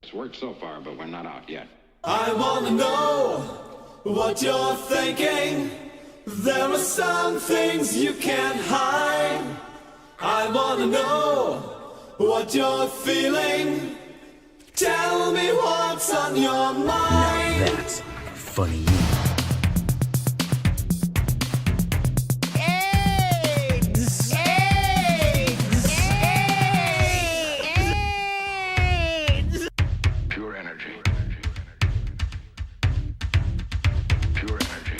It's worked so far, but we're not out yet. I wanna know what you're thinking. There are some things you can't hide. I wanna know what you're feeling. Tell me what's on your mind. Now that's funny. Pure energy. Pure energy.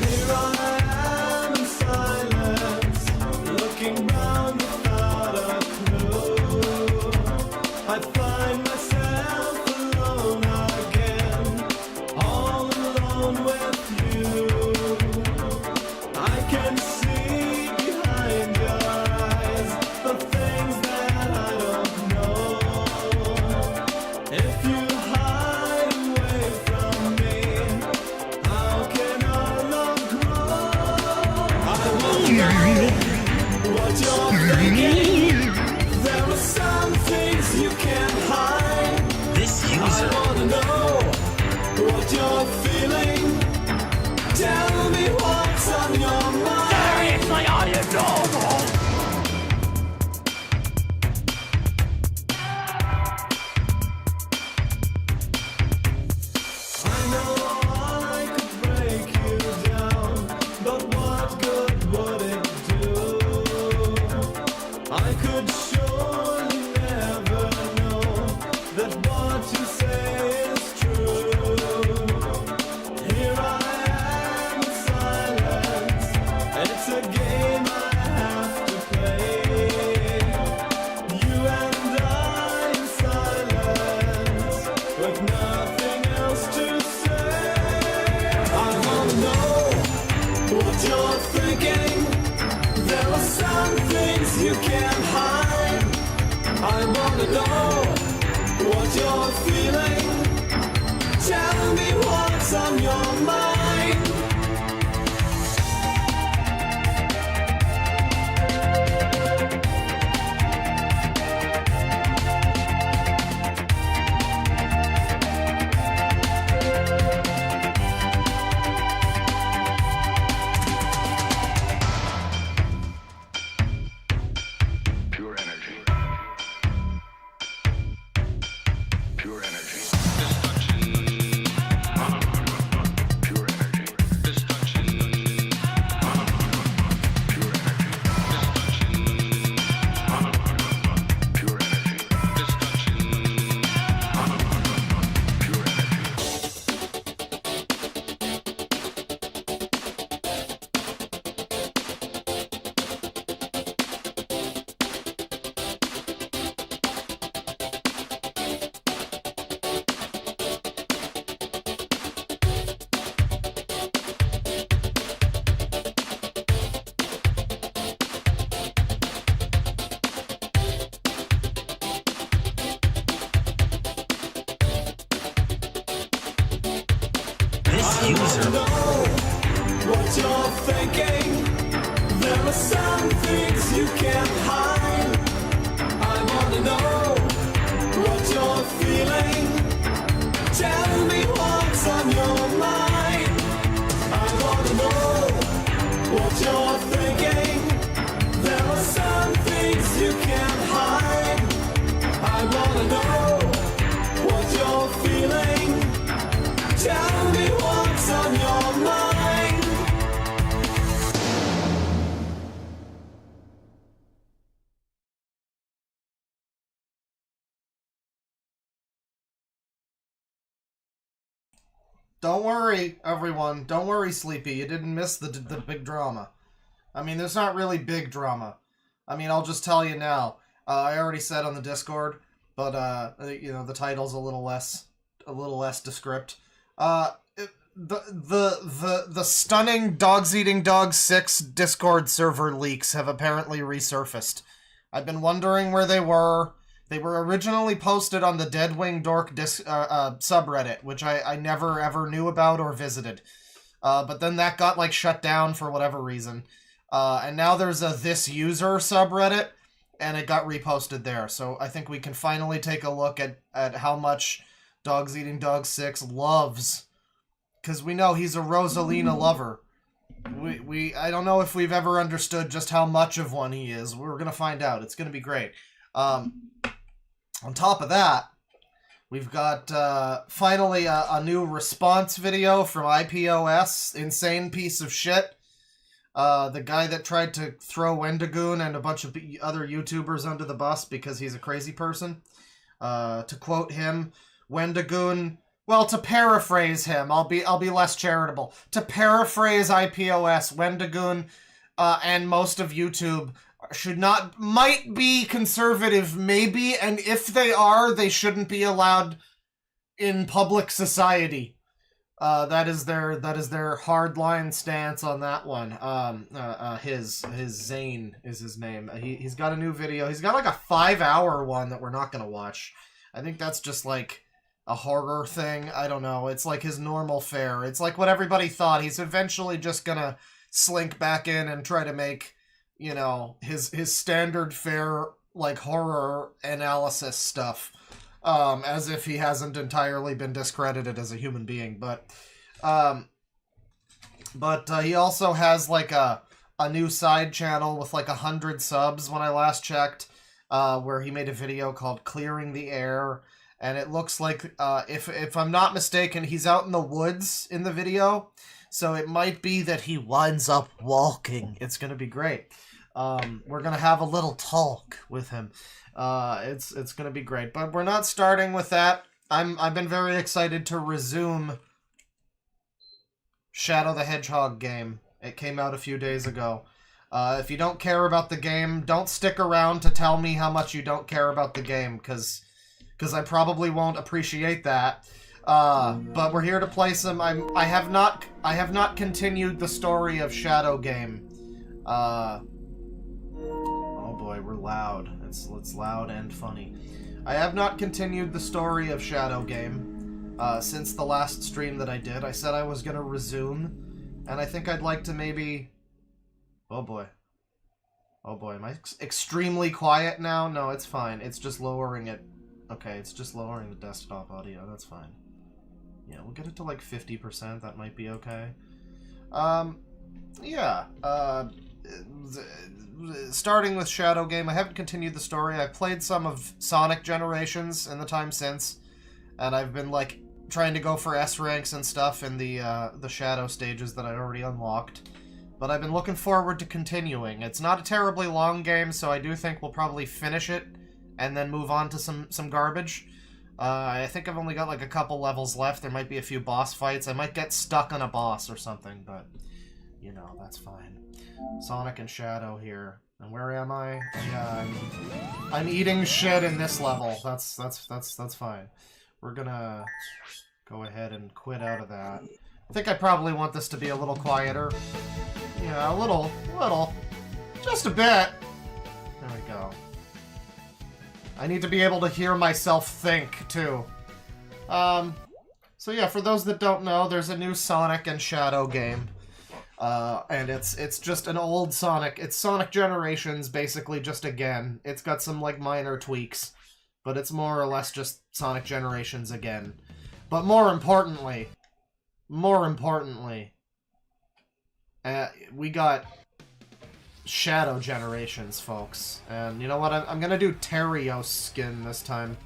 Here I am in silence, looking round without a clue. I find myself alone again, all alone with you. I can see behind your eyes the things that I don't know. If you hide away from me, how can our love grow? I won't know what you're thinking. There are some things you can't hide. This I user. wanna know what you're feeling. Tell me what's on your mind. Seriously, are you normal? I know I could break you down, but what good would it do? I could surely never know that what you say is true. Here I am in silence. It's a game I have to play. You and I in silence, with nothing else to say. I wanna know what you're thinking. There are some things you can't hide. I wanna know what you're feeling. Tell me what's on your mind. Pure energy. Pure energy. Pure energy. Pure energy. Pure energy. Pure energy. This user. Know what you're thinking. There are some things you can't hide. I wanna know what you're feeling. Tell me what's on your mind. I wanna know what you're thinking. There are some things you can't hide. I wanna know what you're feeling. Tell me what's on your mind. Don't worry, everyone. Don't worry, Sleepy. You didn't miss the big drama. I mean, there's not really big drama. I mean, I'll just tell you now. I already said on the Discord, but you know, the title's a little less descript. the stunning Dogs Eating Dogs 6 Discord server leaks have apparently resurfaced. I've been wondering where they were. They were originally posted on the DeadwingDork subreddit, which I never ever knew about or visited. But then that got like shut down for whatever reason. And now there's a This User subreddit, and it got reposted there. So I think we can finally take a look at how much Dogs Eating Dogs 6 loves. Because we know he's a Rosalina lover. I don't know if we've ever understood just how much of one he is. We're going to find out. It's going to be great. On top of that, we've got finally a new response video from IPOS. Insane piece of shit. The guy that tried to throw Wendigoon and a bunch of other YouTubers under the bus because he's a crazy person. To quote him, Wendigoon... Well, to paraphrase him, I'll be less charitable. To paraphrase IPOS, Wendigoon and most of YouTube might be conservative, maybe, and if they are, they shouldn't be allowed in public society. That is their hardline stance on that one. His Zane is his name. He's got a new video. He's got like a 5-hour one that we're not gonna watch. I think that's just like a horror thing. I don't know. It's like his normal fare. It's like what everybody thought. He's eventually just gonna slink back in and try to make, you know, his standard fare, like, horror analysis stuff. As if he hasn't entirely been discredited as a human being. But he also has, like, a new side channel with, like, 100 subs when I last checked, where he made a video called Clearing the Air. And it looks like, if I'm not mistaken, he's out in the woods in the video. So it might be that he winds up walking. It's going to be great. We're going to have a little talk with him. It's going to be great. But we're not starting with that. I've been very excited to resume Shadow the Hedgehog game. It came out a few days ago. If you don't care about the game, don't stick around to tell me how much you don't care about the game, because I probably won't appreciate that. But we're here to play some. I have not continued the story of Shadow Game. Oh boy, we're loud. It's loud and funny. I have not continued the story of Shadow Game since the last stream that I did. I said I was gonna resume, and I think I'd like to maybe. Oh boy. Oh boy, am I extremely quiet now? No, it's fine. It's just lowering it. Okay, it's just lowering the desktop audio. That's fine. Yeah, we'll get it to like 50%. That might be okay. Yeah. Starting with Shadow Game, I haven't continued the story. I played some of Sonic Generations in the time since, and I've been like trying to go for S ranks and stuff in the Shadow stages that I already unlocked. But I've been looking forward to continuing. It's not a terribly long game, so I do think we'll probably finish it and then move on to some garbage. I think I've only got like a couple levels left. There might be a few boss fights. I might get stuck on a boss or something, but you know, that's fine. Sonic and Shadow here. And where am I? Yeah, I'm eating shit in this level. That's fine. We're gonna go ahead and quit out of that. I think I probably want this to be a little quieter. Yeah, a little. Just a bit. There we go. I need to be able to hear myself think, too. So yeah, for those that don't know, there's a new Sonic and Shadow game. And it's just an old Sonic. It's Sonic Generations, basically, just again. It's got some, like, minor tweaks. But it's more or less just Sonic Generations again. But more importantly, we got Shadow Generations, folks. And you know what? I'm gonna do Terios skin this time.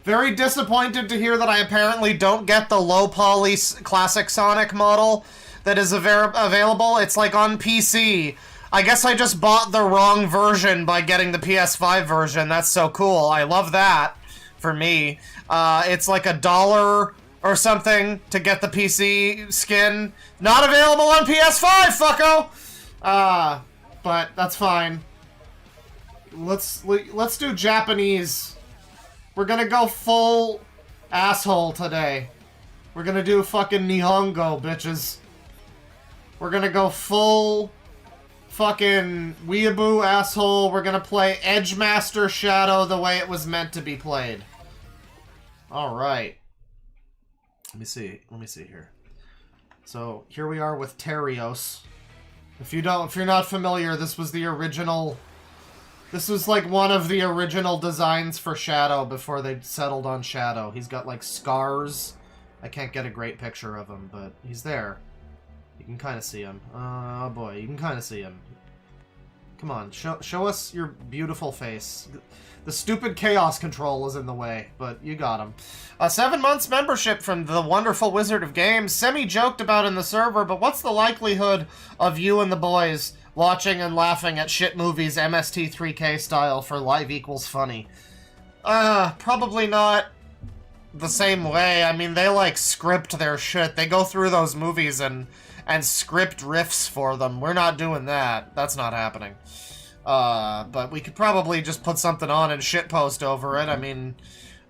Very disappointed to hear that I apparently don't get the low poly classic Sonic model that is available. It's like on PC. I guess I just bought the wrong version by getting the PS5 version. That's so cool. I love that for me. It's like $1 or something to get the PC skin. Not available on PS5, fucko! But that's fine. Let's do Japanese. We're gonna go full asshole today. We're gonna do fucking Nihongo, bitches. We're gonna go full fucking weeaboo asshole. We're gonna play Edgemaster Shadow the way it was meant to be played. Alright. Let me see here. So, here we are with Terios. If you're not familiar, this was the original... This was like one of the original designs for Shadow before they settled on Shadow. He's got like scars. I can't get a great picture of him, but he's there. You can kind of see him. Oh boy, you can kind of see him. Come on, show us your beautiful face. The stupid chaos control is in the way, but you got him. 7 months membership from the wonderful Wizard of Games. Semi-joked about in the server, but what's the likelihood of you and the boys watching and laughing at shit movies MST3K style for live equals funny? Probably not the same way. I mean, they like script their shit. They go through those movies and script riffs for them. We're not doing that. That's not happening. But we could probably just put something on and shitpost over it. I mean,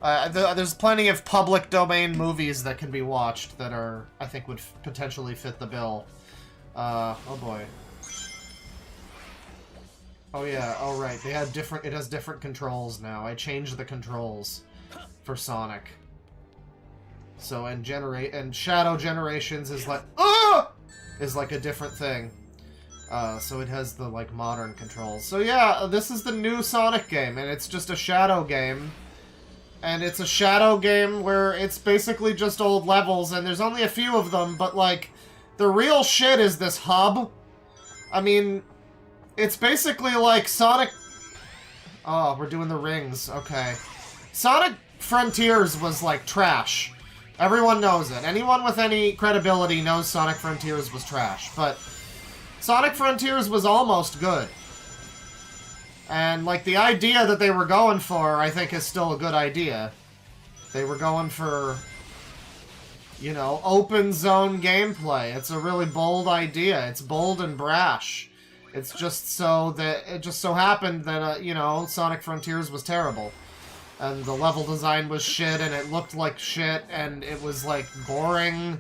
there's plenty of public domain movies that can be watched that are, I think, would potentially fit the bill. Oh boy. Oh yeah, oh right, they had different, it has different controls now. I changed the controls for Sonic. So, and Shadow Generations is like, is like a different thing. So it has the, like, modern controls. So yeah, this is the new Sonic game, and it's just a Shadow game. And it's a Shadow game where it's basically just old levels, and there's only a few of them, but, like, the real shit is this hub. I mean, it's basically like Sonic... Oh, we're doing the rings. Okay. Sonic Frontiers was, like, trash. Everyone knows it. Anyone with any credibility knows Sonic Frontiers was trash. But Sonic Frontiers was almost good. And, like, the idea that they were going for, I think, is still a good idea. They were going for, you know, open zone gameplay. It's a really bold idea. It's bold and brash. It's just so that, it just so happened that, you know, Sonic Frontiers was terrible. And the level design was shit, and it looked like shit, and it was, like, boring,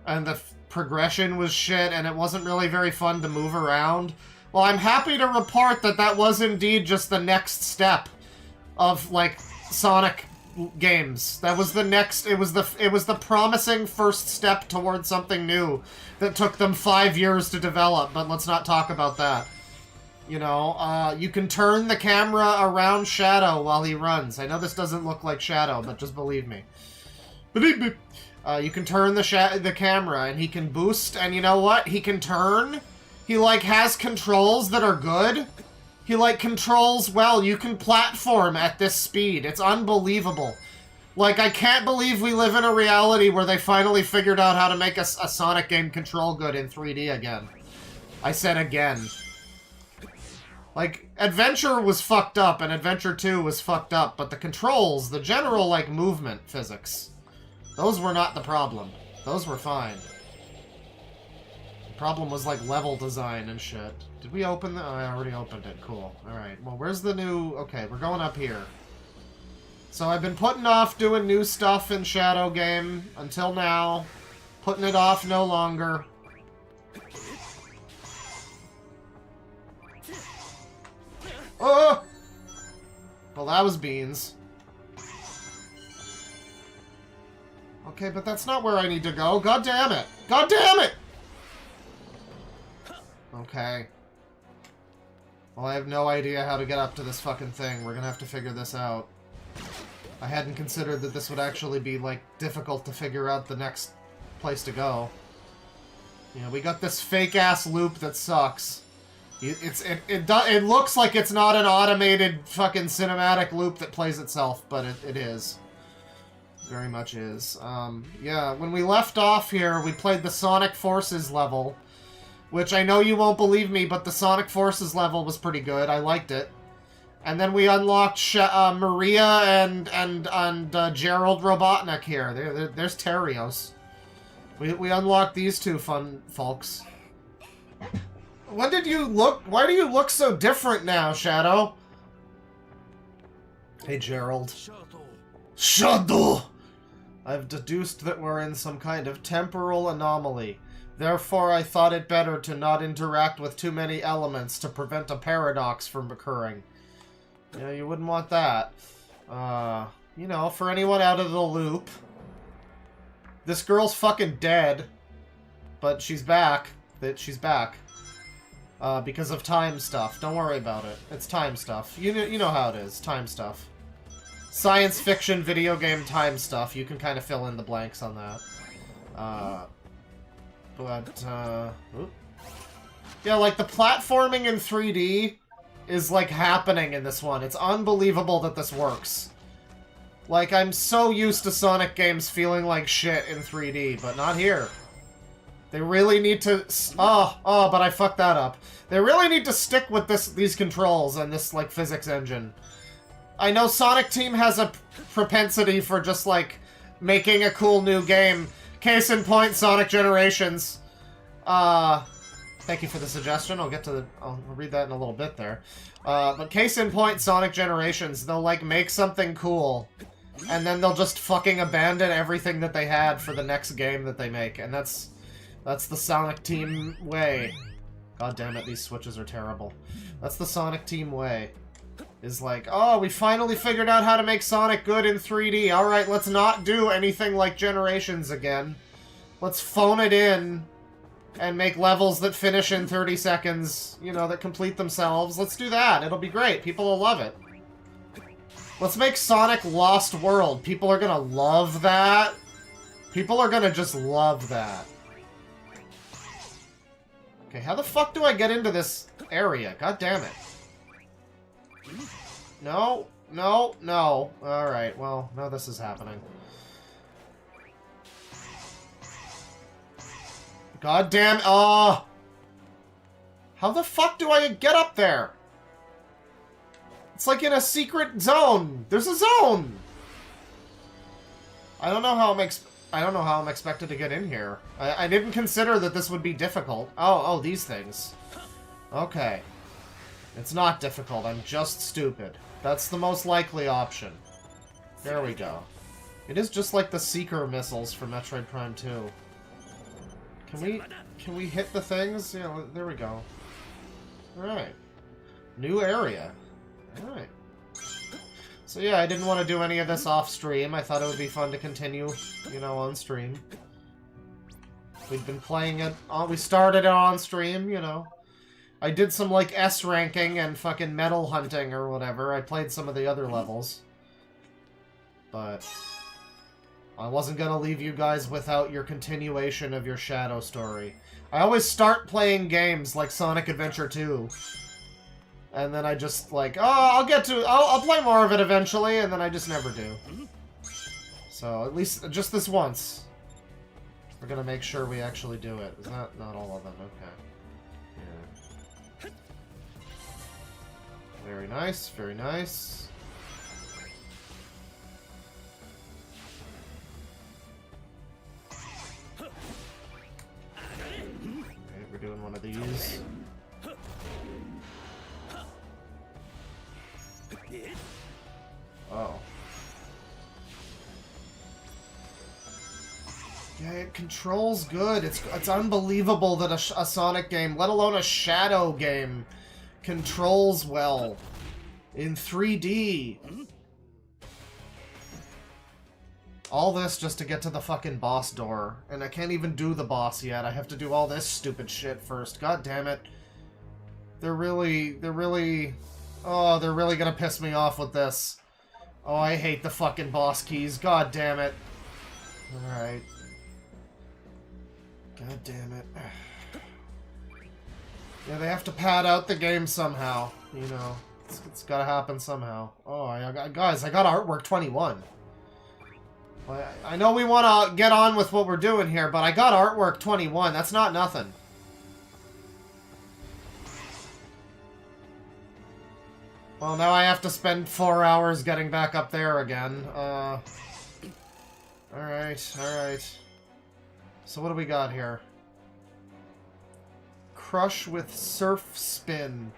and the progression was shit, and it wasn't really very fun to move around. Well, I'm happy to report that that was indeed just the next step of, like, Sonic games. That was the next, it was the promising first step towards something new that took them 5 years to develop, but let's not talk about that. You know, you can turn the camera around Shadow while he runs. I know this doesn't look like Shadow, but just believe me. Believe me. You can turn the camera, and he can boost, and you know what? He can turn. He, like, has controls that are good. He, like, controls well. You can platform at this speed. It's unbelievable. Like, I can't believe we live in a reality where they finally figured out how to make a Sonic game control good in 3D again. I said again. Like, Adventure was fucked up, and Adventure 2 was fucked up, but the controls, the general, like, movement physics, those were not the problem. Those were fine. The problem was, like, level design and shit. Did we open the... Oh, I already opened it. Cool. Alright, well, where's the new... Okay, we're going up here. So I've been putting off doing new stuff in Shadow game until now. Putting it off no longer. Oh! Well, that was beans. Okay, but that's not where I need to go. God damn it! God damn it! Okay. Well, I have no idea how to get up to this fucking thing. We're gonna have to figure this out. I hadn't considered that this would actually be, like, difficult to figure out the next place to go. You know, we got this fake-ass loop that sucks. It looks like it's not an automated fucking cinematic loop that plays itself, but it is. Very much is. Yeah, when we left off here, we played the Sonic Forces level, which I know you won't believe me, but the Sonic Forces level was pretty good. I liked it. And then we unlocked Maria and Gerald Robotnik here. There's Terios. We unlocked these two fun folks. When did you look? Why do you look so different now, Shadow? Hey, Gerald. Shadow! I've deduced that we're in some kind of temporal anomaly. Therefore, I thought it better to not interact with too many elements to prevent a paradox from occurring. Yeah, you wouldn't want that. You know, for anyone out of the loop, this girl's fucking dead, but she's back. She's back. Because of time stuff. Don't worry about it. It's time stuff. You know how it is. Time stuff. Science fiction video game time stuff. You can kind of fill in the blanks on that. Yeah, like, the platforming in 3D is, like, happening in this one. It's unbelievable that this works. Like, I'm so used to Sonic games feeling like shit in 3D, but not here. They really need to... but I fucked that up. They really need to stick with these controls and this, like, physics engine. I know Sonic Team has a propensity for just, like, making a cool new game. Case in point, Sonic Generations. Thank you for the suggestion. I'll read that in a little bit there. But case in point, Sonic Generations. They'll, like, make something cool, and then they'll just fucking abandon everything that they had for the next game that they make. And that's the Sonic Team way. God damn it, these switches are terrible. That's the Sonic Team way. Is like, oh, we finally figured out how to make Sonic good in 3D. Alright, let's not do anything like Generations again. Let's phone it in and make levels that finish in 30 seconds, you know, that complete themselves. Let's do that. It'll be great. People will love it. Let's make Sonic Lost World. People are gonna love that. People are gonna just love that. Okay, how the fuck do I get into this area? God damn it. No, no, no. Alright, well, now this is happening. God damn, how the fuck do I get up there? It's like in a secret zone. There's a zone! I don't know how I'm expected to get in here. I didn't consider that this would be difficult. Oh, these things. Okay. It's not difficult, I'm just stupid. That's the most likely option. There we go. It is just like the Seeker missiles from Metroid Prime 2. Can we hit the things? Yeah, there we go. Alright. New area. Alright. So yeah, I didn't want to do any of this off-stream. I thought it would be fun to continue, you know, on-stream. We've been playing it... we started it on-stream, you know. I did some, like, S ranking and fucking medal hunting or whatever. I played some of the other levels. But I wasn't gonna leave you guys without your continuation of your Shadow story. I always start playing games like Sonic Adventure 2. And then I just, like, I'll play more of it eventually, and then I just never do. So, at least, just this once. We're gonna make sure we actually do it. Is that not all of them? Okay. Very nice, very nice. Okay, we're doing one of these. Oh. Yeah, it controls good. It's unbelievable that a Sonic game, let alone a Shadow game, controls well in 3D. All this just to get to the fucking boss door. And I can't even do the boss yet. I have to do all this stupid shit first. God damn it. They're really gonna piss me off with this. Oh, I hate the fucking boss keys. God damn it. Alright. God damn it. Yeah, they have to pad out the game somehow, you know. It's gotta happen somehow. Oh, guys, I got artwork 21. I know we want to get on with what we're doing here, but I got artwork 21. That's not nothing. Well, now I have to spend 4 hours getting back up there again. Alright, alright. So what do we got here? Crush with Surf Spin.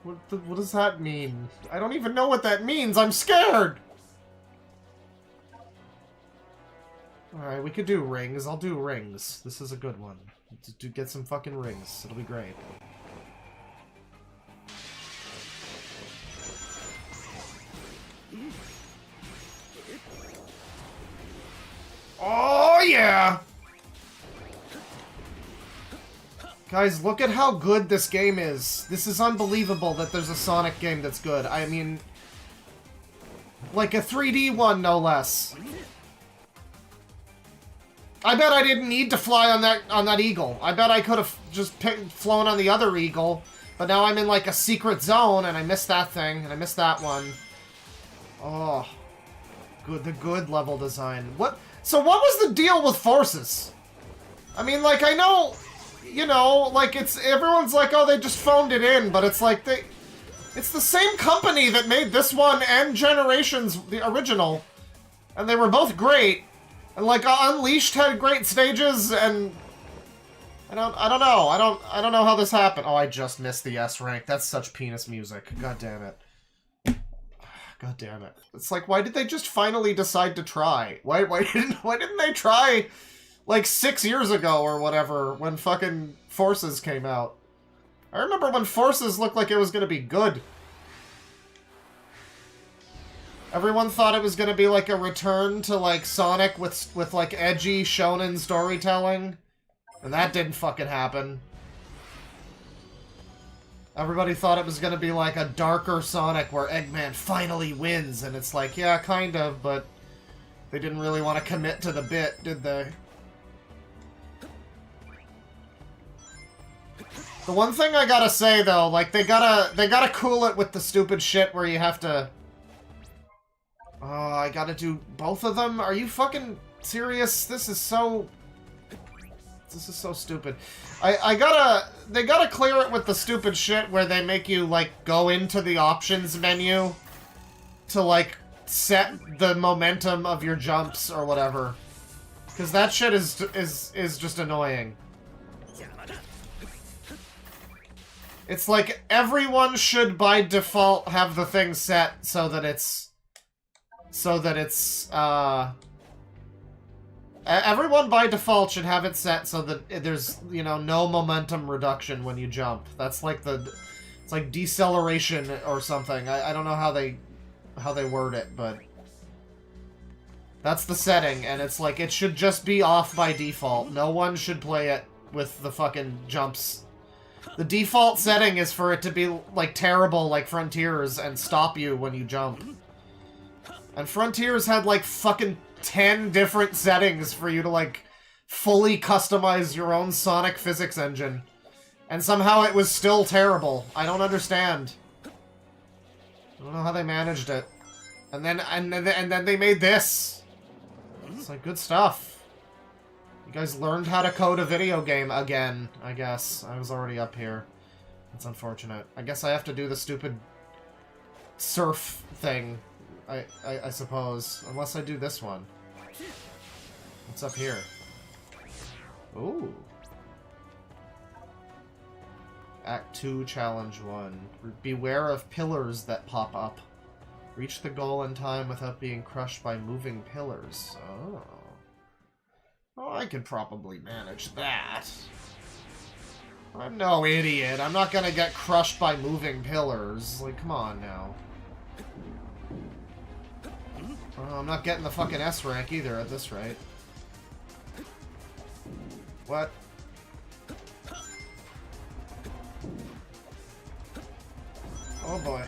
What does that mean? I don't even know what that means. I'm scared! Alright, we could do rings. I'll do rings. This is a good one. To get some fucking rings. It'll be great. Oh, yeah! Guys, look at how good this game is. This is unbelievable that there's a Sonic game that's good. I mean... like a 3D one, no less. I bet I didn't need to fly on that eagle. I bet I could have just flown on the other eagle. But now I'm in, like, a secret zone, and I missed that thing, and I missed that one. Oh. Good, the good level design. What? So what was the deal with Forces? I mean, like, I know, you know, like, everyone's like, oh, they just phoned it in, but it's like, it's the same company that made this one and Generations, the original. And they were both great. And, like, Unleashed had great stages, and I don't know. I don't know how this happened. Oh, I just missed the S rank. That's such penis music. God damn it. God damn it. It's like, why did they just finally decide to try? Why didn't they try, like, 6 years ago or whatever, when fucking Forces came out? I remember when Forces looked like it was gonna be good. Everyone thought it was gonna be, like, a return to, like, Sonic with like, edgy shonen storytelling. And that didn't fucking happen. Everybody thought it was gonna be like a darker Sonic where Eggman finally wins, and it's like, yeah, kind of, but they didn't really want to commit to the bit, did they? The one thing I gotta say though, like they gotta cool it with the stupid shit where you have to. Oh, I gotta do both of them? Are you fucking serious? This is so stupid. They gotta clear it with the stupid shit where they make you, like, go into the options menu to, like, set the momentum of your jumps or whatever. Because that shit is just annoying. It's like everyone should by default have the thing set so that it's everyone by default should have it set so that there's, you know, no momentum reduction when you jump. That's like it's like deceleration or something. I don't know how they word it, but that's the setting, and it's like it should just be off by default. No one should play it with the fucking jumps. The default setting is for it to be, like, terrible like Frontiers and stop you when you jump. And Frontiers had, like, fucking 10 different settings for you to, like, fully customize your own Sonic physics engine. And somehow it was still terrible. I don't understand. I don't know how they managed it. And then they made this. It's like, good stuff. You guys learned how to code a video game again, I guess. I was already up here. That's unfortunate. I guess I have to do the stupid surf thing. I suppose. Unless I do this one. What's up here? Ooh. Act 2, Challenge 1. Beware of pillars that pop up. Reach the goal in time without being crushed by moving pillars. Oh. Well, I could probably manage that. I'm no idiot. I'm not gonna get crushed by moving pillars. Like, come on now. Oh, I'm not getting the fucking S rank either at this rate. What? Oh boy.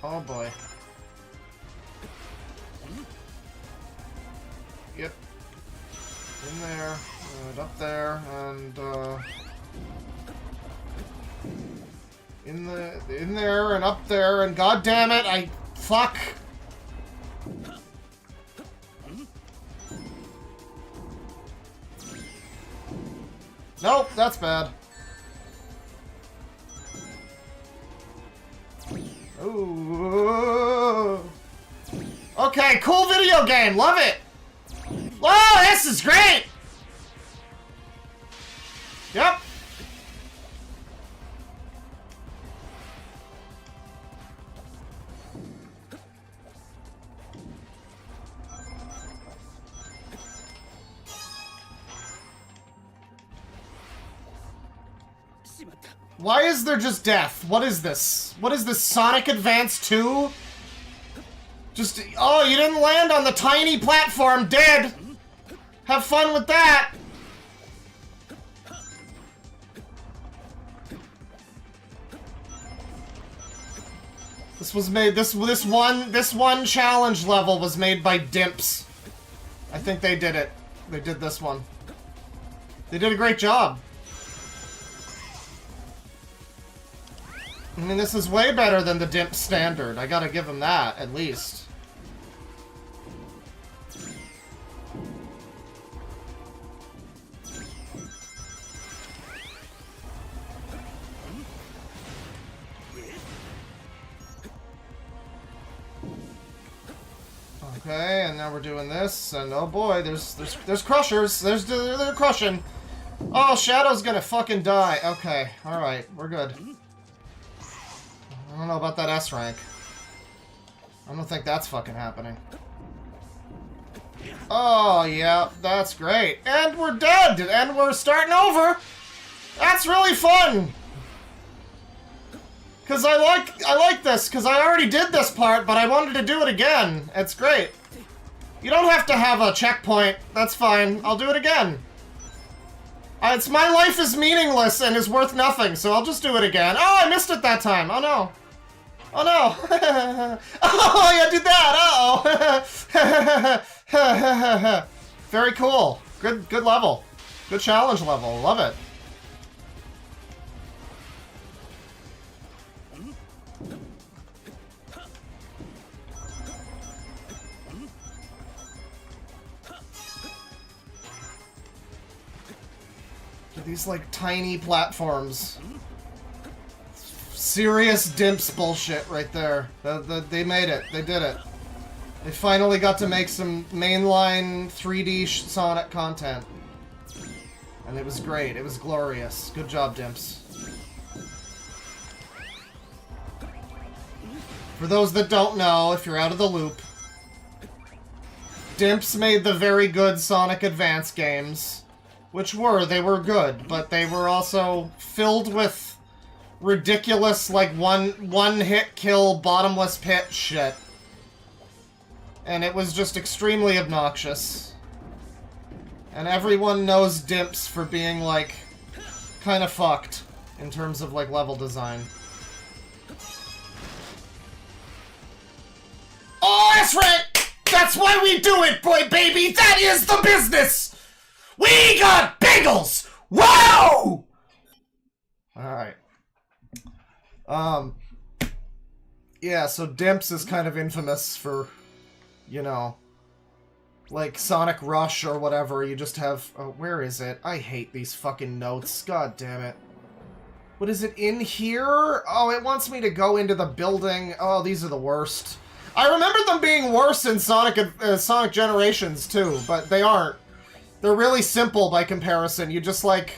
Oh boy. Yep. In there, and up there, and in there and up there, and god damn it, fuck. Nope, that's bad. Ooh. Okay, cool video game, love it. Whoa, this is great. Yep. Why is there just death? What is this? What is this, Sonic Advance 2? Just, oh, you didn't land on the tiny platform, dead! Have fun with that! This was made, this one challenge level was made by Dimps. I think they did it. They did this one. They did a great job. I mean, this is way better than the Dimp standard. I gotta give them that, at least. Okay, and now we're doing this, and oh boy, there's crushers. They're crushing. Oh, Shadow's gonna fucking die. Okay, alright, we're good. I don't know about that S rank. I don't think that's fucking happening. Oh, yeah, that's great. And we're dead, and we're starting over. That's really fun. Cause I like this, cause I already did this part, but I wanted to do it again. It's great. You don't have to have a checkpoint. That's fine. I'll do it again. It's my life is meaningless and is worth nothing, so I'll just do it again. Oh, I missed it that time. Oh no. Oh no. Oh, yeah, did that. Uh-oh. Very cool. Good level. Good challenge level. Love it. These, like, tiny platforms. Serious Dimps bullshit right there. They made it. They did it. They finally got to make some mainline 3D Sonic content. And it was great. It was glorious. Good job, Dimps. For those that don't know, if you're out of the loop, Dimps made the very good Sonic Advance games. They were good, but they were also filled with ridiculous, like, one-hit kill, bottomless pit shit. And it was just extremely obnoxious. And everyone knows Dimps for being, like, kind of fucked in terms of, like, level design. Oh, that's right! That's why we do it, boy baby! That is the business! We got bagels! Whoa! Alright. Yeah, so Dimps is kind of infamous for, you know, like Sonic Rush or whatever. You just have... Oh, where is it? I hate these fucking notes. God damn it. What is it, in here? Oh, it wants me to go into the building. Oh, these are the worst. I remember them being worse in Sonic Generations, too, but they aren't. They're really simple by comparison. You just like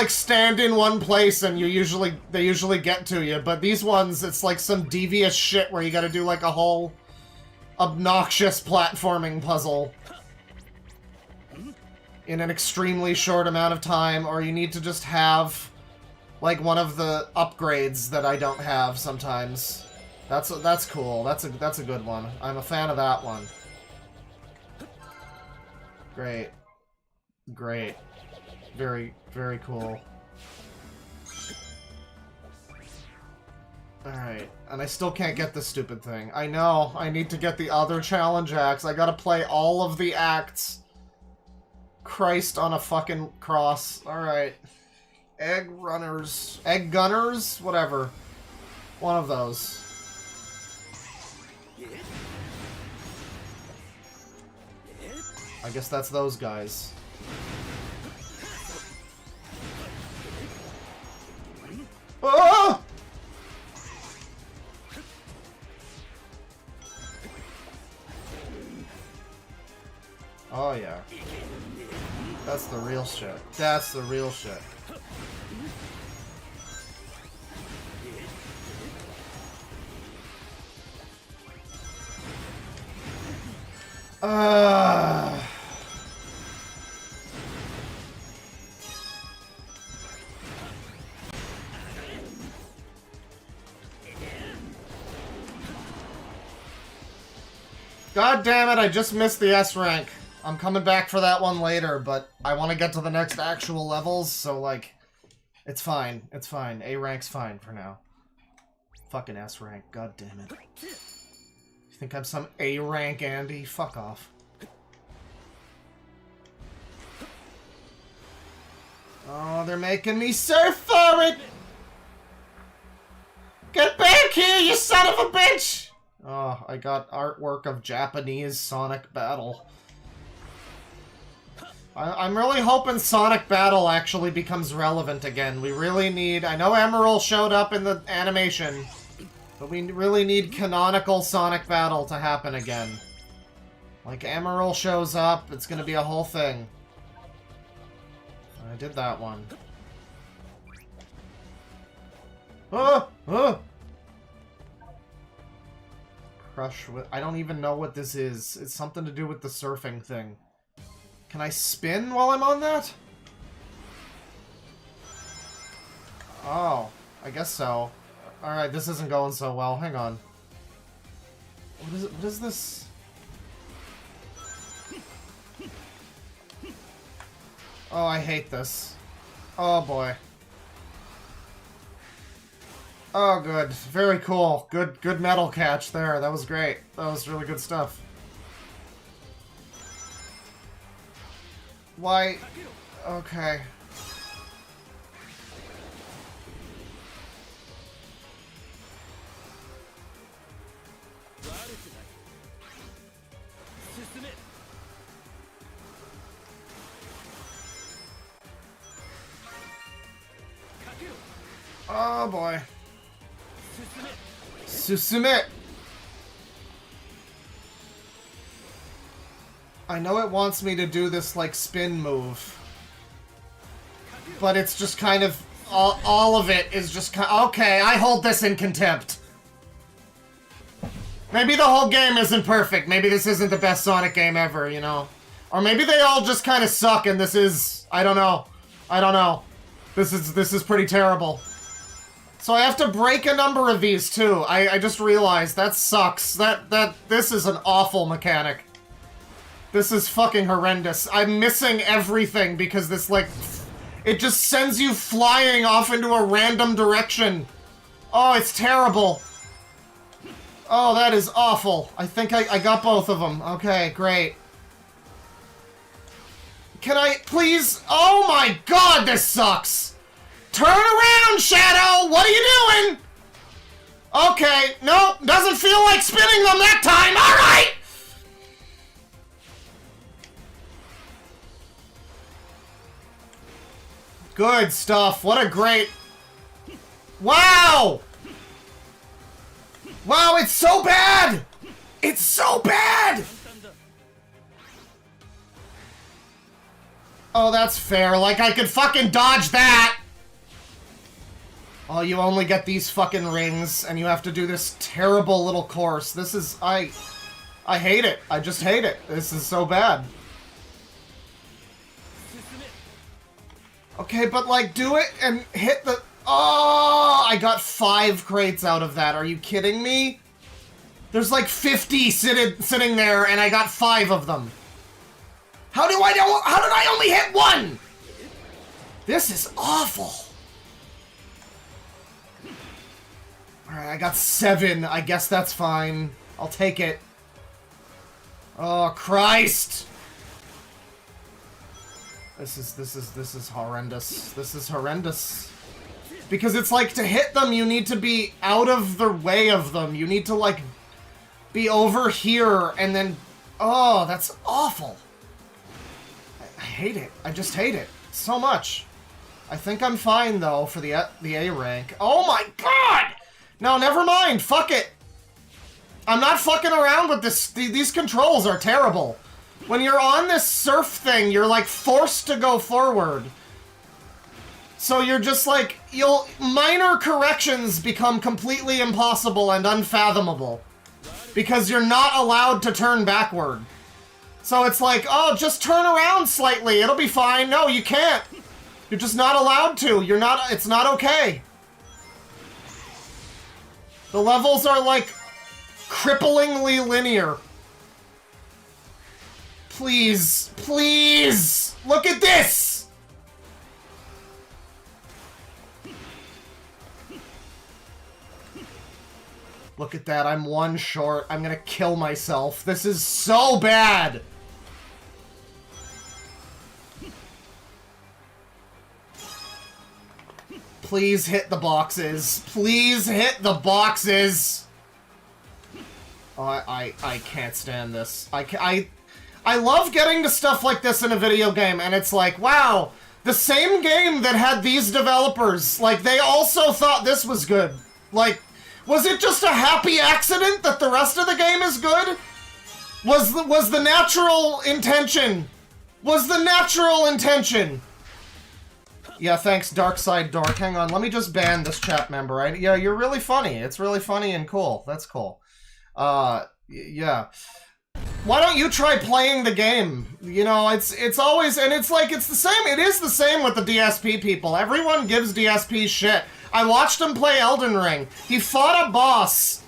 stand in one place and they usually get to you. But these ones, it's like some devious shit where you gotta do like a whole obnoxious platforming puzzle in an extremely short amount of time, or you need to just have like one of the upgrades that I don't have sometimes. That's cool. That's a good one. I'm a fan of that one. Great. Great. Very, very cool. Alright. And I still can't get this stupid thing. I know. I need to get the other challenge acts. I gotta play all of the acts. Christ on a fucking cross. Alright. Egg runners. Egg gunners? Whatever. One of those. I guess that's those guys. Ah! Oh yeah. That's the real shit. That's the real shit. God damn it, I just missed the S rank. I'm coming back for that one later, but I want to get to the next actual levels, so, like, it's fine. It's fine. A rank's fine for now. Fucking S rank. God damn it. You think I'm some A rank Andy? Fuck off. Oh, they're making me surf for it! Get back here, you son of a bitch! Oh, I got artwork of Japanese Sonic Battle. I'm really hoping Sonic Battle actually becomes relevant again. We really need... I know Emerald showed up in the animation, but we really need canonical Sonic Battle to happen again. Like, Emerald shows up, it's gonna be a whole thing. I did that one. Oh! Oh! Crush with... I don't even know what this is. It's something to do with the surfing thing. Can I spin while I'm on that? Oh, I guess so. Alright, this isn't going so well. Hang on. What is this? Oh, I hate this. Oh, boy. Oh, good. Very cool. Good metal catch there. That was great. That was really good stuff. Why? Okay. Oh boy. Susume! I know it wants me to do this, like, spin move. But it's just kind of... All of it is just kind of... Okay, I hold this in contempt. Maybe the whole game isn't perfect. Maybe this isn't the best Sonic game ever, you know? Or maybe they all just kind of suck and this is... I don't know. I don't know. This is pretty terrible. So I have to break a number of these, too. I just realized. That sucks. This is an awful mechanic. This is fucking horrendous. I'm missing everything because this, like... It just sends you flying off into a random direction. Oh, it's terrible. Oh, that is awful. I think I got both of them. Okay, great. Can I please... Oh my god, this sucks! Turn around, Shadow! What are you doing? Okay, nope, doesn't feel like spinning them that time. Alright! Good stuff. What a great... Wow! Wow, it's so bad! It's so bad! Oh, that's fair. Like, I could fucking dodge that! Oh, you only get these fucking rings, and you have to do this terrible little course. This is... I hate it. I just hate it. This is so bad. Okay, but, like, do it and hit the... Oh, I got 5 crates out of that. Are you kidding me? There's like 50 sitting there, and I got 5 of them. How did I only hit 1? This is awful. Alright, I got 7. I guess that's fine. I'll take it. Oh, Christ! This is horrendous. This is horrendous. Because it's like, to hit them, you need to be out of the way of them. You need to, like, be over here, and then... Oh, that's awful. I hate it. I just hate it. So much. I think I'm fine, though, for the A rank. Oh my god! No, never mind. Fuck it. I'm not fucking around with this. These controls are terrible. When you're on this surf thing, you're, like, forced to go forward. So you're just like, minor corrections become completely impossible and unfathomable. Because you're not allowed to turn backward. So it's like, oh, just turn around slightly, it'll be fine. No, you can't. You're just not allowed to. It's not okay. The levels are like, cripplingly linear. Please, please! Look at this! Look at that, I'm one short. I'm gonna kill myself. This is so bad! Please hit the boxes. Please hit the boxes! Oh, I can't stand this. I love getting to stuff like this in a video game, and it's like, wow, the same game that had these developers, like, they also thought this was good. Like, was it just a happy accident that the rest of the game is good? Was the natural intention? Was the natural intention? Yeah, thanks, DeadwingDork. Hang on, let me just ban this chat member. Yeah, you're really funny. It's really funny and cool. That's cool. Yeah. Why don't you try playing the game? You know, it's always, and it's like, it's the same, it is the same with the DSP people. Everyone gives DSP shit. I watched him play Elden Ring. He fought a boss,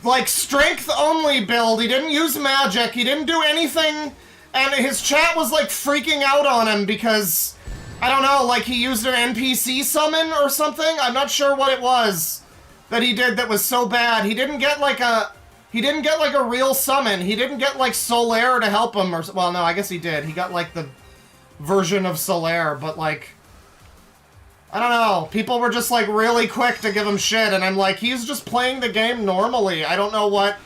like, strength-only build. He didn't use magic. He didn't do anything, and his chat was, like, freaking out on him because, I don't know, like, he used an NPC summon or something? I'm not sure what it was that he did that was so bad. He didn't get, like, a real summon. He didn't get, like, Solaire to help him, or, well, no, I guess he did. He got, like, the version of Solaire, but, like, I don't know. People were just, like, really quick to give him shit, and I'm like, he's just playing the game normally. I don't know what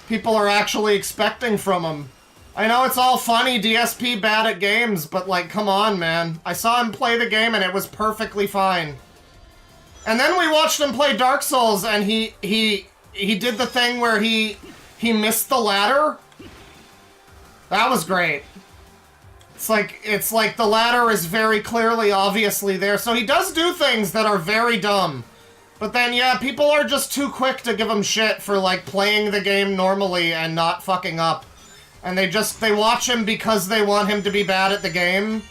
people are actually expecting from him. I know it's all funny, DSP bad at games, but, like, come on, man. I saw him play the game, and it was perfectly fine. And then we watched him play Dark Souls, and he did the thing where he missed the ladder. That was great. It's like the ladder is very clearly, obviously there. So he does do things that are very dumb. But then, yeah, people are just too quick to give him shit for, like, playing the game normally and not fucking up. And they watch him because they want him to be bad at the game.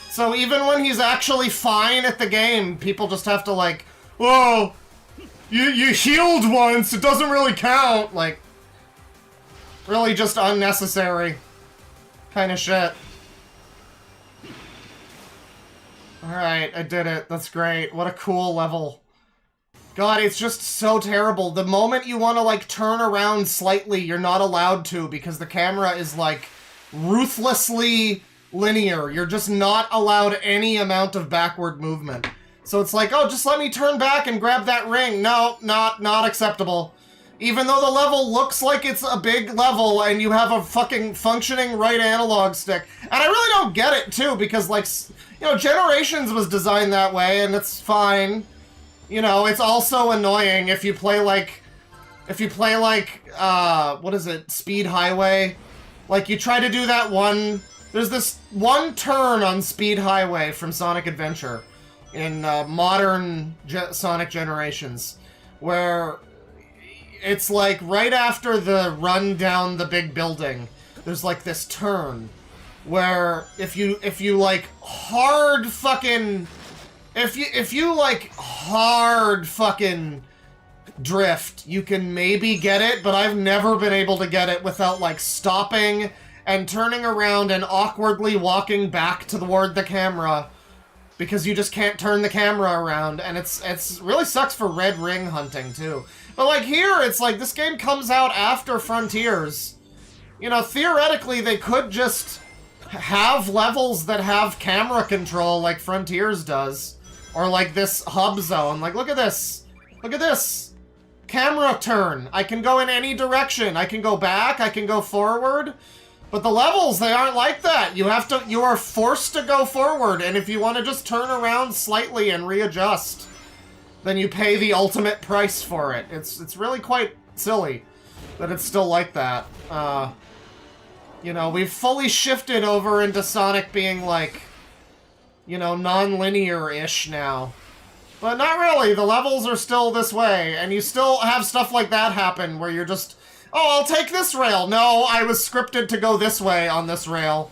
So even when he's actually fine at the game, people just have to, like, whoa, you healed once, it doesn't really count. Like, really just unnecessary kind of shit. Alright, I did it. That's great. What a cool level. God, it's just so terrible. The moment you want to, like, turn around slightly, you're not allowed to because the camera is, like, ruthlessly linear. You're just not allowed any amount of backward movement. So it's like, oh, just let me turn back and grab that ring. No, not acceptable. Even though the level looks like it's a big level and you have a fucking functioning right analog stick. And I really don't get it, too, because, like, you know, Generations was designed that way, and it's fine. You know, it's also annoying if you play, like, what is it, Speed Highway? Like, you try to do that one, there's this one turn on Speed Highway from Sonic Adventure in modern Sonic Generations, where it's like right after the run down the big building, there's like this turn where if you like hard fucking drift, you can maybe get it, but I've never been able to get it without like stopping and turning around and awkwardly walking back toward the camera because you just can't turn the camera around, and it's really sucks for red ring hunting too. But like here, it's like this game comes out after Frontiers. You know, theoretically they could just have levels that have camera control like Frontiers does. Or like this hub zone. Like, look at this. Look at this. Camera turn. I can go in any direction. I can go back. I can go forward. But the levels, they aren't like that. You are forced to go forward. And if you want to just turn around slightly and readjust, then you pay the ultimate price for it. It's really quite silly that it's still like that. You know, we've fully shifted over into Sonic being like, you know, non-linear-ish now. But not really, the levels are still this way, and you still have stuff like that happen where you're just, oh, I'll take this rail. No, I was scripted to go this way on this rail.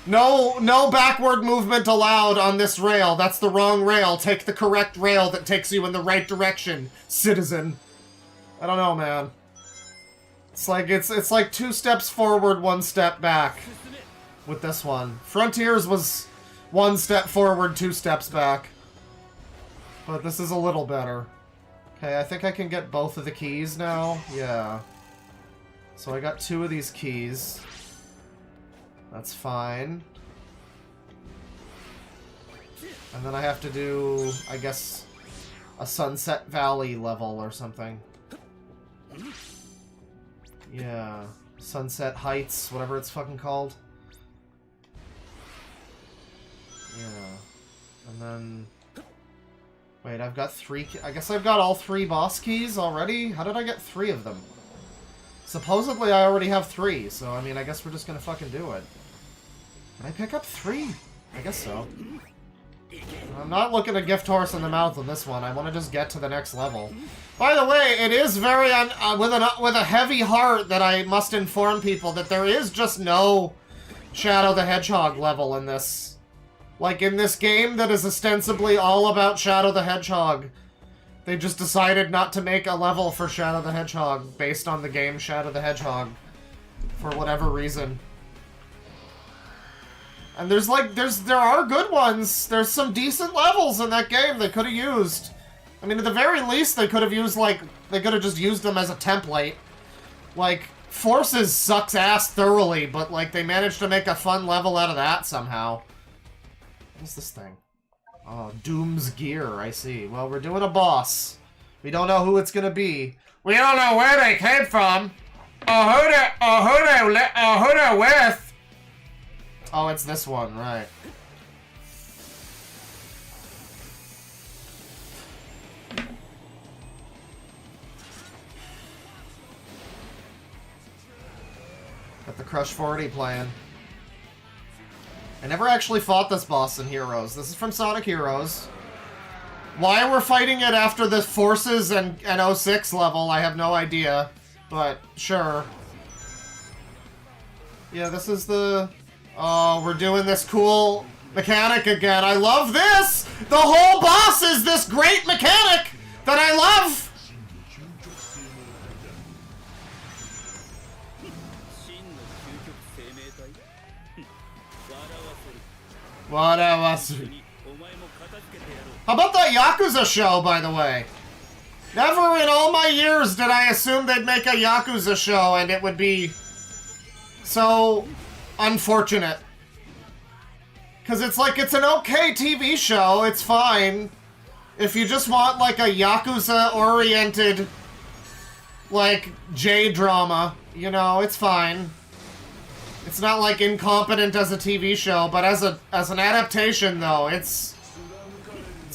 No backward movement allowed on this rail. That's the wrong rail. Take the correct rail that takes you in the right direction, citizen. I don't know, man. It's like 2 steps forward, 1 step back. with this one. Frontiers was 1 step forward, 2 steps back. But this is a little better. Okay, I think I can get both of the keys now. Yeah. So I got 2 of these keys. That's fine. And then I have to do, I guess, a Sunset Valley level or something. Yeah. Sunset Heights, whatever it's fucking called. Yeah. And then... Wait, I've got 3... I guess I've got all 3 boss keys already? How did I get 3 of them? Supposedly I already have 3, so I mean, I guess we're just gonna fucking do it. Can I pick up 3? I guess so. I'm not looking a gift horse in the mouth on this one. I want to just get to the next level. By the way, it is very with a heavy heart that I must inform people that there is just no Shadow the Hedgehog level in this. Like, in this game that is ostensibly all about Shadow the Hedgehog, they just decided not to make a level for Shadow the Hedgehog based on the game Shadow the Hedgehog. For whatever reason. And there are good ones. There's some decent levels in that game they could have used. I mean, at the very least, they could have used, like, they could have just used them as a template. Like, Forces sucks ass thoroughly, but, like, they managed to make a fun level out of that somehow. What's this thing? Oh, Doom's Gear, I see. Well, we're doing a boss. We don't know who it's gonna be. We don't know where they came from. Or who they're with. Oh, it's this one, right. Got the Crush 40 playing. I never actually fought this boss in Heroes. This is from Sonic Heroes. Why we're fighting it after the Forces and 06 level, I have no idea. But, sure. Yeah, this is the... Oh, we're doing this cool mechanic again. I love this! The whole boss is this great mechanic that I love! Whatever. How about that Yakuza show, by the way? Never in all my years did I assume they'd make a Yakuza show and it would be so unfortunate. Because it's like, it's an okay TV show, it's fine. If you just want, like, a Yakuza-oriented, like, J-drama, you know, it's fine. It's not, like, incompetent as a TV show, but as an adaptation, though, it's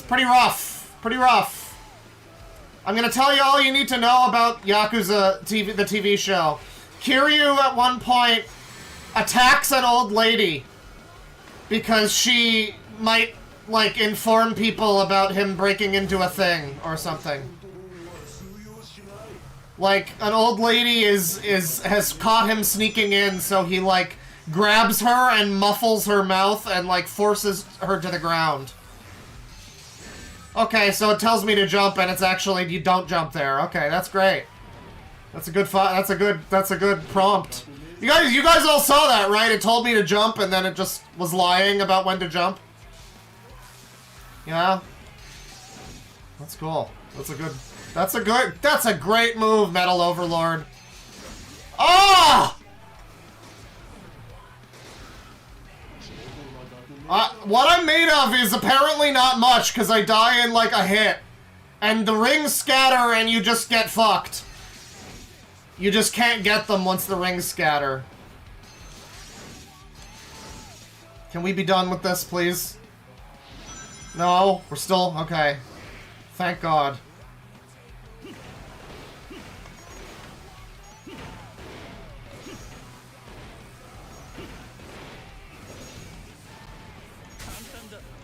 pretty rough. Pretty rough. I'm gonna tell you all you need to know about Yakuza TV, the TV show. Kiryu, at one point, attacks an old lady because she might, like, inform people about him breaking into a thing or something. Like, an old lady has caught him sneaking in, so he, like, grabs her and muffles her mouth and, like, forces her to the ground. Okay, so it tells me to jump, and it's actually, you don't jump there. Okay, that's great. That's a good that's a good prompt. You guys all saw that, right? It told me to jump, and then it just was lying about when to jump. Yeah? That's cool. That's a great move, Metal Overlord. Ah! What I'm made of is apparently not much, because I die in, like, a hit. And the rings scatter, and you just get fucked. You just can't get them once the rings scatter. Can we be done with this, please? No? We're still... Okay. Thank God.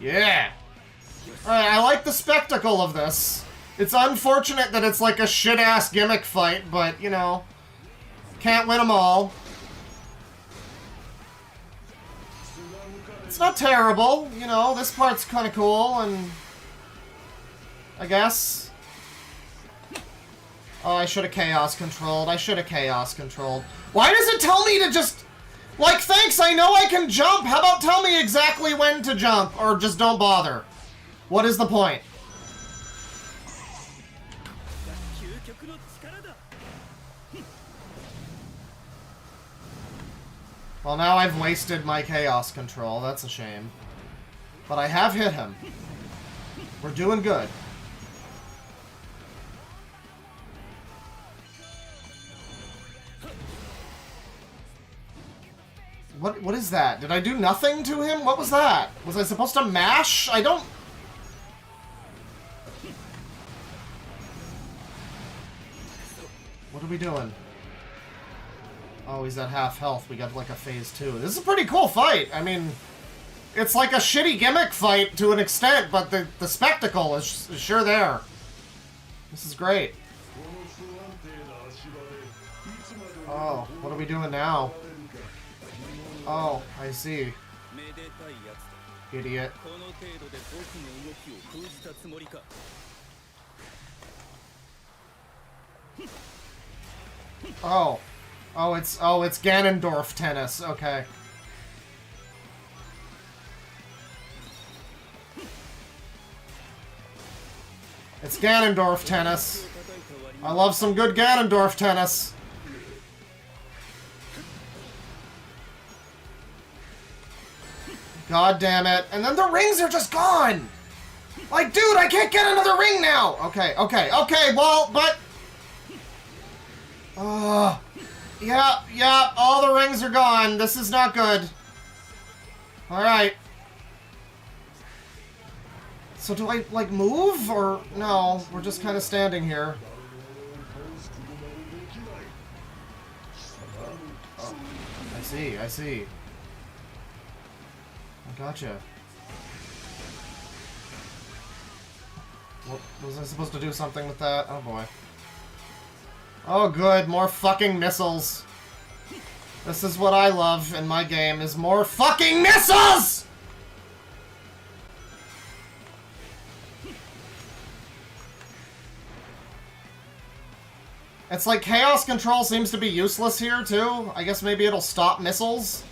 Yeah! Alright, I like the spectacle of this. It's unfortunate that it's like a shit-ass gimmick fight, but, you know, can't win them all. It's not terrible, you know, this part's kind of cool, and I guess. Oh, I should have chaos controlled. Why does it tell me to just... Like, thanks, I know I can jump! How about tell me exactly when to jump, or just don't bother? What is the point? Well, now I've wasted my chaos control. That's a shame. But I have hit him. We're doing good. What is that? Did I do nothing to him? What was that? Was I supposed to mash? I don't... What are we doing? Oh, he's at half health. We got like a phase 2. This is a pretty cool fight. I mean, it's like a shitty gimmick fight to an extent, but the spectacle is sure there. This is great. Oh, what are we doing now? Oh, I see. Idiot. Oh. Oh, it's Ganondorf tennis. Okay. It's Ganondorf tennis. I love some good Ganondorf tennis. God damn it. And then the rings are just gone! Like, dude, I can't get another ring now! Okay, well, but... Yeah, all the rings are gone. This is not good. Alright. So do I, like, move? Or... No, we're just kind of standing here. Oh, I see. I gotcha. What, was I supposed to do something with that? Oh boy. Oh good, more fucking missiles. This is what I love in my game, is more fucking missiles! It's like chaos control seems to be useless here too. I guess maybe it'll stop missiles.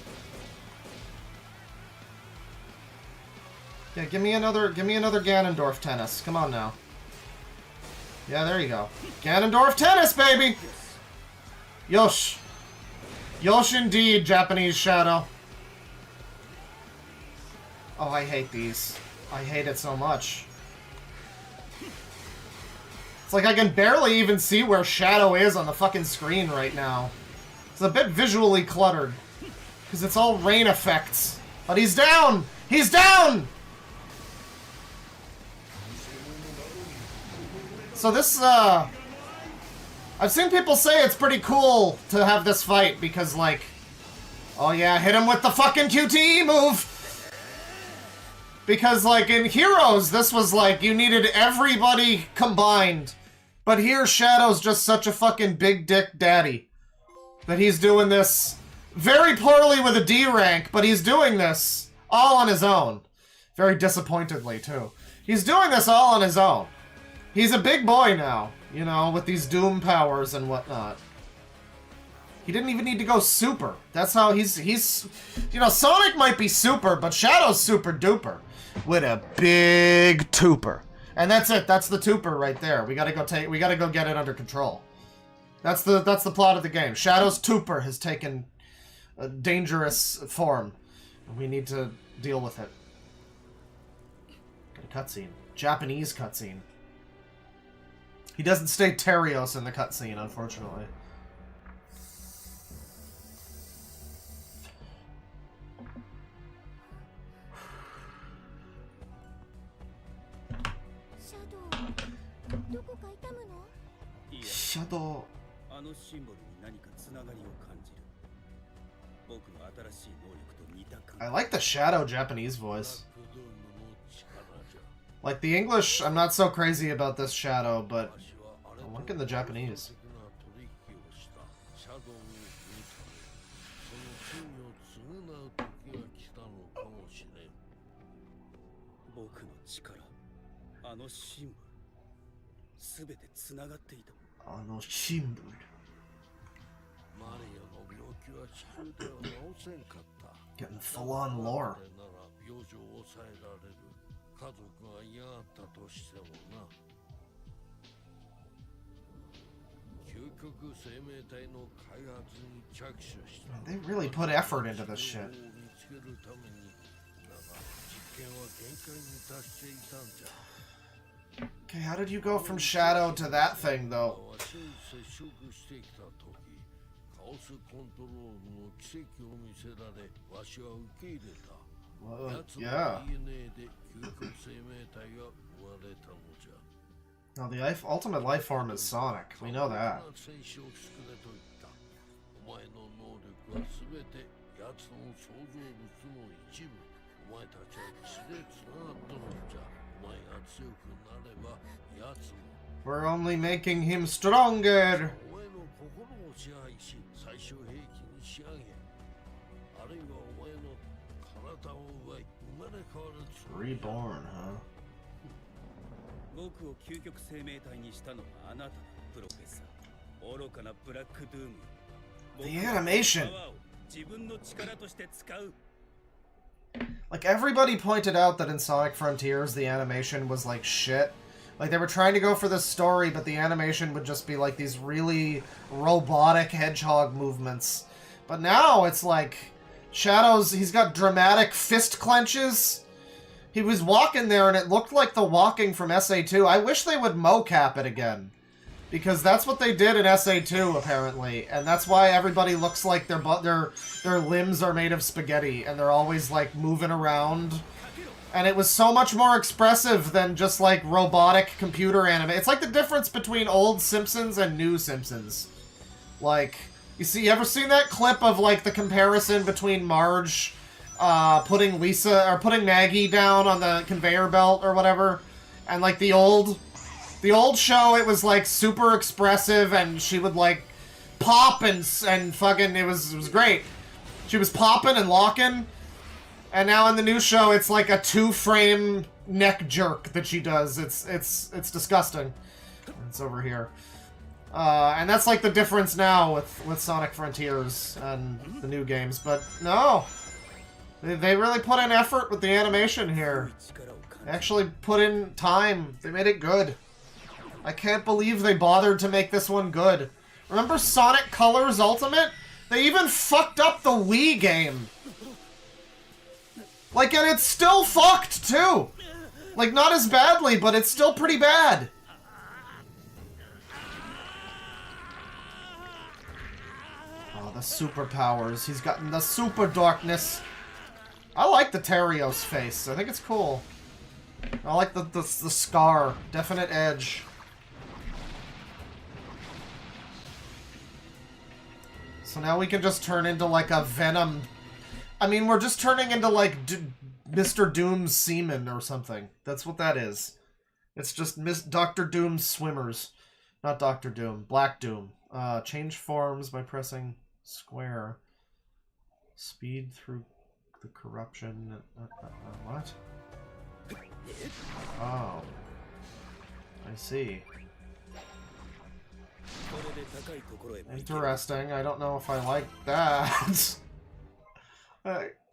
Yeah, give me another Ganondorf tennis. Come on now. Yeah, there you go. Ganondorf tennis, baby! Yosh. Yosh indeed, Japanese Shadow. Oh, I hate these. I hate it so much. It's like I can barely even see where Shadow is on the fucking screen right now. It's a bit visually cluttered. Because it's all rain effects. But he's down! He's down! So this, I've seen people say it's pretty cool to have this fight because, like, oh yeah, hit him with the fucking QTE move! Because, like, in Heroes, this was like, you needed everybody combined. But here, Shadow's just such a fucking big dick daddy. That he's doing this very poorly with a D rank, but he's doing this all on his own. Very disappointedly, too. He's doing this all on his own. He's a big boy now, you know, with these Doom powers and whatnot. He didn't even need to go super. That's how he's, you know, Sonic might be super, but Shadow's super duper. With a big tuper. And that's it, that's the tuper right there. We gotta go get it under control. That's the plot of the game. Shadow's tuper has taken a dangerous form. And we need to deal with it. Got a cutscene. Japanese cutscene. He doesn't stay Terios in the cutscene, unfortunately. Shadow. I like the Shadow Japanese voice. Like the English, I'm not so crazy about this Shadow, but I'm liking the Japanese. Getting full-on lore. They really put effort into this shit. Okay, how did you go from Shadow to that thing, though? Well, yeah. No, the ultimate life form is Sonic. We know that. We're only making him stronger. Reborn, huh? The animation! Like, everybody pointed out that in Sonic Frontiers the animation was like shit. Like, they were trying to go for this story, but the animation would just be like these really robotic hedgehog movements. But now it's like Shadow's, he's got dramatic fist clenches. He was walking there and it looked like the walking from SA2. I wish they would mocap it again. Because that's what they did in SA2, apparently. And that's why everybody looks like their limbs are made of spaghetti. And they're always, like, moving around. And it was so much more expressive than just, like, robotic computer anime. It's like the difference between old Simpsons and new Simpsons. Like, you ever seen that clip of, like, the comparison between Marge putting Maggie down on the conveyor belt or whatever? And, like, the old show, it was, like, super expressive, and she would, like, pop and fucking, it was great. She was popping and locking, and now in the new show, it's like a 2-frame neck jerk that she does. It's disgusting. It's over here. And that's, like, the difference now with Sonic Frontiers and the new games, but no. They really put in effort with the animation here. They actually put in time. They made it good. I can't believe they bothered to make this one good. Remember Sonic Colors Ultimate? They even fucked up the Wii game. Like, and it's still fucked, too. Like, not as badly, but it's still pretty bad. Oh, the superpowers. He's gotten the super darkness. I like the Terios face. I think it's cool. I like the scar. Definite edge. So now we can just turn into, like, a Venom... I mean, we're just turning into, like, Mr. Doom's semen or something. That's what that is. It's just Dr. Doom's swimmers. Not Dr. Doom. Black Doom. Change forms by pressing square. Speed through the corruption. What? Oh. I see. Interesting. I don't know if I like that.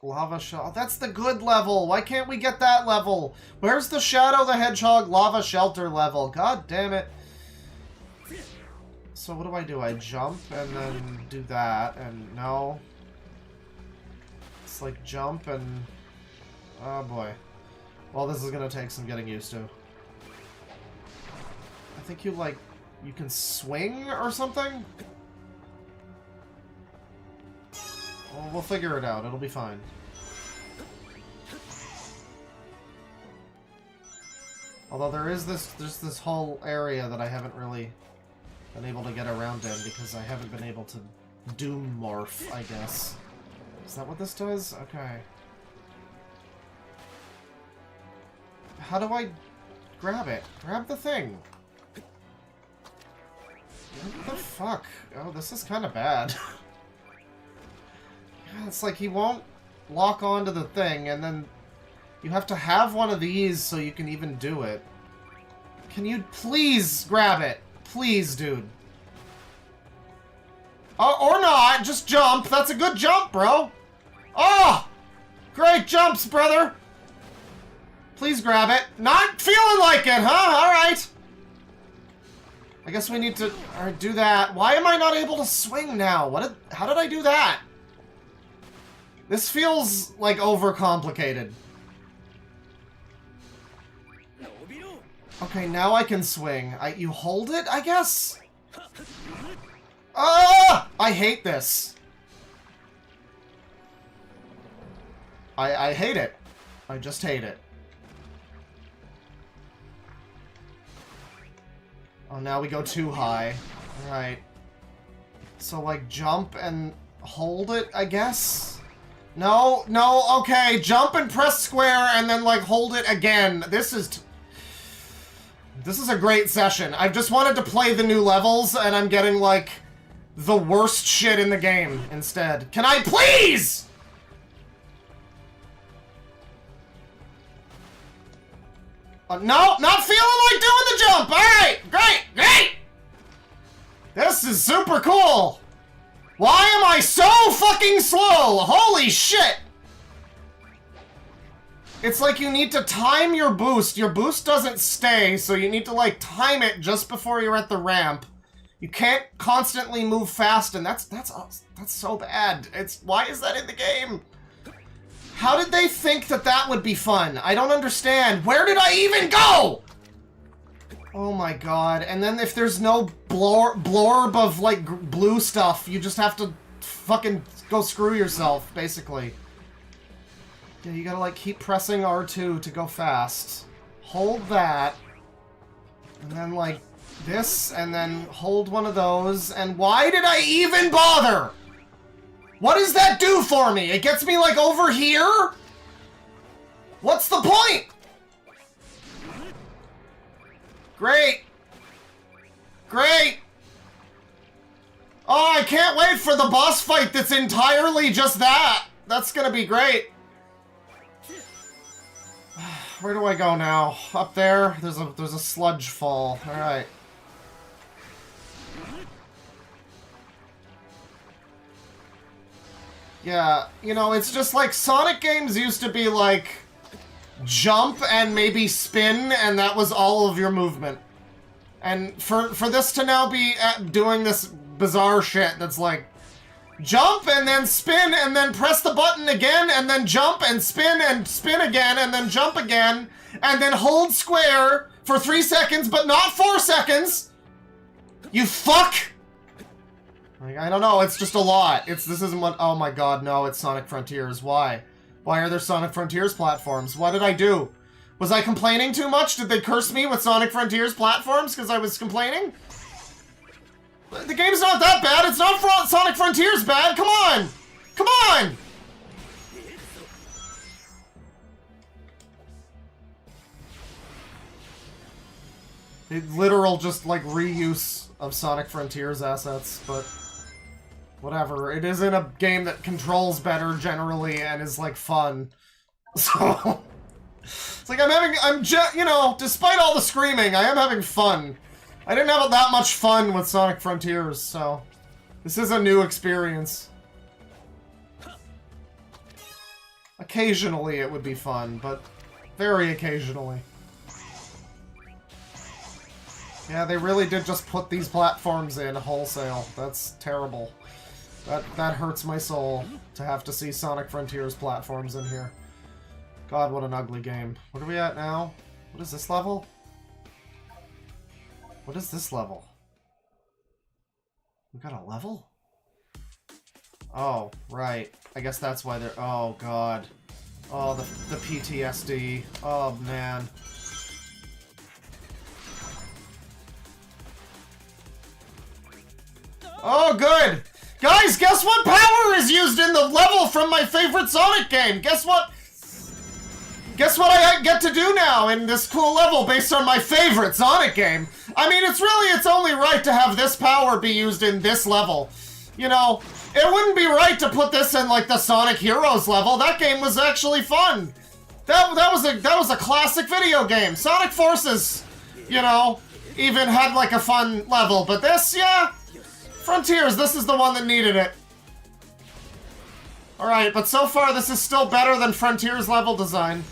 Lava Shelter. That's the good level. Why can't we get that level? Where's the Shadow the Hedgehog Lava Shelter level? God damn it. So what do? I jump and then do that and no. It's like jump and... Oh boy. Well, this is gonna take some getting used to. I think you, like... You can swing or something? Well, we'll figure it out. It'll be fine. Although there's this whole area that I haven't really been able to get around in because I haven't been able to Doom morph, I guess. Is that what this does? Okay. How do I grab it? Grab the thing. What the fuck? Oh, this is kind of bad. Yeah, it's like he won't lock onto the thing, and then you have to have one of these so you can even do it. Can you please grab it? Please, dude. Or not, just jump. That's a good jump, bro. Oh! Great jumps, brother. Please grab it. Not feeling like it, huh? Alright. I guess we need to do that. Why am I not able to swing now? How did I do that? This feels like overcomplicated. Okay, now I can swing. You hold it, I guess? Ah! I hate this. I hate it. I just hate it. Oh, now we go too high. Alright. So, like, jump and hold it, I guess? No, okay. Jump and press square and then, like, hold it again. This is a great session. I've just wanted to play the new levels, and I'm getting, like, the worst shit in the game instead. Can I please? No, not feeling like doing the jump. Alright, great. This is super cool. Why am I so fucking slow? Holy shit. It's like you need to time your boost. Your boost doesn't stay, so you need to, like, time it just before you're at the ramp. You can't constantly move fast, and that's so bad. Why is that in the game? How did they think that would be fun? I don't understand. Where did I even go? Oh my god. And then if there's no blorb of, like, blue stuff, you just have to fucking go screw yourself, basically. Yeah, you gotta, like, keep pressing R2 to go fast. Hold that. And then, like, this, and then hold one of those. And why did I even bother? What does that do for me? It gets me, like, over here? What's the point? Great. Oh, I can't wait for the boss fight that's entirely just that. That's gonna be great. Where do I go now? Up there? There's a sludge fall. Alright. Yeah, you know, it's just like Sonic games used to be like jump and maybe spin, and that was all of your movement. And for this to now be doing this bizarre shit that's like jump and then spin and then press the button again and then jump and spin again and then jump again and then hold square for 3 seconds but not 4 seconds. You fuck! Like, I don't know, it's just a lot. This isn't what, oh my god, no, it's Sonic Frontiers. Why? Why are there Sonic Frontiers platforms? What did I do? Was I complaining too much? Did they curse me with Sonic Frontiers platforms because I was complaining? The game's not that bad. It's not Sonic Frontiers bad. Come on! Come on! A literal just, like, reuse of Sonic Frontiers assets, but whatever. It isn't a game that controls better generally and is, like, fun. So it's like you know, despite all the screaming, I am having fun. I didn't have that much fun with Sonic Frontiers, so this is a new experience. Occasionally it would be fun, but very occasionally. Yeah, they really did just put these platforms in wholesale. That's terrible. That hurts my soul to have to see Sonic Frontiers platforms in here. God, what an ugly game. What are we at now? What is this level? What is this level? We got a level? Oh, right. I guess that's why they're... Oh, God. Oh, the PTSD. Oh, man. Oh, good! Guys, guess what power is used in the level from my favorite Sonic game? Guess what? Guess what I get to do now in this cool level based on my favorite Sonic game? I mean, it's only right to have this power be used in this level. You know, it wouldn't be right to put this in, like, the Sonic Heroes level. That game was actually fun. That was a classic video game. Sonic Forces, you know, even had, like, a fun level. But this, yeah, Frontiers, this is the one that needed it. Alright, but so far this is still better than Frontiers level design.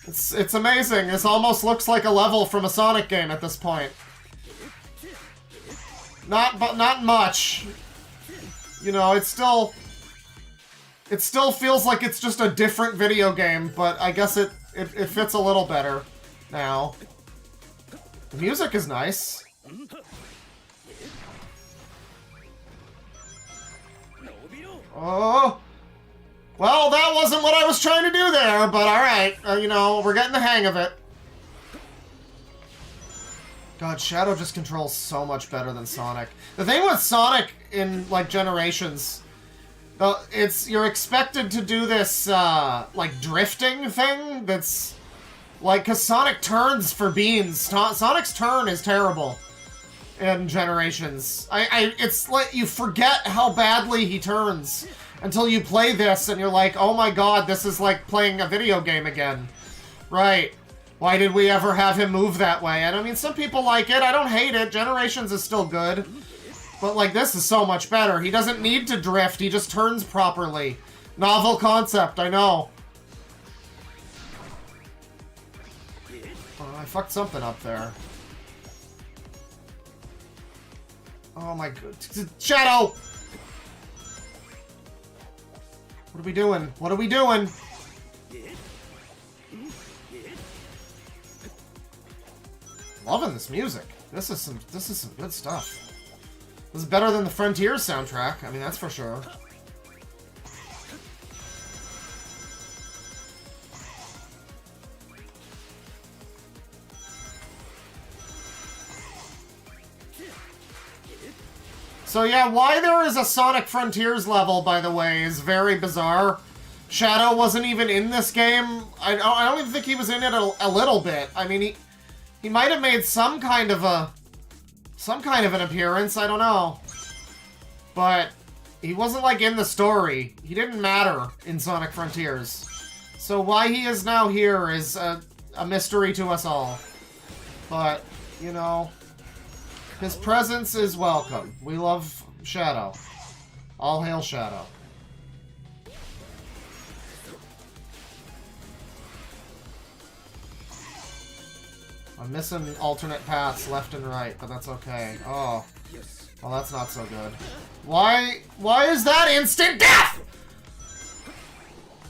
It's amazing. This almost looks like a level from a Sonic game at this point. Not much. You know, it still feels like it's just a different video game, but I guess it fits a little better now. The music is nice. Oh. Well, that wasn't what I was trying to do there, but alright. You know, we're getting the hang of it. God, Shadow just controls so much better than Sonic. The thing with Sonic in, like, Generations, you're expected to do this, like, drifting thing that's, like, because Sonic turns for beans. Sonic's turn is terrible in Generations. It's like, you forget how badly he turns until you play this and you're like, oh my god, this is like playing a video game again. Right. Why did we ever have him move that way? And I mean, some people like it. I don't hate it. Generations is still good. But, like, this is so much better. He doesn't need to drift. He just turns properly. Novel concept, I know. Oh, I fucked something up there. Oh my god. Shadow! What are we doing? What are we doing? Loving this music. This is some good stuff. This is better than the Frontiers soundtrack. I mean, that's for sure. So yeah, why there is a Sonic Frontiers level, by the way, is very bizarre. Shadow wasn't even in this game. I don't even think he was in it a little bit. I mean, he might have made some kind of an appearance, I don't know. But he wasn't, like, in the story. He didn't matter in Sonic Frontiers. So why he is now here is a mystery to us all. But, you know, his presence is welcome. We love Shadow. All hail Shadow. I'm missing alternate paths left and right, but that's okay. Oh. Well, that's not so good. Why is that instant death?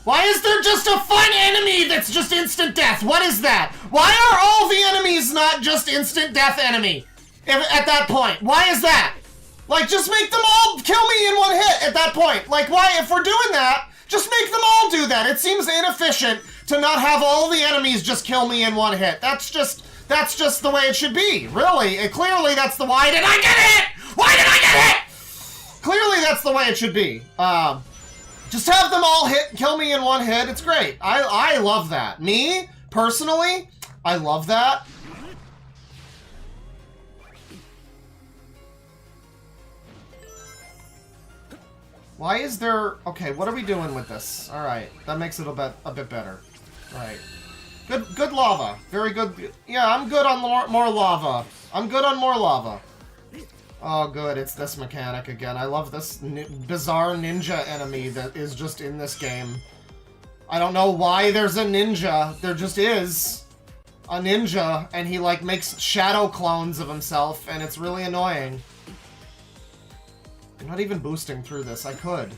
Why is there just a fun enemy that's just instant death? What is that? Why are all the enemies not just instant death enemy? At that point. Why is that? Like, just make them all kill me in one hit at that point. Like, why, if we're doing that, just make them all do that. It seems inefficient to not have all the enemies just kill me in one hit. That's just the way it should be. Really. Clearly that's the why did I get hit? Why did I get hit? Clearly that's the way it should be. Just have them all kill me in one hit. It's great. I love that. Me, personally, I love that. Why is there... Okay, what are we doing with this? Alright, that makes it a bit better. Right. Good lava. Very good. Yeah, I'm good on more lava. I'm good on more lava. Oh, good. It's this mechanic again. I love this bizarre ninja enemy that is just in this game. I don't know why there's a ninja. There just is a ninja, and he, like, makes shadow clones of himself, and it's really annoying. I'm not even boosting through this. I could.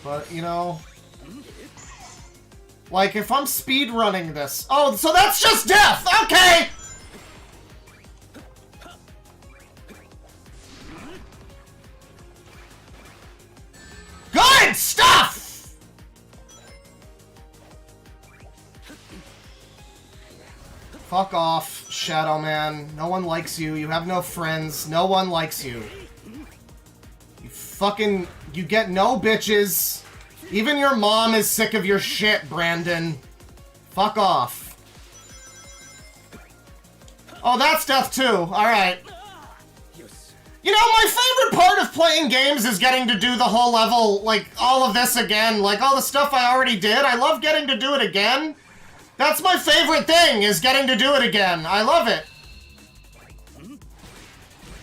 But, you know... Like, if I'm speedrunning this... Oh, so that's just death! Okay! Good stuff! Fuck off, Shadow Man. No one likes you. You have no friends. No one likes you. You get no bitches. Even your mom is sick of your shit, Brandon. Fuck off. Oh, that's death too. Alright. You know, my favorite part of playing games is getting to do the whole level, like, all of this again. Like, all the stuff I already did. I love getting to do it again. That's my favorite thing, is getting to do it again. I love it.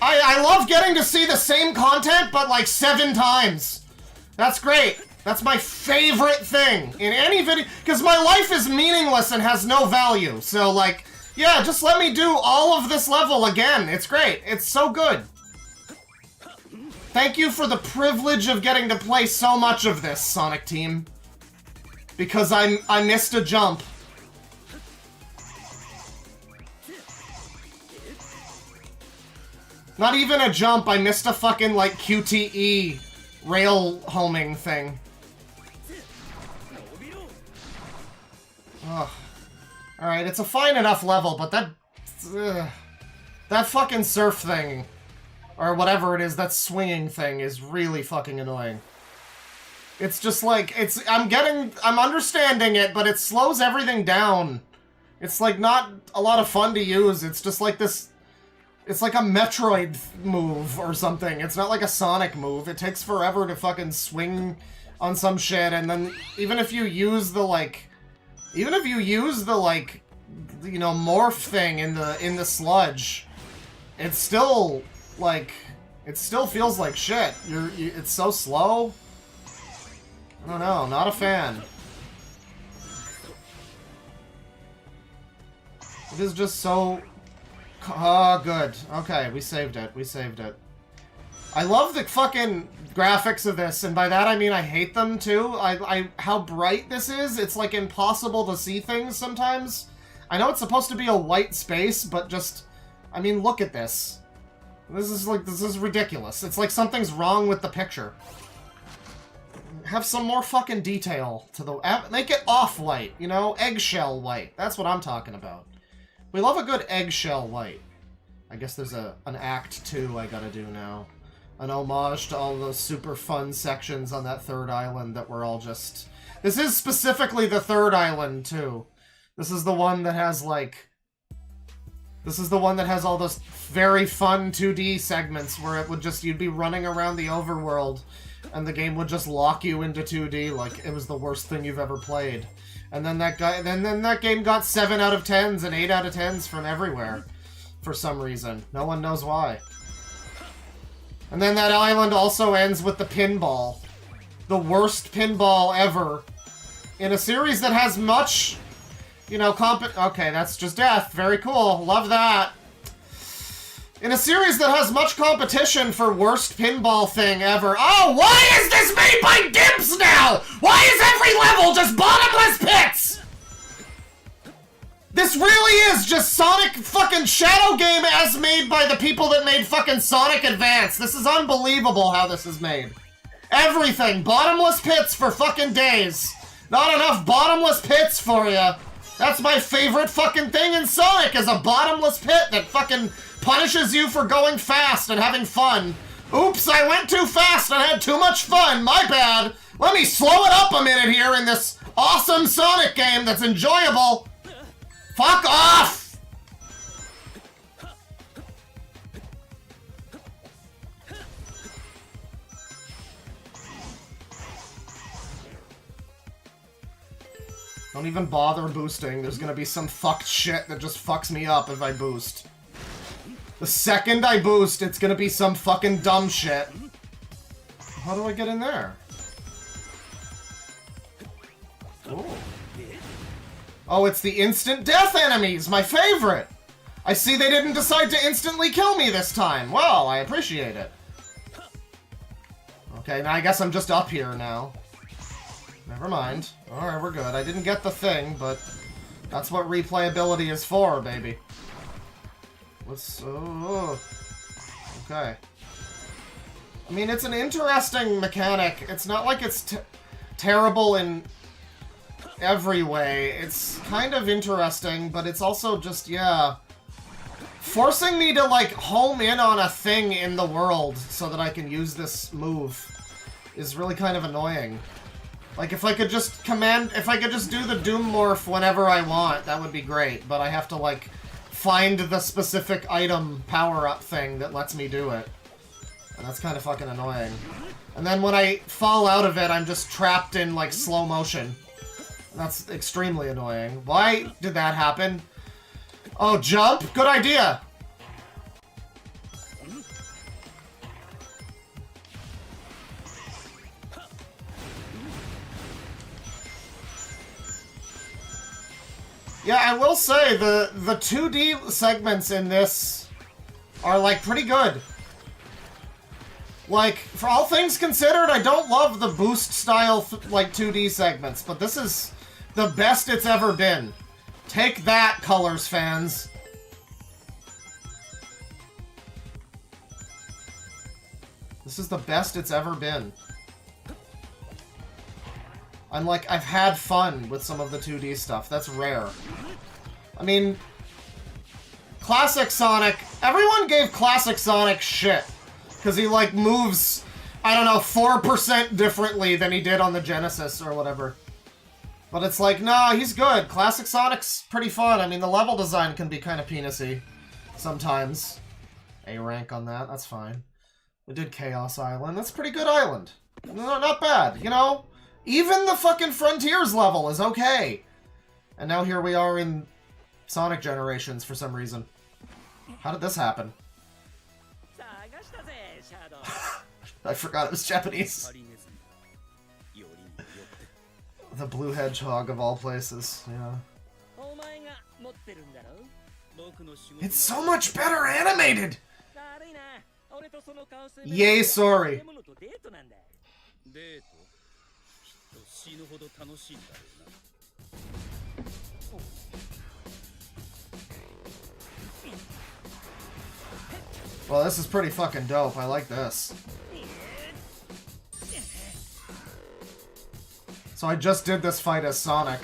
I love getting to see the same content, but like 7 times. That's great. That's my favorite thing in any video, because my life is meaningless and has no value. So like, yeah, just let me do all of this level again. It's great. It's so good. Thank you for the privilege of getting to play so much of this, Sonic Team. Because I missed a jump. Not even a jump, I missed a fucking, like, QTE rail homing thing. Ugh. Alright, it's a fine enough level, but that fucking surf thing, or whatever it is, that swinging thing is really fucking annoying. It's just like, I'm understanding it, but it slows everything down. It's like not a lot of fun to use, it's just like this... It's like a Metroid move or something. It's not like a Sonic move. It takes forever to fucking swing on some shit, and then even if you use the, like... Even if you use the, like, you know, morph thing in the sludge, it's still, like... It still feels like shit. It's so slow. I don't know. Not a fan. It is just so... Oh, good. Okay, we saved it. We saved it. I love the fucking graphics of this, and by that I mean I hate them too. How bright this is. It's like impossible to see things sometimes. I know it's supposed to be a white space, but just... I mean, look at this. This is ridiculous. It's like something's wrong with the picture. Have some more fucking detail to the... Make it off-white, you know? Eggshell white. That's what I'm talking about. We love a good eggshell white. I guess there's an Act 2 I gotta do now. An homage to all those super fun sections on that third island that were all just... This is specifically the third island, too. This is the one that has, like... This is the one that has all those very fun 2D segments where it would just... You'd be running around the overworld, and the game would just lock you into 2D like it was the worst thing you've ever played. And then that game got 7 out of 10s and 8 out of 10s from everywhere. For some reason. No one knows why. And then that island also ends with the pinball. The worst pinball ever. In a series that has much, you know, okay, that's just death. Very cool. Love that. In a series that has much competition for worst pinball thing ever. Oh, why is this made by Gimps now? Why is every level just bottomless pits? This really is just Sonic fucking Shadow Game as made by the people that made fucking Sonic Advance. This is unbelievable how this is made. Everything. Bottomless pits for fucking days. Not enough bottomless pits for you. That's my favorite fucking thing in Sonic, is a bottomless pit that fucking punishes you for going fast and having fun. Oops, I went too fast and had too much fun. My bad. Let me slow it up a minute here in this awesome Sonic game that's enjoyable. Fuck off! Don't even bother boosting. There's gonna be some fucked shit that just fucks me up if I boost. The second I boost, it's gonna be some fucking dumb shit. How do I get in there? Oh. Oh, it's the instant death enemies! My favorite! I see they didn't decide to instantly kill me this time. Well, I appreciate it. Okay, now I guess I'm just up here now. Never mind. Alright, we're good. I didn't get the thing, but that's what replayability is for, baby. Let's... okay. I mean, it's an interesting mechanic. It's not like it's terrible in every way. It's kind of interesting, but it's also just, yeah... forcing me to, like, home in on a thing in the world so that I can use this move is really kind of annoying. Like, if I could just do the Doom Morph whenever I want, that would be great. But I have to, like, find the specific item power-up thing that lets me do it. And that's kind of fucking annoying. And then when I fall out of it, I'm just trapped in, like, slow motion. And that's extremely annoying. Why did that happen? Oh, jump? Good idea! Yeah, I will say the 2D segments in this are like pretty good. Like, for all things considered, I don't love the boost style like 2D segments, but this is the best it's ever been. Take that, Colors fans. This is the best it's ever been. I've had fun with some of the 2D stuff. That's rare. I mean, Classic Sonic, everyone gave Classic Sonic shit. Because he, like, moves, I don't know, 4% differently than he did on the Genesis or whatever. But it's like, nah, he's good. Classic Sonic's pretty fun. I mean, the level design can be kind of penisy sometimes. A rank on that, that's fine. We did Chaos Island. That's a pretty good island. No, not bad, you know? Even the fucking Frontiers level is okay. And now here we are in Sonic Generations for some reason. How did this happen? I forgot it was Japanese. The blue hedgehog of all places, yeah. It's so much better animated! Yay, sorry. Well, this is pretty fucking dope. I like this. So I just did this fight as Sonic.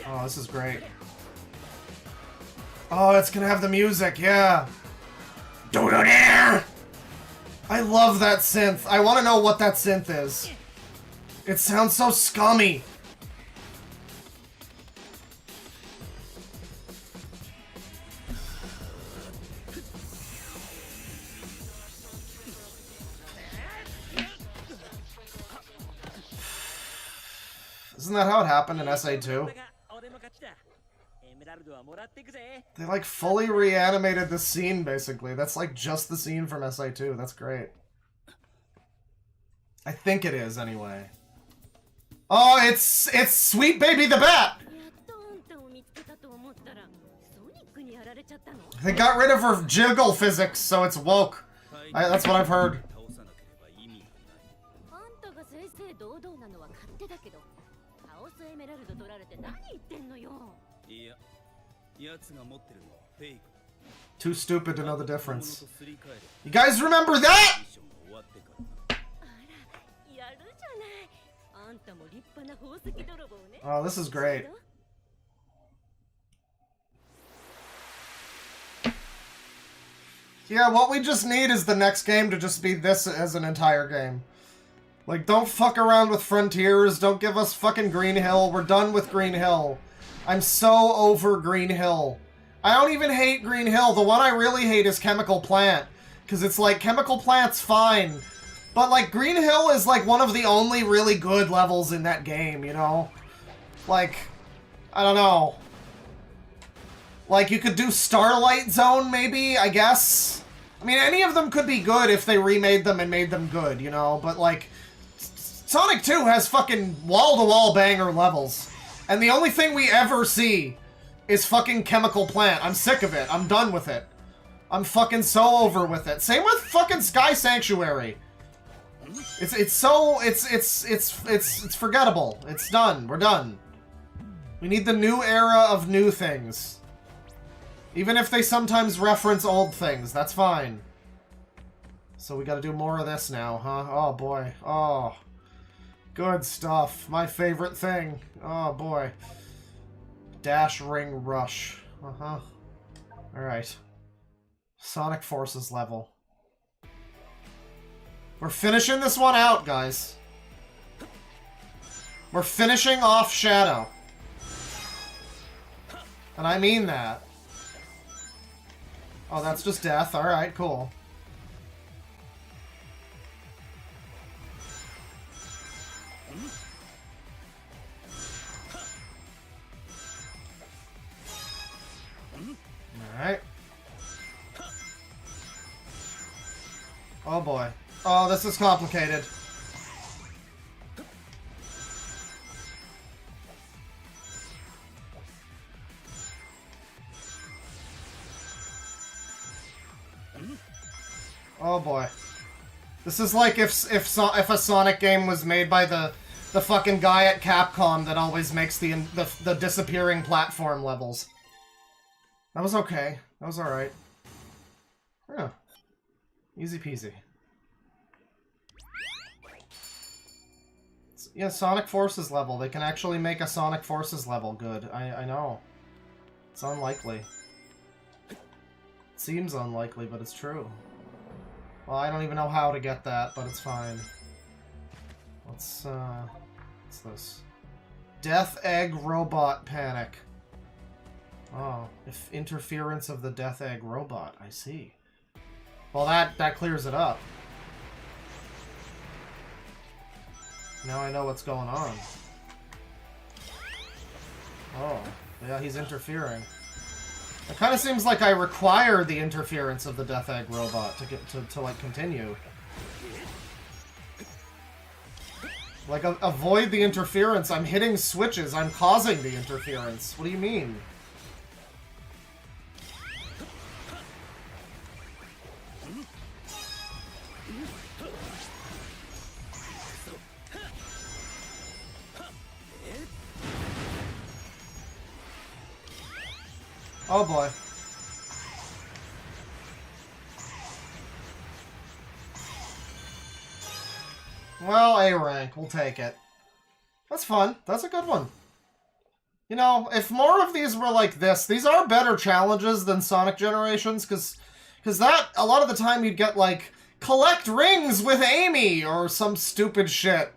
Oh, this is great. Oh, it's gonna have the music, yeah. I love that synth. I want to know what that synth is. It sounds so scummy. Isn't that how it happened in SA2? They like fully reanimated the scene, basically. That's like just the scene from SA2. That's great. I think it is, anyway. Oh, it's Sweet Baby the Bat! They got rid of her jiggle physics, so it's woke. That's what I've heard. Too stupid to know the difference. You guys remember that? Oh, this is great. Yeah, what we just need is the next game to just be this as an entire game. Like, don't fuck around with Frontiers, don't give us fucking Green Hill, we're done with Green Hill. I'm so over Green Hill. I don't even hate Green Hill, the one I really hate is Chemical Plant. Because it's like, Chemical Plant's fine. But like, Green Hill is like one of the only really good levels in that game, you know? Like, I don't know. Like, you could do Starlight Zone, maybe, I guess? I mean, any of them could be good if they remade them and made them good, you know? But like, Sonic 2 has fucking wall-to-wall banger levels. And the only thing we ever see is fucking Chemical Plant. I'm sick of it. I'm done with it. I'm fucking so over with it. Same with fucking Sky Sanctuary. It's forgettable. It's done. We're done. We need the new era of new things. Even if they sometimes reference old things, that's fine. So we gotta do more of this now, huh? Oh boy. Oh. Good stuff. My favorite thing. Oh boy. Dash Ring Rush. Uh-huh. Alright. Sonic Forces level. We're finishing this one out, guys. We're finishing off Shadow. And I mean that. Oh, that's just death. Alright, cool. Alright. Oh boy. Oh, this is complicated. boy. This is like if a Sonic game was made by the fucking guy at Capcom that always makes the disappearing platform levels. That was okay. That was alright. Yeah. Easy peasy. Yeah, Sonic Forces level. They can actually make a Sonic Forces level good. I know. It's unlikely. It seems unlikely, but it's true. Well, I don't even know how to get that, but it's fine. What's this? Death Egg Robot Panic. Oh, if interference of the Death Egg Robot. I see. Well, that clears it up. Now I know what's going on. Oh, yeah, he's interfering. It kind of seems like I require the interference of the Death Egg Robot to like, continue. Like, avoid the interference. I'm hitting switches. I'm causing the interference. What do you mean? Oh boy. Well, A rank. We'll take it. That's fun. That's a good one. You know, if more of these were like this, these are better challenges than Sonic Generations, because that, a lot of the time you'd get, like, collect rings with Amy, or some stupid shit.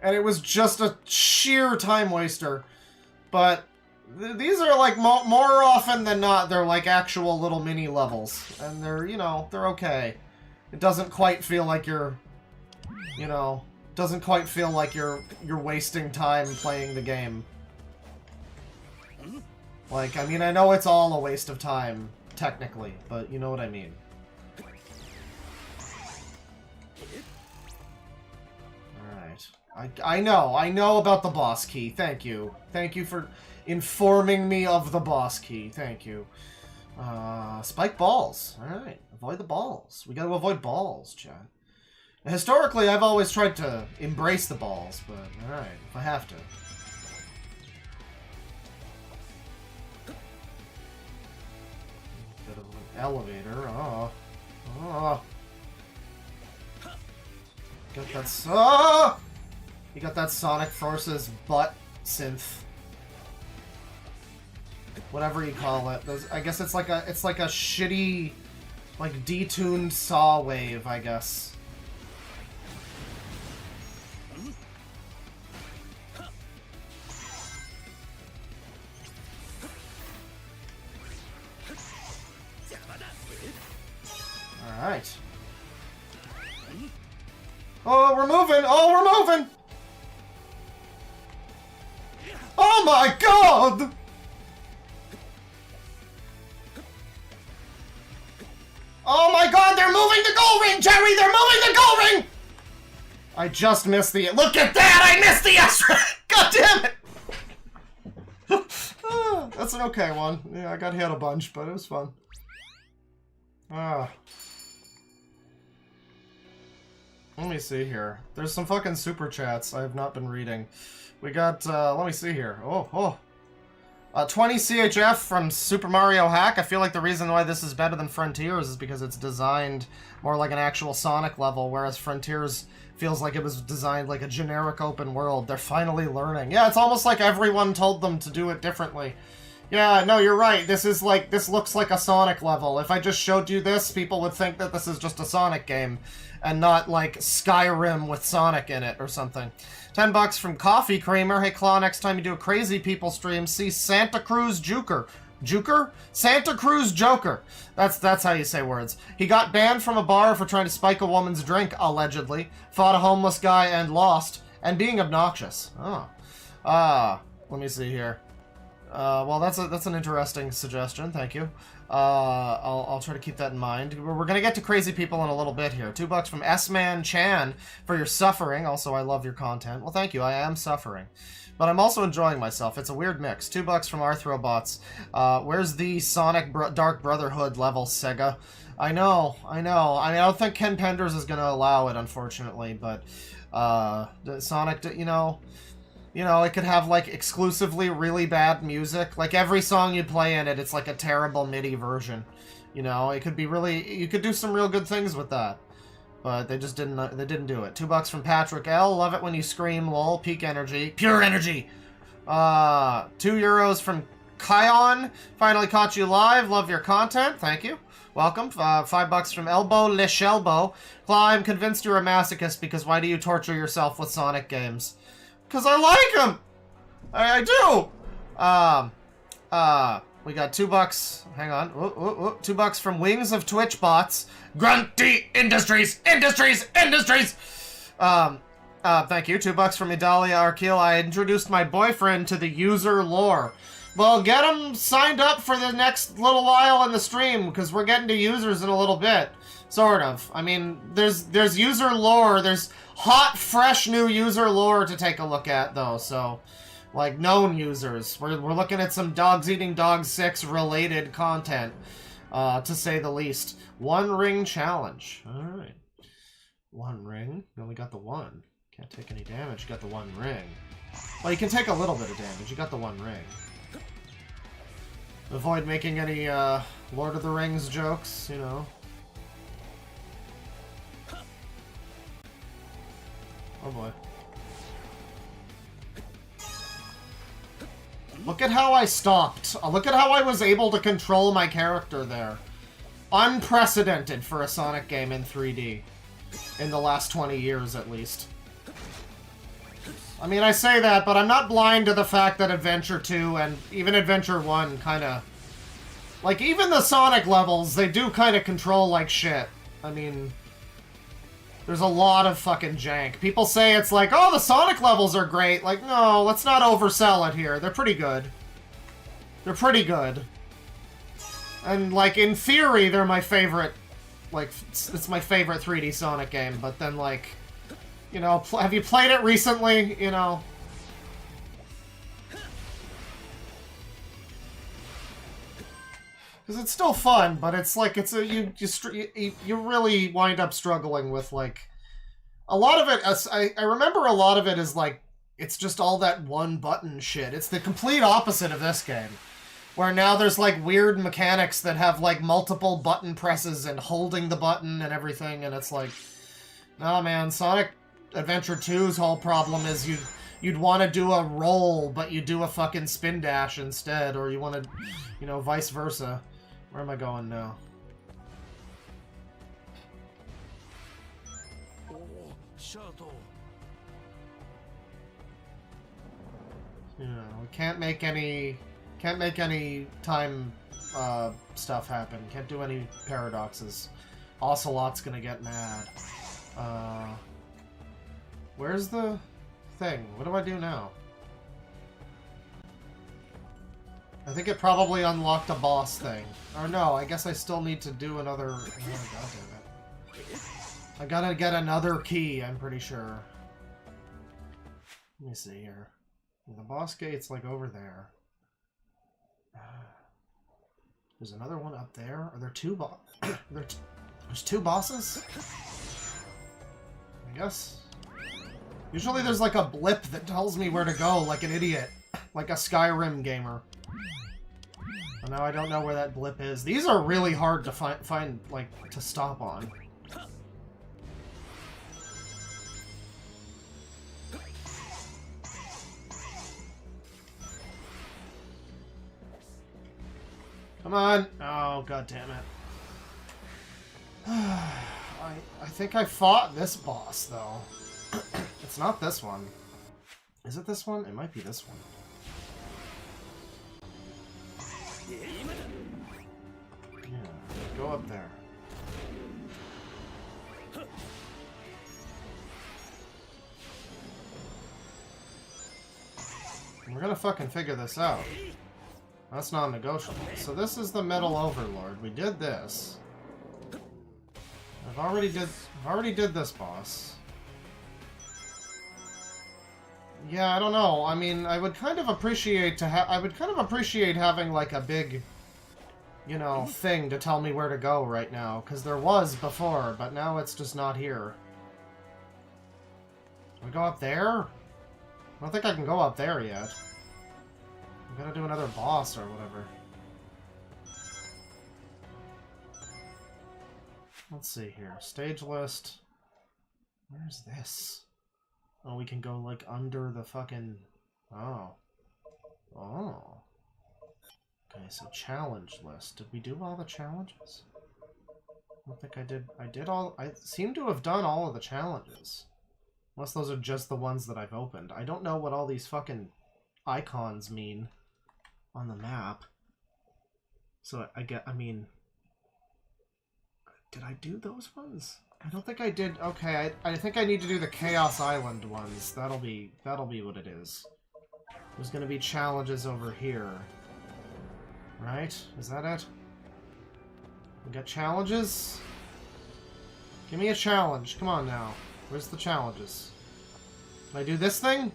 And it was just a sheer time waster. But these are, like, more often than not, they're, like, actual little mini levels. And they're, you know, they're okay. It doesn't quite feel like you're, you know, doesn't quite feel like you're wasting time playing the game. Like, I mean, I know it's all a waste of time, technically, but you know what I mean. Alright. I know about the boss key. Thank you. Thank you for informing me of the boss key. Thank you. Spike balls. Alright. Avoid the balls. We gotta avoid balls, chat. Historically, I've always tried to embrace the balls, but alright, if I have to. Bit of an elevator. Oh. Oh. Got that. Oh! You got that Sonic Forces butt synth. Whatever you call it. I guess it's like a shitty, like, detuned saw wave, I guess. Alright. Oh, we're moving! Oh, we're moving! Oh my god! Oh my god, they're moving the goal ring, Jerry! They're moving the goal ring! I just missed the... Look at that! I missed the S rank! God damn it! That's an okay one. Yeah, I got hit a bunch, but it was fun. Ah. Let me see here. There's some fucking super chats I have not been reading. We got, let me see here. 20 CHF from Super Mario Hack. I feel like the reason why this is better than Frontiers is because it's designed more like an actual Sonic level, whereas Frontiers feels like it was designed like a generic open world. They're finally learning. Yeah, it's almost like everyone told them to do it differently. Yeah, no, you're right. This looks like a Sonic level. If I just showed you this, people would think that this is just a Sonic game, and not like Skyrim with Sonic in it or something. $10 from Coffee Creamer. Hey, Claw, next time you do a Crazy People stream, see Santa Cruz Joker. Joker? Santa Cruz Joker. That's how you say words. He got banned from a bar for trying to spike a woman's drink, allegedly. Fought a homeless guy and lost. And being obnoxious. Oh. Let me see here. Well, that's an interesting suggestion. Thank you. I'll try to keep that in mind. We're gonna get to Crazy People in a little bit here. $2 from S-Man Chan for your suffering. Also, I love your content. Well, thank you. I am suffering. But I'm also enjoying myself. It's a weird mix. $2 from Arthrobots. Where's the Sonic Dark Brotherhood level, Sega? I know. I mean, I don't think Ken Penders is going to allow it, unfortunately, but the Sonic, you know, it could have, like, exclusively really bad music. Like, every song you play in it, it's like a terrible MIDI version. You know, it could be really... You could do some real good things with that. But they just didn't do it. $2 from Patrick L. Love it when you scream, lol. Peak energy. Pure energy! €2 from Kion. Finally caught you live. Love your content. Thank you. Welcome. $5 from Elbow Lishelbo. Claw, I'm convinced you're a masochist because why do you torture yourself with Sonic games? Because I like them! I do! We got $2. Hang on. $2 from Wings of Twitch Bots. Grunty Industries! Thank you. $2 from Idalia Arkeel. I introduced my boyfriend to the user lore. Well, get him signed up for the next little while in the stream, because we're getting to users in a little bit. Sort of. I mean, there's user lore. There's hot, fresh new user lore to take a look at, though, so... Like, known users. We're looking at some Dogs Eating Dogs 6 related content, to say the least. One ring challenge. Alright. One ring. You only got the one. Can't take any damage. You got the one ring. Well, you can take a little bit of damage. You got the one ring. Avoid making any, Lord of the Rings jokes, you know. Oh boy. Look at how I stopped. Look at how I was able to control my character there. Unprecedented for a Sonic game in 3D. In the last 20 years, at least. I mean, I say that, but I'm not blind to the fact that Adventure 2 and even Adventure 1 kinda... Like, even the Sonic levels, they do kinda control like shit. I mean... There's a lot of fucking jank. People say it's like, oh, the Sonic levels are great. Like, no, let's not oversell it here. They're pretty good. They're pretty good. And, like, in theory, they're my favorite... Like, it's my favorite 3D Sonic game. But then, like... You know, have you played it recently? You know... Because it's still fun, but it's like, it's a, you really wind up struggling with, like, a lot of it, I remember a lot of it is, like, it's just all that one button shit. It's the complete opposite of this game. Where now there's, like, weird mechanics that have, like, multiple button presses and holding the button and everything, and it's like, nah, man, Sonic Adventure 2's whole problem is you'd want to do a roll, but you do a fucking spin dash instead, or you want to, you know, vice versa. Where am I going now? Yeah, we can't make any time stuff happen. Can't do any paradoxes. Ocelot's gonna get mad. Where's the thing? What do I do now? I think it probably unlocked a boss thing. Or no, I guess I still need to do another... Oh, God damn it. I gotta get another key, I'm pretty sure. Let me see here. The boss gate's like over there. There's another one up there. Are there two there's two bosses? I guess. Usually there's like a blip that tells me where to go, like an idiot. Like a Skyrim gamer. And now I don't know where that blip is. These are really hard to find like, to stop on. Come on! Oh, god damn it. I think I fought this boss, though. It's not this one. Is it this one? It might be this one. Yeah, go up there. We're gonna fucking figure this out. That's non-negotiable. So this is the Metal Overlord. We did this. I've already did this boss. Yeah, I don't know. I mean, I would kind of appreciate having like a big you know, thing to tell me where to go right now. Because there was before, but now it's just not here. Can we go up there? I don't think I can go up there yet. I'm gonna do another boss or whatever. Let's see here. Stage list. Where's this? Oh, we can go, like, under the fucking... Oh. Oh. Okay, so challenge list. Did we do all the challenges? I don't think I did. I did all... I seem to have done all of the challenges. Unless those are just the ones that I've opened. I don't know what all these fucking icons mean on the map. So, I mean... Did I do those ones? I don't think I did. Okay, I think I need to do the Chaos Island ones. That'll be what it is. There's gonna be challenges over here. Right? Is that it? We got challenges? Give me a challenge. Come on now. Where's the challenges? Can I do this thing?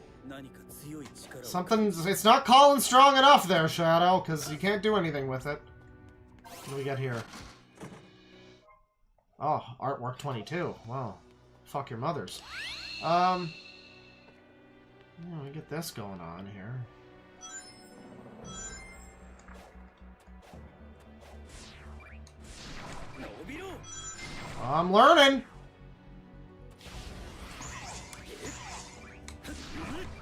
Something's... It's not calling strong enough there, Shadow, because you can't do anything with it. What do we got here? Oh, artwork 22. Wow. Fuck your mothers. Yeah, we get this going on here. I'm learning!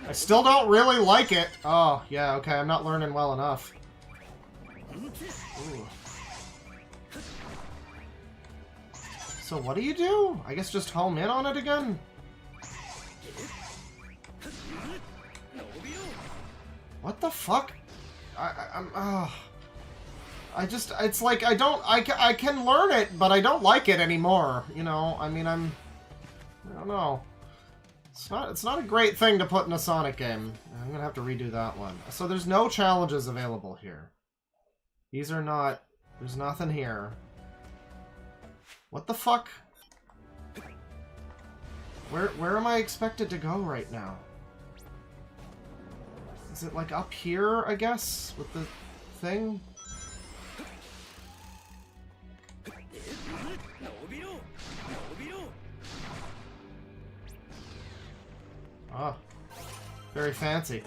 I still don't really like it. Oh, yeah, okay, I'm not learning well enough. Ooh. So what do you do? I guess just home in on it again? What the fuck? It's like, I can learn it, but I don't like it anymore, you know? I mean, I don't know. It's not a great thing to put in a Sonic game. I'm gonna have to redo that one. So there's no challenges available here. These are not, there's nothing here. What the fuck? Where am I expected to go right now? Is it like up here, I guess, with the thing? Oh, very fancy.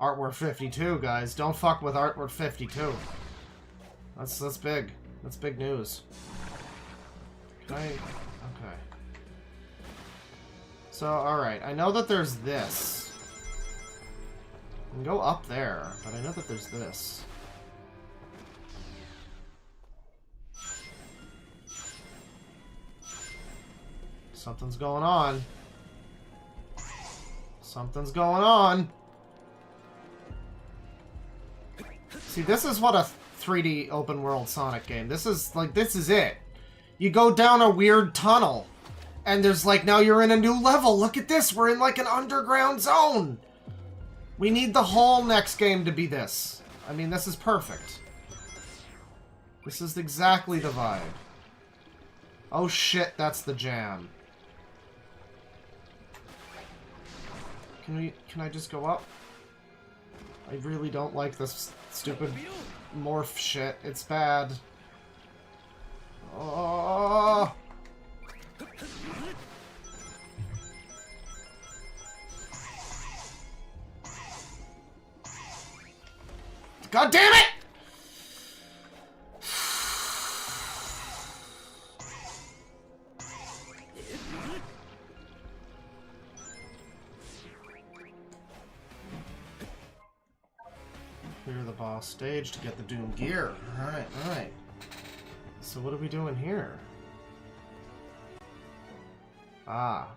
Artwork 52, guys. Don't fuck with Artwork 52. That's big. That's big news. Can I... Okay. So, alright. I know that there's this. I can go up there, but I know that there's this. Something's going on. Something's going on. See, this is what a 3D open world Sonic game. This is it. You go down a weird tunnel, and there's like, now you're in a new level. Look at this. We're in like an underground zone. We need the whole next game to be this. I mean, this is perfect. This is exactly the vibe. Oh shit, that's the jam. Can I just go up? I really don't like this stupid morph shit. It's bad. Oh. God damn it! Clear the boss stage to get the Doom gear. Alright, alright. So what are we doing here? Ah.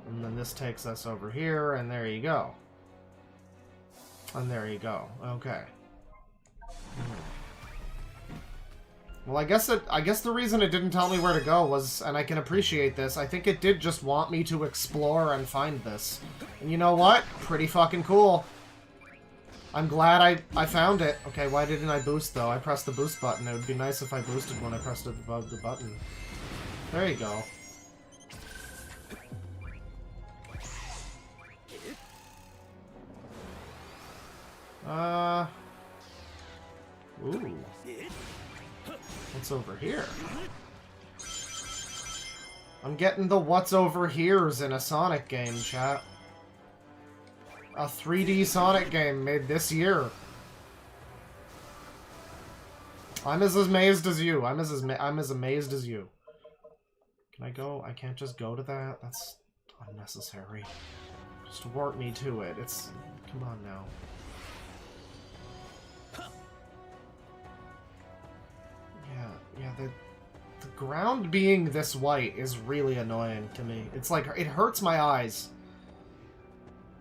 And then this takes us over here, and there you go. And there you go. Okay. Well, I guess the reason it didn't tell me where to go was, and I can appreciate this, I think it did just want me to explore and find this. And you know what? Pretty fucking cool. I'm glad I found it. Okay, why didn't I boost, though? I pressed the boost button. It would be nice if I boosted when I pressed it above the button. There you go. Ooh. What's over here? I'm getting the what's over here's in a Sonic game, chat. A 3D Sonic game made this year. I'm as amazed as you. I'm as amazed as you. Can I go? I can't just go to that? That's unnecessary. Just warp me to it. It's... Come on now. Yeah, the ground being this white is really annoying to me. It's like, it hurts my eyes.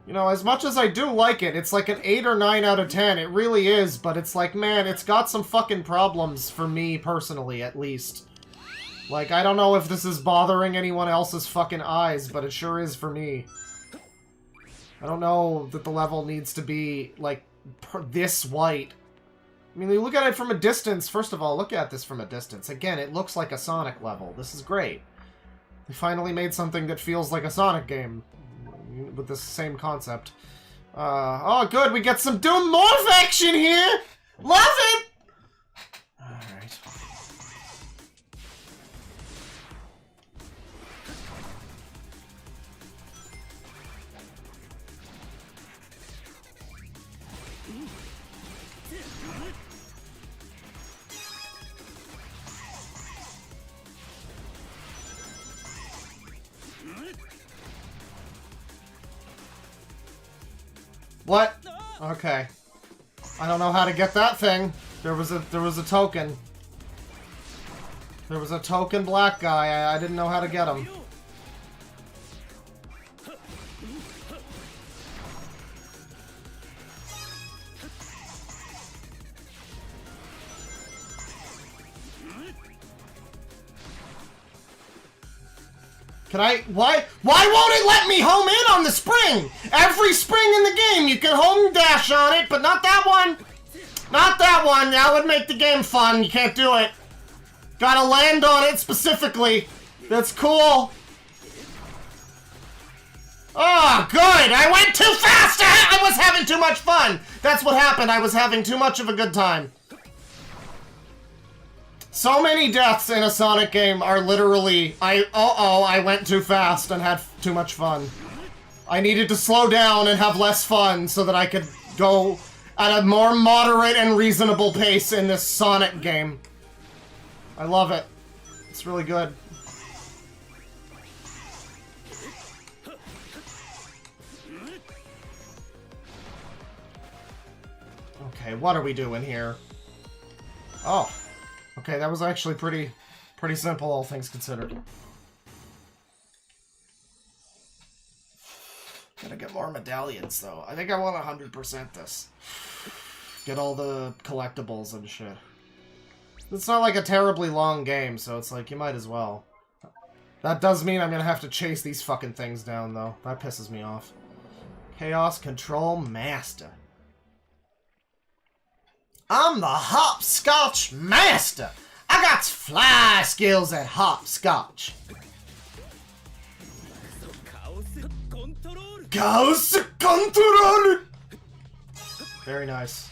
You know, as much as I do like it, it's like an 8 or 9 out of 10. It really is, but it's like, man, it's got some fucking problems for me personally, at least. Like, I don't know if this is bothering anyone else's fucking eyes, but it sure is for me. I don't know that the level needs to be, like, this white. I mean, you look at it from a distance. First of all, look at this from a distance. Again, it looks like a Sonic level. This is great. They finally made something that feels like a Sonic game with the same concept. Oh, good. We get some Doom Morph action here. Love it. All right. What? Okay. I don't know how to get that thing. There was a token. There was a token black guy. I didn't know how to get him. Can I? Why won't it let me home in on the spring? Every spring in the game you can home dash on it, but not that one. Not that one. That would make the game fun. You can't do it. Gotta land on it specifically. That's cool. Oh, good. I went too fast. I was having too much fun. That's what happened. I was having too much of a good time. So many deaths in a Sonic game are literally, I went too fast and had too much fun. I needed to slow down and have less fun so that I could go at a more moderate and reasonable pace in this Sonic game. I love it. It's really good. Okay, what are we doing here? Oh. Okay, that was actually pretty simple, all things considered. Gotta get more medallions, though. I think I want 100% this. Get all the collectibles and shit. It's not like a terribly long game, so it's like, you might as well. That does mean I'm gonna have to chase these fucking things down, though. That pisses me off. Chaos Control Master. I'm the Hopscotch Master! I got fly skills at Hopscotch! Chaos Control! Very nice.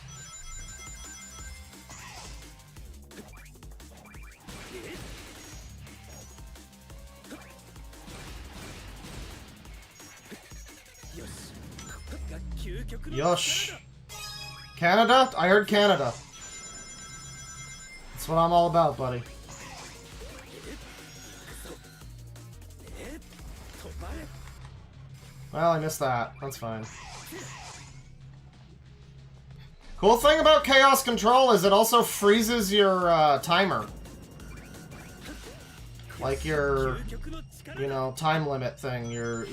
Yosh. Canada? I heard Canada. That's what I'm all about, buddy. Well, I missed that. That's fine. Cool thing about Chaos Control is it also freezes your timer. Like your, you know, time limit thing. Your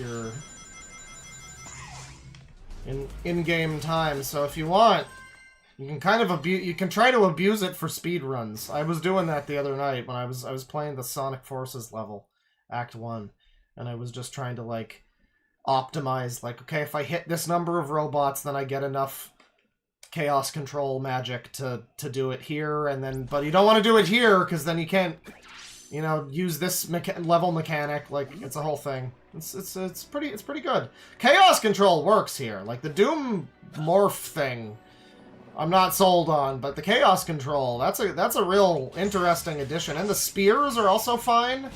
in-game time. So if you want, you can kind of you can try to abuse it for speed runs. I was doing that the other night when I was playing the Sonic Forces level, Act 1, and I was just trying to like optimize, like, okay, if I hit this number of robots, then I get enough Chaos Control magic to do it here, and then, but you don't want to do it here because then you can't, you know, use this level mechanic. Like, it's a whole thing. It's pretty good. Chaos Control works here. Like the Doom morph thing. I'm not sold on, but the Chaos Control, that's a real interesting addition. And the spears are also fine.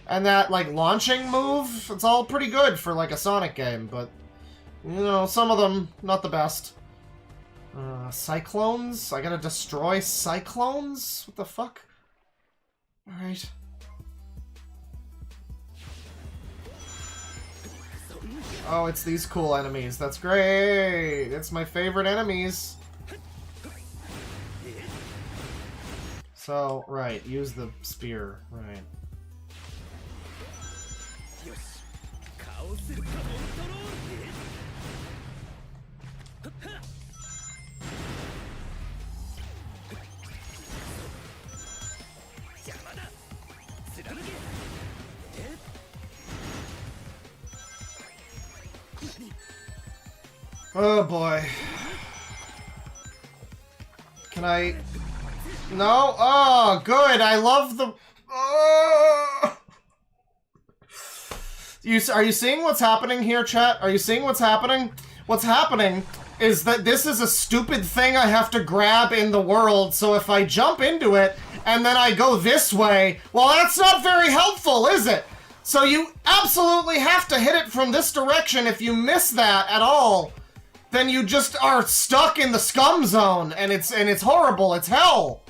And that, like, launching move, it's all pretty good for, like, a Sonic game, but, you know, some of them, not the best. Cyclones? I gotta destroy Cyclones? What the fuck? Alright. Oh, it's these cool enemies. That's great! It's my favorite enemies. So, right, use the spear, right. Oh boy. Can I... No? Oh, good. I love the... Oh. Are you seeing what's happening here, chat? Are you seeing what's happening? What's happening is that this is a stupid thing I have to grab in the world, so if I jump into it and then I go this way, well, that's not very helpful, is it? So you absolutely have to hit it from this direction. If you miss that at all, then you just are stuck in the scum zone, and it's horrible. It's hell.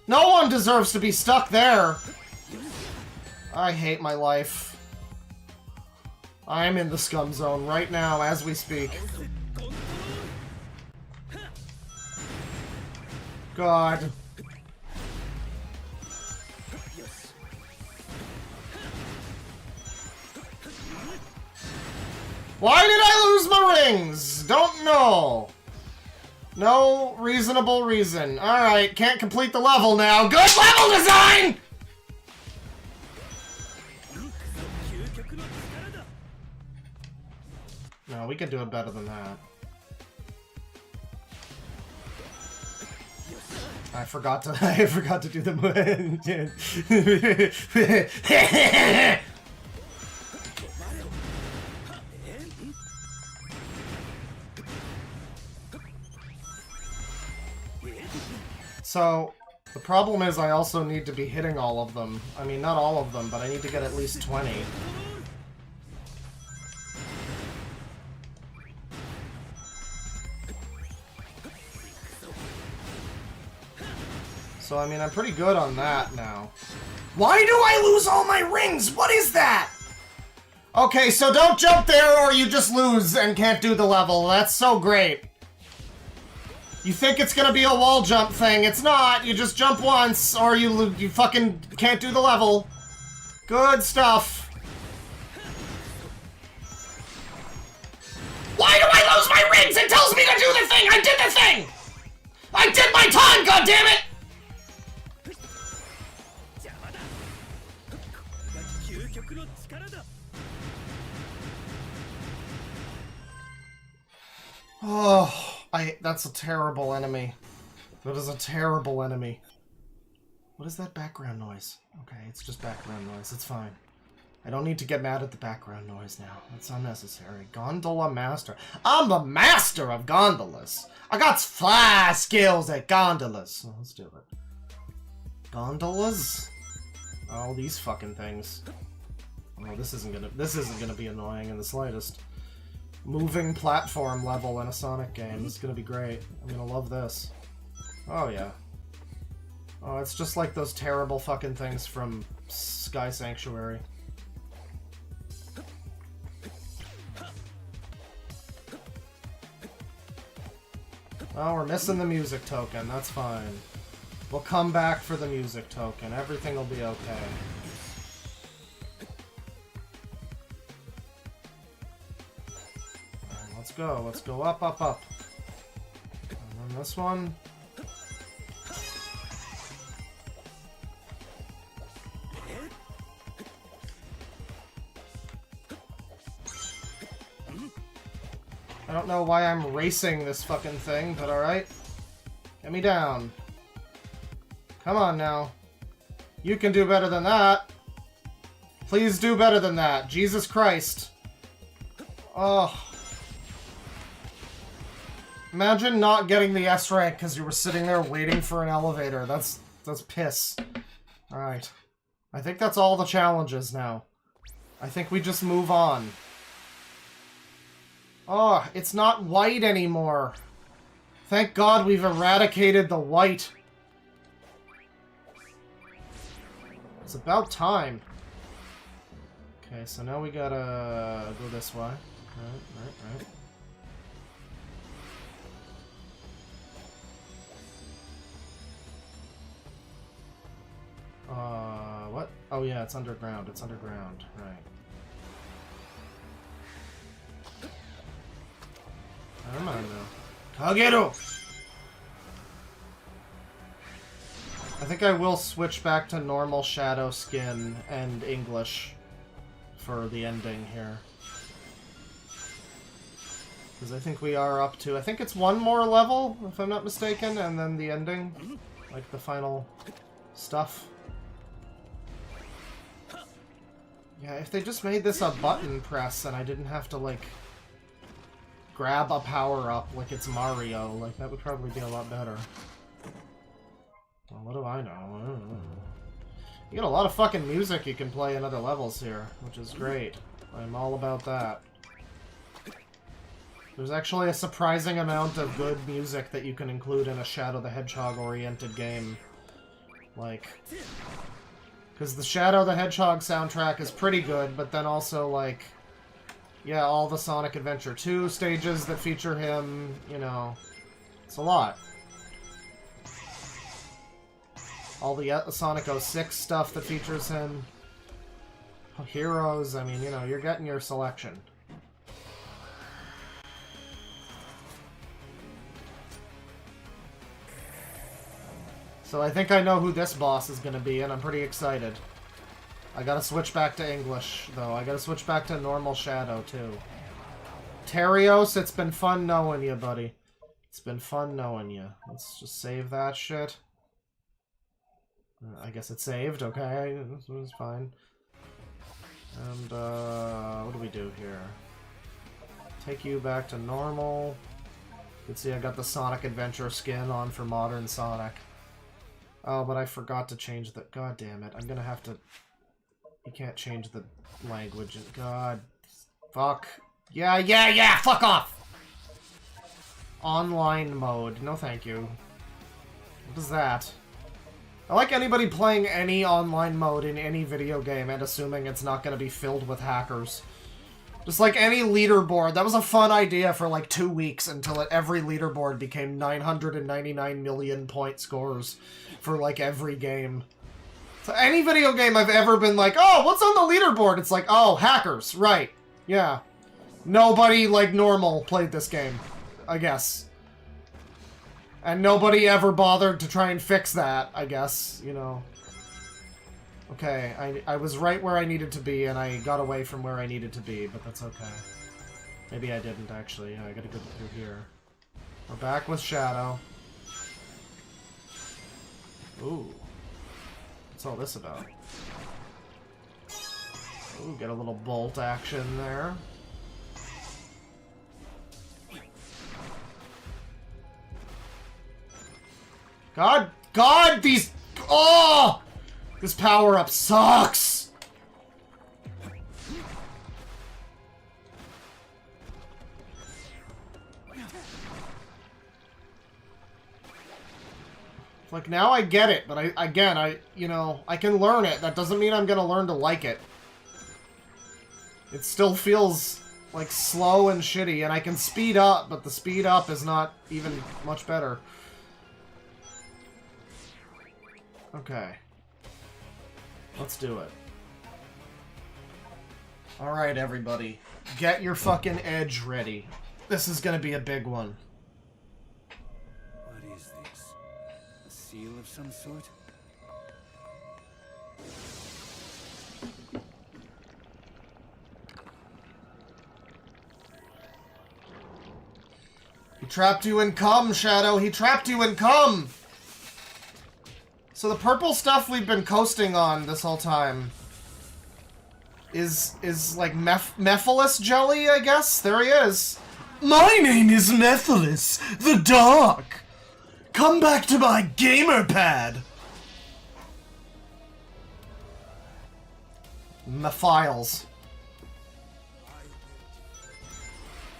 No one deserves to be stuck there. I hate my life. I'm in the scum zone right now as we speak. God. Why did I lose my rings? Don't know. No reasonable reason. Alright, can't complete the level now. Good level design! No, we can do it better than that. I forgot to do the So, the problem is I also need to be hitting all of them. I mean, not all of them, but I need to get at least 20. So, I mean, I'm pretty good on that now. Why do I lose all my rings? What is that? Okay, so don't jump there or you just lose and can't do the level. That's so great. You think it's gonna be a wall jump thing. It's not. You just jump once or you fucking can't do the level. Good stuff. Why do I lose my rings? It tells me to do the thing! I did the thing! I did my time, goddammit! Oh, that's a terrible enemy. That is a terrible enemy. What is that background noise? Okay, it's just background noise. It's fine. I don't need to get mad at the background noise now. That's unnecessary. Gondola master. I'm the master of gondolas. I got fly skills at gondolas. So let's do it. Gondolas? All these fucking things. Oh, this isn't gonna be annoying in the slightest. Moving platform level in a Sonic game. This is gonna be great. I'm gonna love this. Oh yeah. Oh, it's just like those terrible fucking things from Sky Sanctuary. Oh, we're missing the music token. That's fine. We'll come back for the music token. Everything will be okay. Let's go. Let's go up, up, up. And then this one. I don't know why I'm racing this fucking thing, but alright. Get me down. Come on now. You can do better than that. Please do better than that. Jesus Christ. Oh. Imagine not getting the S rank because you were sitting there waiting for an elevator. That's piss. Alright. I think that's all the challenges now. I think we just move on. Oh, it's not white anymore. Thank God we've eradicated the white. It's about time. Okay, so now we gotta go this way. Right. What? Oh yeah, it's underground. It's underground. Right. Never mind now. Kageru! I think I will switch back to normal shadow skin and English for the ending here. Because I think we are up to... I think it's one more level, if I'm not mistaken, and then the ending. Like the final stuff. Yeah, if they just made this a button press and I didn't have to, like, grab a power-up like it's Mario, like, that would probably be a lot better. Well, what do I know? You get a lot of fucking music you can play in other levels here, which is great. I'm all about that. There's actually a surprising amount of good music that you can include in a Shadow the Hedgehog-oriented game. Like... Because the Shadow the Hedgehog soundtrack is pretty good, but then also, like... Yeah, all the Sonic Adventure 2 stages that feature him, you know... It's a lot. All the Sonic 06 stuff that features him. Heroes, I mean, you know, you're getting your selection. So I think I know who this boss is going to be, and I'm pretty excited. I gotta switch back to English, though. I gotta switch back to normal Shadow, too. Terios, it's been fun knowing you, buddy. It's been fun knowing you. Let's just save that shit. I guess it's saved, okay. It's fine. And, what do we do here? Take you back to normal. You can see I got the Sonic Adventure skin on for Modern Sonic. Oh, but I forgot to change the... God damn it. I'm gonna have to... You can't change the language. God. Fuck. Yeah! Fuck off! Online mode. No thank you. What is that? I like anybody playing any online mode in any video game and assuming it's not gonna be filled with hackers. Just like any leaderboard. That was a fun idea for like 2 weeks until every leaderboard became 999 million point scores for like every game. So any video game I've ever been like, oh, what's on the leaderboard? It's like, oh, hackers, right. Yeah. Nobody like normal played this game, I guess. And nobody ever bothered to try and fix that, I guess, you know. Okay, I was right where I needed to be, and I got away from where I needed to be, but that's okay. Maybe I didn't, actually. Yeah, I gotta go through here. We're back with Shadow. Ooh. What's all this about? Ooh, get a little bolt action there. God, these... Oh! This power-up sucks! Like, now I get it, but you know, I can learn it. That doesn't mean I'm gonna learn to like it. It still feels, like, slow and shitty, and I can speed up, but the speed up is not even much better. Okay. Let's do it. Alright, everybody. Get your fucking edge ready. This is gonna be a big one. What is this? A seal of some sort? He trapped you in cum, Shadow. He trapped you in cum! So the purple stuff we've been coasting on this whole time is like Mephiles jelly, I guess? There he is. My name is Methylis, the Dark. Come back to my gamer pad. Files.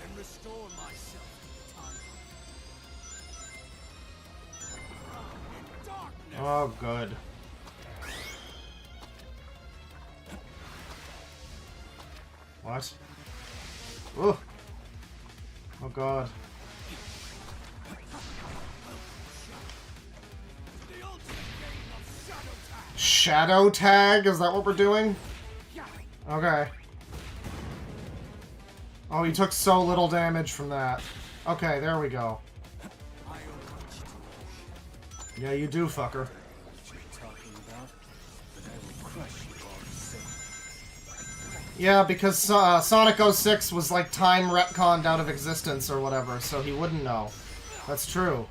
And restore myself to time. Oh, good. What? Ooh. Oh, God. Shadow tag? Is that what we're doing? Okay. Oh, he took so little damage from that. Okay, there we go. Yeah, you do, fucker. Yeah, because Sonic 06 was like time retconned out of existence or whatever, so he wouldn't know. That's true.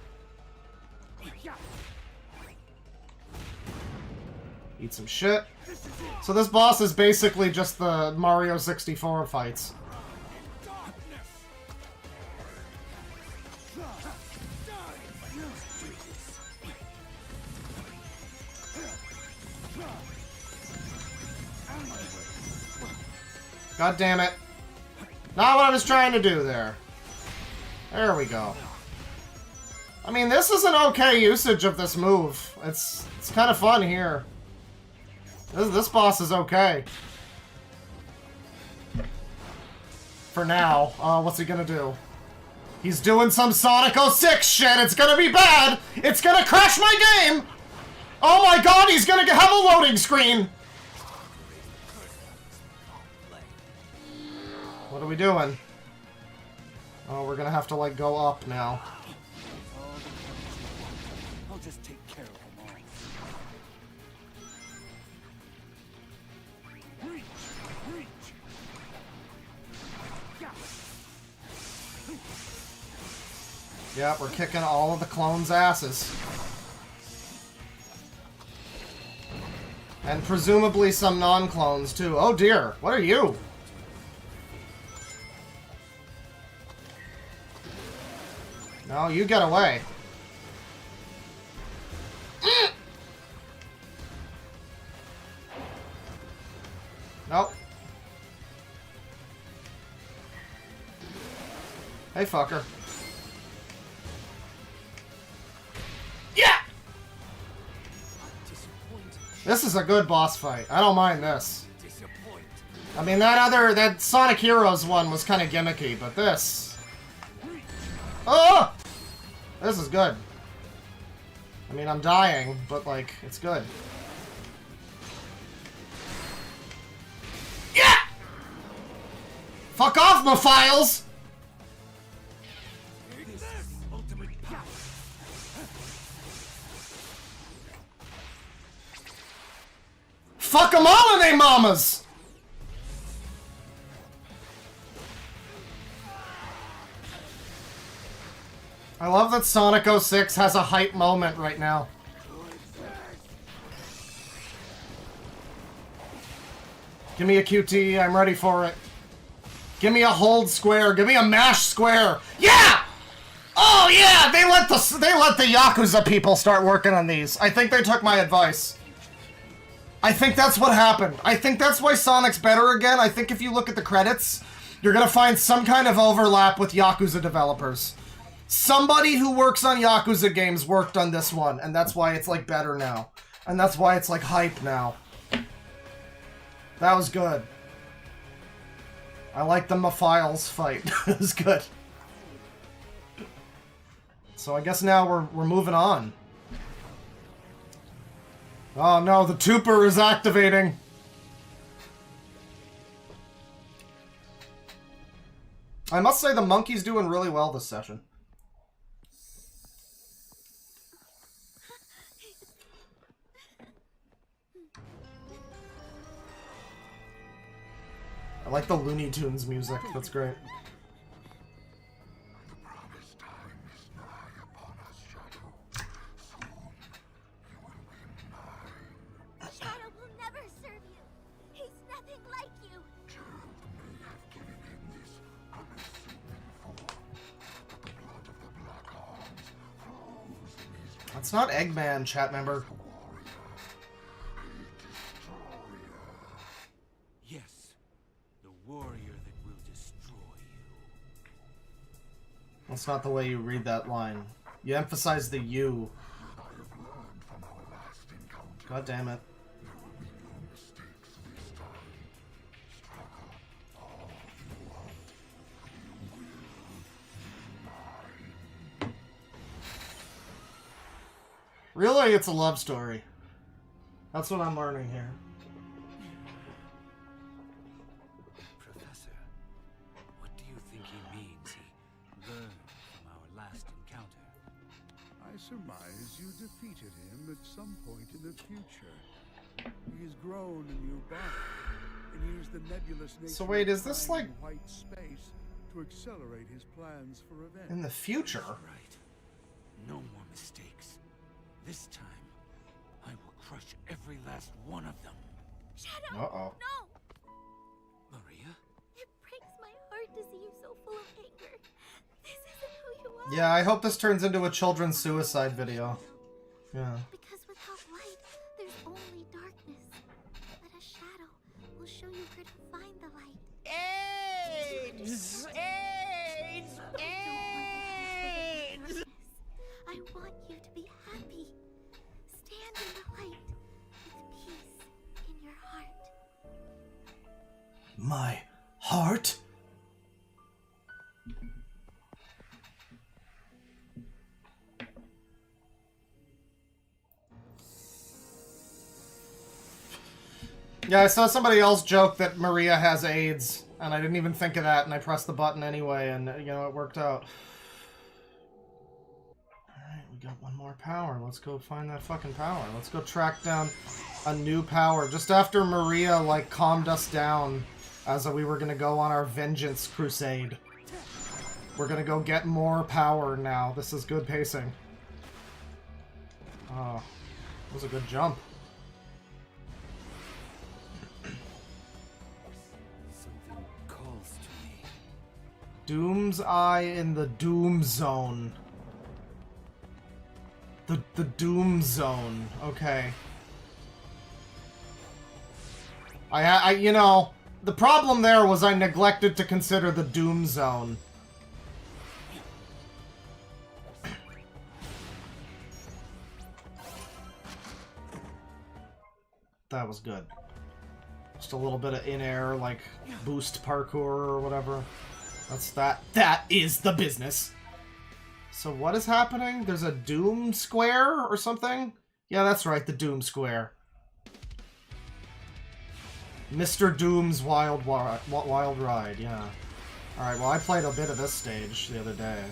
Eat some shit. So this boss is basically just the Mario 64 fights. God damn it. Not what I was trying to do there. There we go. I mean, this is an okay usage of this move. It's kind of fun here. This boss is okay. For now. What's he gonna do? He's doing some Sonic 06 shit! It's gonna be bad! It's gonna crash my game! Oh my god, he's gonna have a loading screen! What are we doing? Oh, we're gonna have to, like, go up now. I'll just take care of them all. Reach! Reach! Yeah, we're kicking all of the clones' asses. And presumably some non-clones, too. Oh dear, what are you? No, you get away. Nope. Hey, fucker. Yeah! This is a good boss fight. I don't mind this. I mean, that Sonic Heroes one was kind of gimmicky, but this... Oh! This is good. I mean, I'm dying, but, like, it's good. Yeah! Fuck off, Mephiles! Fuck them all in they mamas! I love that Sonic 06 has a hype moment right now. Give me a QT, I'm ready for it. Give me a hold square, give me a mash square. Yeah! Oh yeah, they let the Yakuza people start working on these. I think they took my advice. I think that's what happened. I think that's why Sonic's better again. I think if you look at the credits, you're gonna find some kind of overlap with Yakuza developers. Somebody who works on Yakuza games worked on this one, and that's why it's, like, better now. And that's why it's, like, hype now. That was good. I like the Mephiles fight. It was good. So I guess now we're moving on. Oh no, the Tooper is activating. I must say the monkey's doing really well this session. I like the Looney Tunes music. That's great. The promised time is nigh upon us, Shadow. Soon you will win mine. Shadow will never serve you. He's nothing like you. Gerald may have given him this unassuming form, It's not Eggman, chat member. Yes, the warrior that will destroy you. That's not the way you read that line. You emphasize the you. God damn it. Really, it's a love story. That's what I'm learning here. Professor, what do you think he means he learned from our last encounter? I surmise you defeated him at some point in the future. He has grown a new body and used the nebulous nature So wait, is of this time like and white space to accelerate his plans for revenge? in the future? Right. No more mistakes. This time, I will crush every last one of them. Shadow! Uh-oh. No! Maria? It breaks my heart to see you so full of anger. This isn't who you are. Yeah, I hope this turns into a children's suicide video. Yeah. Because without light, there's only darkness. But a shadow will show you where to find the light. AIDS! AIDS! AIDS! I want you to be happy. Stand in the light with peace in your heart. My heart? Yeah, I saw somebody else joke that Maria has AIDS, and I didn't even think of that, and I pressed the button anyway, and, you know, it worked out. Alright, we got one more power. Let's go find that fucking power. Let's go track down a new power. Just after Maria, like, calmed us down as we were gonna go on our vengeance crusade. We're gonna go get more power now. This is good pacing. Oh, that was a good jump. Something calls to me. Doom's Eye in the Doom Zone. The Doom Zone. Okay. You know, the problem there was I neglected to consider the Doom Zone. That was good. Just a little bit of in-air, like, boost parkour or whatever. That is the business. So what is happening? There's a Doom Square or something? Yeah, that's right, the Doom Square. Mr. Doom's Wild Ride, yeah. Alright, well I played a bit of this stage the other day.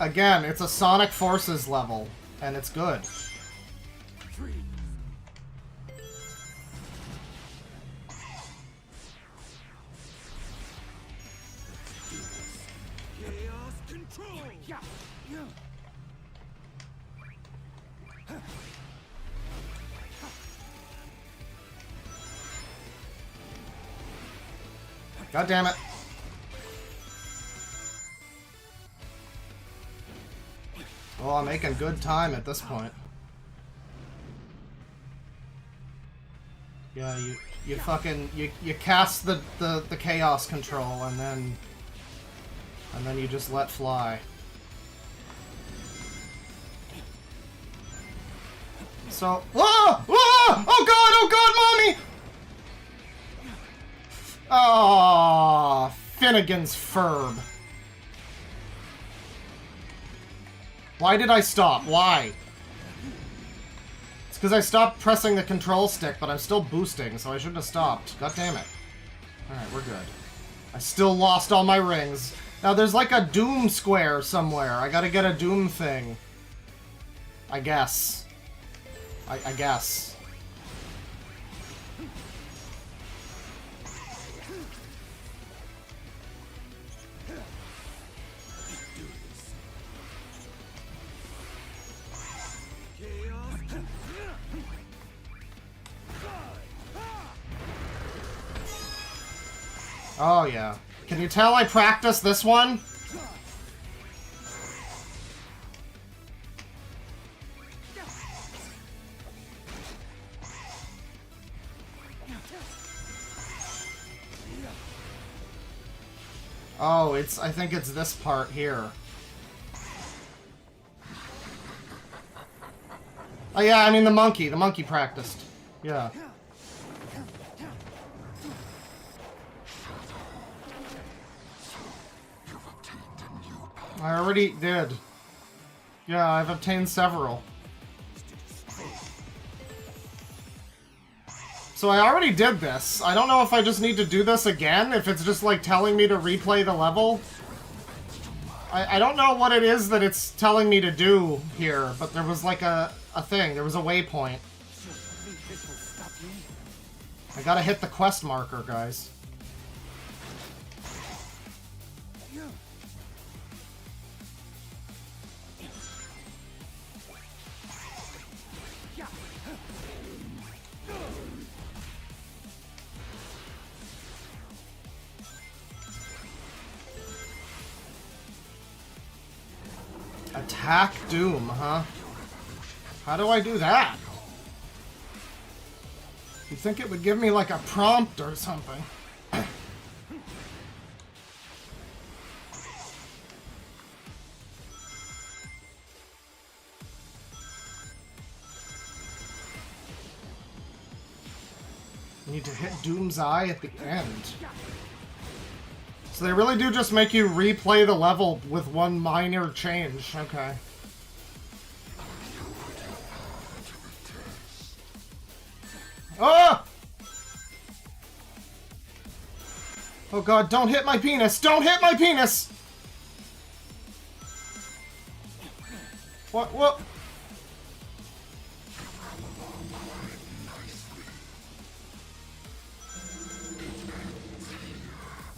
Again, it's a Sonic Forces level, and it's good. Chaos control! Yeah. God damn it. Well, I'm making good time at this point. Yeah, you fucking you cast the chaos control and then you just let fly. So, whoa! Whoa! Oh god, mommy! Oh, Finnegan's Ferb. Why did I stop? Why? It's because I stopped pressing the control stick, but I'm still boosting, so I shouldn't have stopped. God damn it. Alright, we're good. I still lost all my rings. Now, there's like a Doom Square somewhere. I gotta get a Doom thing. I guess. I guess. Chaos Oh, yeah. Can you tell I practiced this one? Oh, I think it's this part here. Oh yeah, I mean the monkey practiced. Yeah. I already did. Yeah, I've obtained several. So I already did this. I don't know if I just need to do this again, if it's just like telling me to replay the level. I don't know what it is that it's telling me to do here, but there was like a thing. There was a waypoint. I gotta hit the quest marker, guys. Attack Doom, huh? How do I do that? You'd think it would give me like a prompt or something. You need to hit Doom's Eye at the end. So they really do just make you replay the level with one minor change. Okay. Ah! Oh god, don't hit my penis! Don't hit my penis! What?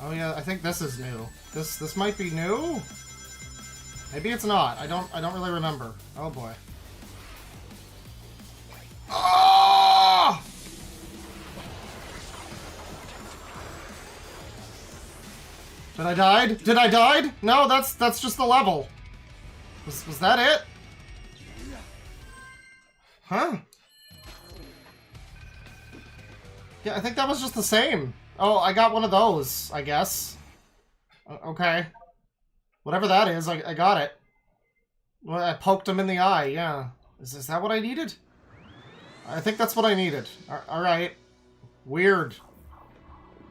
Oh yeah, I think this is new. This might be new? Maybe it's not. I don't really remember. Oh boy. Oh! Did I die? Did I die? No, that's just the level. Was that it? Huh? Yeah, I think that was just the same. Oh, I got one of those, I guess. Okay. Whatever that is, I got it. Well, I poked him in the eye, yeah. Is that what I needed? I think that's what I needed. Alright. Weird.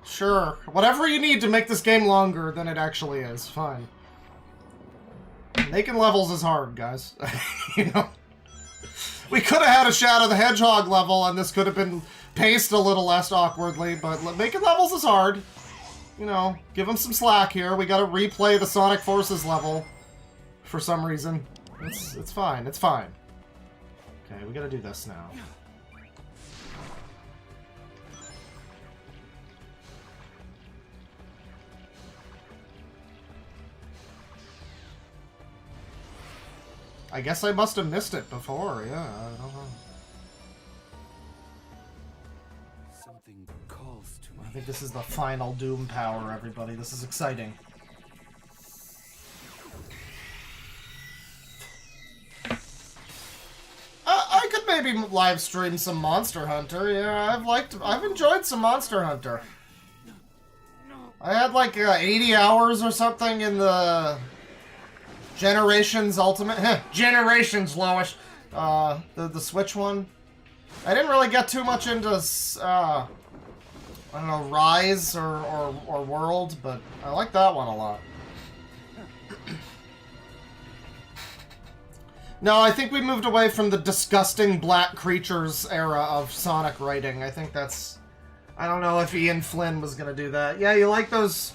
Sure. Whatever you need to make this game longer than it actually is. Fine. Making levels is hard, guys. You know? We could have had a Shadow the Hedgehog level, and this could have been paced a little less awkwardly, but making levels is hard. You know, give them some slack here. We gotta replay the Sonic Forces level for some reason. It's fine. It's fine. Okay, we gotta do this now. I guess I must have missed it before, yeah, I don't know. Something calls to me. I think this is the final Doom power, everybody. This is exciting. I could maybe live stream some Monster Hunter, yeah, I've enjoyed some Monster Hunter. I had like 80 hours or something in the Generations Ultimate, Generations Lowish, the Switch one. I didn't really get too much into, I don't know, Rise or World, but I like that one a lot. No, I think we moved away from the disgusting black creatures era of Sonic writing. I think that's... I don't know if Ian Flynn was gonna do that. Yeah, you like those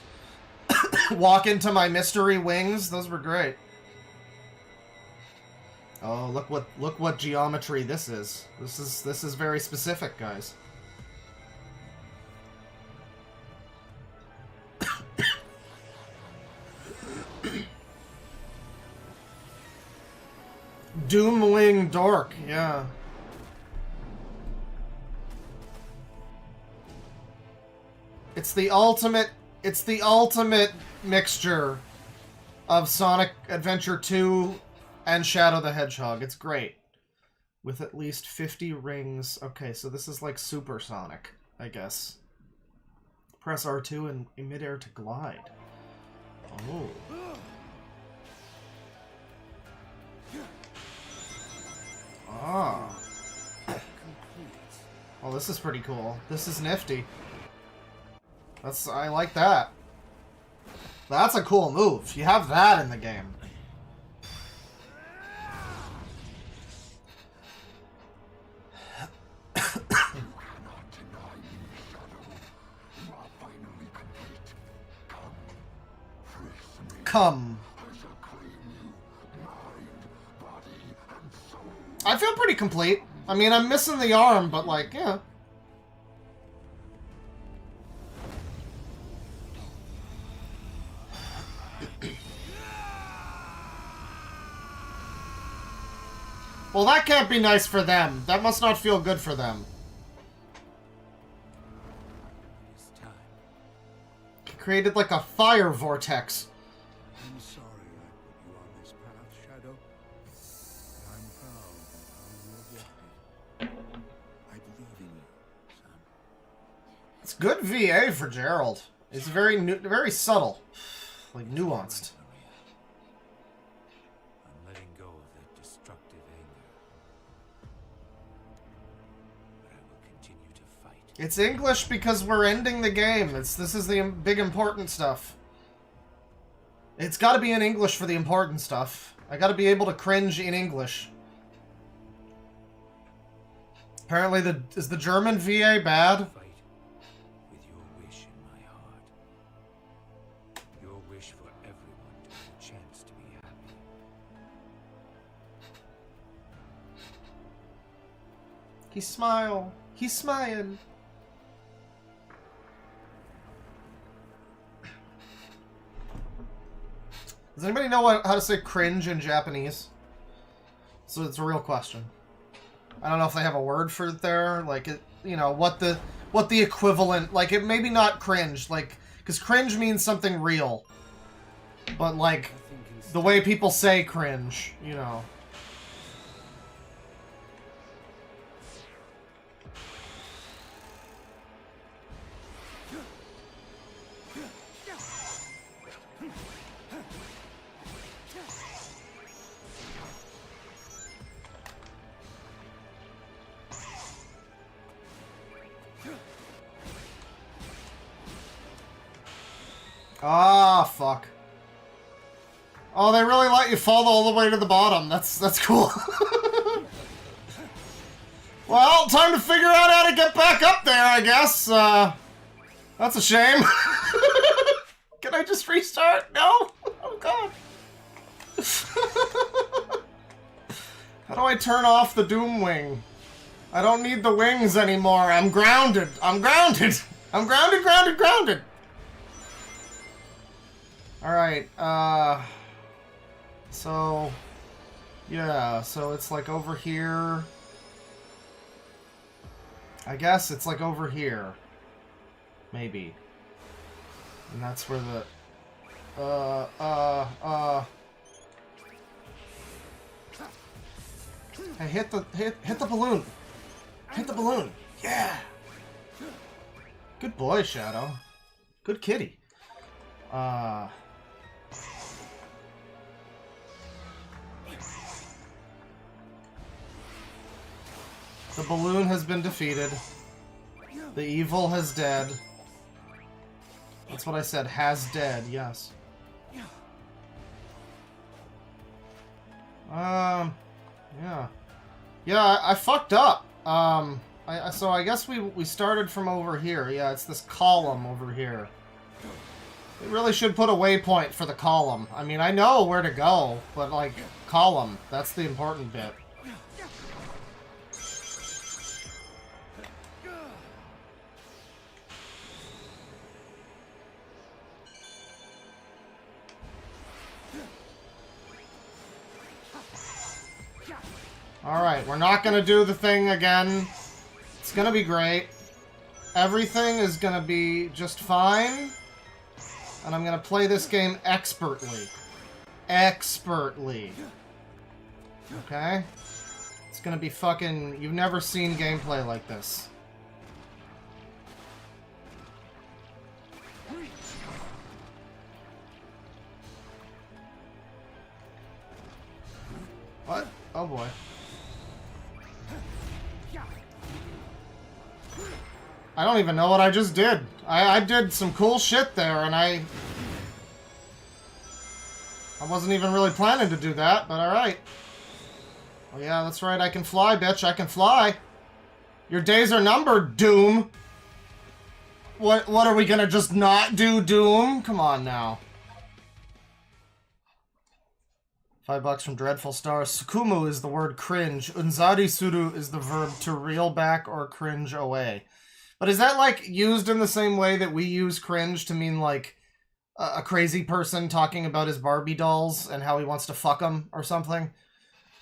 walk into my mystery wings? Those were great. Oh, look what geometry this is. This is very specific, guys. DeadwingDork, yeah. It's the ultimate It's the ultimate mixture of Sonic Adventure 2 and Shadow the Hedgehog. It's great. With at least 50 rings. Okay, so this is like Super Sonic, I guess. Press R2 and in midair to glide. Oh. Ah. Well, this is pretty cool. This is nifty. I like that. That's a cool move. You have that in the game. Come. I feel pretty complete. I mean, I'm missing the arm, but like, yeah. Well, that can't be nice for them. That must not feel good for them. It's time. He created like a fire vortex. I'm sorry I put you on this path, Shadow. But I'm proud of how you have walked it. I believe in you, son. It's good VA for Gerald. It's very subtle, like nuanced. I'm letting go of that destructive anger. But I will continue to fight. It's English because we're ending the game. This is the big important stuff. It's got to be in English for the important stuff. I got to be able to cringe in English. Apparently, is the German VA bad? Fight with your wish in my heart. Your wish for everyone to have a chance to be happy. He smile. He smiled. Does anybody know how to say cringe in Japanese? So it's a real question. I don't know if they have a word for it there, like it, you know, what the equivalent, like it maybe not cringe, like because cringe means something real, but like the way people say cringe, you know. Ah, fuck. Oh, they really let you fall all the way to the bottom. That's cool. Well, time to figure out how to get back up there, I guess. That's a shame. Can I just restart? No? Oh, God. How do I turn off the Doom Wing? I don't need the wings anymore. I'm grounded. I'm grounded. I'm grounded, grounded, grounded. Alright, so, yeah, so it's like over here. I guess it's like over here. Maybe. And that's where the, Hey, hit the balloon. Hit the balloon. Yeah. Good boy, Shadow. Good kitty. The balloon has been defeated. The evil has dead. That's what I said, has dead, yes. Yeah. Yeah, I fucked up. So I guess we started from over here. Yeah, it's this column over here. We really should put a waypoint for the column. I mean, I know where to go, but like, column, that's the important bit. Alright, we're not gonna do the thing again. It's gonna be great. Everything is gonna be just fine. And I'm gonna play this game expertly. Expertly. Okay? It's gonna be fucking... You've never seen gameplay like this. What? Oh boy. I don't even know what I just did. I did some cool shit there, and I wasn't even really planning to do that, but alright. Oh yeah, that's right, I can fly, bitch, I can fly. Your days are numbered, Doom. What are we gonna just not do, Doom? Come on now. $5 from Dreadful Stars. Sukumu is the word cringe. Unzari suru is the verb to reel back or cringe away. But is that, like, used in the same way that we use cringe to mean, like, a crazy person talking about his Barbie dolls and how he wants to fuck them or something?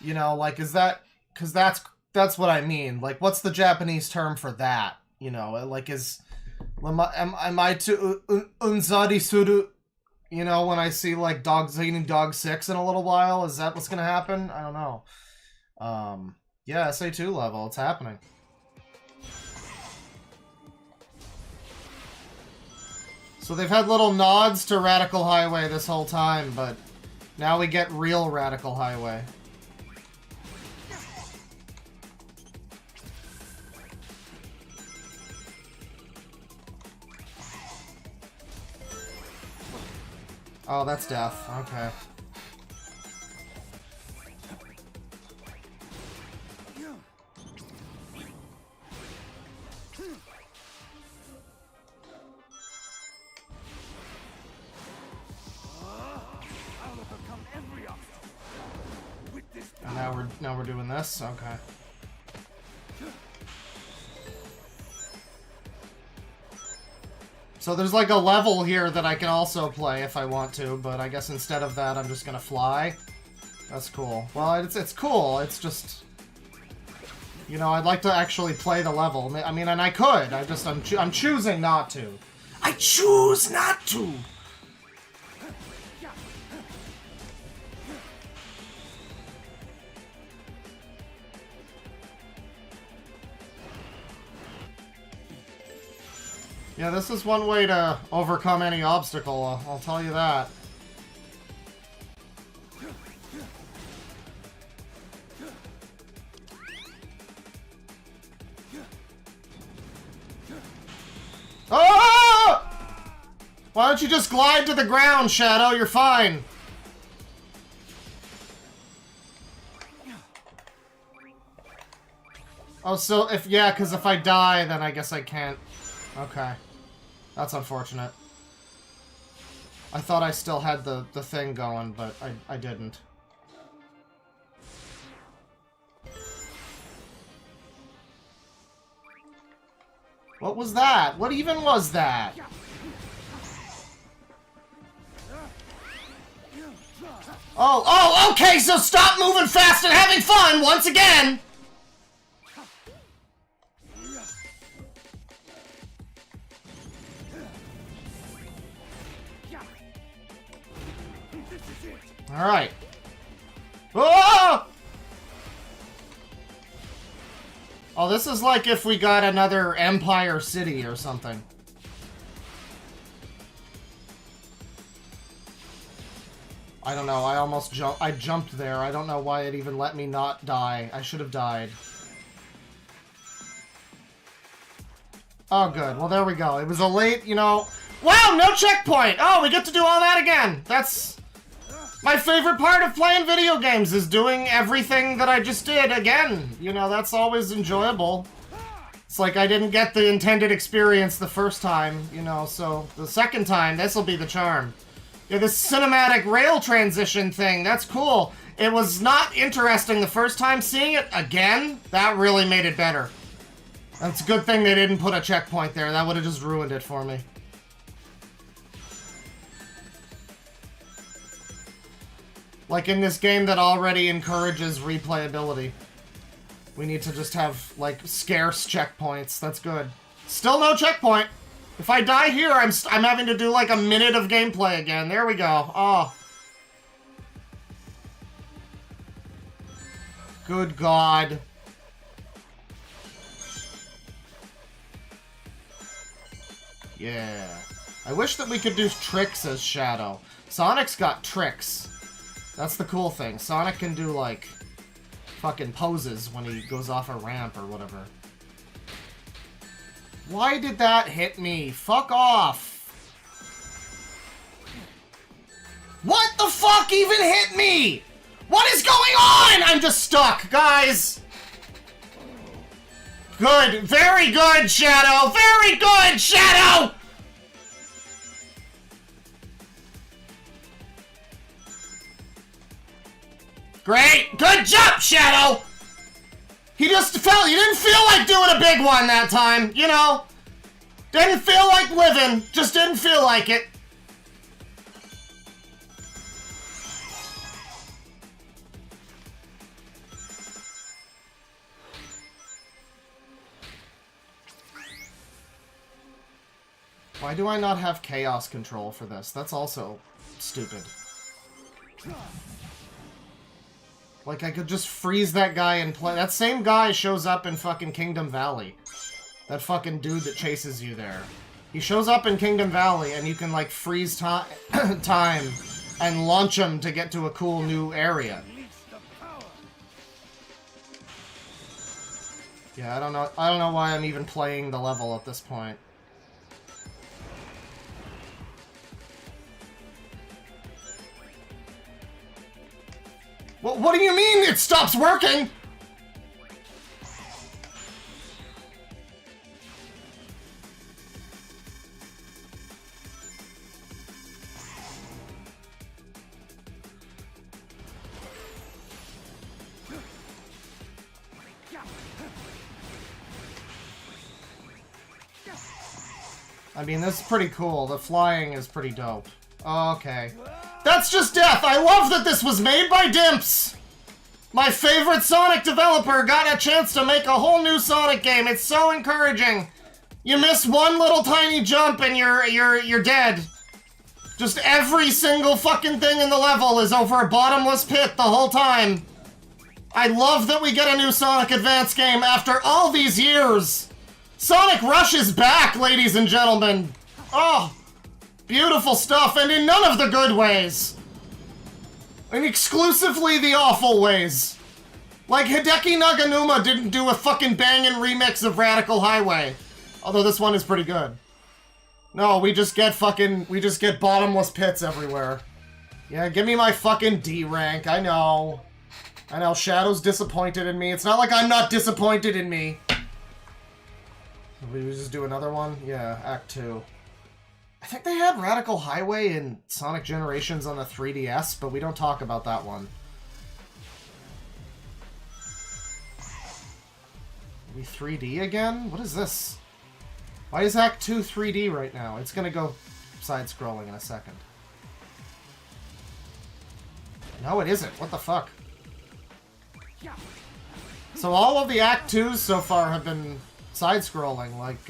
You know, like, is that... Because that's what I mean. Like, what's the Japanese term for that? You know, like, am I to unzari suru... You know, when I see, like, Dogs Eating Dog 6 in a little while? Is that what's gonna happen? I don't know. Yeah, SA2 level. It's happening. So they've had little nods to Radical Highway this whole time, but now we get real Radical Highway. Oh, that's death. Okay. And now we're doing this? Okay. So there's like a level here that I can also play if I want to, but I guess instead of that I'm just gonna fly. That's cool. Well, it's cool, it's just... You know, I'd like to actually play the level. I mean, and I could, I'm choosing not to. I choose not to! Yeah, this is one way to overcome any obstacle, I'll tell you that. Oh! Why don't you just glide to the ground, Shadow? You're fine. Oh, so if, yeah, because if I die, then I guess I can't. Okay. That's unfortunate. I thought I still had the thing going, but I didn't. What was that? What even was that? Oh, okay, so stop moving fast and having fun once again! Alright. Oh! Oh, this is like if we got another Empire City or something. I don't know, I jumped there. I don't know why it even let me not die. I should have died. Oh, good. Well, there we go. It was a late, you know... Wow, no checkpoint! Oh, we get to do all that again! That's... My favorite part of playing video games is doing everything that I just did again. You know, that's always enjoyable. It's like I didn't get the intended experience the first time, you know, so the second time, this'll be the charm. Yeah, this cinematic rail transition thing, that's cool. It was not interesting the first time. Seeing it again, that really made it better. It's a good thing they didn't put a checkpoint there. That would have just ruined it for me. Like in this game that already encourages replayability. We need to just have, like, scarce checkpoints. That's good. Still no checkpoint! If I die here, I'm having to do like a minute of gameplay again. There we go. Oh. Good God. Yeah. I wish that we could do tricks as Shadow. Sonic's got tricks. That's the cool thing. Sonic can do, like, fucking poses when he goes off a ramp or whatever. Why did that hit me? Fuck off. What the fuck even hit me? What is going on? I'm just stuck, guys. Good. Very good, Shadow. Very good, Shadow. Great. Good jump, Shadow. He didn't feel like doing a big one that time, you know? Didn't feel like living. Just didn't feel like it. Why do I not have chaos control for this? That's also stupid. Like, I could just freeze that guy and play. That same guy shows up in fucking Kingdom Valley. That fucking dude that chases you there. He shows up in Kingdom Valley, and you can, like, freeze time and launch him to get to a cool new area. Yeah, I don't know why I'm even playing the level at this point. What do you mean it stops working? I mean, this is pretty cool. The flying is pretty dope. Okay. That's just death! I love that this was made by Dimps! My favorite Sonic developer got a chance to make a whole new Sonic game. It's so encouraging. You miss one little tiny jump and you're dead. Just every single fucking thing in the level is over a bottomless pit the whole time. I love that we get a new Sonic Advance game after all these years. Sonic Rush is back, ladies and gentlemen. Oh, beautiful stuff, and in none of the good ways. In exclusively the awful ways. Like, Hideki Naganuma didn't do a fucking bangin' remix of Radical Highway. Although this one is pretty good. No, we just get bottomless pits everywhere. Yeah, give me my fucking D rank, I know. I know, Shadow's disappointed in me. It's not like I'm not disappointed in me. We just do another one? Yeah, Act 2. I think they had Radical Highway in Sonic Generations on the 3DS, but we don't talk about that one. Maybe 3D again? What is this? Why is Act 2 3D right now? It's gonna go side-scrolling in a second. No, it isn't. What the fuck? So all of the Act 2s so far have been side-scrolling, like,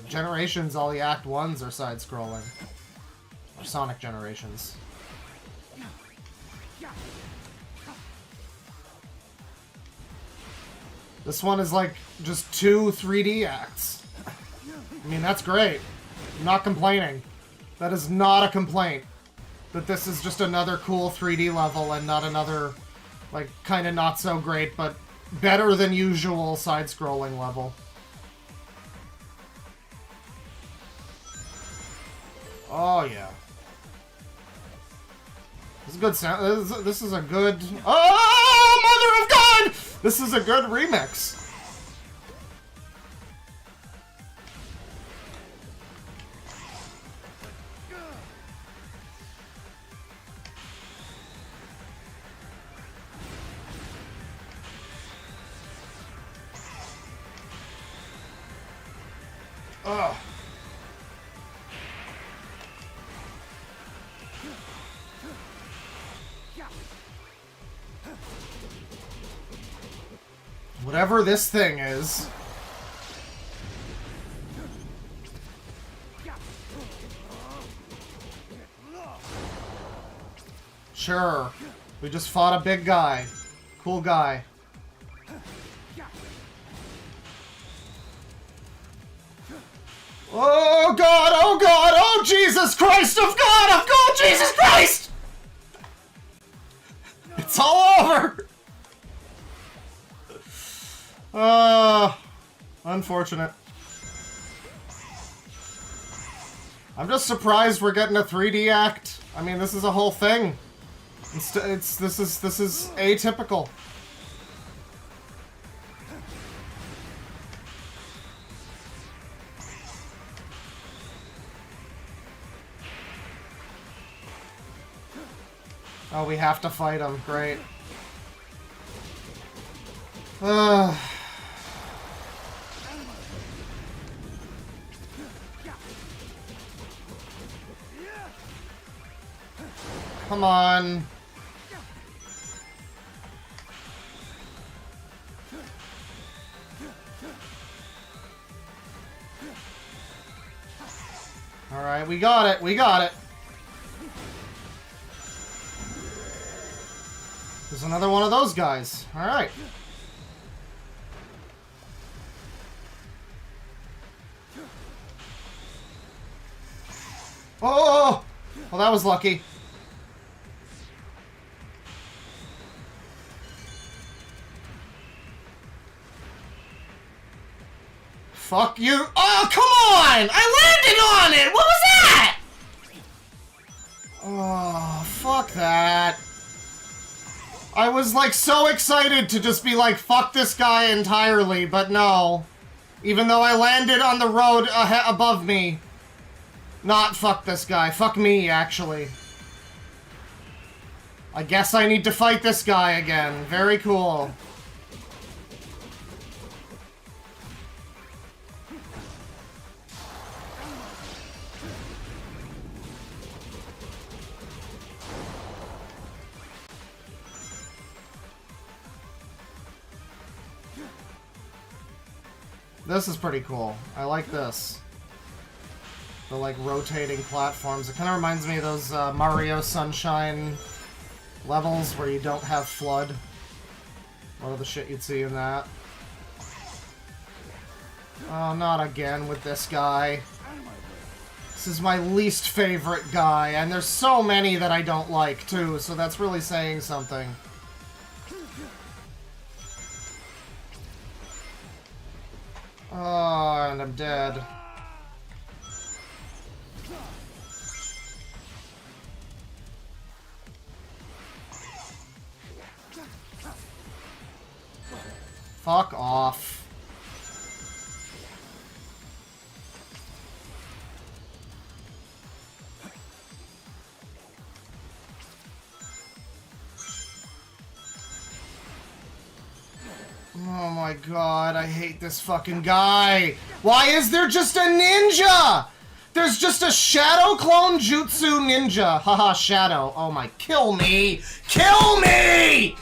Generations, all the Act 1s are side-scrolling. Or Sonic Generations. This one is, like, just 2 3D acts. I mean, that's great. I'm not complaining. That is not a complaint. That this is just another cool 3D level and not another, like, kinda not so great, but better than usual side-scrolling level. Oh, yeah. This is a good sound. This is a good... Oh, Mother of God! This is a good remix. Ugh. Whatever this thing is. Sure. We just fought a big guy. Cool guy. Oh god, oh god, oh Jesus Christ of God, Jesus Christ! It's all over! Unfortunate. I'm just surprised we're getting a 3D act. I mean, this is a whole thing. This is atypical. Oh, we have to fight him. Great. Come on. Alright, we got it. We got it. There's another one of those guys. Alright. Oh! Well, that was lucky. Fuck you. Oh, come on! I landed on it! What was that? Oh, fuck that. I was, like, so excited to just be like, fuck this guy entirely, but no. Even though I landed on the road above me. Not fuck this guy. Fuck me, actually. I guess I need to fight this guy again. Very cool. This is pretty cool. I like this. The, like, rotating platforms. It kind of reminds me of those Mario Sunshine levels where you don't have FLUDD. What are the shit you'd see in that? Oh, not again with this guy. This is my least favorite guy, and there's so many that I don't like, too, so that's really saying something. Oh, and I'm dead. Fuck off. Oh my god, I hate this fucking guy! Why is there just a ninja?! There's just a shadow clone jutsu ninja! Haha, shadow. Oh my, kill me! Kill me!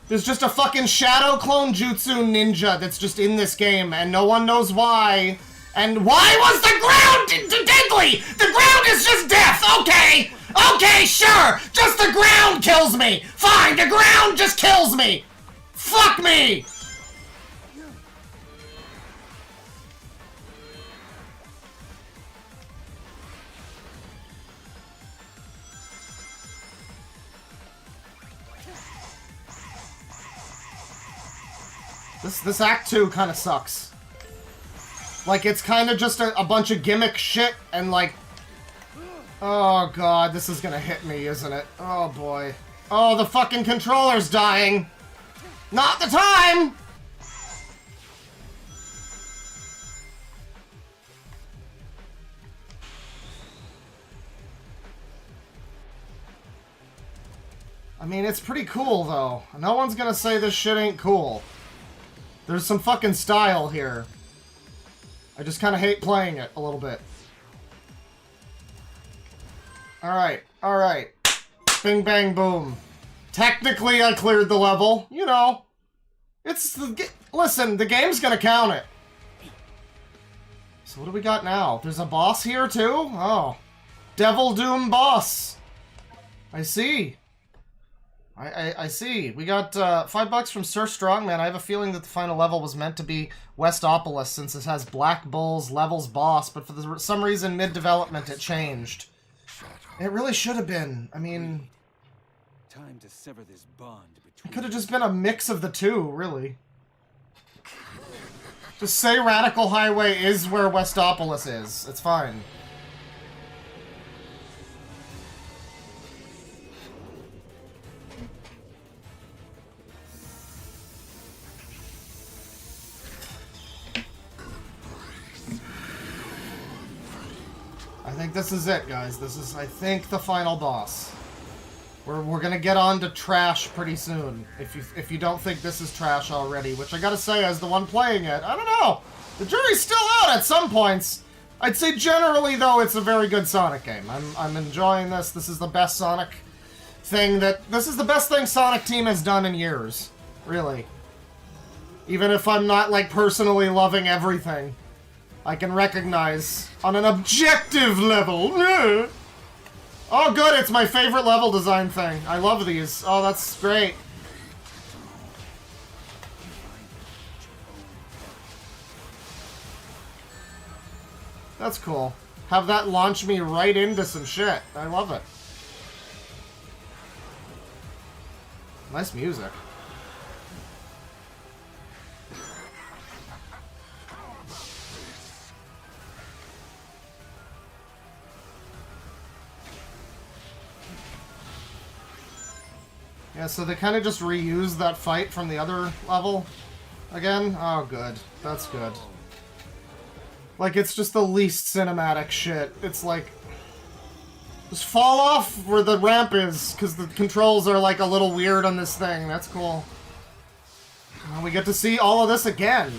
There's just a fucking shadow clone jutsu ninja that's just in this game, and no one knows why. And why was the ground deadly?! The ground is just death, okay! Okay, sure! Just the ground kills me! Fine, the ground just kills me! Fuck me! This Act 2 kind of sucks. Like, it's kind of just a bunch of gimmick shit, and like... Oh god, this is gonna hit me, isn't it? Oh boy. Oh, the fucking controller's dying! Not the time! I mean, it's pretty cool, though. No one's gonna say this shit ain't cool. There's some fucking style here. I just kind of hate playing it a little bit. Alright, alright. Bing, bang, boom. Technically, I cleared the level. You know. It's the... Listen, the game's gonna count it. So what do we got now? There's a boss here, too? Oh. Devil Doom boss. I see. I see. We got $5 from Sir Strongman. I have a feeling that the final level was meant to be Westopolis, since it has Black Bull's levels boss, but for some reason mid-development it changed. It really should have been. I mean, Time to sever this bond between it could have just been a mix of the two, really. Just say Radical Highway is where Westopolis is. It's fine. I think this is it, guys. This is, I think, the final boss. We're gonna get on to trash pretty soon. If you don't think this is trash already, which I gotta say, as the one playing it, I don't know. The jury's still out at some points. I'd say generally, though, it's a very good Sonic game. I'm enjoying this. This is the best Sonic thing this is the best thing Sonic Team has done in years. Really. Even if I'm not, like, personally loving everything, I can recognize on an objective level. Oh, good, it's my favorite level design thing. I love these. Oh, that's great. That's cool. Have that launch me right into some shit. I love it. Nice music. Yeah, so they kind of just reused that fight from the other level again. Oh, good. That's good. Like, it's just the least cinematic shit. It's like, just fall off where the ramp is, because the controls are, like, a little weird on this thing. That's cool. And we get to see all of this again.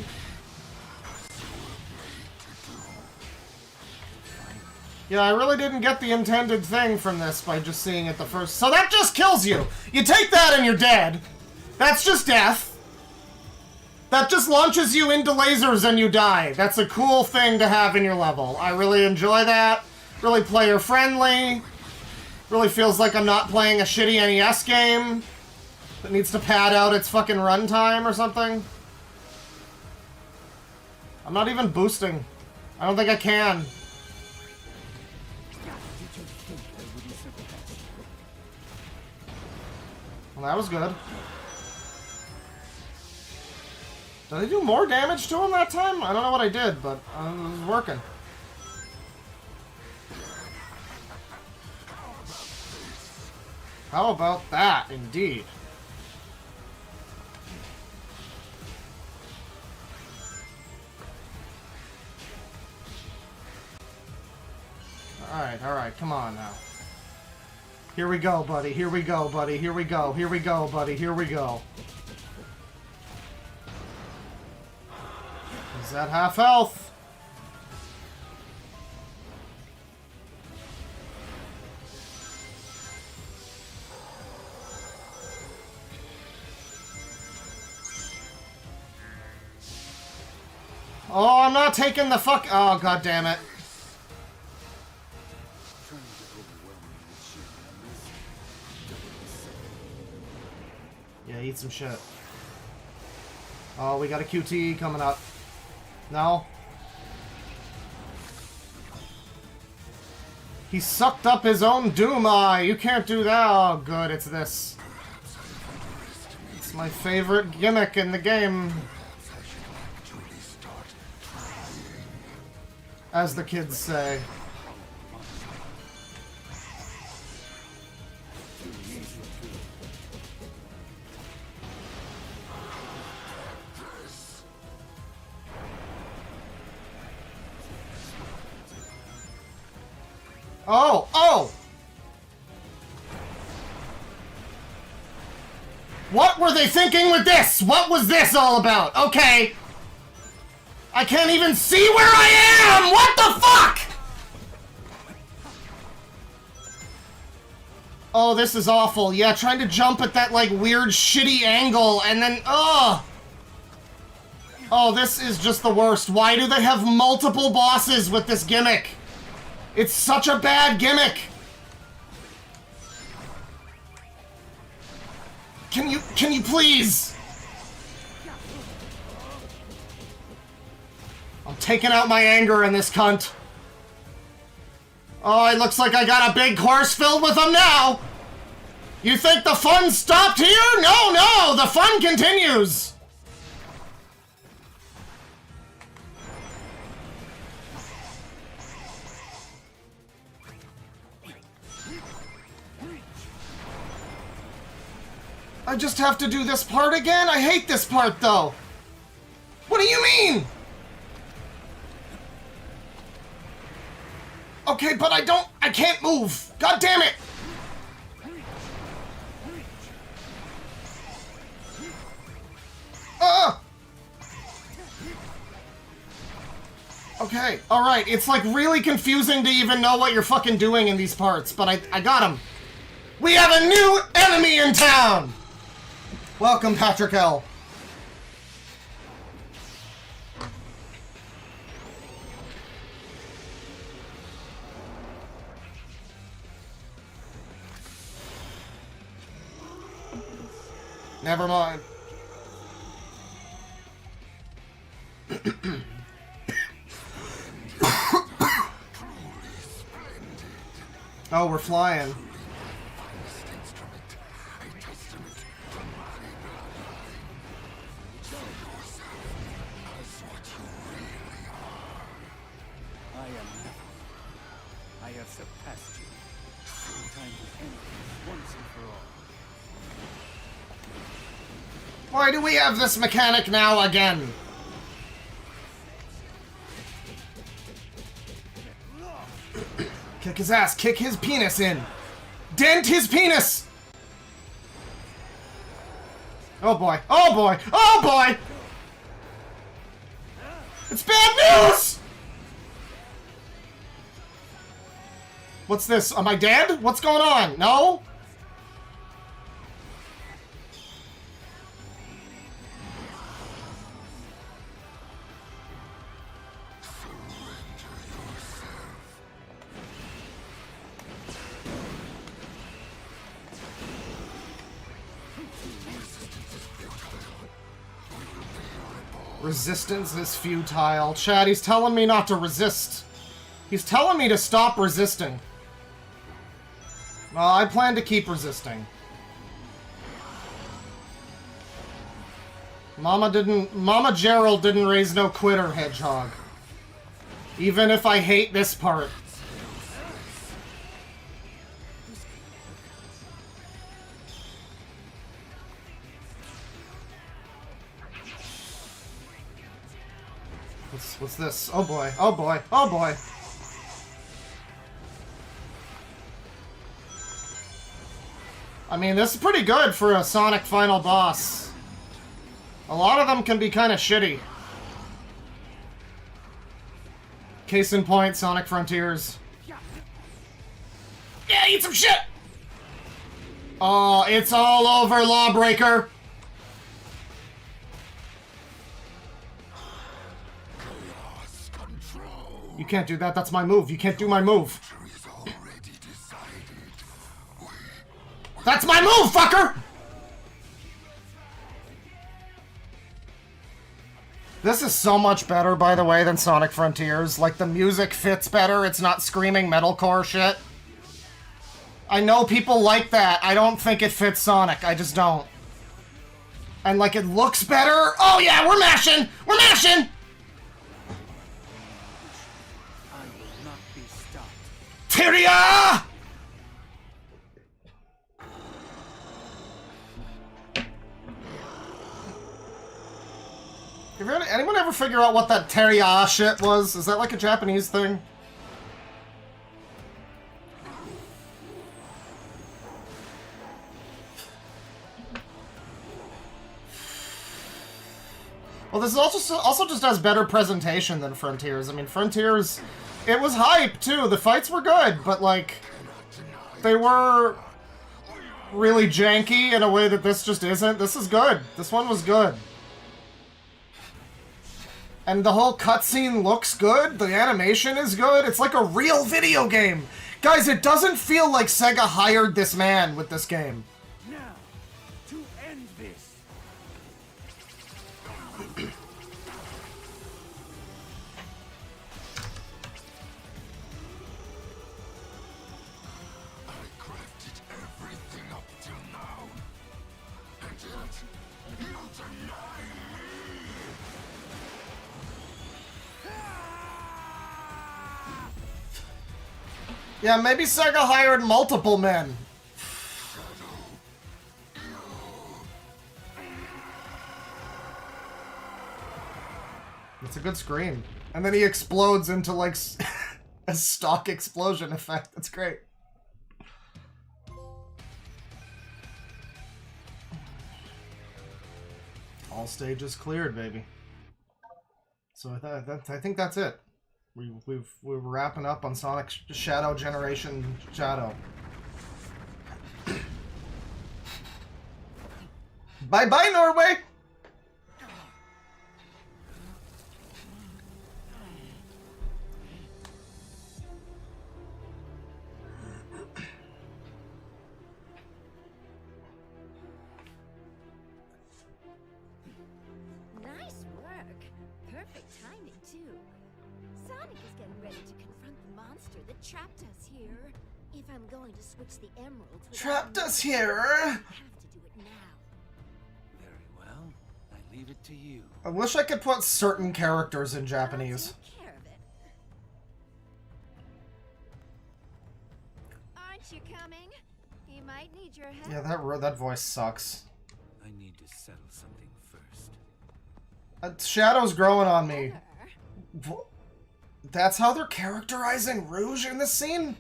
Yeah, I really didn't get the intended thing from this by just seeing it the first... So that just kills you! You take that and you're dead! That's just death! That just launches you into lasers and you die. That's a cool thing to have in your level. I really enjoy that. Really player-friendly. Really feels like I'm not playing a shitty NES game that needs to pad out its fucking runtime or something. I'm not even boosting. I don't think I can. Well, that was good. Did I do more damage to him that time? I don't know what I did, but it was working. How about that, indeed? Alright, come on now. Here we go, buddy. Here we go, buddy. Here we go. Here we go, buddy. Here we go. Is that half health? Oh, I'm not taking the fuck... Oh, god damn it. Yeah, eat some shit. Oh, we got a QTE coming up. No? He sucked up his own Doom Eye! You can't do that! Oh, good, it's this. It's my favorite gimmick in the game. As the kids say. Oh! Oh! What were they thinking with this? What was this all about? Okay. I can't even see where I am! What the fuck?! Oh, this is awful. Yeah, trying to jump at that, like, weird, shitty angle, and then... Ugh! Oh, this is just the worst. Why do they have multiple bosses with this gimmick? It's such a bad gimmick! Can you please? I'm taking out my anger in this cunt. Oh, it looks like I got a big course filled with them now. You think the fun stopped here? No, no, the fun continues. I just have to do this part again? I hate this part, though. What do you mean? Okay, but I can't move. God damn it. Okay, alright. It's like really confusing to even know what you're fucking doing in these parts, but I got him. We have a new enemy in town! Welcome, Patrick L. Never mind. Oh, we're flying. I have surpassed you. Time to end this once and for all. Why do we have this mechanic now again? Kick his ass, kick his penis in. Dent his penis! Oh boy, oh boy, oh boy! It's bad news! What's this? Am I dead? What's going on? No? Resistance is futile. Chad, he's telling me not to resist. He's telling me to stop resisting. Well, I plan to keep resisting. Mama Gerald didn't raise no quitter, Hedgehog. Even if I hate this part. What's this? Oh boy, oh boy, oh boy. I mean, this is pretty good for a Sonic final boss. A lot of them can be kind of shitty. Case in point, Sonic Frontiers. Yeah, eat some shit! Oh, it's all over, Lawbreaker! You can't do that, that's my move. You can't do my move. That's my move, fucker! This is so much better, by the way, than Sonic Frontiers. Like, the music fits better, it's not screaming metalcore shit. I know people like that. I don't think it fits Sonic, I just don't. And, like, it looks better. Oh yeah, we're mashing! We're mashing! Tyria! Did anyone ever figure out what that Tyria shit was? Is that like a Japanese thing? Well, this is also just has better presentation than Frontiers. I mean, Frontiers, it was hype too. The fights were good, but like, they were really janky in a way that this just isn't. This is good. This one was good. And the whole cutscene looks good. The animation is good. It's like a real video game. Guys, it doesn't feel like Sega hired this man with this game. Now, to end this. I crafted everything up till now, and yet you deny me. Yeah, maybe Sega hired multiple men. It's a good scream. And then he explodes into like a stock explosion effect. That's great. All stages cleared, baby. So I think that's it. We're wrapping up on Sonic Shadow Generation Shadow. Bye bye, Norway. Nice work. Perfect timing, too. Sonic is getting ready to confront the monster that trapped us here. If I'm going to switch the emeralds... Trapped us here. I have to do it now. Very well. I leave it to you. I wish I could put certain characters in Japanese. I'll take care of it. Aren't you coming? You might need your help. Yeah, that voice sucks. I need to settle something first. Shadow's growing on me. Sure. That's how they're characterizing Rouge in this scene?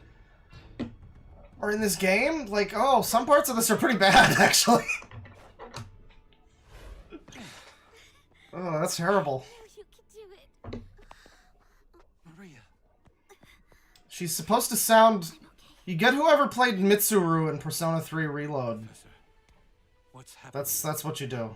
Or in this game? Like, oh, some parts of this are pretty bad, actually. Oh, that's terrible. You can do it. Maria. She's supposed to sound... You get whoever played Mitsuru in Persona 3 Reload. Professor, what's happening? That's what you do.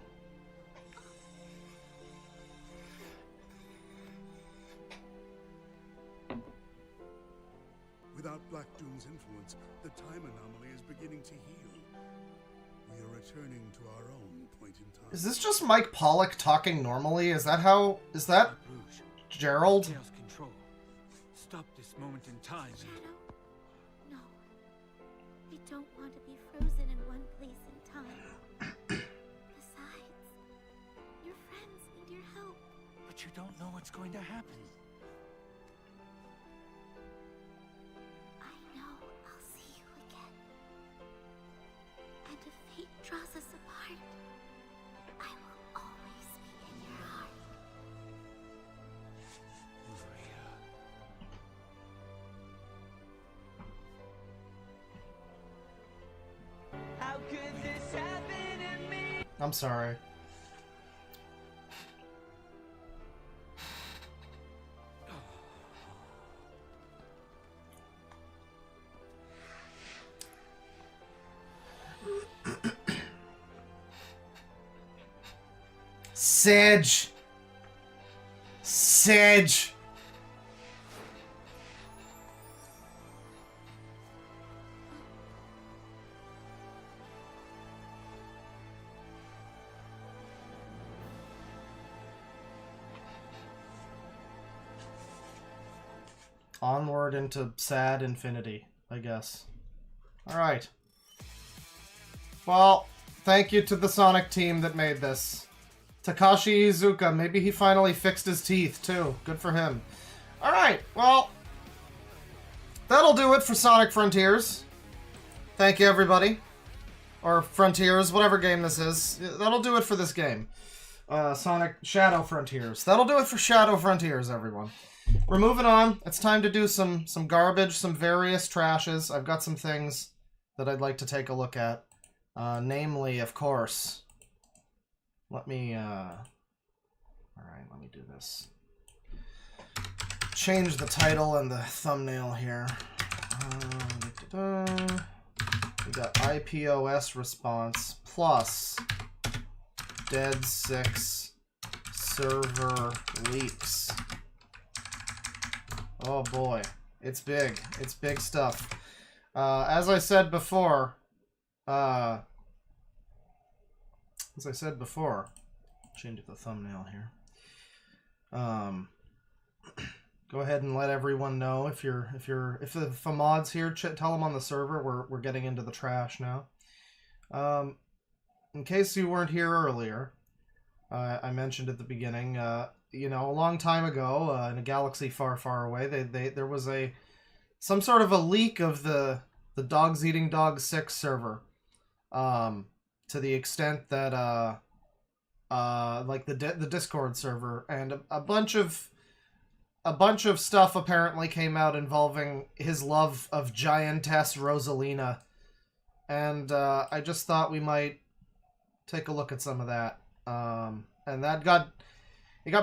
Without Black Doom's influence, the time anomaly is beginning to heal. We are returning to our own point in time. Is this just Mike Pollock talking normally? Is that how... Is that Rouge. Gerald? Chaos control. Stop this moment in time. Shadow? No. I don't want to be frozen in one place in time. Besides, your friends need your help. But you don't know what's going to happen. I know I'll see you again. And if fate draws us apart, I will always be in your heart. Maria. How could this happen to me? I'm sorry. Sedge! Sedge! Onward into sad infinity, I guess. Alright. Well, thank you to the Sonic team that made this. Takashi Iizuka, maybe he finally fixed his teeth, too. Good for him. Alright, well, that'll do it for Sonic Frontiers. Thank you, everybody. Or Frontiers, whatever game this is. That'll do it for this game. Sonic Shadow Frontiers. That'll do it for Shadow Frontiers, everyone. We're moving on. It's time to do some garbage, some various trashes. I've got some things that I'd like to take a look at. Namely, of course... Let me, alright, let me do this. Change the title and the thumbnail here. We got IPOS response plus Dead 6 server leaks. Oh boy, it's big. It's big stuff. As I said before, as I said before, change the thumbnail here. Go ahead and let everyone know if the mod's here. Tell them on the server we're getting into the trash now. In case you weren't here earlier, I mentioned at the beginning. You know, a long time ago, in a galaxy far, far away, there was some sort of a leak of the Dogs Eating Dogs 6 server. To the extent that like the Discord server, and a bunch of stuff apparently came out involving his love of giantess Rosalina, and I just thought we might take a look at some of that. And that got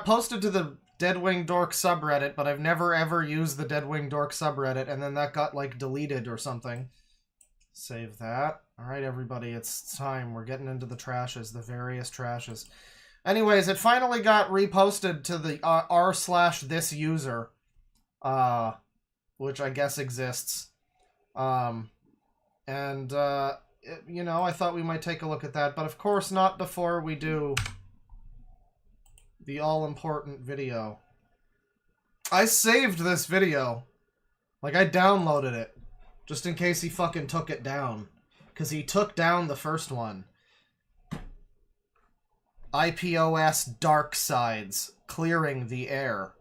posted to the DeadwingDork subreddit, but I've never ever used the DeadwingDork subreddit, and then that got like deleted or something. Save that. Alright, everybody, it's time. We're getting into the trashes, the various trashes. Anyways, it finally got reposted to the r/this user, which I guess exists. You know, I thought we might take a look at that, but of course not before we do the all-important video. I saved this video. Like, I downloaded it. Just in case he fucking took it down. Because he took down the first one. IPOS Dark Sides, Clearing the Air.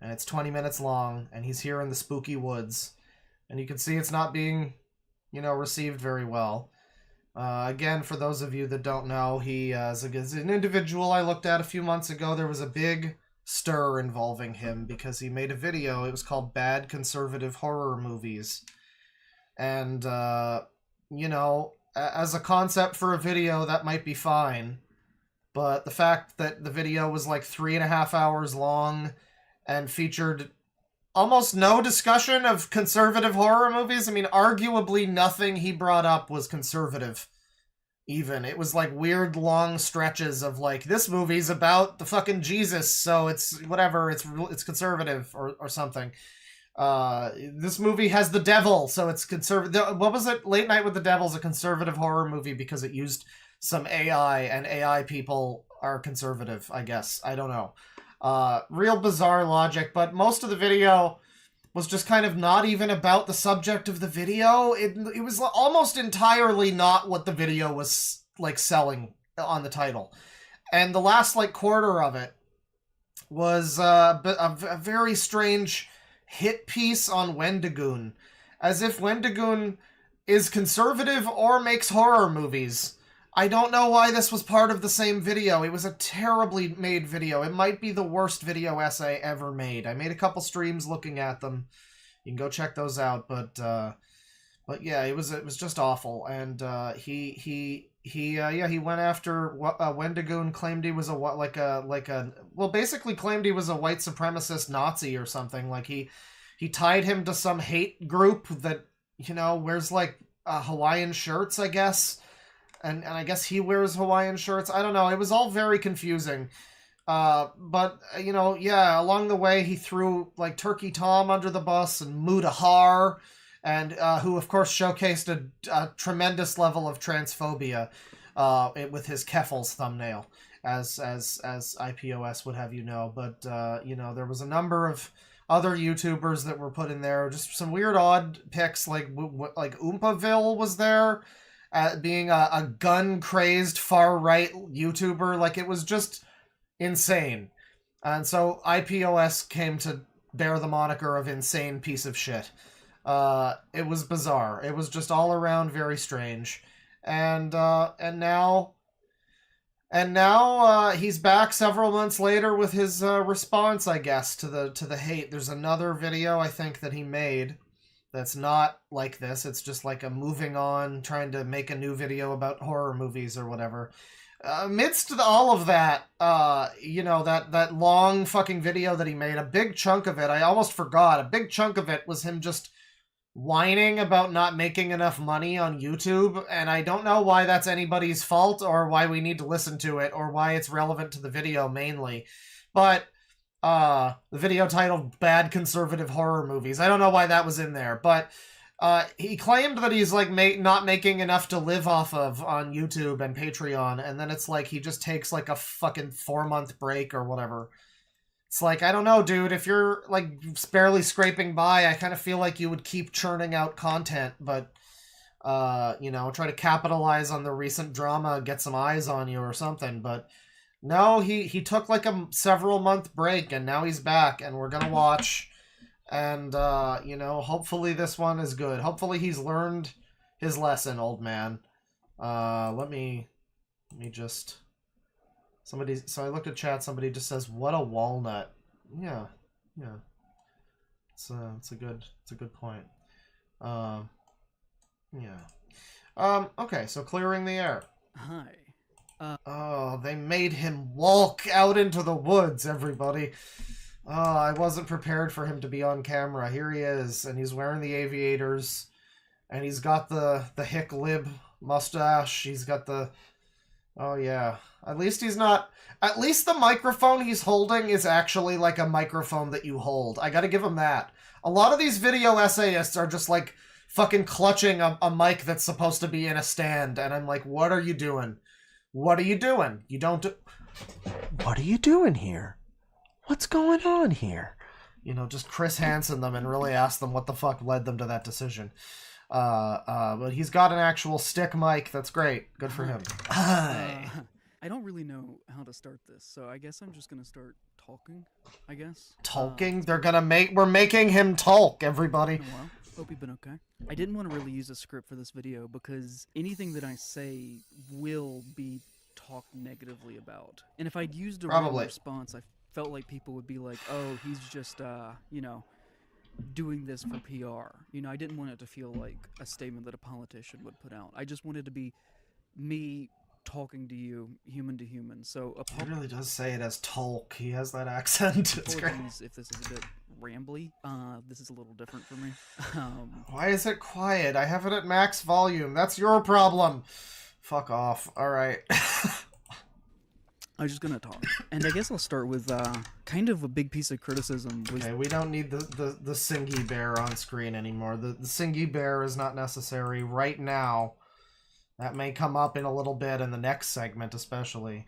And it's 20 minutes long, and he's here in the spooky woods. And you can see it's not being, you know, received very well. Again, for those of you that don't know, he is an individual I looked at a few months ago. There was a big stir involving him because he made a video. It was called Bad Conservative Horror Movies. And, you know, as a concept for a video, that might be fine. But the fact that the video was like 3.5 hours long and featured almost no discussion of conservative horror movies. I mean, arguably nothing he brought up was conservative, even. It was like weird long stretches of like, this movie's about the fucking Jesus, so it's whatever, it's conservative or something. This movie has the devil, so it's conservative. What was it? Late Night with the Devil's a conservative horror movie because it used some AI, and AI people are conservative, I guess. I don't know. Real bizarre logic, but most of the video was just kind of not even about the subject of the video. It was almost entirely not what the video was, like, selling on the title. And the last, like, quarter of it was a very strange hit piece on Wendigoon. As if Wendigoon is conservative or makes horror movies. I don't know why this was part of the same video. It was a terribly made video. It might be the worst video essay ever made. I made a couple streams looking at them. You can go check those out. But yeah, it was just awful. And he went after Wendigoon. Claimed he was basically claimed he was a white supremacist Nazi or something. Like he tied him to some hate group that, you know, wears like Hawaiian shirts, I guess. And I guess he wears Hawaiian shirts. I don't know. It was all very confusing. But, you know, yeah, along the way he threw, like, Turkey Tom under the bus and Mudahar, and who, of course, showcased a tremendous level of transphobia with his Keffels thumbnail, as IPOS would have you know. But, you know, there was a number of other YouTubers that were put in there. Just some weird, odd pics, like Oompaville was there. Being a gun-crazed far-right YouTuber. Like, it was just insane. And so IPOS came to bear the moniker of insane piece of shit. It was bizarre. It was just all around very strange. And now he's back several months later with his response, I guess, to the hate. There's another video, I think, that he made that's not like this. It's just like a moving on, trying to make a new video about horror movies or whatever. Amidst all of that, you know, that long fucking video that he made, a big chunk of it, I almost forgot, a big chunk of it was him just whining about not making enough money on YouTube, and I don't know why that's anybody's fault, or why we need to listen to it, or why it's relevant to the video mainly. But the video titled Bad Conservative Horror Movies. I don't know why that was in there, but He claimed that he's like not making enough to live off of on YouTube and Patreon, and then it's like he just takes like a fucking 4-month break or whatever. It's like, I don't know, dude. If you're like barely scraping by, I kind of feel like you would keep churning out content, but you know, try to capitalize on the recent drama, get some eyes on you or something. But no, he took like a several month break, and now he's back, and we're gonna watch. And, you know, hopefully this one is good. Hopefully he's learned his lesson, old man. Let me just... Somebody... So I looked at chat, somebody just says, what a walnut. Yeah. It's a good point. Yeah. Okay, so clearing the air. Hi. Oh, they made him walk out into the woods, everybody. Oh, I wasn't prepared for him to be on camera. Here he is, and he's wearing the aviators, and he's got the hick lib mustache. He's got the... Oh, yeah. At least he's not... At least the microphone he's holding is actually like a microphone that you hold. I gotta give him that. A lot of these video essayists are just like fucking clutching a mic that's supposed to be in a stand, and I'm like, what are you doing? What are you doing? You don't do... What are you doing here? What's going on here? You know, just Chris Hansen them and really ask them what the fuck led them to that decision. But he's got an actual stick mic. That's great. Good for him. Hi. I don't really know how to start this, so I guess I'm just gonna start talking, I guess. Talking? We're making him talk, everybody. Well, hope you've been okay. I didn't want to really use a script for this video because anything that I say will be talked negatively about. And if I'd used a real response, I felt like people would be like, oh, he's just, you know, doing this for PR. You know, I didn't want it to feel like a statement that a politician would put out. I just wanted to be me talking to you, human to human. So he really does say it as talk. He has that accent. It's great. If this is a bit rambly, this is a little different for me. Why is it quiet? I have it at max volume. That's your problem. Fuck off. All right. I was just gonna talk, and I guess I'll start with kind of a big piece of criticism. Okay, we don't need the Singy Bear on screen anymore. The Singy Bear is not necessary right now. That may come up in a little bit in the next segment, especially.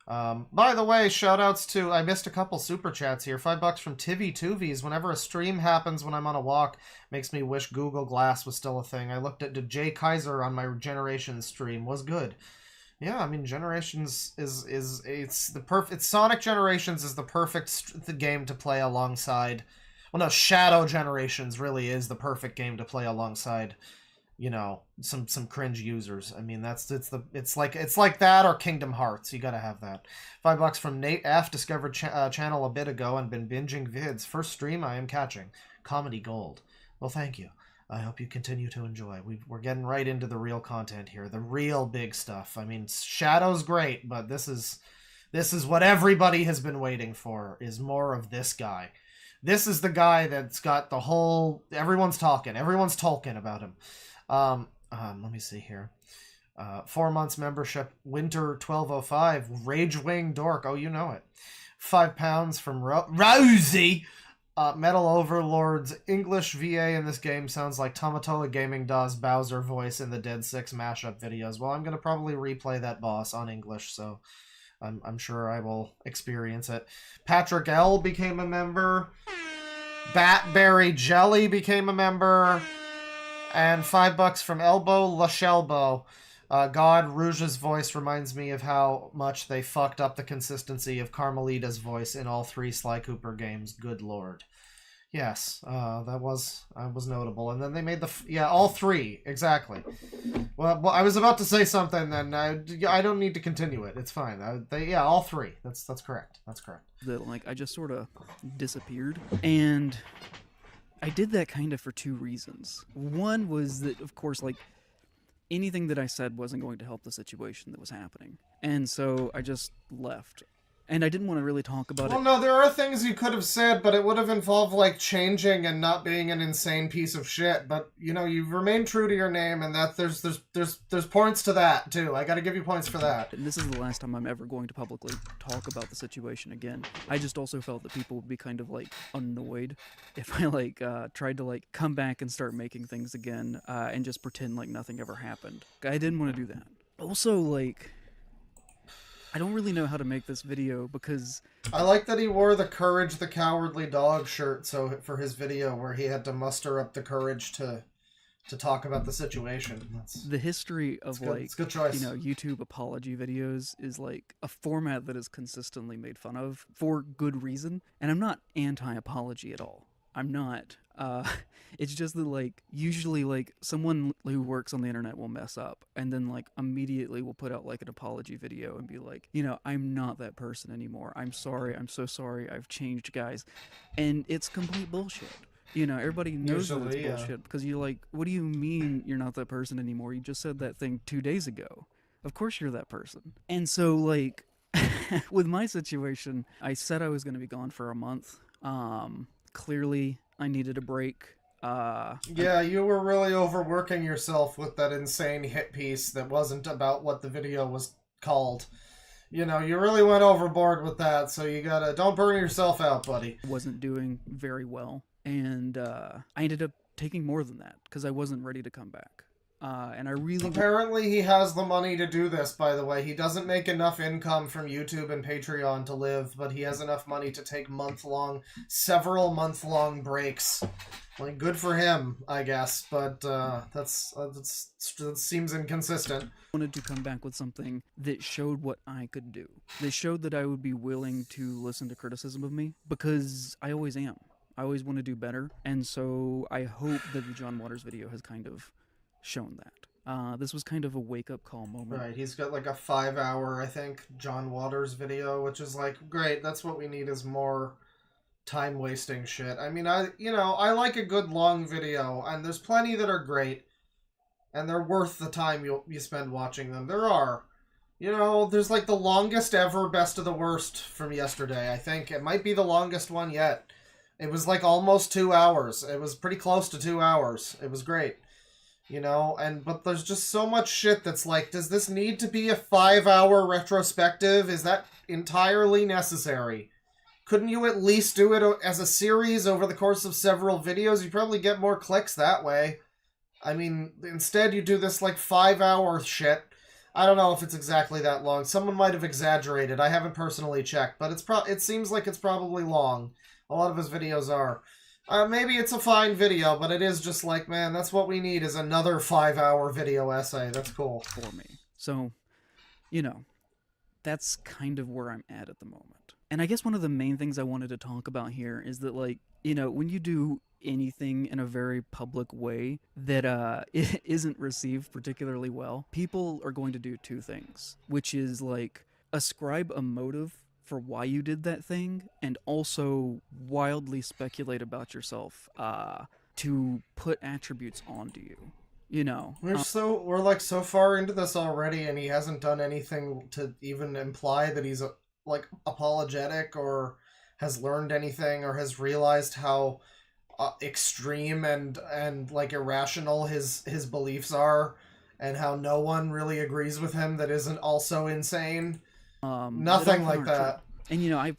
By the way, shoutouts to... I missed a couple super chats here. $5 from Tivy Tuvies. Whenever a stream happens when I'm on a walk, makes me wish Google Glass was still a thing. I looked at Jay Kaiser on my Generations stream. Was good. Yeah, I mean, Generations it's Sonic Generations is the perfect game to play alongside. Well, no, Shadow Generations really is the perfect game to play alongside, you know, some cringe users. I mean, it's like that or Kingdom Hearts. You gotta have that. $5 from Nate F. Discovered channel a bit ago and been binging vids. First stream I am catching. Comedy gold. Well, thank you. I hope you continue to enjoy. We're getting right into the real content here, the real big stuff. I mean, Shadow's great, but this is what everybody has been waiting for, is more of this guy. This is the guy that's got the whole... Everyone's talking about him. Let me see here. 4 months membership, Winter 1205, DeadwingDork. Oh, you know it. £5 from Rosie. Metal Overlord's English VA in this game sounds like Tamatoa Gaming does Bowser voice in the Dead 6 mashup videos. Well, I'm going to probably replay that boss on English, so I'm sure I will experience it. Patrick L. became a member. Batberry Jelly became a member. And $5 from Elbow Lashelbo. God, Rouge's voice reminds me of how much they fucked up the consistency of Carmelita's voice in all 3 Sly Cooper games. Good lord. Yes, that was notable. And then they made all 3, exactly. Well, I was about to say something, then I don't need to continue it. It's fine. All 3. That's correct. That's correct. That, like, I just sort of disappeared, and I did that kind of for 2 reasons. One was that, of course, like, anything that I said wasn't going to help the situation that was happening. And so I just left. And I didn't want to really talk about Well, it. no, there are things you could have said, but it would have involved, like, changing and not being an insane piece of shit. But, you know, you've remained true to your name, and that there's points to that, too. I gotta give you points for that. And this is the last time I'm ever going to publicly talk about the situation again. I just also felt that people would be kind of, like, annoyed if I, like, tried to, like, come back and start making things again, and just pretend like nothing ever happened. I didn't want to do that. Also, like, I don't really know how to make this video because I like that he wore the Courage the Cowardly Dog shirt for his video where he had to muster up the courage to talk about the situation. The history of, like, it's a good choice. You know, YouTube apology videos is, like, a format that is consistently made fun of for good reason. And I'm not anti-apology at all. I'm not. It's just that, like, usually, like, someone who works on the internet will mess up and then, like, immediately will put out, like, an apology video and be like, you know, I'm not that person anymore. I'm sorry. I'm so sorry. I've changed, guys. And it's complete bullshit. You know, everybody knows that it's bullshit because you're like, what do you mean you're not that person anymore? You just said that thing 2 days ago. Of course you're that person. And so, like, with my situation, I said I was going to be gone for a month. Clearly, I needed a break. Yeah, you were really overworking yourself with that insane hit piece that wasn't about what the video was called. You know, you really went overboard with that, so you gotta... Don't burn yourself out, buddy. Wasn't doing very well, and I ended up taking more than that, because I wasn't ready to come back. And I really... Apparently he has the money to do this, by the way. He doesn't make enough income from YouTube and Patreon to live, but he has enough money to take several month-long breaks. Like, good for him, I guess, but that seems inconsistent. I wanted to come back with something that showed what I could do. That showed that I would be willing to listen to criticism of me, because I always am. I always want to do better, and so I hope that the John Waters video has kind of shown that. This was kind of a wake-up call moment. Right, he's got like a 5-hour, I think, John Waters video, which is like, great, that's what we need is more time-wasting shit. I mean, I like a good long video, and there's plenty that are great, and they're worth the time you spend watching them. There are. You know, there's like the longest ever Best of the Worst from yesterday, I think. It might be the longest one yet. It was like almost 2 hours. It was pretty close to 2 hours. It was great. You know, but there's just so much shit that's like, does this need to be a 5-hour retrospective? Is that entirely necessary? Couldn't you at least do it as a series over the course of several videos? You probably get more clicks that way. I mean, instead you do this like 5-hour shit. I don't know if it's exactly that long. Someone might have exaggerated. I haven't personally checked, but it seems like it's probably long. A lot of his videos are. Maybe it's a fine video, but it is just like, man, that's what we need is another 5-hour video essay. That's cool. For me. So, you know, that's kind of where I'm at the moment. And I guess one of the main things I wanted to talk about here is that, like, you know, when you do anything in a very public way that it isn't received particularly well, people are going to do two things, which is, like, ascribe a motive for why you did that thing, and also wildly speculate about yourself to put attributes onto you. You know, we're like so far into this already, and he hasn't done anything to even imply that he's like apologetic or has learned anything or has realized how extreme and like irrational his beliefs are, and how no one really agrees with him that isn't also insane. Nothing like that. And, you know, I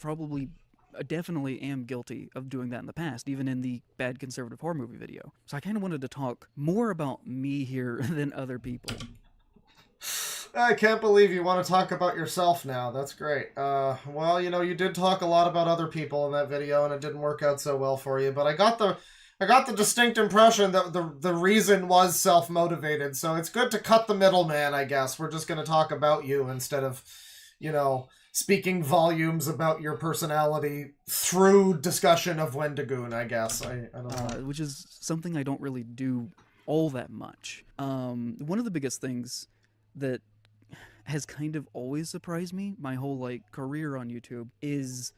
definitely am guilty of doing that in the past, even in the Bad Conservative Horror Movie video. So I kind of wanted to talk more about me here than other people. I can't believe you want to talk about yourself now. That's great. Well, you know, you did talk a lot about other people in that video, and it didn't work out so well for you. But I got the distinct impression that the reason was self-motivated. So it's good to cut the middleman, I guess. We're just going to talk about you instead of, you know, speaking volumes about your personality through discussion of Wendigoon, I guess. I don't know. Which is something I don't really do all that much. One of the biggest things that has kind of always surprised me my whole, like, career on YouTube is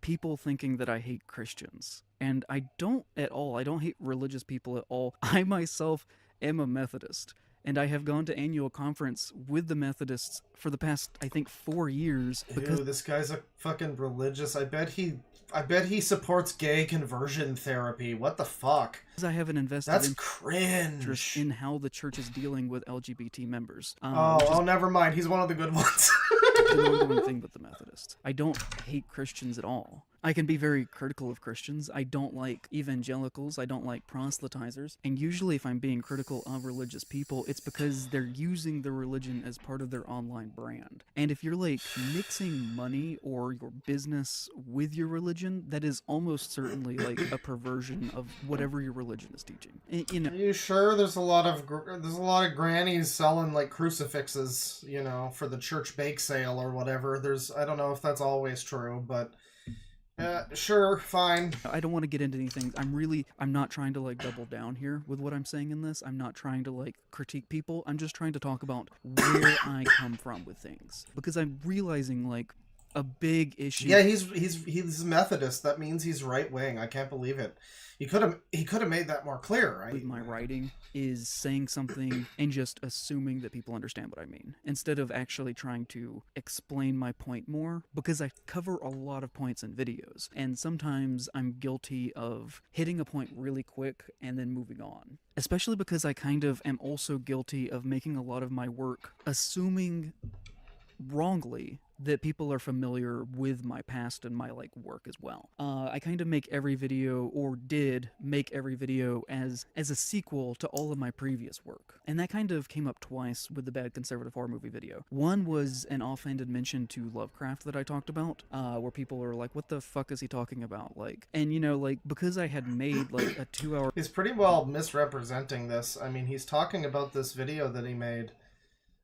people thinking that I hate Christians. And I don't at all. I don't hate religious people at all. I myself am a Methodist. and I have gone to annual conference with the Methodists for the past, I think, 4 years. Because Ew, this guy's a fucking religious. I bet he supports gay conversion therapy. What the fuck? I have an invested That's interest cringe. in how the church is dealing with LGBT members. Oh, never mind. He's one of the good ones. The ongoing thing with the Methodists. I don't hate Christians at all. I can be very critical of Christians. I don't like evangelicals. I don't like proselytizers. And usually if I'm being critical of religious people, it's because they're using the religion as part of their online brand. And if you're like mixing money or your business with your religion, that is almost certainly like a perversion of whatever your religion is teaching. You know, Are you sure there's a lot of grannies selling like crucifixes, you know, for the church bake sale or whatever? I don't know if that's always true, but sure, fine. I don't want to get into anything. I'm not trying to like double down here with what I'm saying in this. I'm not trying to like critique people. I'm just trying to talk about where I come from with things. Because I'm realizing like a big issue. Yeah, he's Methodist. That means he's right wing. I can't believe it. He could have made that more clear, right? With my writing is saying something and just assuming that people understand what I mean, instead of actually trying to explain my point more, because I cover a lot of points in videos, and sometimes I'm guilty of hitting a point really quick and then moving on. Especially because I kind of am also guilty of making a lot of my work assuming wrongly that people are familiar with my past and my like work as well. I kind of make every video, or did make every video, as a sequel to all of my previous work. And that kind of came up twice with the Bad Conservative Horror Movie video. One was an offhanded mention to Lovecraft that I talked about, where people are like, what the fuck is he talking about? Like, and you know, like, because I had made like a 2-hour... He's pretty well misrepresenting this. I mean, he's talking about this video that he made,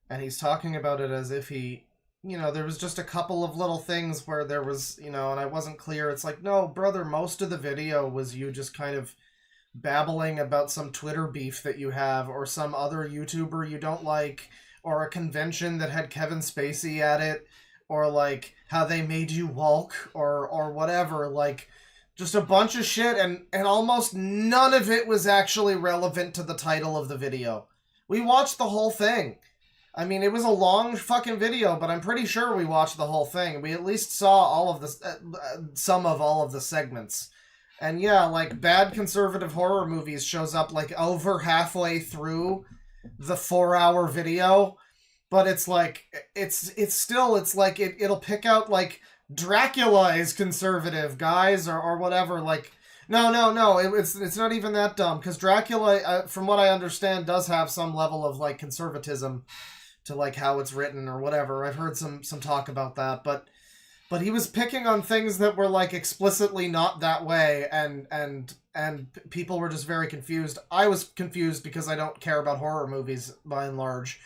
and he's talking about it as if he... You know, there was just a couple of little things where there was, you know, and I wasn't clear. It's like, no, brother, most of the video was you just kind of babbling about some Twitter beef that you have, or some other YouTuber you don't like, or a convention that had Kevin Spacey at it, or like how they made you woke, or whatever. Like, just a bunch of shit, and almost none of it was actually relevant to the title of the video. We watched the whole thing. I mean, it was a long fucking video, but I'm pretty sure we watched the whole thing. We at least saw all of the, some of all of the segments. And yeah, like, Bad Conservative Horror Movies shows up, like, over halfway through the 4-hour video. But it's like, it's like, it'll pick out, like, Dracula is conservative, guys, or whatever, like... No, it's not even that dumb, because Dracula, from what I understand, does have some level of, like, conservatism to like how it's written or whatever. I've heard some talk about that, but he was picking on things that were like explicitly not that way, and people were just very confused. I was confused because I don't care about horror movies by and large,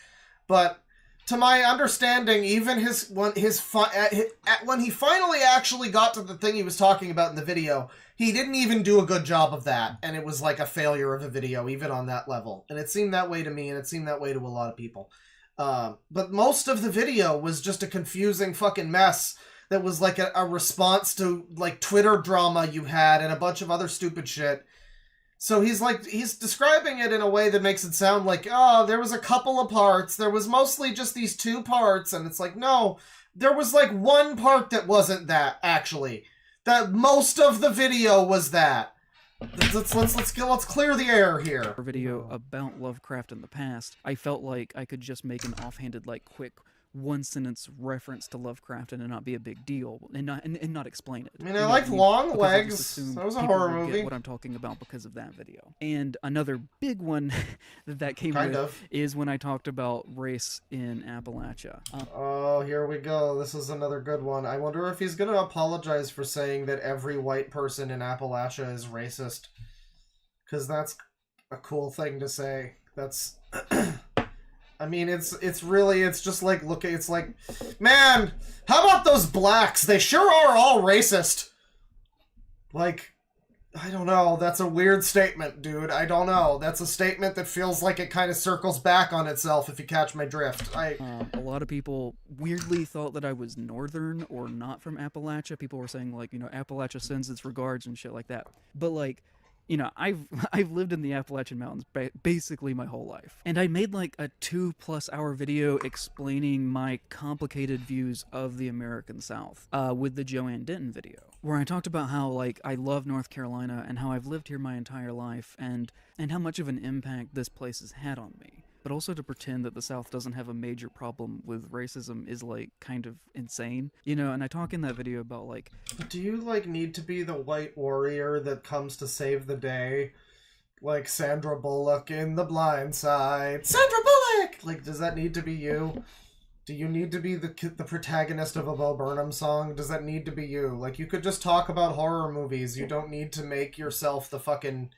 but to my understanding, even when he finally actually got to the thing he was talking about in the video, he didn't even do a good job of that, and it was like a failure of a video even on that level. And it seemed that way to me, and it seemed that way to a lot of people. But most of the video was just a confusing fucking mess that was like a response to like Twitter drama you had and a bunch of other stupid shit. So he's describing it in a way that makes it sound like, oh, there was a couple of parts. There was mostly just these 2 parts. And it's like, no, there was like 1 part that wasn't that, actually. That most of the video was that. Let's clear the air here. Video about Lovecraft in the past, I felt like I could just make an offhanded, like, quick 1-sentence reference to Lovecraft and it not be a big deal, and not explain it. I mean, I liked Long Legs. That was a horror movie. Get what I'm talking about because of that video. And another big one that came with is when I talked about race in Appalachia. Oh, here we go. This is another good one. I wonder if he's gonna apologize for saying that every white person in Appalachia is racist. Because that's a cool thing to say. That's... I mean, it's just like, look, it's like, man, how about those blacks? They sure are all racist. Like, I don't know. That's a weird statement, dude. I don't know. That's a statement that feels like it kind of circles back on itself, if you catch my drift. A lot of people weirdly thought that I was northern or not from Appalachia. People were saying, like, you know, Appalachia sends its regards and shit like that. But, like, you know, I've lived in the Appalachian Mountains basically my whole life. And I made like a 2+ hour video explaining my complicated views of the American South with the Joanne Denton video, where I talked about how like I love North Carolina and how I've lived here my entire life and how much of an impact this place has had on me. But also to pretend that the South doesn't have a major problem with racism is, like, kind of insane. You know, and I talk in that video about, like... Do you, like, need to be the white warrior that comes to save the day? Like Sandra Bullock in The Blind Side. Sandra Bullock! Like, does that need to be you? Do you need to be the protagonist of a Bo Burnham song? Does that need to be you? Like, you could just talk about horror movies. You don't need to make yourself the fucking...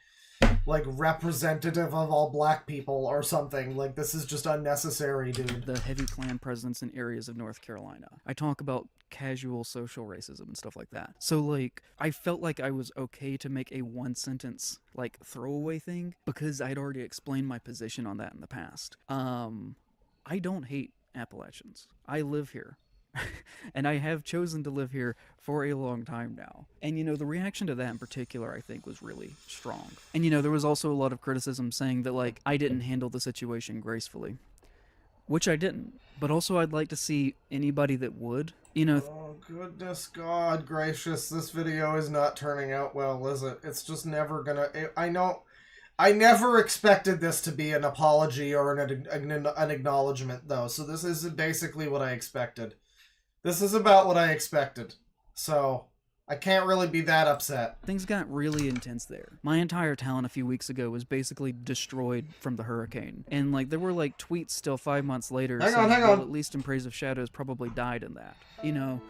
like, representative of all black people or something. Like, this is just unnecessary, dude. The heavy Klan presence in areas of North Carolina. I talk about casual social racism and stuff like that. So, like, I felt like I was okay to make a one-sentence, like, throwaway thing because I'd already explained my position on that in the past. I don't hate Appalachians. I live here. And I have chosen to live here for a long time now. And, you know, the reaction to that in particular, I think, was really strong. And, you know, there was also a lot of criticism saying that, like, I didn't handle the situation gracefully. Which I didn't. But also I'd like to see anybody that would, you know... Oh, goodness God gracious. This video is not turning out well, is it? It's just never gonna... I never expected this to be an apology or an acknowledgement, though. So this is basically what I expected. This is about what I expected, so I can't really be that upset. Things got really intense there. My entire town a few weeks ago was basically destroyed from the hurricane. And, like, there were, like, tweets still 5 months later saying, well, at least in Praise of Shadows probably died in that. You know,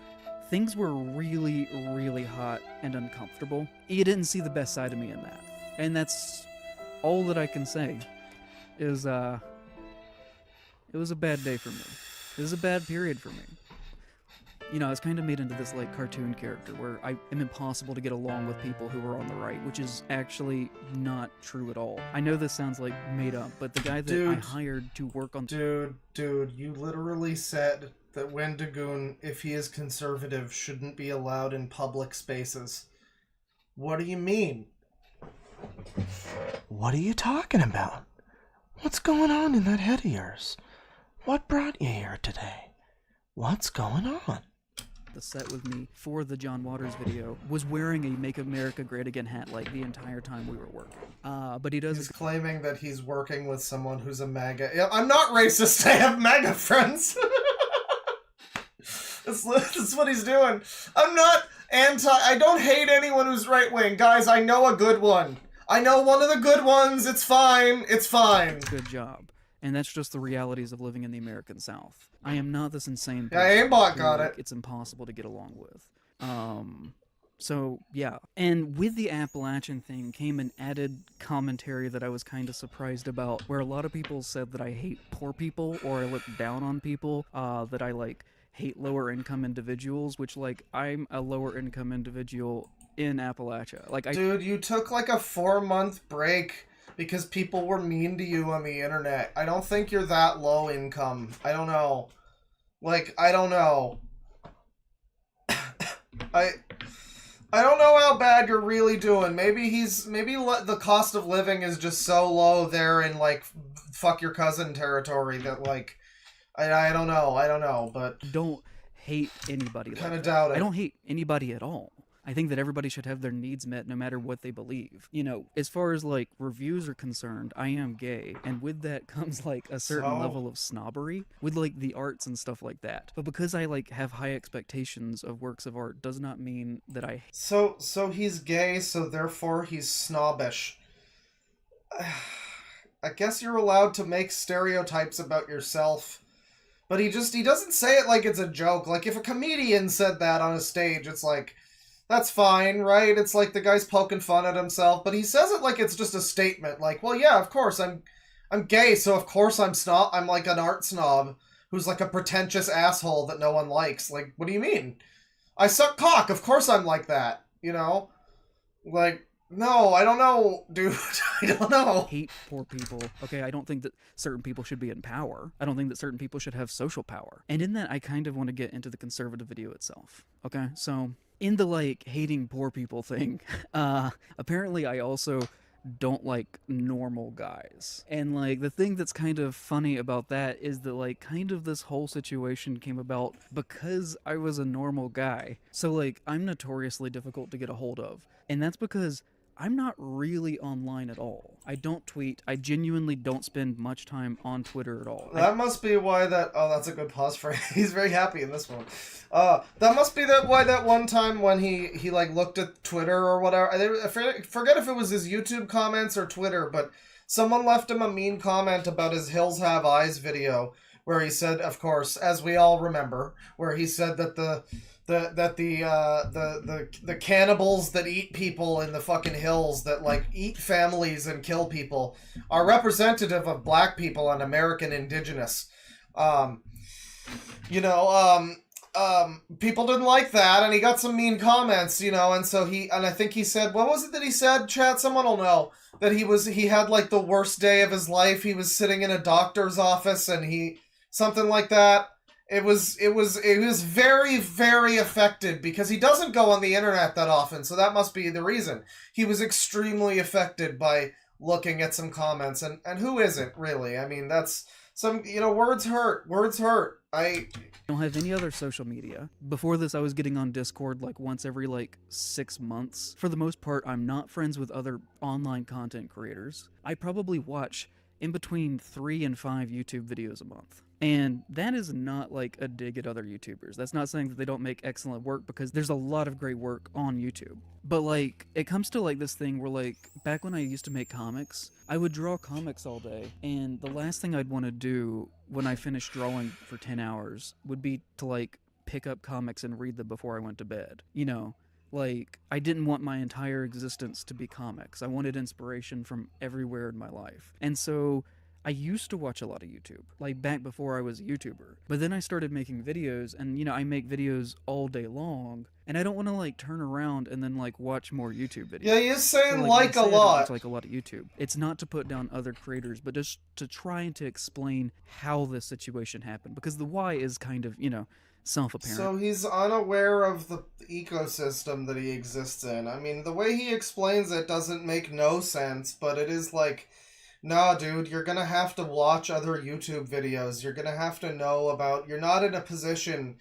things were really, really hot and uncomfortable. You didn't see the best side of me in that. And that's all that I can say is, it was a bad day for me. It was a bad period for me. You know, I was kind of made into this, like, cartoon character where I am impossible to get along with people who are on the right, which is actually not true at all. I know this sounds, like, made up, but the guy that I hired to work on... Dude, you literally said that Wendigoon, if he is conservative, shouldn't be allowed in public spaces. What do you mean? What are you talking about? What's going on in that head of yours? What brought you here today? What's going on? The set with me for the John Waters video was wearing a Make America Great Again hat like the entire time we were working. But he's claiming that he's working with someone who's a MAGA. Yeah, I'm not racist. I have MAGA friends. That's what he's doing. I'm not I don't hate anyone who's right wing, guys. I know a good one. I know one of the good ones. It's fine. It's fine. Good job. And that's just the realities of living in the American South. I am not this insane person. Yeah, Aimbot got it. It's impossible to get along with. So, yeah. And with the Appalachian thing came an added commentary that I was kind of surprised about, where a lot of people said that I hate poor people, or I look down on people, that I, like, hate lower-income individuals, which, like, I'm a lower-income individual in Appalachia. Like, Dude, you took, like, a 4-month break because people were mean to you on the internet. I don't think you're that low income. I don't know. Like, I don't know. I don't know how bad you're really doing. Maybe the cost of living is just so low there in, like, fuck your cousin territory that, like, I don't know, but... Don't hate anybody. Kind of doubt it. I don't hate anybody at all. I think that everybody should have their needs met no matter what they believe. You know, as far as, like, reviews are concerned, I am gay, and with that comes, like, a certain level of snobbery with, like, the arts and stuff like that. But because I, like, have high expectations of works of art does not mean that I... So he's gay, so therefore he's snobbish. I guess you're allowed to make stereotypes about yourself. But he doesn't say it like it's a joke. Like, if a comedian said that on a stage, it's like... That's fine, right? It's like the guy's poking fun at himself, but he says it like it's just a statement. Like, well, yeah, of course, I'm gay, so of course I'm like an art snob who's like a pretentious asshole that no one likes. Like, what do you mean? I suck cock, of course I'm like that, you know? Like, No, I don't know, dude. I don't know. Hate poor people. Okay, I don't think that certain people should be in power. I don't think that certain people should have social power. And in that, I kind of want to get into the conservative video itself. Okay, so in the like hating poor people thing, apparently I also don't like normal guys. And like the thing that's kind of funny about that is that like kind of this whole situation came about because I was a normal guy. So like I'm notoriously difficult to get a hold of. And that's because I'm not really online at all. I don't tweet. I genuinely don't spend much time on Twitter at all. That must be why that... Oh, that's a good pause for... He's very happy in this one. That must be why that one time when he like looked at Twitter or whatever... I forget if it was his YouTube comments or Twitter, but someone left him a mean comment about his Hills Have Eyes video, where he said, of course, as we all remember, where he said that the cannibals that eat people in the fucking hills, that like eat families and kill people, are representative of black people and American indigenous. People didn't like that, and he got some mean comments, and so I think he said, what was it that he said, chat? Someone will know. That he had like the worst day of his life. He was sitting in a doctor's office and something like that. It was very, very affected because he doesn't go on the internet that often, so that must be the reason. He was extremely affected by looking at some comments, and who isn't, really? I mean, that's some, words hurt. Words hurt. I don't have any other social media. Before this, I was getting on Discord like once every like 6 months. For the most part, I'm not friends with other online content creators. I probably watch in between 3 and 5 YouTube videos a month. And that is not like a dig at other YouTubers. That's not saying that they don't make excellent work, because there's a lot of great work on YouTube. But like, it comes to like this thing where like, back when I used to make comics, I would draw comics all day. And the last thing I'd want to do when I finished drawing for 10 hours would be to like pick up comics and read them before I went to bed. Like, I didn't want my entire existence to be comics. I wanted inspiration from everywhere in my life. And so I used to watch a lot of YouTube, like back before I was a YouTuber. But then I started making videos, and I make videos all day long, and I don't want to like turn around and then like watch more YouTube videos. Yeah, you say So, like I a lot. It's like a lot of YouTube. It's not to put down other creators, but just to try and to explain how this situation happened, because the why is kind of, self-apparent. So he's unaware of the ecosystem that he exists in. I mean, the way he explains it doesn't make no sense, but it is like, nah, dude, you're gonna have to watch other YouTube videos. You're gonna have to know about... You're not in a position...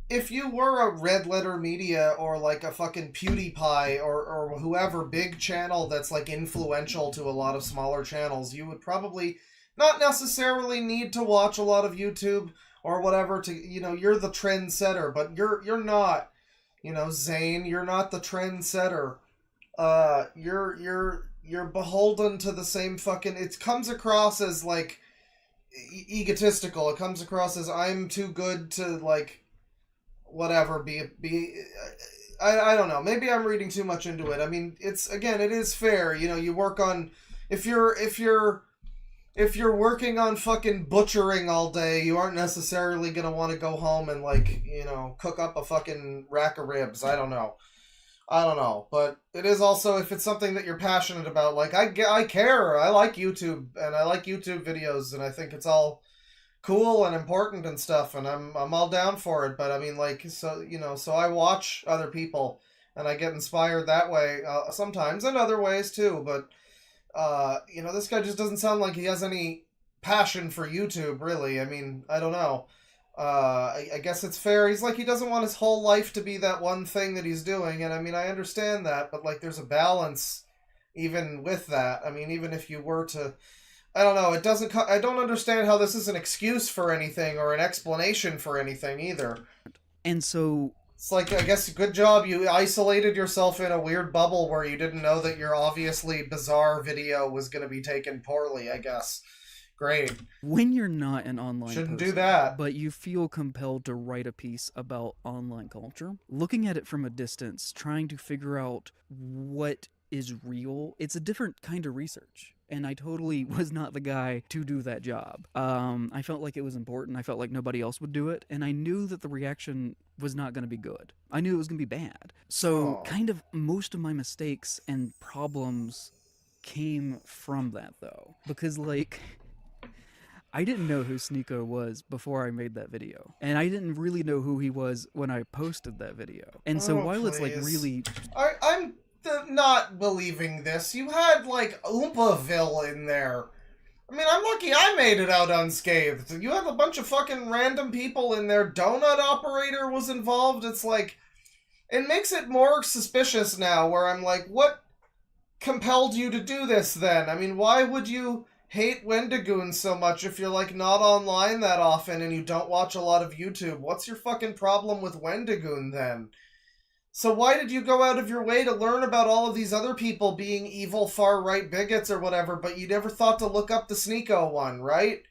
If you were a Red Letter Media or like a fucking PewDiePie or whoever, big channel that's like influential to a lot of smaller channels, you would probably not necessarily need to watch a lot of YouTube or whatever to, you're the trendsetter, but you're not, Zane, you're not the trendsetter. You're beholden to the same fucking... It comes across as, like, egotistical. It comes across as I'm too good to, like, whatever, I don't know. Maybe I'm reading too much into it. I mean, it is fair. You work on... If you're working on fucking butchering all day, you aren't necessarily gonna want to go home and, like, cook up a fucking rack of ribs. I don't know, but it is also, if it's something that you're passionate about, like, I care, I like YouTube, and I like YouTube videos, and I think it's all cool and important and stuff, and I'm all down for it, but I mean, like, so I watch other people, and I get inspired that way, sometimes, and other ways too, but, this guy just doesn't sound like he has any passion for YouTube, really. I mean, I don't know. I guess it's fair. He's like, he doesn't want his whole life to be that one thing that he's doing, and I mean, I understand that, but like, there's a balance even with that. I mean, even if you were to, I don't know, I don't understand how this is an excuse for anything or an explanation for anything either. And so... It's like, I guess, good job, you isolated yourself in a weird bubble where you didn't know that your obviously bizarre video was going to be taken poorly, I guess. Great. When you're not an online Shouldn't person, do that. but you feel compelled to write a piece about online culture, looking at it from a distance, trying to figure out what is real, it's a different kind of research. And I totally was not the guy to do that job. I felt like it was important. I felt like nobody else would do it. And I knew that the reaction was not going to be good. I knew it was going to be bad. So, Oh. kind of most of my mistakes and problems came from that, though. Because, like, I didn't know who Sneeko was before I made that video. And I didn't really know who he was when I posted that video. And so, while it's, like, please. really... I'm not believing this. You had, like, Oopaville in there. I mean, I'm lucky I made it out unscathed. You have a bunch of fucking random people in there. Donut Operator was involved. It's like... It makes it more suspicious now, where I'm like, what compelled you to do this, then? I mean, why would you hate Wendigoon so much if you're, like, not online that often and you don't watch a lot of YouTube? What's your fucking problem with Wendigoon, then? So why did you go out of your way to learn about all of these other people being evil far-right bigots or whatever, but you never thought to look up the Sneeko one, right?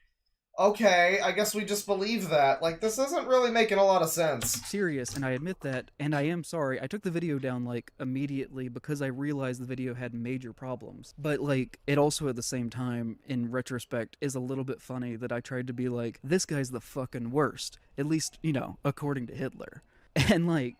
Okay, I guess we just believe that. Like, this isn't really making a lot of sense. serious, and I admit that, and I am sorry. I took the video down, like, immediately because I realized the video had major problems. But, like, it also at the same time, in retrospect, is a little bit funny that I tried to be like, this guy's the fucking worst. At least, you know, according to Hitler. And, like,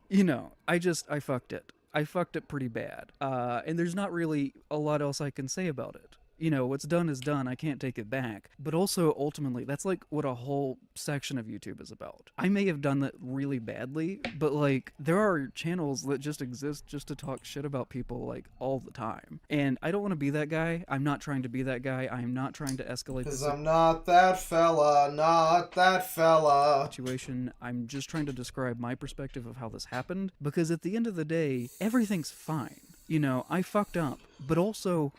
you know, I fucked it. I fucked it pretty bad. And there's not really a lot else I can say about it. You know, what's done is done. I can't take it back. But also, ultimately, that's like what a whole section of YouTube is about. I may have done that really badly, but like, there are channels that just exist just to talk shit about people like all the time. And I don't want to be that guy. I'm not trying to be that guy. I'm not trying to escalate Because the I'm not that fella, not that fella. situation. I'm just trying to describe my perspective of how this happened. Because at the end of the day, everything's fine. You know, I fucked up, but also...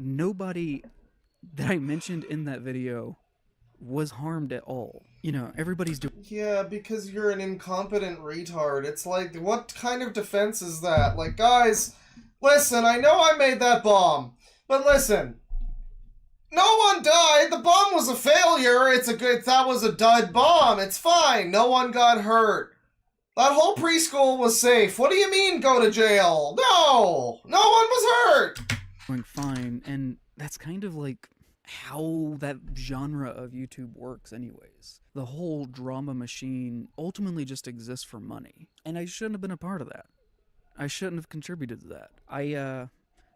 nobody that I mentioned in that video was harmed at all. You know, everybody's doing... Yeah, because you're an incompetent retard. It's like, what kind of defense is that? Like, guys, listen, I know I made that bomb, but listen, no one died. The bomb was a failure. That was a dud bomb. It's fine. No one got hurt. That whole preschool was safe. What do you mean go to jail? No! No one was hurt! Doing fine, and that's kind of like how that genre of YouTube works anyways. The whole drama machine ultimately just exists for money, and I shouldn't have been a part of that. I shouldn't have contributed to that. I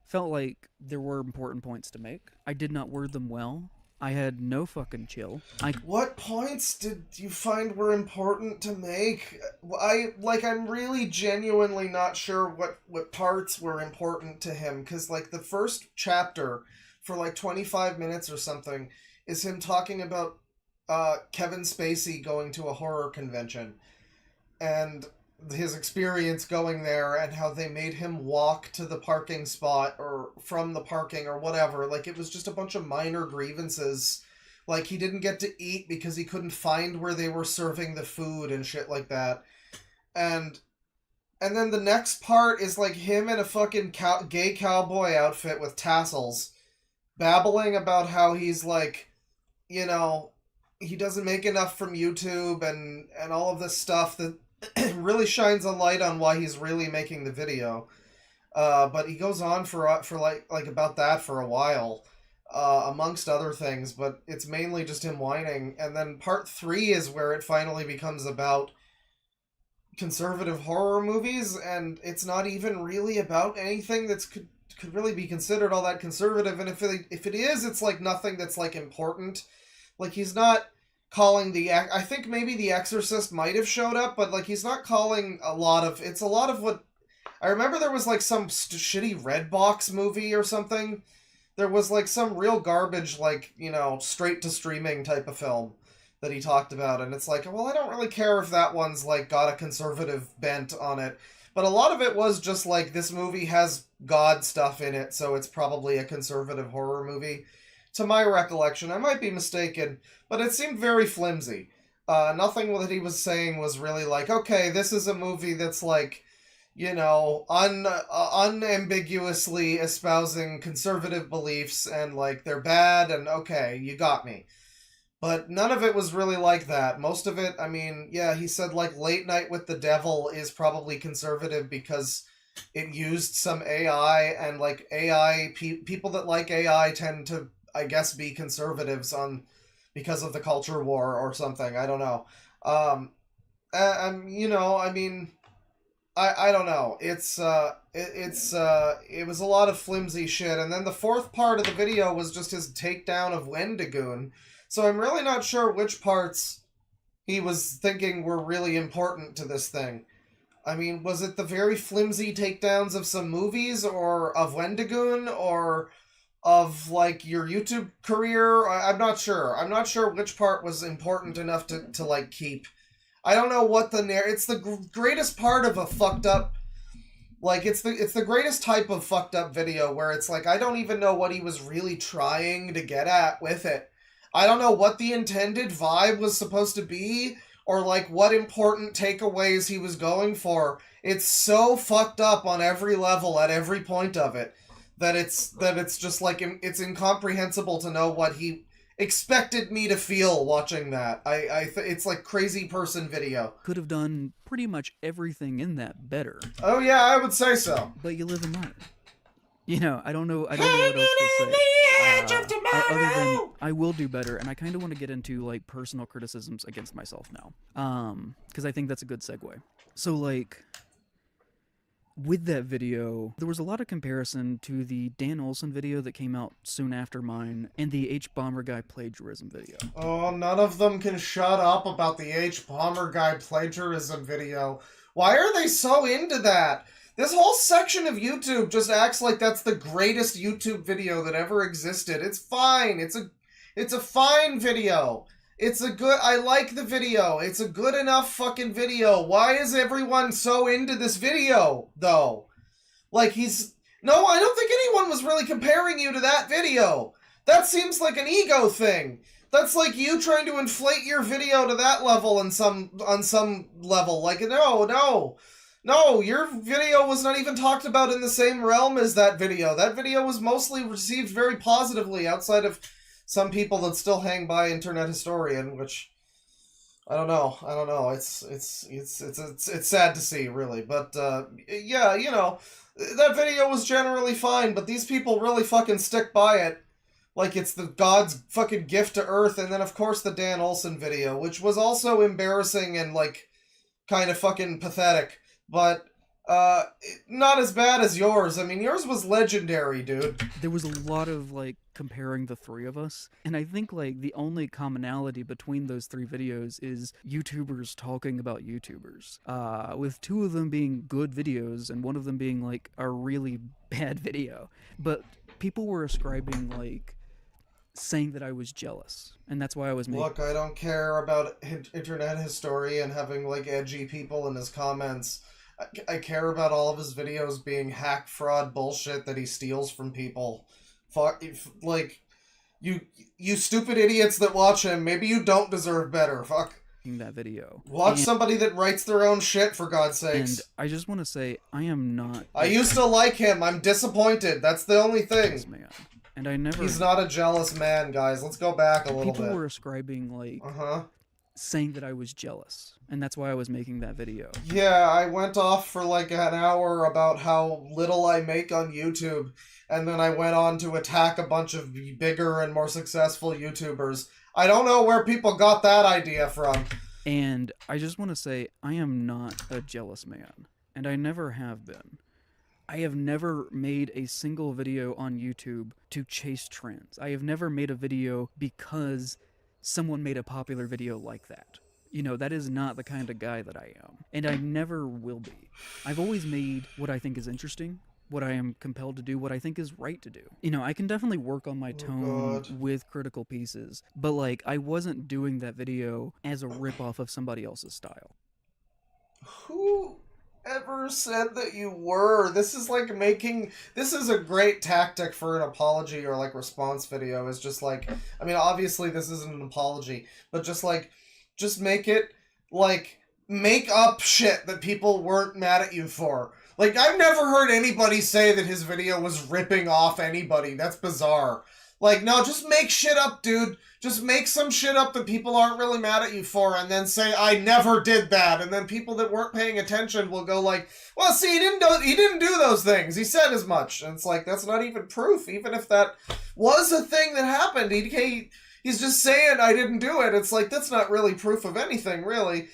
felt like there were important points to make. I did not word them well. I had no fucking chill. What points did you find were important to make? I'm really genuinely not sure what parts were important to him, because, like, the first chapter, for, like, 25 minutes or something, is him talking about Kevin Spacey going to a horror convention, and his experience going there, and how they made him walk to the parking spot, or from the parking, or whatever. Like, it was just a bunch of minor grievances. Like, he didn't get to eat because he couldn't find where they were serving the food and shit like that. And then the next part is, like, him in a fucking gay cowboy outfit with tassels, babbling about how he's, like, you know, he doesn't make enough from YouTube, and all of this stuff that really shines a light on why he's really making the video. But he goes on for like about that for a while, amongst other things, but it's mainly just him whining. And then part 3 is where it finally becomes about conservative horror movies, and it's not even really about anything that's could really be considered all that conservative. And if it is, it's like nothing that's like important. Like, he's not calling I think maybe The Exorcist might have showed up, but like, he's not calling it's a lot of what I remember. There was like some shitty Redbox movie or something. There was like some real garbage, like, you know, straight to streaming type of film that he talked about, and it's like, well, I don't really care if that one's like got a conservative bent on it, but a lot of it was just like, this movie has God stuff in it, so it's probably a conservative horror movie. To my recollection, I might be mistaken, but it seemed very flimsy. Nothing that he was saying was really like, okay, this is a movie that's like, you know, unambiguously espousing conservative beliefs, and like, they're bad, and okay, you got me. But none of it was really like that. Most of it, I mean, yeah, he said like Late Night with the Devil is probably conservative because it used some AI, and like people that like AI tend to, I guess, be conservatives because of the culture war or something. I don't know. you know, I mean, I don't know. It was a lot of flimsy shit, and then the fourth part of the video was just his takedown of Wendigoon. So I'm really not sure which parts he was thinking were really important to this thing. I mean, was it the very flimsy takedowns of some movies, or of Wendigoon, or of, like, your YouTube career? I'm not sure. I'm not sure which part was important enough to like, keep. I don't know what it's the greatest part of a fucked up, like, it's the greatest type of fucked up video where it's like, I don't even know what he was really trying to get at with it. I don't know what the intended vibe was supposed to be, or, like, what important takeaways he was going for. It's so fucked up on every level at every point of it that it's just, like, it's incomprehensible to know what he expected me to feel watching that. It's like crazy person video. Could have done pretty much everything in that better. Oh yeah, I would say so. But you live and learn. You know, I don't know what else to say. Other than I will do better, and I kind of want to get into, like, personal criticisms against myself now, because I think that's a good segue. So, like, with that video, there was a lot of comparison to the Dan Olsen video that came out soon after mine, and the H-Bomber Guy plagiarism video. Oh, none of them can shut up about the H-Bomber Guy plagiarism video. Why are they so into that? This whole section of YouTube just acts like that's the greatest YouTube video that ever existed. It's fine. It's a fine video. I like the video. It's a good enough fucking video. Why is everyone so into this video, though? Like, no, I don't think anyone was really comparing you to that video. That seems like an ego thing. That's like you trying to inflate your video to that level on some level. Like, no, your video was not even talked about in the same realm as that video. That video was mostly received very positively outside of some people that still hang by Internet Historian, which I don't know. It's sad to see, really. But yeah, you know, that video was generally fine, but these people really fucking stick by it like it's the God's fucking gift to Earth. And then, of course, the Dan Olsen video, which was also embarrassing and, like, kind of fucking pathetic. But not as bad as yours. I mean, yours was legendary, dude. There was a lot of, like, comparing the three of us, and I think, like, the only commonality between those three videos is YouTubers talking about YouTubers, with two of them being good videos and one of them being, like, a really bad video. But people were ascribing, like, saying that I was jealous, and that's why I was making... Look, I don't care about Internet Historian having, like, edgy people in his comments. I care about all of his videos being hack fraud bullshit that he steals from people. Fuck, like, you stupid idiots that watch him, maybe you don't deserve better. Fuck. That video. Watch somebody that writes their own shit, for God's sakes. And I just want to say, I am not... I used to like him. I'm disappointed. That's the only thing. Man. And I never... He's not a jealous man, guys. Let's go back a little bit. People were ascribing, like... saying that I was jealous, and that's why I was making that video. Yeah, I went off for like an hour about how little I make on YouTube, and then I went on to attack a bunch of bigger and more successful YouTubers. I don't know where people got that idea from. And I just want to say, I am not a jealous man, and I never have been. I have never made a single video on YouTube to chase trends. I have never made a video because someone made a popular video like that. You know, that is not the kind of guy that I am. And I never will be. I've always made what I think is interesting, what I am compelled to do, what I think is right to do. You know, I can definitely work on my tone with critical pieces, but, like, I wasn't doing that video as a ripoff of somebody else's style. Who ever said that you were? This is like this is a great tactic for an apology or, like, response video, is just like, I mean, obviously this isn't an apology, but just make it, like, make up shit that people weren't mad at you for. Like, I've never heard anybody say that his video was ripping off anybody. That's bizarre. Like, no, just make shit up, dude. Just make some shit up that people aren't really mad at you for, and then say, I never did that. And then people that weren't paying attention will go like, well, see, he didn't do those things. He said as much. And it's like, that's not even proof. Even if that was a thing that happened, he's just saying I didn't do it. It's like, that's not really proof of anything, really.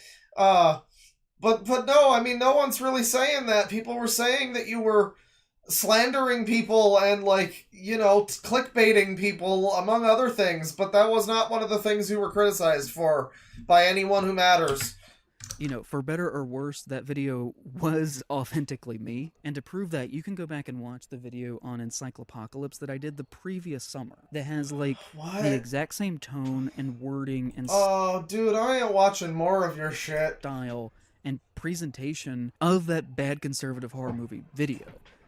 But no, I mean, no one's really saying that. People were saying that you were slandering people and, like, you know, clickbaiting people, among other things, but that was not one of the things you were criticized for by anyone who matters. You know, for better or worse, that video was authentically me. And to prove that, you can go back and watch the video on Encyclopocalypse that I did the previous summer. That has, like, What? the exact same tone and wording and Oh, dude, I ain't watching more of your shit. style and presentation of that bad conservative horror movie video.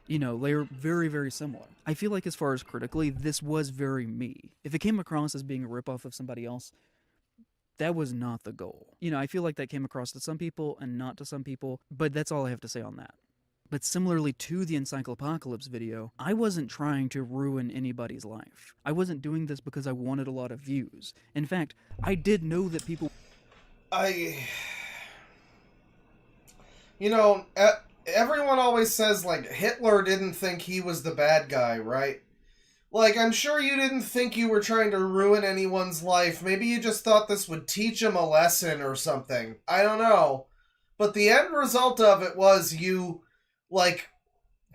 You know, they're very, very similar. I feel like as far as critically, this was very me. If it came across as being a ripoff of somebody else, that was not the goal. You know, I feel like that came across to some people and not to some people, but that's all I have to say on that. But similarly to the Encyclopocalypse video, I wasn't trying to ruin anybody's life. I wasn't doing this because I wanted a lot of views. In fact, I did know that people... You know, everyone always says, like, Hitler didn't think he was the bad guy, right? Like, I'm sure you didn't think you were trying to ruin anyone's life. Maybe you just thought this would teach him a lesson or something. I don't know. But the end result of it was you, like,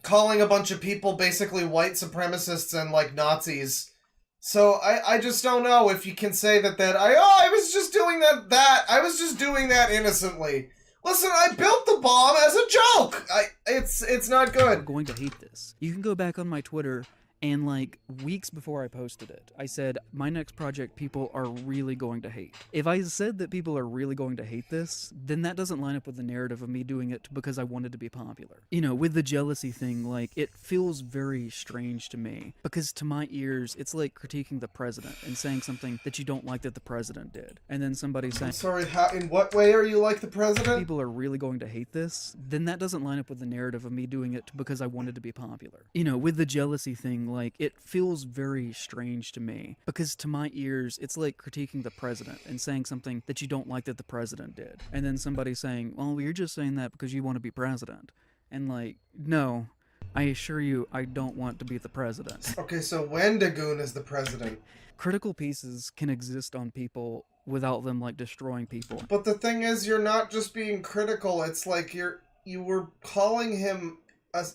calling a bunch of people basically white supremacists and, like, Nazis. So I just don't know if you can say that I was just doing I was just doing that innocently. Listen, I built the bomb as a joke. It's not good. are going to hate this. You can go back on my Twitter, and like weeks before I posted it, I said, my next project people are really going to hate. If I said that people are really going to hate this, then that doesn't line up with the narrative of me doing it because I wanted to be popular. You know, with the jealousy thing, like, it feels very strange to me, because to my ears, it's like critiquing the president and saying something that you don't like that the president did. And then somebody saying, I'm sorry, in what way are you like the president? people are really going to hate this, then that doesn't line up with the narrative of me doing it because I wanted to be popular. You know, with the jealousy thing, like, it feels very strange to me, because to my ears, it's like critiquing the president and saying something that you don't like that the president did. And then somebody saying, well, you're just saying that because you want to be president. And like, no, I assure you, I don't want to be the president. Okay, so Wendigoon is the president. Critical pieces can exist on people without them, like, destroying people. But the thing is, you're not just being critical. It's like you were calling him,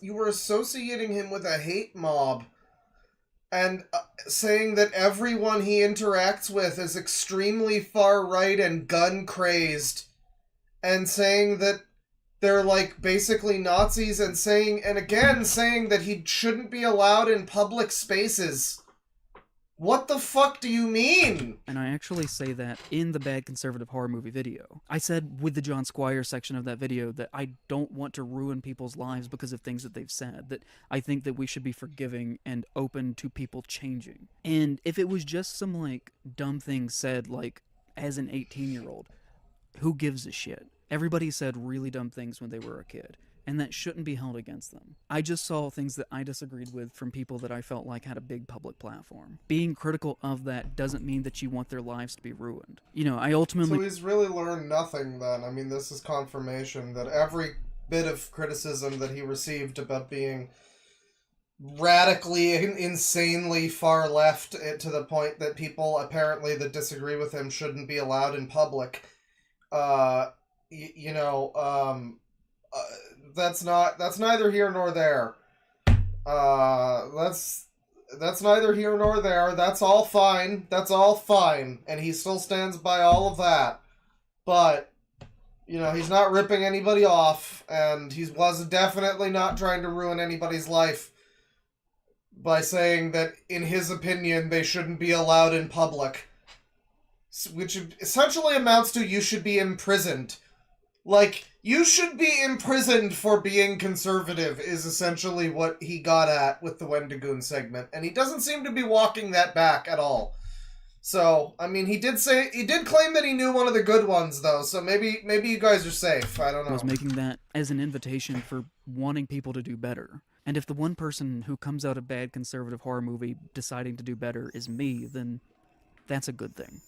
you were associating him with a hate mob, and saying that everyone he interacts with is extremely far right and gun crazed, and saying that they're, like, basically Nazis, and saying that he shouldn't be allowed in public spaces. What the fuck do you mean? And I actually say that in the Bad Conservative Horror Movie video. I said with the John Squire section of that video that I don't want to ruin people's lives because of things that they've said, that I think that we should be forgiving and open to people changing. And if it was just some, like, dumb thing said, like, as an 18-year-old, who gives a shit? Everybody said really dumb things when they were a kid, and that shouldn't be held against them. I just saw things that I disagreed with from people that I felt like had a big public platform. Being critical of that doesn't mean that you want their lives to be ruined. You know, I ultimately... So he's really learned nothing then. I mean, this is confirmation that every bit of criticism that he received about being radically, insanely far left, to the point that people apparently that disagree with him shouldn't be allowed in public. That's neither here nor there. That's neither here nor there. That's all fine. And he still stands by all of that. But, you know, he's not ripping anybody off, and he was definitely not trying to ruin anybody's life by saying that, in his opinion, they shouldn't be allowed in public. Which essentially amounts to you should be imprisoned. Like, you should be imprisoned for being conservative is essentially what he got at with the Wendigoon segment. And he doesn't seem to be walking that back at all. So, I mean, he did claim that he knew one of the good ones, though, so maybe you guys are safe. I don't know. I was making that as an invitation for wanting people to do better. And if the one person who comes out of Bad Conservative Horror Movie deciding to do better is me, then that's a good thing.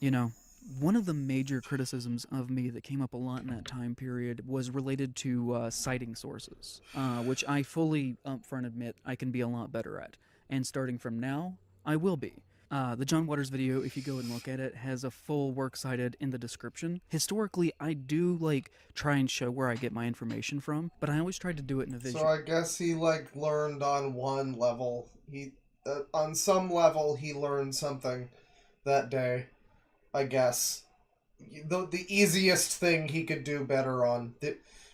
You know, one of the major criticisms of me that came up a lot in that time period was related to citing sources, which I fully upfront admit I can be a lot better at. And starting from now, I will be. The John Waters video, if you go and look at it, has a full works cited in the description. Historically, I do like try and show where I get my information from, but I always try to do it in a visual. So I guess he like learned on one level. He on some level he learned something that day. I guess the easiest thing he could do better on.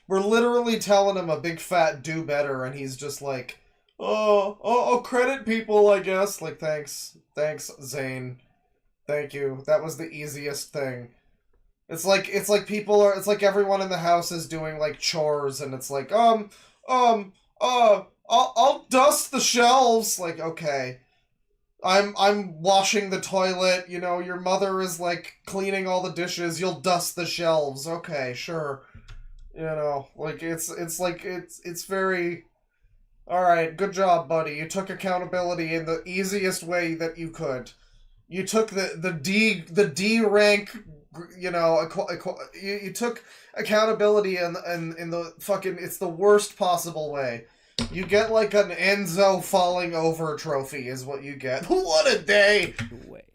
We're literally telling him a big fat do better, and he's just like, oh, credit people, I guess. Like, thanks, Zane. Thank you. That was the easiest thing. It's like everyone in the house is doing like chores, and it's like, I'll dust the shelves. Like, okay. I'm washing the toilet, you know, your mother is like cleaning all the dishes, you'll dust the shelves. Okay, sure. You know, like it's very alright, good job, buddy. You took accountability in the easiest way that you could. You took the D rank, you know, you took accountability in the fucking, it's the worst possible way. You get like an Enzo falling over trophy is what you get. What a day!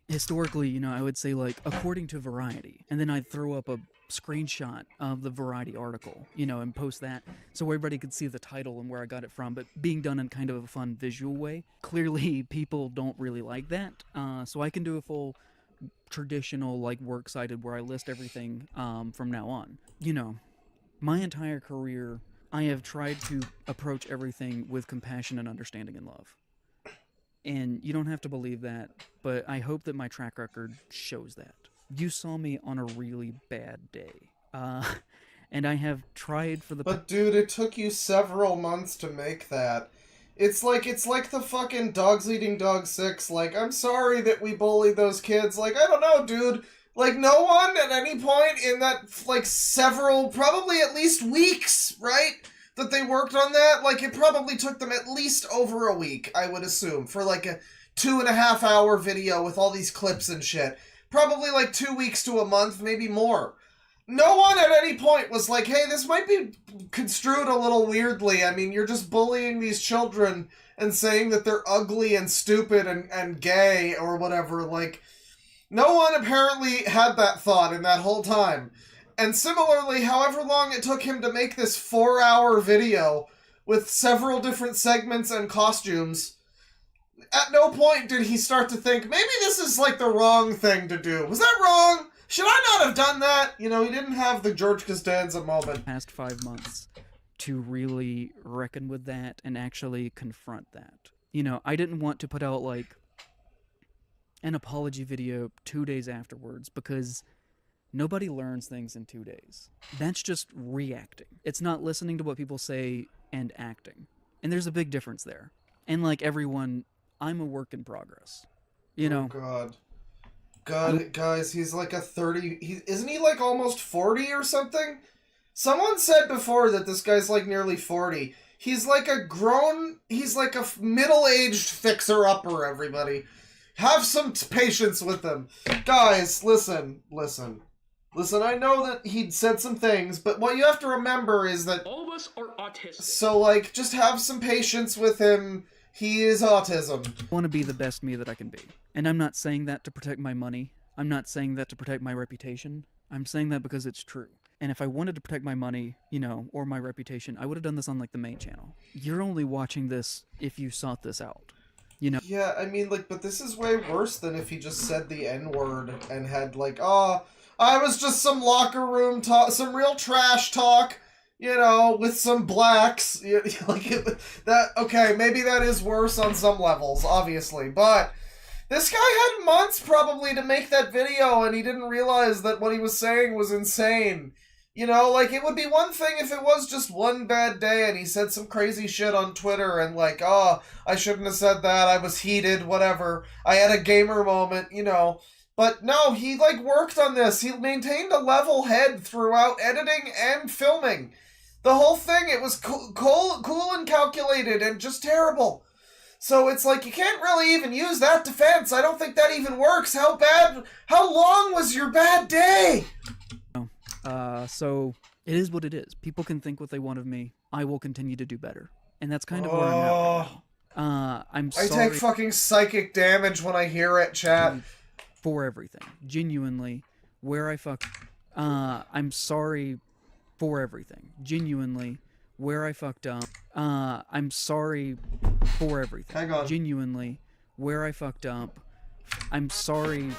Historically, you know, I would say like according to Variety, and then I'd throw up a screenshot of the Variety article, you know, and post that so everybody could see the title and where I got it from, but being done in kind of a fun visual way. Clearly, people don't really like that, so I can do a full traditional like works cited where I list everything from now on. You know, my entire career, I have tried to approach everything with compassion and understanding and love. And you don't have to believe that, but I hope that my track record shows that. You saw me on a really bad day. And I have tried for the... But dude, it took you several months to make that. It's like the fucking Dogs Eating Dog 6. Like, I'm sorry that we bullied those kids. Like, I don't know, dude. Like, no one at any point in that, like, several, probably at least weeks, right? That they worked on that. Like, it probably took them at least over a week, I would assume, for, like, a 2.5 hour video with all these clips and shit. Probably, like, 2 weeks to a month, maybe more. No one at any point was like, hey, this might be construed a little weirdly. I mean, you're just bullying these children and saying that they're ugly and stupid and gay or whatever, like... No one apparently had that thought in that whole time. And similarly, however long it took him to make this 4-hour video with several different segments and costumes, at no point did he start to think, maybe this is like the wrong thing to do. Was that wrong? Should I not have done that? You know, he didn't have the George Costanza moment. Past 5 months to really reckon with that and actually confront that. You know, I didn't want to put out like an apology video 2 days afterwards because nobody learns things in 2 days. That's just reacting. It's not listening to what people say and acting. And there's a big difference there. And like everyone, I'm a work in progress. You know? Oh, God, guys, he's like a 30... Isn't he like almost 40 or something? Someone said before that this guy's like nearly 40. He's like a grown... He's like a middle-aged fixer-upper, everybody. Have some patience with him. Guys, listen. Listen, I know that he'd said some things, but what you have to remember is that... All of us are autistic. So, like, just have some patience with him. He is autism. I want to be the best me that I can be. And I'm not saying that to protect my money. I'm not saying that to protect my reputation. I'm saying that because it's true. And if I wanted to protect my money, you know, or my reputation, I would have done this on, like, the main channel. You're only watching this if you sought this out. You know? Yeah, I mean, like, but this is way worse than if he just said the N-word and had, like, oh, I was just some locker room talk, some real trash talk, you know, with some blacks. Like, okay, maybe that is worse on some levels, obviously, but this guy had months probably to make that video and he didn't realize that what he was saying was insane. You know, like, it would be one thing if it was just one bad day and he said some crazy shit on Twitter and like, oh, I shouldn't have said that, I was heated, whatever. I had a gamer moment, you know. But no, he, like, worked on this. He maintained a level head throughout editing and filming. The whole thing, it was cool and calculated and just terrible. So it's like, you can't really even use that defense. I don't think that even works. How long was your bad day? So it is what it is. People can think what they want of me. I will continue to do better. And that's kind of where I'm at right now. I'm I sorry take fucking psychic damage when I hear it, chat. for everything. Genuinely, where I fuck. I'm sorry for everything. Genuinely, where I fucked up. I'm sorry for everything. Hang on. Genuinely, where I fucked up. I'm sorry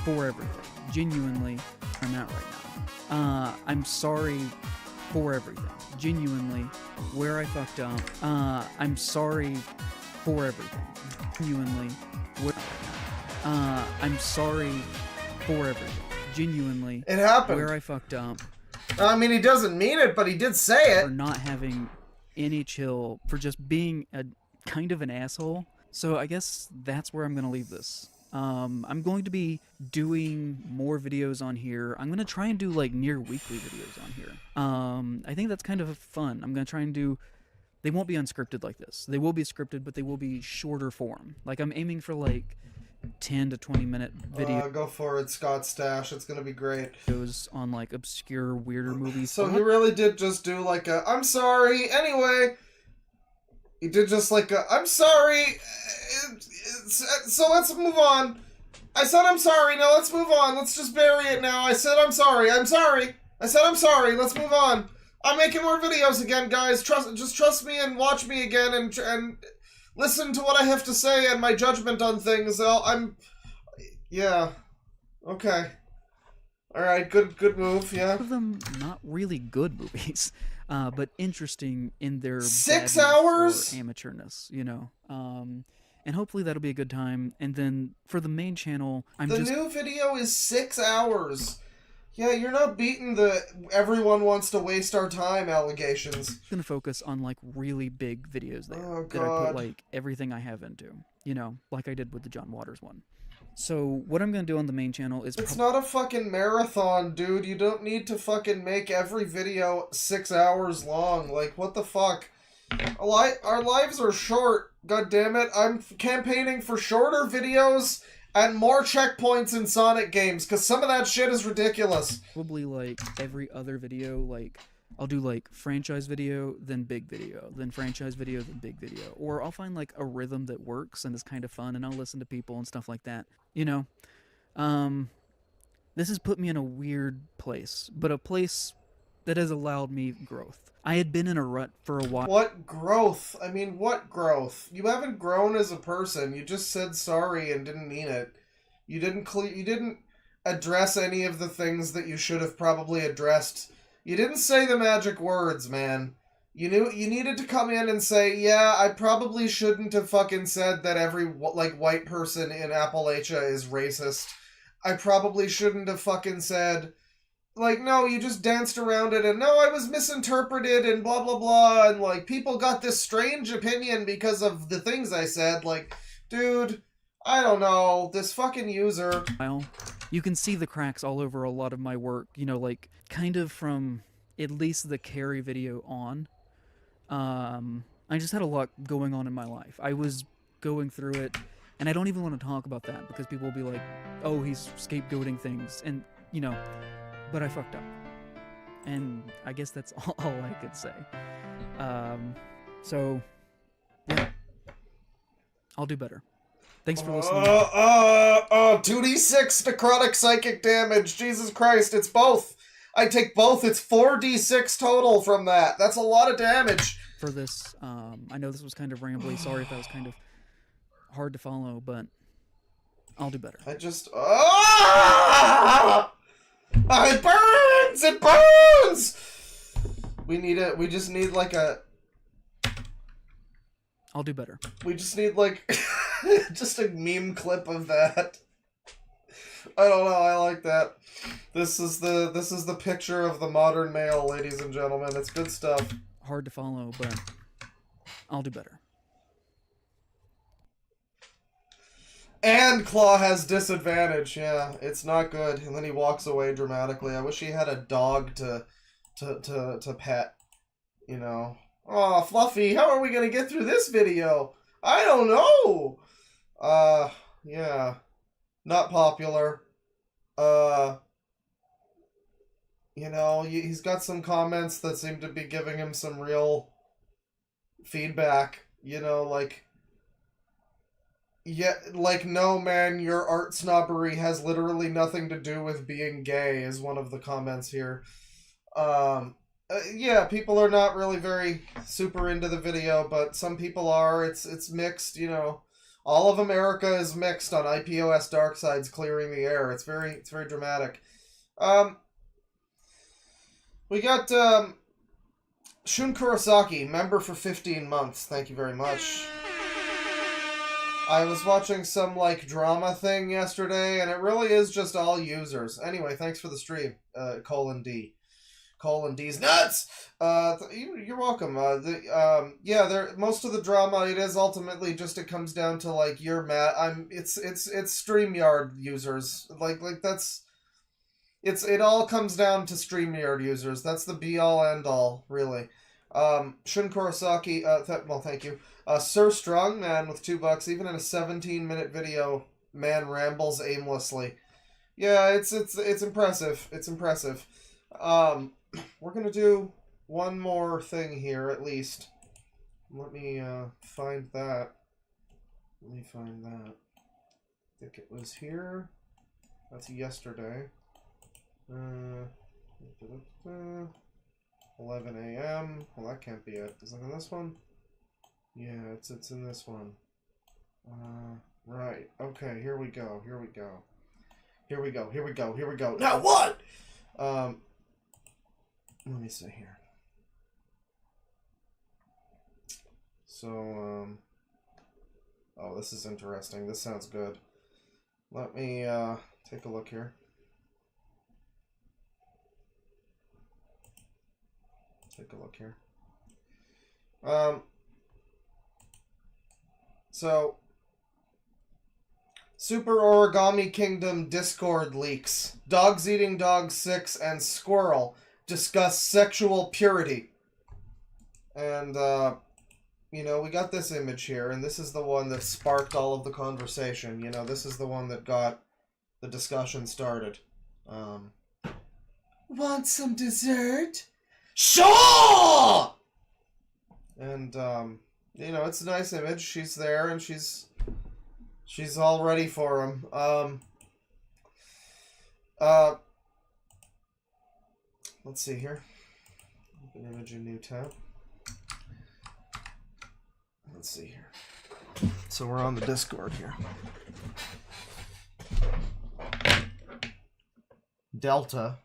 for everything. Genuinely, I'm at right now. I'm sorry for everything. Genuinely, where I fucked up. I'm sorry for everything. Genuinely, where I'm sorry for everything. Genuinely, It happened. where I fucked up. I mean, he doesn't mean it, but he did say For it. not having any chill, for just being a kind of an asshole. So I guess that's where I'm gonna leave this. I'm going to be doing more videos on here. I'm gonna try and do like near weekly videos on here. I think that's kind of fun. I'm gonna try and do. They won't be unscripted like this. They will be scripted, but they will be shorter form. Like I'm aiming for like 10 to 20 minute videos Go for it, Scott Stash. It's gonna be great. on like obscure, weirder movies. So he really did just do like a, I'm sorry, anyway. He did just like a, I'm sorry. So let's move on. I said I'm sorry, now let's move on. Let's just bury it now. I said I'm sorry. I said I'm sorry. Let's move on. I'm making more videos again, guys. Just trust me and watch me again and listen to what I have to say and my judgment on things. Yeah. Okay. Alright, good move, yeah. Of them not really good movies, but interesting in their 6 badness hours? or amateurness, you know. And hopefully that'll be a good time. And then for the main channel, The new video is 6 hours. Yeah, you're not beating the everyone wants to waste our time allegations. gonna focus on like really big videos there Oh, that I God. put like everything I have into, you know, like I did with the John Waters one. So what I'm gonna do on the main channel is It's not a fucking marathon, dude. You don't need to fucking make every video 6 hours long. Like, what the fuck? Our lives are short. God damn it! I'm campaigning for shorter videos and more checkpoints in Sonic games, because some of that shit is ridiculous. probably like every other video, like I'll do like franchise video, then big video, then franchise video, then big video. Or I'll find like a rhythm that works and is kind of fun and I'll listen to people and stuff like that. You know? This has put me in a weird place, but a place that has allowed me growth. I had been in a rut for a while. What growth? I mean, what growth? You haven't grown as a person. You just said sorry and didn't mean it. You didn't address any of the things that you should have probably addressed. You didn't say the magic words, man. You needed to come in and say, yeah, I probably shouldn't have fucking said that every like white person in Appalachia is racist. I probably shouldn't have fucking said, like, no, you just danced around it and no, I was misinterpreted and blah blah blah and like people got this strange opinion because of the things I said. Like, dude, I don't know, this fucking user. You can see the cracks all over a lot of my work, you know, like kind of from at least the Carrie video on. I just had a lot going on in my life. I was going through it, and I don't even want to talk about that because people will be like, oh, he's scapegoating things, and, you know, but I fucked up. And I guess that's all I could say. So, yeah. I'll do better. Thanks for listening. 2d6 necrotic psychic damage. Jesus Christ, it's both. I take both. It's 4d6 total from that. That's a lot of damage. For this, I know this was kind of rambly. Sorry if that was kind of hard to follow, but I'll do better. I just... it burns! It burns! We just need like a... I'll do better. We just need like... just a meme clip of that. I don't know, I like that. This is the picture of the modern male, ladies and gentlemen. It's good stuff. Hard to follow, but I'll do better. And Claw has disadvantage, yeah. It's not good. And then he walks away dramatically. I wish he had a dog to pet. You know. Aw, Fluffy, how are we gonna get through this video? I don't know! Yeah. Not popular. You know, he's got some comments that seem to be giving him some real feedback. You know, like, Yeah, like, no, man, your art snobbery has literally nothing to do with being gay, is one of the comments here. Yeah, people are not really very super into the video, but some people are. It's mixed, you know. All of America is mixed on IPOS Darkside's clearing the air. It's very dramatic. We got Shun Kurosaki, member for 15 months. Thank you very much. I was watching some, like, drama thing yesterday, and it really is just all users. Anyway, thanks for the stream, :D. :D's nuts! You're welcome. Yeah, most of the drama, it is ultimately just, it comes down to, like, you're mad. It's StreamYard users. Like, that's... It all comes down to StreamYard users. That's the be-all, end-all, really. Shun Kurosaki, well, thank you. Sir Strongman with $2, even in a 17-minute video, man rambles aimlessly. Yeah, it's impressive. It's impressive. We're gonna do one more thing here, at least. Let me, find that. I think it was here. That's yesterday. 11 a.m. Well, that can't be it. Is it in this one? Yeah, it's in this one. Right. Okay, here we go. Now what? Let me see here. So, oh, this is interesting. This sounds good. Let me, take a look here. So, Super Origami Kingdom Discord leaks. Dogs Eating Dogs 6 and Squirrel discuss sexual purity. And, you know, we got this image here, and this is the one that sparked all of the conversation. You know, this is the one that got the discussion started. Want some dessert? Sure! And, you know, it's a nice image. She's there, and she's all ready for him. Let's see here. Open image in new tab. Let's see here. So we're on the Discord here. Delta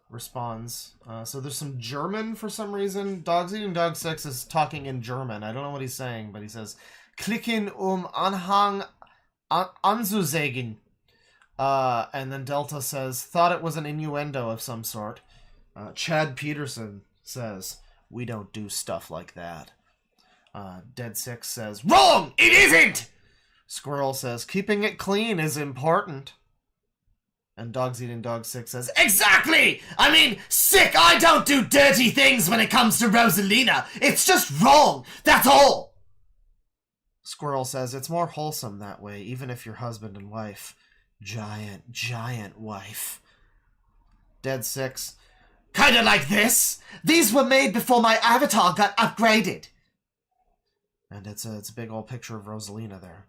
responds. So there's some German for some reason. Dogs Eating Dog 6 is talking in German. I don't know what he's saying, but he says, Klicken Anhang anzusägen. And then Delta says, thought it was an innuendo of some sort. Chad Peterson says, we don't do stuff like that. Dead Six says, wrong! It isn't! Squirrel says, keeping it clean is important. And Dogs Eating Dog 6 says, exactly! I mean, sick, I don't do dirty things when it comes to Rosalina. It's just wrong. That's all. Squirrel says, it's more wholesome that way, even if you're husband and wife. Giant wife. Dead Six, kinda like this. These were made before my avatar got upgraded. And it's a big old picture of Rosalina there.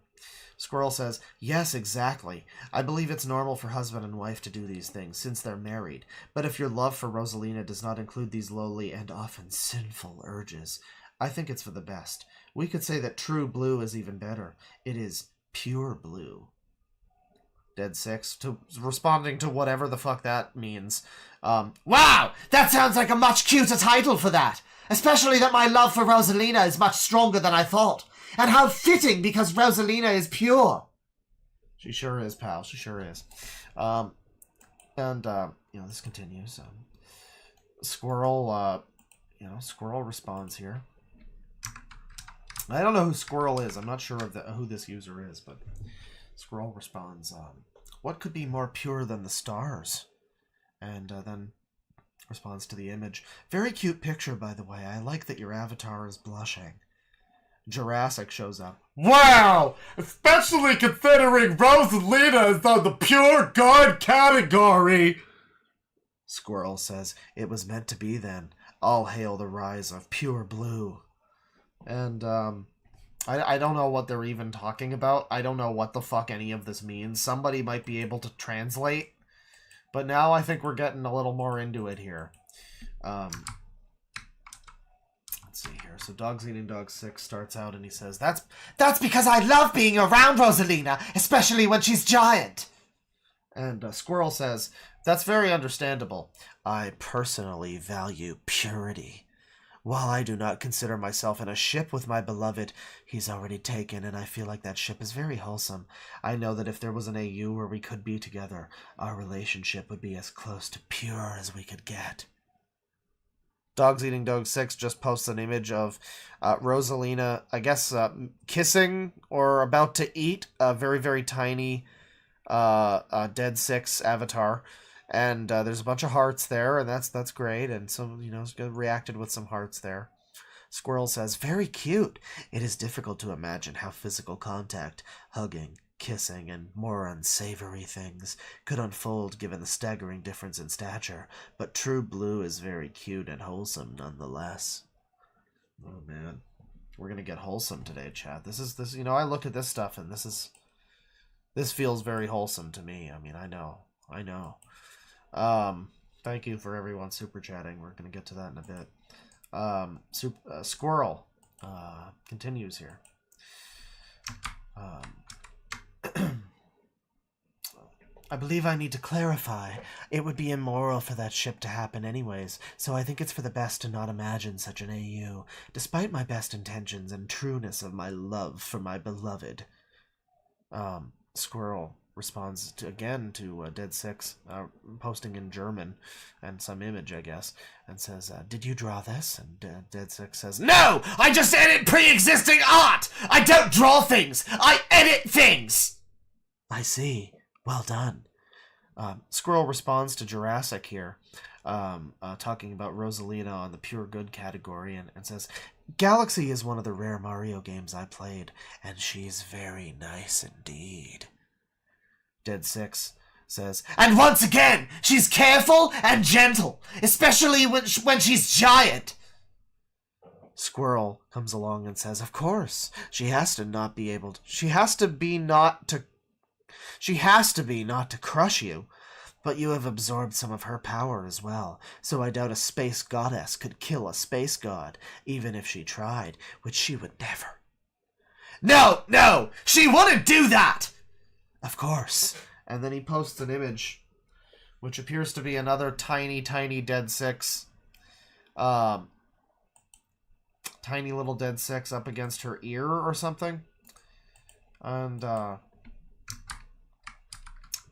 Squirrel says, yes, exactly. I believe it's normal for husband and wife to do these things, since they're married. But if your love for Rosalina does not include these lowly and often sinful urges, I think it's for the best. We could say that true blue is even better. It is pure blue. Dead Six, responding to whatever the fuck that means. Wow! That sounds like a much cuter title for that! Especially that my love for Rosalina is much stronger than I thought. And how fitting, because Rosalina is pure. She sure is, pal. She sure is. You know, this continues. Squirrel, Squirrel responds here. I don't know who Squirrel is. I'm not sure of who this user is, but Squirrel responds, what could be more pure than the stars? And then responds to the image. Very cute picture, by the way. I like that your avatar is blushing. Jurassic shows up. Wow! Especially considering Rosalina is on the pure god category! Squirrel says, it was meant to be then. All hail the rise of pure blue. And, I don't know what they're even talking about. I don't know what the fuck any of this means. Somebody might be able to translate. But now I think we're getting a little more into it here. Let's see here. So Dogs Eating Dog 6 starts out and he says, That's because I love being around Rosalina, especially when she's giant. And Squirrel says, that's very understandable. I personally value purity. While I do not consider myself in a ship with my beloved, he's already taken, and I feel like that ship is very wholesome. I know that if there was an AU where we could be together, our relationship would be as close to pure as we could get. Dogs Eating Dog 6 just posts an image of Rosalina, I guess, kissing or about to eat a very, very tiny Dead 6 avatar. And there's a bunch of hearts there, and that's great. And some, reacted with some hearts there. Squirrel says, very cute. It is difficult to imagine how physical contact, hugging, kissing, and more unsavory things could unfold given the staggering difference in stature. But True Blue is very cute and wholesome nonetheless. Oh man, we're gonna get wholesome today, chat. This. I look at this stuff and this feels very wholesome to me. I mean, I know. Thank you for everyone super chatting. We're gonna get to that in a bit. Squirrel continues here. I believe I need to clarify. It would be immoral for that ship to happen anyways, so I think it's for the best to not imagine such an AU, despite my best intentions and trueness of my love for my beloved. Squirrel responds again to Dead 6, posting in German and some image, I guess, and says, did you draw this? And Dead 6 says, no! I just edit pre-existing art! I don't draw things! I edit things! I see. Well done. Squirrel responds to Jurassic here, talking about Rosalina on the pure good category, and says, Galaxy is one of the rare Mario games I played, and she's very nice indeed. Dead 6 says, and once again, she's careful and gentle, especially when she's giant. Squirrel comes along and says, of course, she has to be not to crush you, but you have absorbed some of her power as well, so I doubt a space goddess could kill a space god, even if she tried, which she would never. No, she wouldn't do that! Of course. And then he posts an image, which appears to be another tiny Dead 6. Tiny little Dead 6 up against her ear or something. And, let's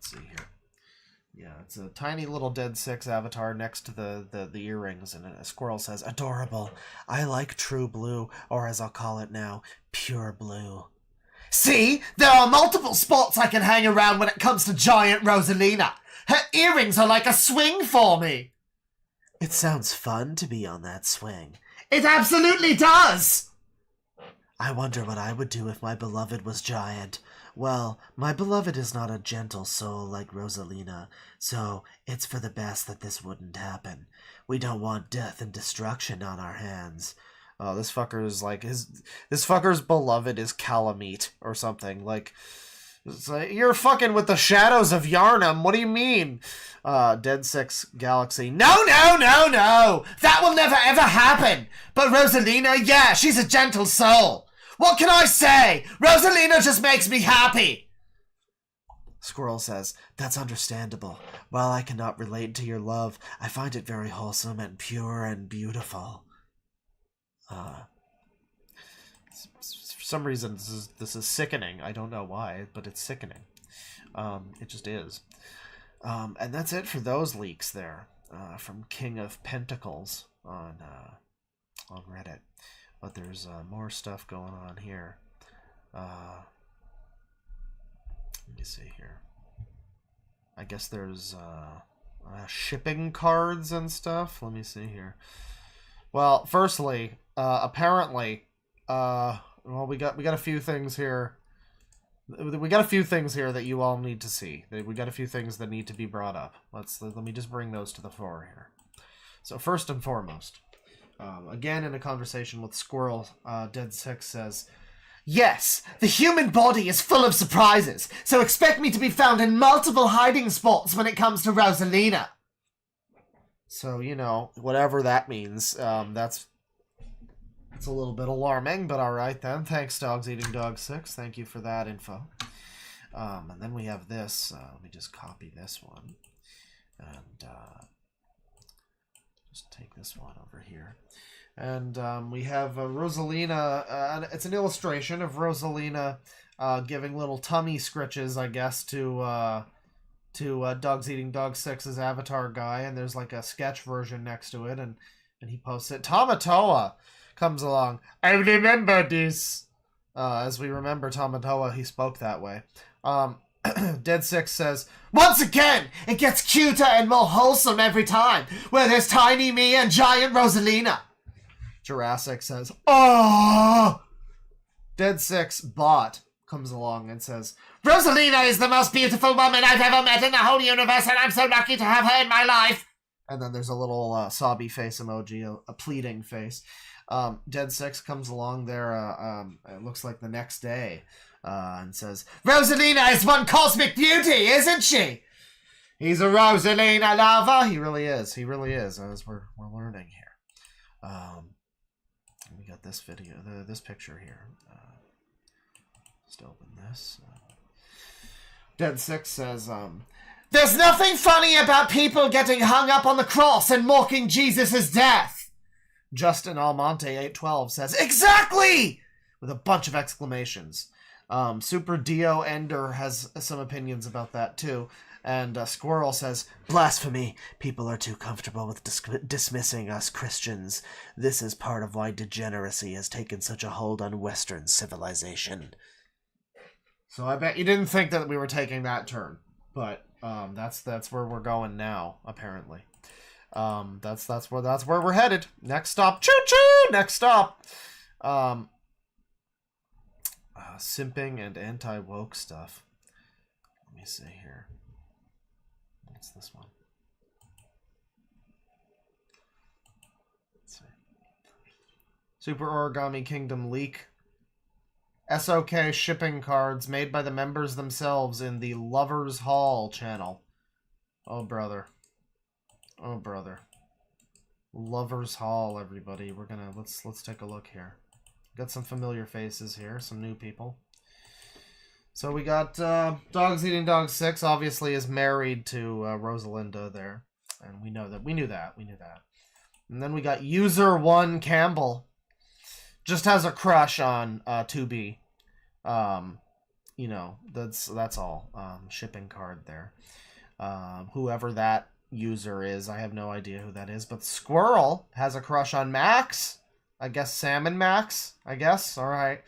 see here. Yeah, it's a tiny little Dead 6 avatar next to the earrings, and a squirrel says, adorable. I like True Blue, or as I'll call it now, Pure Blue. See? There are multiple spots I can hang around when it comes to giant Rosalina. Her earrings are like a swing for me. It sounds fun to be on that swing. It absolutely does! I wonder what I would do if my beloved was giant. Well, my beloved is not a gentle soul like Rosalina, so it's for the best that this wouldn't happen. We don't want death and destruction on our hands. Oh, this fucker's like this fucker's beloved is Calamite or something. Like, it's like, you're fucking with the shadows of Yarnum. What do you mean? Dead 6 Galaxy. No! That will never ever happen. But Rosalina, yeah, she's a gentle soul. What can I say? Rosalina just makes me happy. Squirrel says, that's understandable. While I cannot relate to your love, I find it very wholesome and pure and beautiful. For some reason, this is sickening. I don't know why, but it's sickening. It just is. And that's it for those leaks there, from King of Pentacles on Reddit. But there's more stuff going on here. Let me see here. I guess there's shipping cards and stuff. Let me see here. Well, firstly, apparently, well, we got a few things here. We got a few things here that you all need to see. We got a few things that need to be brought up. Let me just bring those to the fore here. So first and foremost, again in a conversation with Squirrel, Dead 6 says, Yes, the human body is full of surprises, so expect me to be found in multiple hiding spots when it comes to Rosalina. So, you know, whatever that means, that's a little bit alarming, but alright then. Thanks, Dogs Eating Dog 6. Thank you for that info. And then we have this. Let me just copy this one. And just take this one over here. And we have Rosalina. It's an illustration of Rosalina giving little tummy scritches, I guess, to Dogs Eating Dog 6's avatar guy. And there's like a sketch version next to it. And he posts it. Tamatoa comes along. I remember this. As we remember Tamatoa, he spoke that way. Dead Six says, once again, it gets cuter and more wholesome every time, where there's Tiny Me and Giant Rosalina. Jurassic says, oh! Dead Six Bot comes along and says, Rosalina is the most beautiful woman I've ever met in the whole universe, and I'm so lucky to have her in my life. And then there's a little sobby face emoji, a pleading face. Dead Six comes along there, it looks like the next day, and says, Rosalina is one cosmic beauty, isn't she? He's a Rosalina lover. He really is, as we're learning here. We got this video, this picture here. Just open this. Dead Six says, there's nothing funny about people getting hung up on the cross and mocking Jesus' death. Justin Almonte 812 says, exactly! With a bunch of exclamations. Super Dio Ender has some opinions about that too. And Squirrel says, blasphemy. People are too comfortable with dismissing us Christians. This is part of why degeneracy has taken such a hold on Western civilization. So I bet you didn't think that we were taking that turn. But that's where we're going now, apparently. That's where we're headed. Next stop. Choo-choo! Next stop. Simping and anti-woke stuff. Let me see here. What's this one? Let's see. Super Origami Kingdom leak. SOK shipping cards made by the members themselves in the Lovers Hall channel. Oh, brother. Oh, brother. Lovers Hall, everybody. We're gonna... Let's take a look here. Got some familiar faces here. Some new people. So we got Dogs Eating Dog 6 obviously is married to Rosalinda there. And we know that. We knew that. And then we got User 1 Campbell. Just has a crush on 2B. You know, that's all. Shipping card there. Whoever that user is, I have no idea who that is. But Squirrel has a crush on Max. I guess Salmon Max. I guess. All right.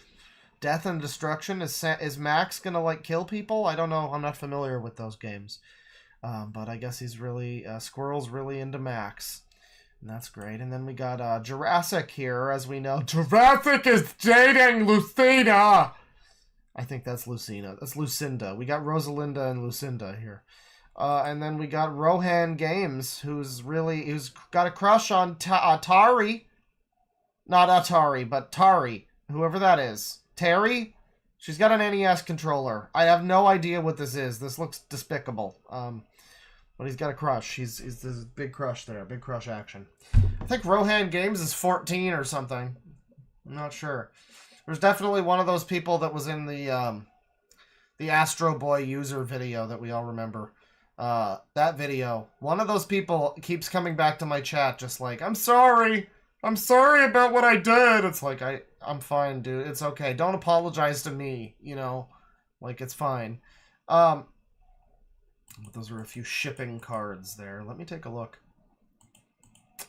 Death and Destruction. Is Max gonna like kill people? I don't know. I'm not familiar with those games. But I guess he's really Squirrel's really into Max. And that's great. And then we got Jurassic here, as we know. Jurassic is dating Lucina. I think that's Lucina. That's Lucinda. We got Rosalinda and Lucinda here. And then we got Rohan Games, who's got a crush on Atari. Not Atari, but Tari. Whoever that is. Terry? She's got an NES controller. I have no idea what this is. This looks despicable. But he's got a crush. There's a big crush there. Big crush action. I think Rohan Games is 14 or something. I'm not sure. There's definitely one of those people that was in the Astro Boy user video that we all remember. That video. One of those people keeps coming back to my chat just like, I'm sorry about what I did. It's like, I'm fine, dude. It's okay. Don't apologize to me, you know? Like, it's fine. Those are a few shipping cards there. Let me take a look.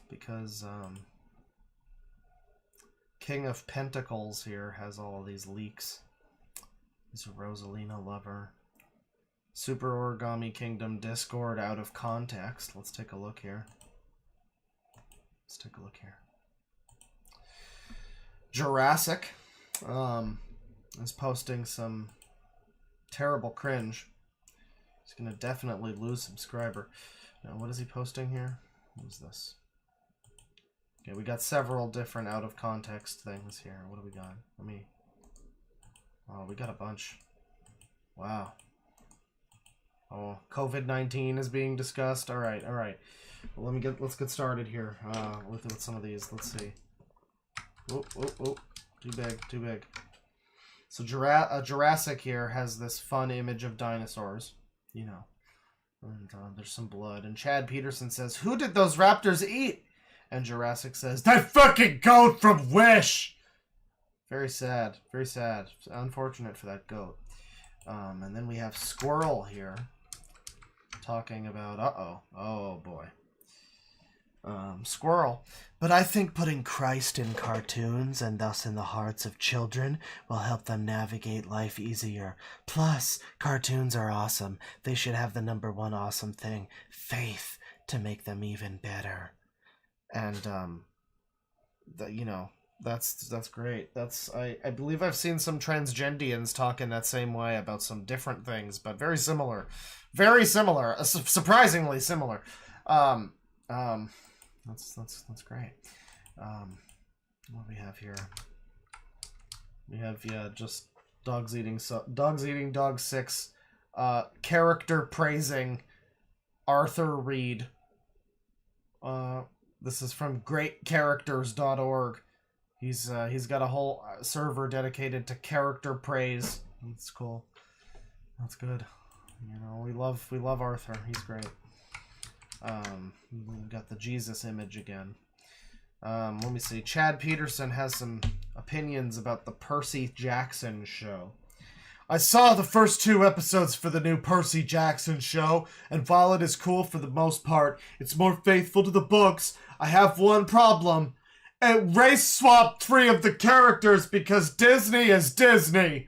Because, King of Pentacles here has all of these leaks. He's a Rosalina lover. Super Origami Kingdom Discord out of context. Let's take a look here. Jurassic is posting some terrible cringe. He's going to definitely lose subscriber. Now, what is he posting here? What is this? Okay, we got several different out of context things here. What do we got? Oh, we got a bunch. Wow. Oh, COVID-19 is being discussed. All right, all right. Well, let's get started here with some of these. Let's see. Oh, oh, oh. Too big, too big. So Jurassic here has this fun image of dinosaurs, you know. And there's some blood. And Chad Peterson says, "Who did those raptors eat?" And Jurassic says, "That fucking goat from Wish!" Very sad. Very sad. Unfortunate for that goat. And then we have Squirrel here. Talking about, oh boy. Squirrel. "But I think putting Christ in cartoons, and thus in the hearts of children, will help them navigate life easier. Plus, cartoons are awesome. They should have the #1 awesome thing, faith, to make them even better." And, you know, that's great. I believe I've seen some transgendians talk in that same way about some different things, but very similar. Very similar. Surprisingly similar. That's great. What do we have here? We have, yeah, just Dogs Eating Dog 6, character praising Arthur Reed. This is from greatcharacters.org. He's got a whole server dedicated to character praise. That's cool. That's good. You know, we love Arthur. He's great. We've got the Jesus image again. Let me see. Chad Peterson has some opinions about the Percy Jackson show. "I saw the first 2 episodes for the new Percy Jackson show, and while it is cool for the most part, it's more faithful to the books. I have one problem. It race swapped 3 of the characters because Disney is Disney."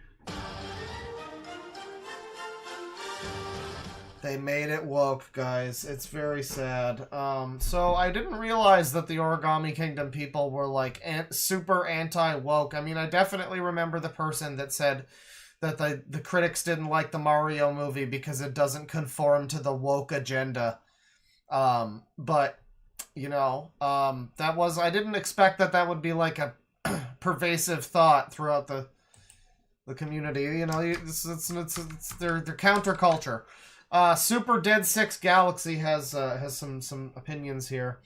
They made it woke, guys. It's very sad. So I didn't realize that the Origami Kingdom people were like super anti-woke. I mean, I definitely remember the person that said that the critics didn't like the Mario movie because it doesn't conform to the woke agenda. But you know, I didn't expect that would be like a pervasive thought throughout the community. You know, it's their counterculture. Super Dead 6 Galaxy has some opinions here.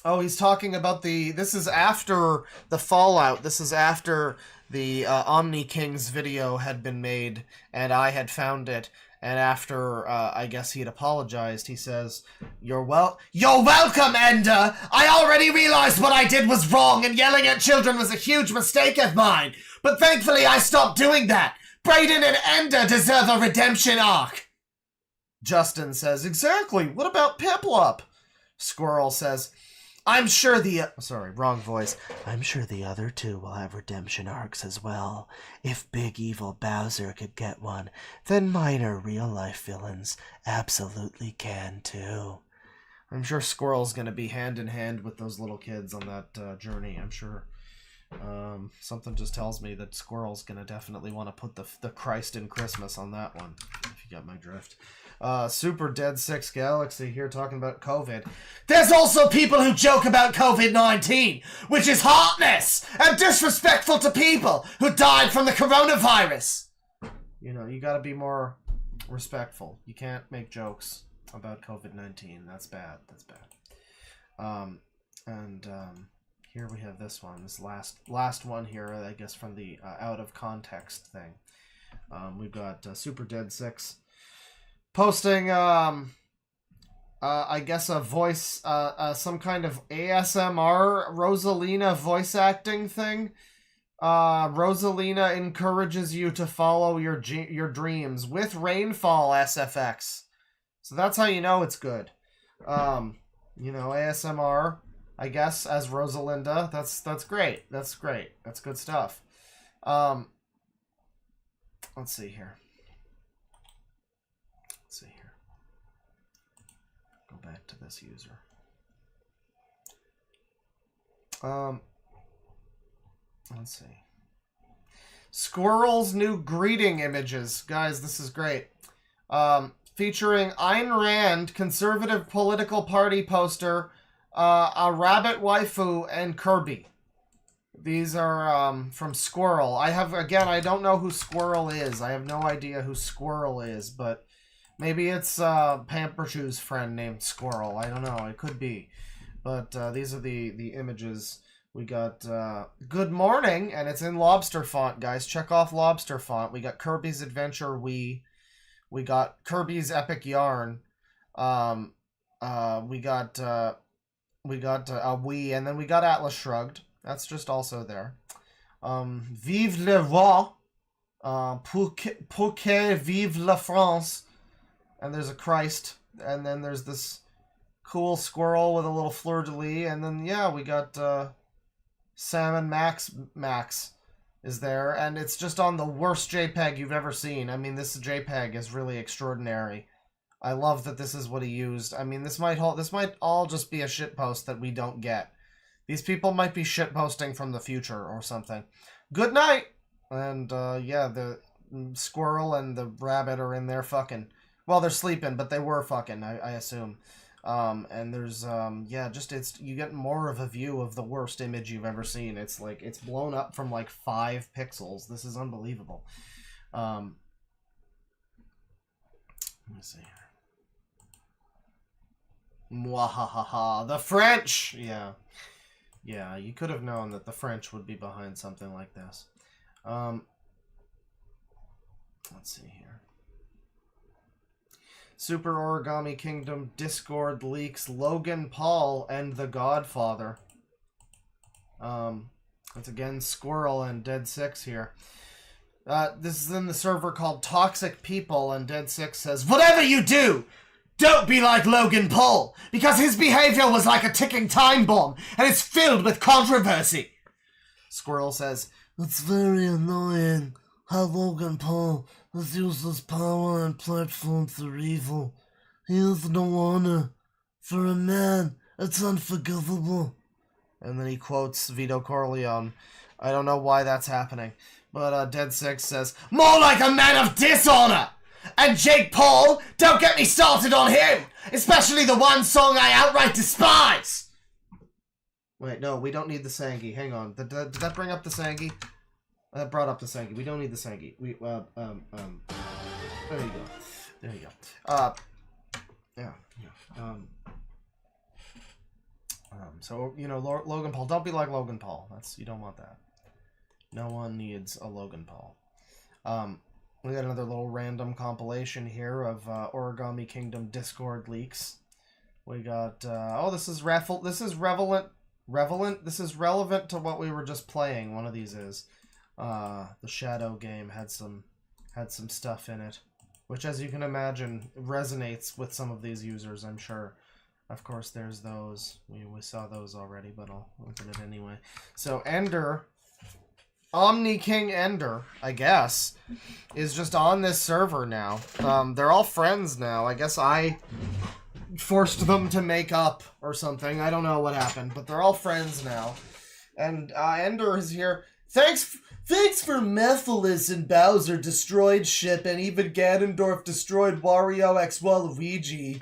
He's talking about this is after the fallout. This is after the Omni Kings video had been made, and I had found it. And after, I guess he had apologized, he says, You're welcome, Ender! I already realized what I did was wrong, and yelling at children was a huge mistake of mine. But thankfully I stopped doing that. Brayden and Ender deserve a redemption arc. Justin says, "Exactly. What about Piplup?" Squirrel says, "I'm sure sorry, wrong voice. I'm sure the other 2 will have redemption arcs as well. If Big Evil Bowser could get one, then minor real-life villains absolutely can too." I'm sure Squirrel's going to be hand in hand with those little kids on that journey, I'm sure. Something just tells me that Squirrel's gonna definitely want to put the Christ in Christmas on that one, if you got my drift. Super Dead 6 Galaxy here talking about COVID. "There's also people who joke about COVID-19, which is heartless and disrespectful to people who died from the coronavirus." You know, you gotta be more respectful. You can't make jokes about COVID-19. That's bad. That's bad. Here we have this one, this last one here, I guess, from the out of context thing. We've got Super Dead 6 posting, I guess, a voice, some kind of ASMR Rosalina voice acting thing. Rosalina encourages you to follow your dreams with Rainfall SFX. So that's how you know it's good. You know, ASMR, I guess, as Rosalinda. That's great. That's great. That's good stuff. Let's see here. Go back to this user. Let's see. Squirrel's new greeting images. Guys, this is great. Featuring Ayn Rand, conservative political party poster, a rabbit waifu, and Kirby. These are from Squirrel. I don't know who Squirrel is. I have no idea who Squirrel is, but maybe it's Pamperchew's friend named Squirrel. I don't know. It could be. But these are the images. We got Good Morning, and it's in lobster font, guys. Check off lobster font. We got Kirby's Adventure Wii. We got Kirby's Epic Yarn. We got a Wii, and then we got Atlas Shrugged. That's just also there. Vive le roi. Pour que vive la France. And there's a Christ. And then there's this cool squirrel with a little fleur-de-lis. And then, yeah, we got Salmon Max is there. And it's just on the worst JPEG you've ever seen. I mean, this JPEG is really extraordinary. I love that this is what he used. I mean, this might all just be a shitpost that we don't get. These people might be shitposting from the future or something. Good night! And, yeah, the squirrel and the rabbit are in there fucking. Well, they're sleeping, but they were fucking, I assume. And there's, yeah, you get more of a view of the worst image you've ever seen. It's like, it's blown up from like 5 pixels. This is unbelievable. Let me see here. Mwahaha. The French! Yeah. Yeah, you could have known that the French would be behind something like this. Let's see here. Super Origami Kingdom Discord leaks Logan Paul and The Godfather. It's again Squirrel and Dead Six here. This is in the server called Toxic People, and Dead Six says, "Whatever you do, don't be like Logan Paul, because his behavior was like a ticking time bomb, and it's filled with controversy." Squirrel says, "It's very annoying how Logan Paul has used his power and platform for evil. He has no honor. For a man, it's unforgivable." And then he quotes Vito Corleone. I don't know why that's happening. But Dead Six says, "More like a man of dishonor! And Jake Paul, don't get me started on him! Especially the one song I outright despise!" Wait, no, we don't need the Sangi. Hang on. Did that bring up the Sangi? That brought up the Sangi. We don't need the Sangi. There you go. There you go. Yeah. So, you know, Logan Paul. Don't be like Logan Paul. You don't want that. No one needs a Logan Paul. We got another little random compilation here of Origami Kingdom Discord leaks. We got this is relevant to what we were just playing. One of these is the Shadow game had some stuff in it, which, as you can imagine, resonates with some of these users, I'm sure. Of course, there's those. We saw those already, but I'll look at it anyway. So Ender, Omni King Ender, I guess, is just on this server now. They're all friends now. I guess I forced them to make up or something. I don't know what happened, but they're all friends now. And Ender is here. Thanks for Mephiles and Bowser destroyed ship, and even Ganondorf destroyed Wario X Waluigi.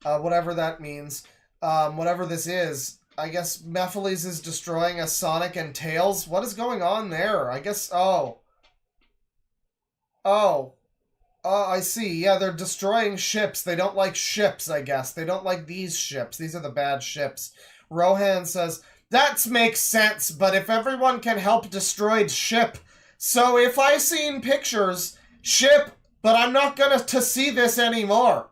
Whatever that means. Whatever this is. I guess Mephiles is destroying a Sonic and Tails. What is going on there? I guess, I see. Yeah, they're destroying ships. They don't like ships, I guess. They don't like these ships. These are the bad ships. Rohan says, "That makes sense, but if everyone can help destroyed ship. So if I seen pictures, ship, but I'm not gonna to see this anymore."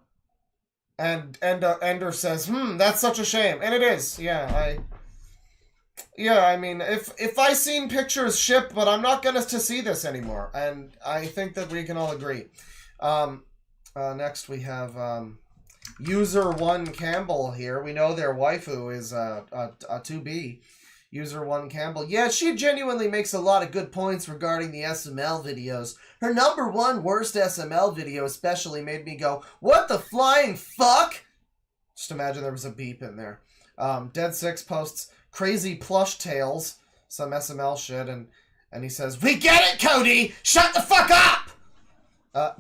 And Ender says, "That's such a shame." And it is. I mean, if I seen pictures, ship, but I'm not gonna to see this anymore. And I think that we can all agree. Next we have User 1 Campbell here. We know their waifu is a 2B. User 1 Campbell. Yeah, she genuinely makes a lot of good points regarding the SML videos. Her #1 worst SML video especially made me go, "What the flying fuck?" Just imagine there was a beep in there. Dead Six posts crazy plush tales, some SML shit, and he says, "We get it, Cody! Shut the fuck up!"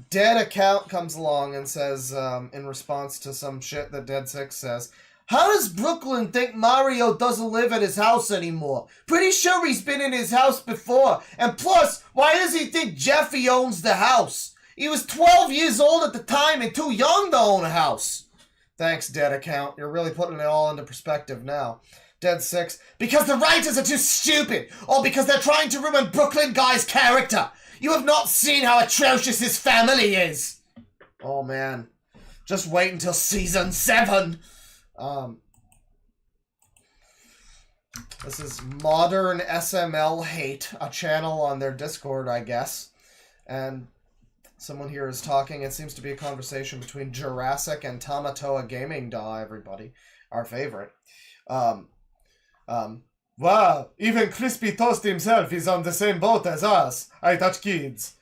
Dead Account comes along and says, in response to some shit that Dead Six says, How does Brooklyn think Mario doesn't live at his house anymore? Pretty sure he's been in his house before. And plus, why does he think Jeffy owns the house? He was 12 years old at the time and too young to own a house. Thanks, Dead Account. You're really putting it all into perspective now. Dead 6. Because the writers are too stupid. Or because they're trying to ruin Brooklyn Guy's character. You have not seen how atrocious his family is. Oh, man. Just wait until season 7. This is Modern SML Hate, a channel on their Discord, I guess. And someone here is talking. It seems to be a conversation between Jurassic and Tamatoa Gaming Da, everybody. Our favorite. Wow, even Crispy Toast himself is on the same boat as us. I touch kids.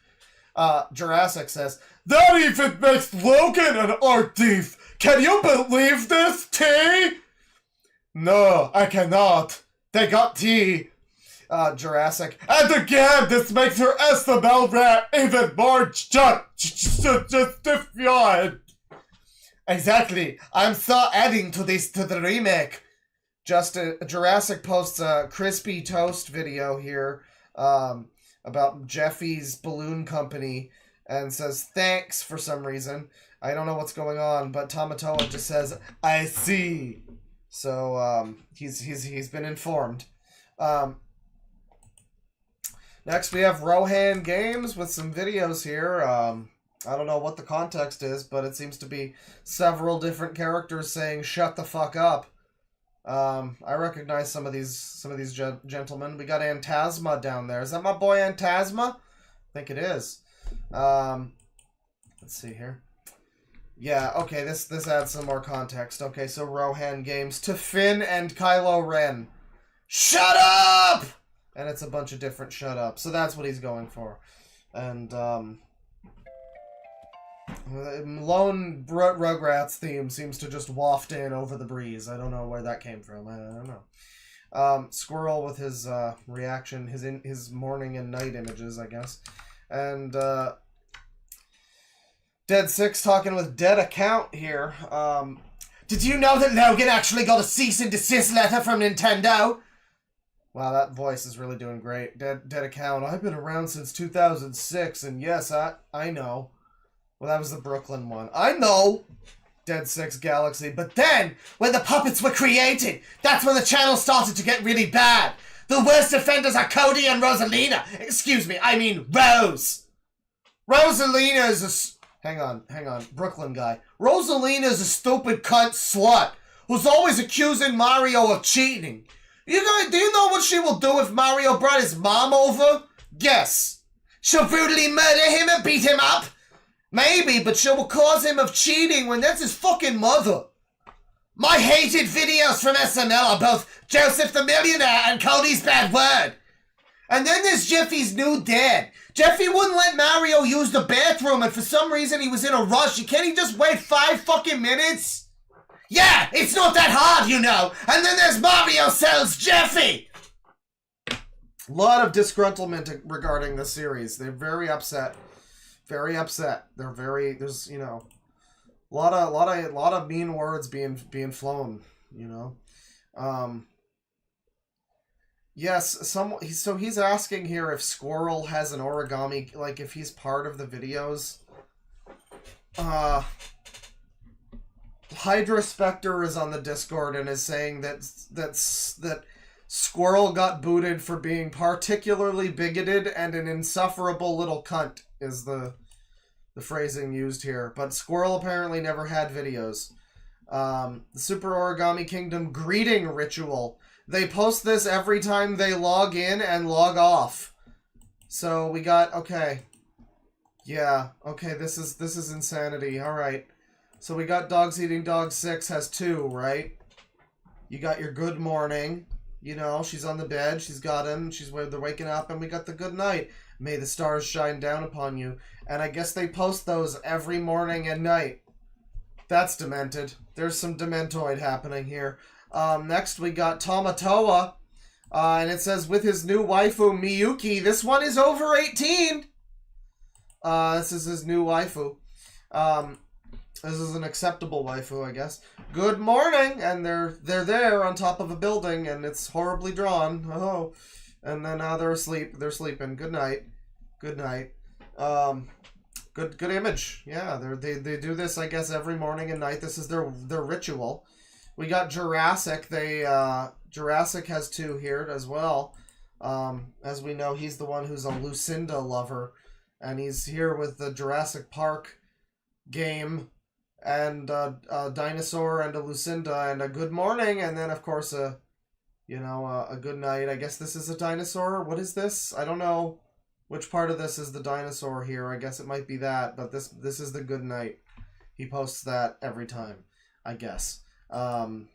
Jurassic says, that even makes Logan an art thief. Can you believe this, T? No, I cannot. They got T. Jurassic. And again, this makes her SML rant even more justified. Exactly. I'm so adding to the remake. Jurassic posts a Crispy Toast video here about Jeffy's balloon company and says thanks for some reason. I don't know what's going on, but Tamatoa just says, I see. So he's been informed. Next we have Rohan Games with some videos here. I don't know what the context is, but it seems to be several different characters saying shut the fuck up. I recognize some of these gentlemen. We got Antasma down there. Is that my boy Antasma? I think it is. Let's see here. Yeah, okay, this adds some more context. Okay, so Rohan Games to Finn and Kylo Ren. Shut up! And it's a bunch of different shut up. So that's what he's going for. And lone Rugrats theme seems to just waft in over the breeze. I don't know where that came from. I don't know. Squirrel with his reaction, his morning and night images, I guess. And Dead 6 talking with Dead Account here. Did you know that Logan actually got a cease and desist letter from Nintendo? Wow, that voice is really doing great. Dead Account. I've been around since 2006, and yes, I know. Well, that was the Brooklyn one. I know! Dead 6 Galaxy. But then, when the puppets were created, that's when the channel started to get really bad. The worst offenders are Cody and Rosalina. Excuse me, I mean Rose. Rosalina is a... Hang on. Brooklyn guy. Rosalina is a stupid cunt slut who's always accusing Mario of cheating. Do you know what she will do if Mario brought his mom over? Guess. She'll brutally murder him and beat him up? Maybe, but she will cause him of cheating when that's his fucking mother. My hated videos from SML are both Joseph the Millionaire and Cody's Bad Word. And then there's Jeffy's new dad. Jeffy wouldn't let Mario use the bathroom and for some reason he was in a rush. Can't he just wait 5 fucking minutes? Yeah, it's not that hard, you know. And then there's Mario sells Jeffy. A lot of disgruntlement regarding the series. They're very upset. Very upset. There's, you know, a lot of mean words being flown, you know. Yes, so he's asking here if Squirrel has an origami, like if he's part of the videos. Hydra Spectre is on the Discord and is saying that Squirrel got booted for being particularly bigoted and an insufferable little cunt is the phrasing used here. But Squirrel apparently never had videos. The Super Origami Kingdom greeting ritual. They post this every time they log in and log off. So we got, okay. Yeah, okay, this is insanity. Alright. So we got Dogs Eating Dog 6 has 2, right? You got your good morning. You know, she's on the bed. She's got him. They're waking up. And we got the good night. May the stars shine down upon you. And I guess they post those every morning and night. That's demented. There's some dementoid happening here. Next we got Tamatoa. And it says, with his new waifu, Miyuki. This one is over 18. This is his new waifu. This is an acceptable waifu, I guess. Good morning, and they're there on top of a building, and it's horribly drawn. Oh, and then now they're asleep. They're sleeping. Good night. Good night. Good image. Yeah, they do this, I guess, every morning and night. This is their ritual. We got Jurassic. Jurassic has 2 here as well. As we know, he's the one who's a Lucinda lover, and he's here with the Jurassic Park game, and a dinosaur and a Lucinda and a good morning, and then of course a good night. I guess this is a dinosaur. What is this? I don't know which part of this is the dinosaur here. I guess it might be that, but this is the good night. He posts that every time, I guess.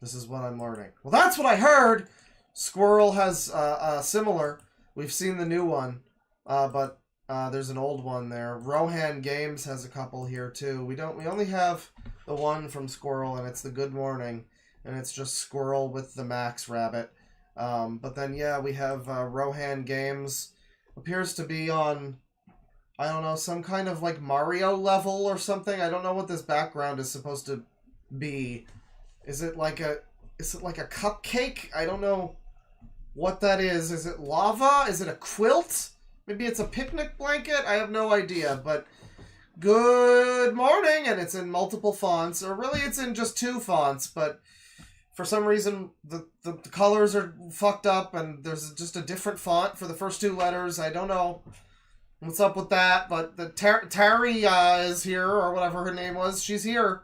This is what I'm learning. Well, that's what I heard! Squirrel has a similar. We've seen the new one, but there's an old one there. Rohan Games has a couple here too. We only have the one from Squirrel, and it's the Good Morning, and it's just Squirrel with the Max Rabbit. But then yeah, we have Rohan Games. Appears to be on, I don't know, some kind of like Mario level or something. I don't know what this background is supposed to be. Is it like a cupcake? I don't know what that is. Is it lava? Is it a quilt? Maybe it's a picnic blanket? I have no idea, but good morning, and it's in multiple fonts, or really it's in just 2 fonts, but for some reason the colors are fucked up, and there's just a different font for the first 2 letters. I don't know what's up with that, but the Tari is here, or whatever her name was. She's here,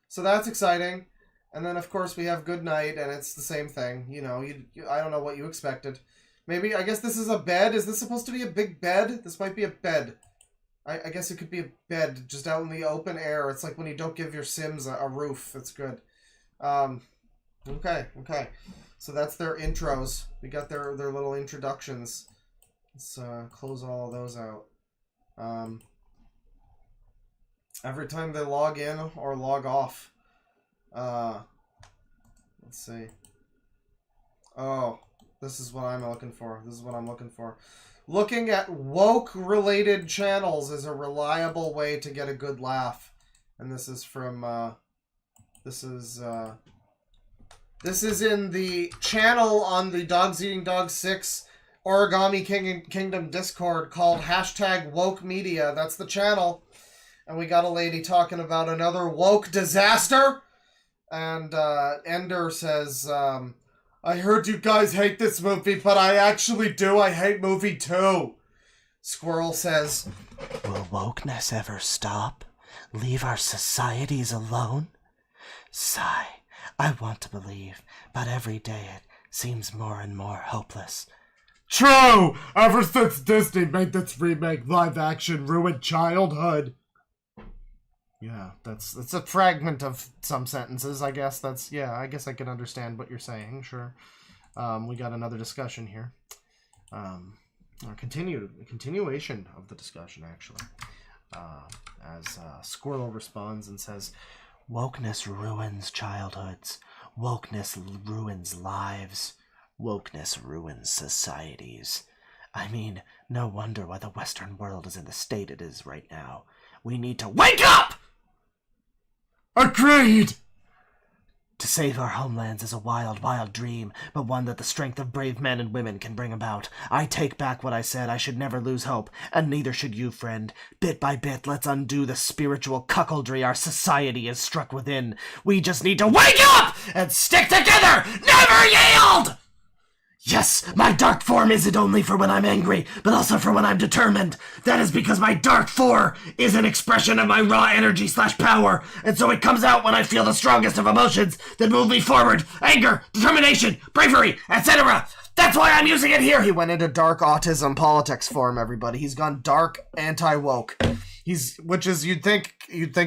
so that's exciting. And then, of course, we have Good Night, and it's the same thing. You know, I don't know what you expected. Maybe, I guess this is a bed. Is this supposed to be a big bed? This might be a bed. I guess it could be a bed just out in the open air. It's like when you don't give your Sims a roof. It's good. Okay. So that's their intros. We got their little introductions. Let's close all of those out. Every time they log in or log off. Let's see. Oh, this is what I'm looking for. Looking at woke-related channels is a reliable way to get a good laugh. And this is from, this is in the channel on the Dogs Eating Dogs 6 Origami Kingdom Discord called #WokeMedia. That's the channel. And we got a lady talking about another woke disaster. And Ender says, I heard you guys hate this movie, but I actually do. I hate movie too. Squirrel says, will wokeness ever stop? Leave our societies alone? Sigh. I want to believe, but every day it seems more and more hopeless. True! Ever since Disney made this remake live-action ruined childhood. Yeah, that's a fragment of some sentences, I guess. I guess I can understand what you're saying, sure. We got another discussion here. Or continuation of the discussion, actually. As Squirrel responds and says, wokeness ruins childhoods. Wokeness ruins lives. Wokeness ruins societies. I mean, no wonder why the Western world is in the state it is right now. We need to wake up! Agreed! To save our homelands is a wild, wild dream, but one that the strength of brave men and women can bring about. I take back what I said. I should never lose hope, and neither should you, friend. Bit by bit, let's undo the spiritual cuckoldry our society has struck within. We just need to wake up and stick together! Never yield! Yes, my dark form isn't only for when I'm angry, but also for when I'm determined. That is because my dark 4 is an expression of my raw energy / power, and so it comes out when I feel the strongest of emotions that move me forward. Anger, determination, bravery, etc. That's why I'm using it here. He went into dark autism politics form, everybody. He's gone dark anti-woke. Which is, you'd think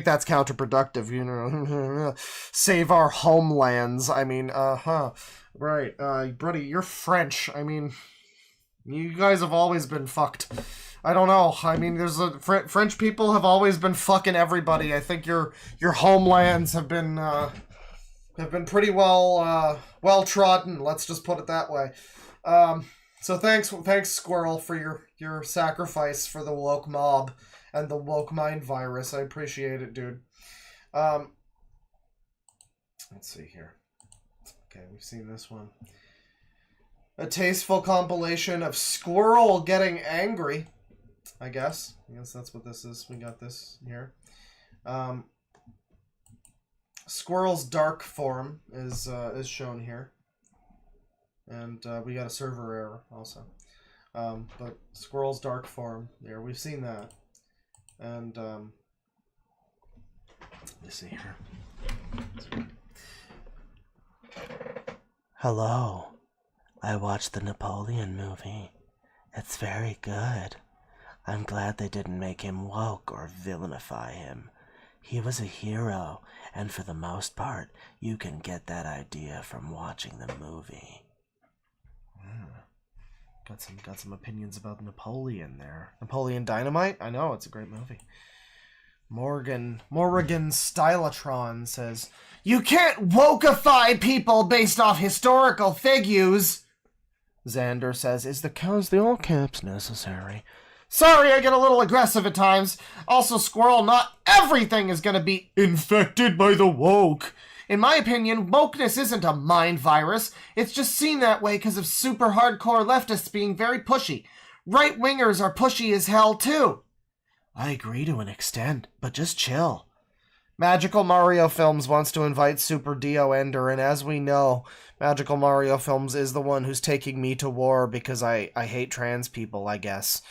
that's counterproductive, you know. Save our homelands. I mean, right, buddy, you're French. I mean, you guys have always been fucked. I don't know. I mean, French people have always been fucking everybody. I think your homelands have been pretty well trodden. Let's just put it that way. So thanks, Squirrel, for your sacrifice for the woke mob and the woke mind virus. I appreciate it, dude. Let's see here. Okay, we've seen this one. A tasteful compilation of Squirrel getting angry. I guess that's what this is. We got this here. Squirrel's dark form is shown here, and we got a server error also. But Squirrel's dark form there, we've seen that, and let's see here. Hello. I watched the Napoleon movie. It's very good. I'm glad they didn't make him woke or villainify him. He was a hero, and for the most part, you can get that idea from watching the movie. Got some opinions about Napoleon there. Napoleon Dynamite? I know, it's a great movie. Morgan Stylatron says, "You can't wokeify people based off historical figures." Xander says, "Is the all caps necessary?" Sorry, I get a little aggressive at times. Also, Squirrel, not everything is gonna be infected by the woke. In my opinion, wokeness isn't a mind virus. It's just seen that way because of super hardcore leftists being very pushy. Right-wingers are pushy as hell, too. I agree to an extent, but just chill. Magical Mario Films wants to invite Super Dio Ender, and as we know, Magical Mario Films is the one who's taking me to war because I hate trans people, I guess.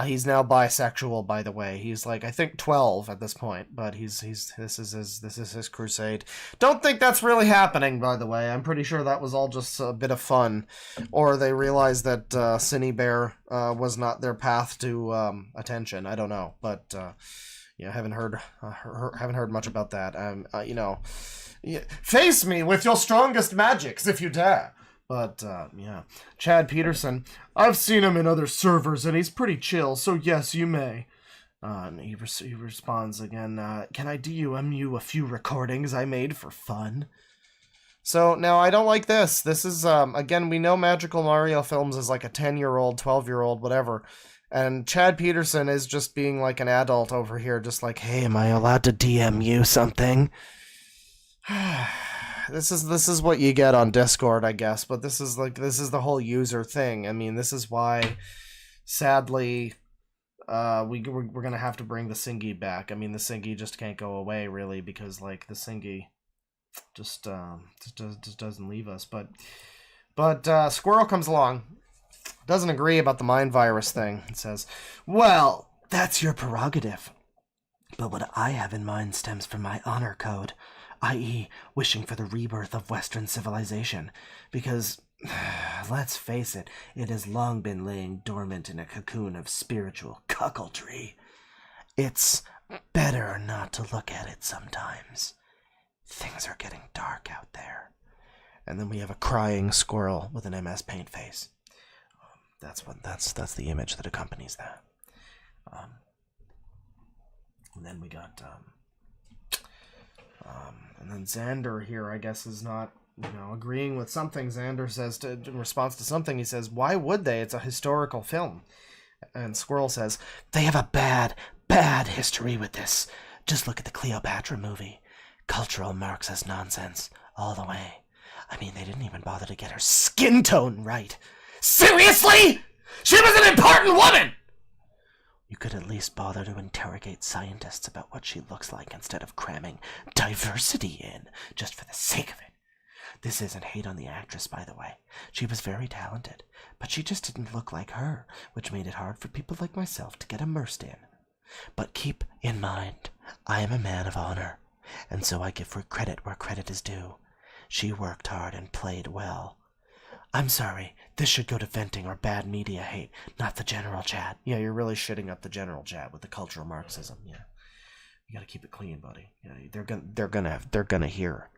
He's now bisexual, by the way. He's like, I think 12 at this point, but this is his crusade. Don't think that's really happening, by the way. I'm pretty sure that was all just a bit of fun, or they realized that Cine Bear was not their path to attention. I don't know, but yeah, haven't heard much about that. Face me with your strongest magics if you dare. But, yeah. Chad Peterson, I've seen him in other servers, and he's pretty chill, so yes, you may. He responds again, can I DUM you a few recordings I made for fun? So, now, I don't like this. This is, again, we know Magical Mario Films is like a 10-year-old, 12-year-old, whatever. And Chad Peterson is just being like an adult over here, just like, hey, am I allowed to DM you something? This is what you get on Discord, I guess, but this is the whole user thing. I mean, this is why, sadly, we're gonna have to bring the Singy back. I mean, the Singy just can't go away, really, because like the Singy just doesn't leave us. But Squirrel comes along, doesn't agree about the mind virus thing. It says, "Well, that's your prerogative, but what I have in mind stems from my honor code." I.e., wishing for the rebirth of Western civilization, because, let's face it, it has long been laying dormant in a cocoon of spiritual cuckoldry. It's better not to look at it sometimes. Things are getting dark out there. And then we have a crying squirrel with an MS Paint face. That's the image that accompanies that. And then we got, and then Xander here, I guess, is not, agreeing with something. Xander says, in response to something, he says, why would they? It's a historical film. And Squirrel says, they have a bad, bad history with this. Just look at the Cleopatra movie. Cultural Marxist nonsense, all the way. I mean, they didn't even bother to get her skin tone right. Seriously? She was an important woman! You could at least bother to interrogate scientists about what she looks like instead of cramming diversity in, just for the sake of it. This isn't hate on the actress, by the way. She was very talented, but she just didn't look like her, which made it hard for people like myself to get immersed in. But keep in mind, I am a man of honor, and so I give her credit where credit is due. She worked hard and played well. I'm sorry, this should go to venting or bad media hate, not the general chat. Yeah, you're really shitting up the general chat with the cultural Marxism. Yeah, you gotta keep it clean, buddy. You know, they're gonna hear.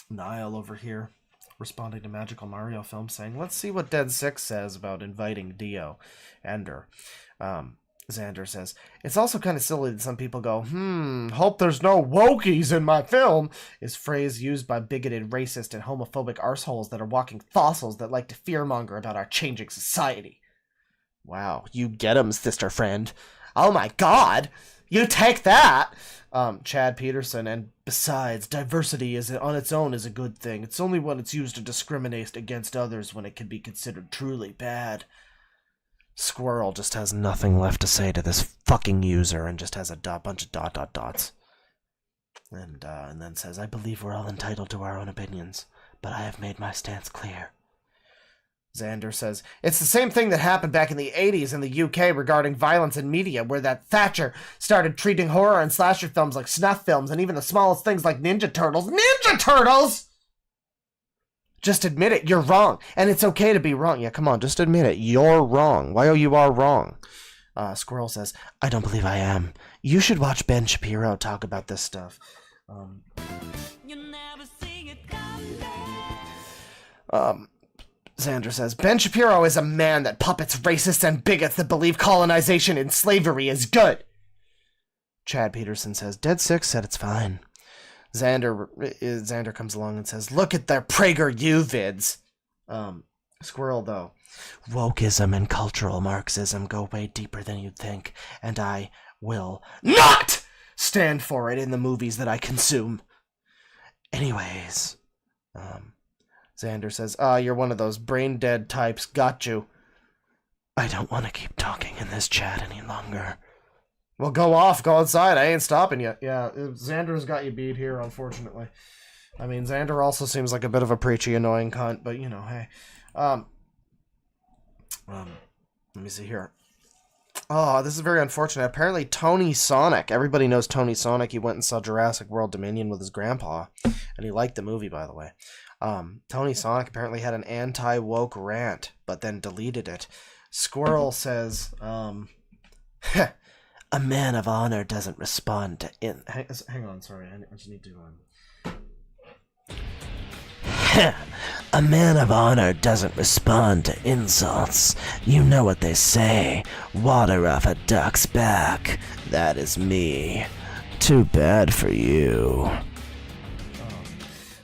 Niall over here responding to Magical Mario Film, saying, "Let's see what Dead Six says about inviting Dio Ender." Xander says, it's also kind of silly that some people go, hope there's no wokies in my film, is phrase used by bigoted, racist, and homophobic arseholes that are walking fossils that like to fearmonger about our changing society. Wow, you get 'em, sister friend. Oh my god! You take that! Chad Peterson, and besides, diversity is on its own is a good thing. It's only when it's used to discriminate against others when it can be considered truly bad. Squirrel just has nothing left to say to this fucking user and just has a bunch of dots. And then says, I believe we're all entitled to our own opinions, but I have made my stance clear. Xander says, it's the same thing that happened back in the 80s in the UK regarding violence in media, where that Thatcher started treating horror and slasher films like snuff films, and even the smallest things like Ninja Turtles. Ninja Turtles! Just admit it, you're wrong, and it's okay to be wrong. Yeah, come on, just admit it, you're wrong. Why you are wrong? Squirrel says, I don't believe I am. You should watch Ben Shapiro talk about this stuff. Xander says, Ben Shapiro is a man that puppets racists and bigots that believe colonization and slavery is good. Chad Peterson says, Dead Six said it's fine. Xander comes along and says, look at their PragerU vids. Squirrel, though. Wokeism and cultural Marxism go way deeper than you'd think, and I will not stand for it in the movies that I consume. Anyways, Xander says, you're one of those brain-dead types. Got you. I don't want to keep talking in this chat any longer. Well, go outside. I ain't stopping you. Yeah, Xander's got you beat here, unfortunately. I mean, Xander also seems like a bit of a preachy, annoying cunt, but, you know, hey. Let me see here. Oh, this is very unfortunate. Apparently, Tony Sonic. Everybody knows Tony Sonic. He went and saw Jurassic World Dominion with his grandpa, and he liked the movie, by the way. Tony Sonic apparently had an anti-woke rant, but then deleted it. Squirrel says, a man of honor doesn't respond to hang on, sorry, I just need to A man of honor doesn't respond to insults. You know what they say, water off a duck's back. That is me. Too bad for you.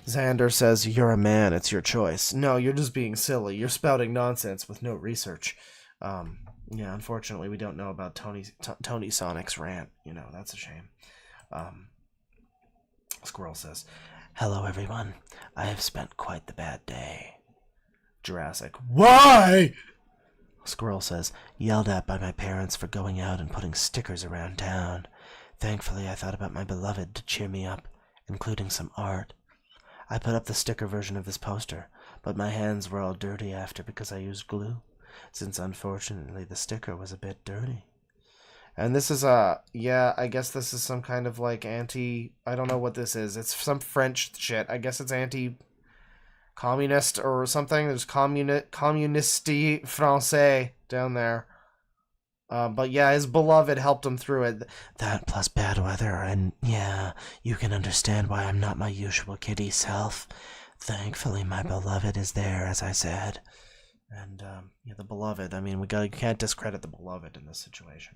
Xander says, you're a man, it's your choice. No, you're just being silly. You're spouting nonsense with no research. Yeah, unfortunately, we don't know about Tony Sonic's rant. You know, that's a shame. Squirrel says, hello, everyone. I have spent quite the bad day. Jurassic, why? Squirrel says, yelled at by my parents for going out and putting stickers around town. Thankfully, I thought about my beloved to cheer me up, including some art. I put up the sticker version of this poster, but my hands were all dirty after because I used glue, since unfortunately the sticker was a bit dirty. And this is yeah, I guess this is some kind of like I don't know what this is. It's some French shit. I guess it's anti-communist or something. There's communiste français down there. But yeah, his beloved helped him through it. That plus bad weather, and yeah, you can understand why I'm not my usual kitty self. Thankfully, my beloved is there, as I said. And, yeah, the beloved, I mean, you can't discredit the beloved in this situation.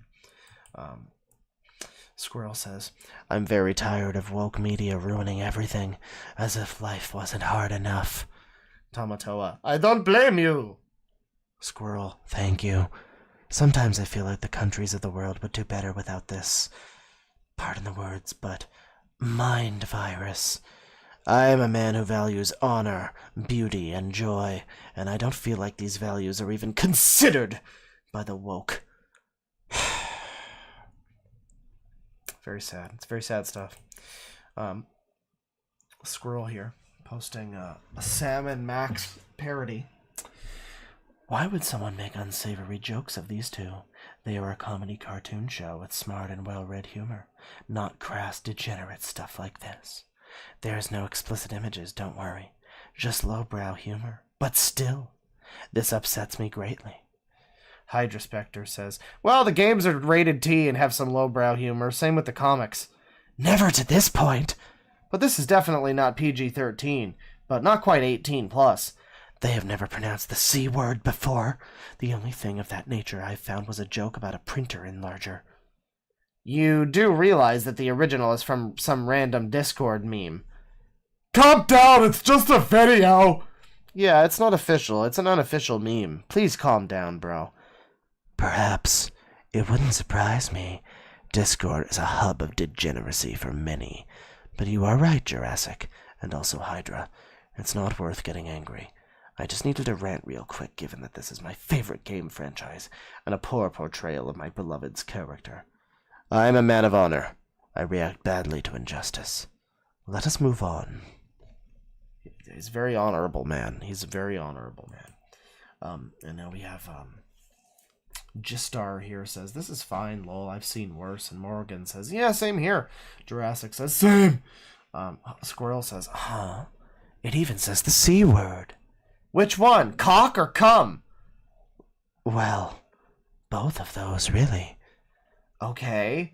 Squirrel says, I'm very tired of woke media ruining everything, as if life wasn't hard enough. Tamatoa, I don't blame you. Squirrel, thank you. Sometimes I feel like the countries of the world would do better without this, pardon the words, but mind virus. I am a man who values honor, beauty, and joy, and I don't feel like these values are even considered by the woke. Very sad. It's very sad stuff. Squirrel here, posting a Sam and Max parody. Why would someone make unsavory jokes of these two? They are a comedy cartoon show with smart and well-read humor, not crass, degenerate stuff like this. There's no explicit images, don't worry. Just lowbrow humor. But still, this upsets me greatly. Hydraspector says, well, the games are rated T and have some lowbrow humor. Same with the comics. Never to this point. But this is definitely not PG-13, but not quite 18 plus. They have never pronounced the C word before. The only thing of that nature I found was a joke about a printer enlarger. You do realize that the original is from some random Discord meme. Calm down, it's just a video. Yeah, it's not official. It's an unofficial meme. Please calm down, bro. Perhaps It wouldn't surprise me. Discord is a hub of degeneracy for many. But you are right, Jurassic, and also Hydra. It's not worth getting angry. I just needed to rant real quick, given that this is my favorite game franchise, and a poor portrayal of my beloved's character. I am a man of honor. I react badly to injustice. Let us move on. He's a very honorable man. He's a very honorable man. And now we have, Gistar here says, this is fine, lol, I've seen worse. And Morgan says, yeah, same here. Jurassic says, same. Squirrel says, huh? It even says the C word. Which one? Cock or cum? Well, both of those, really. Okay.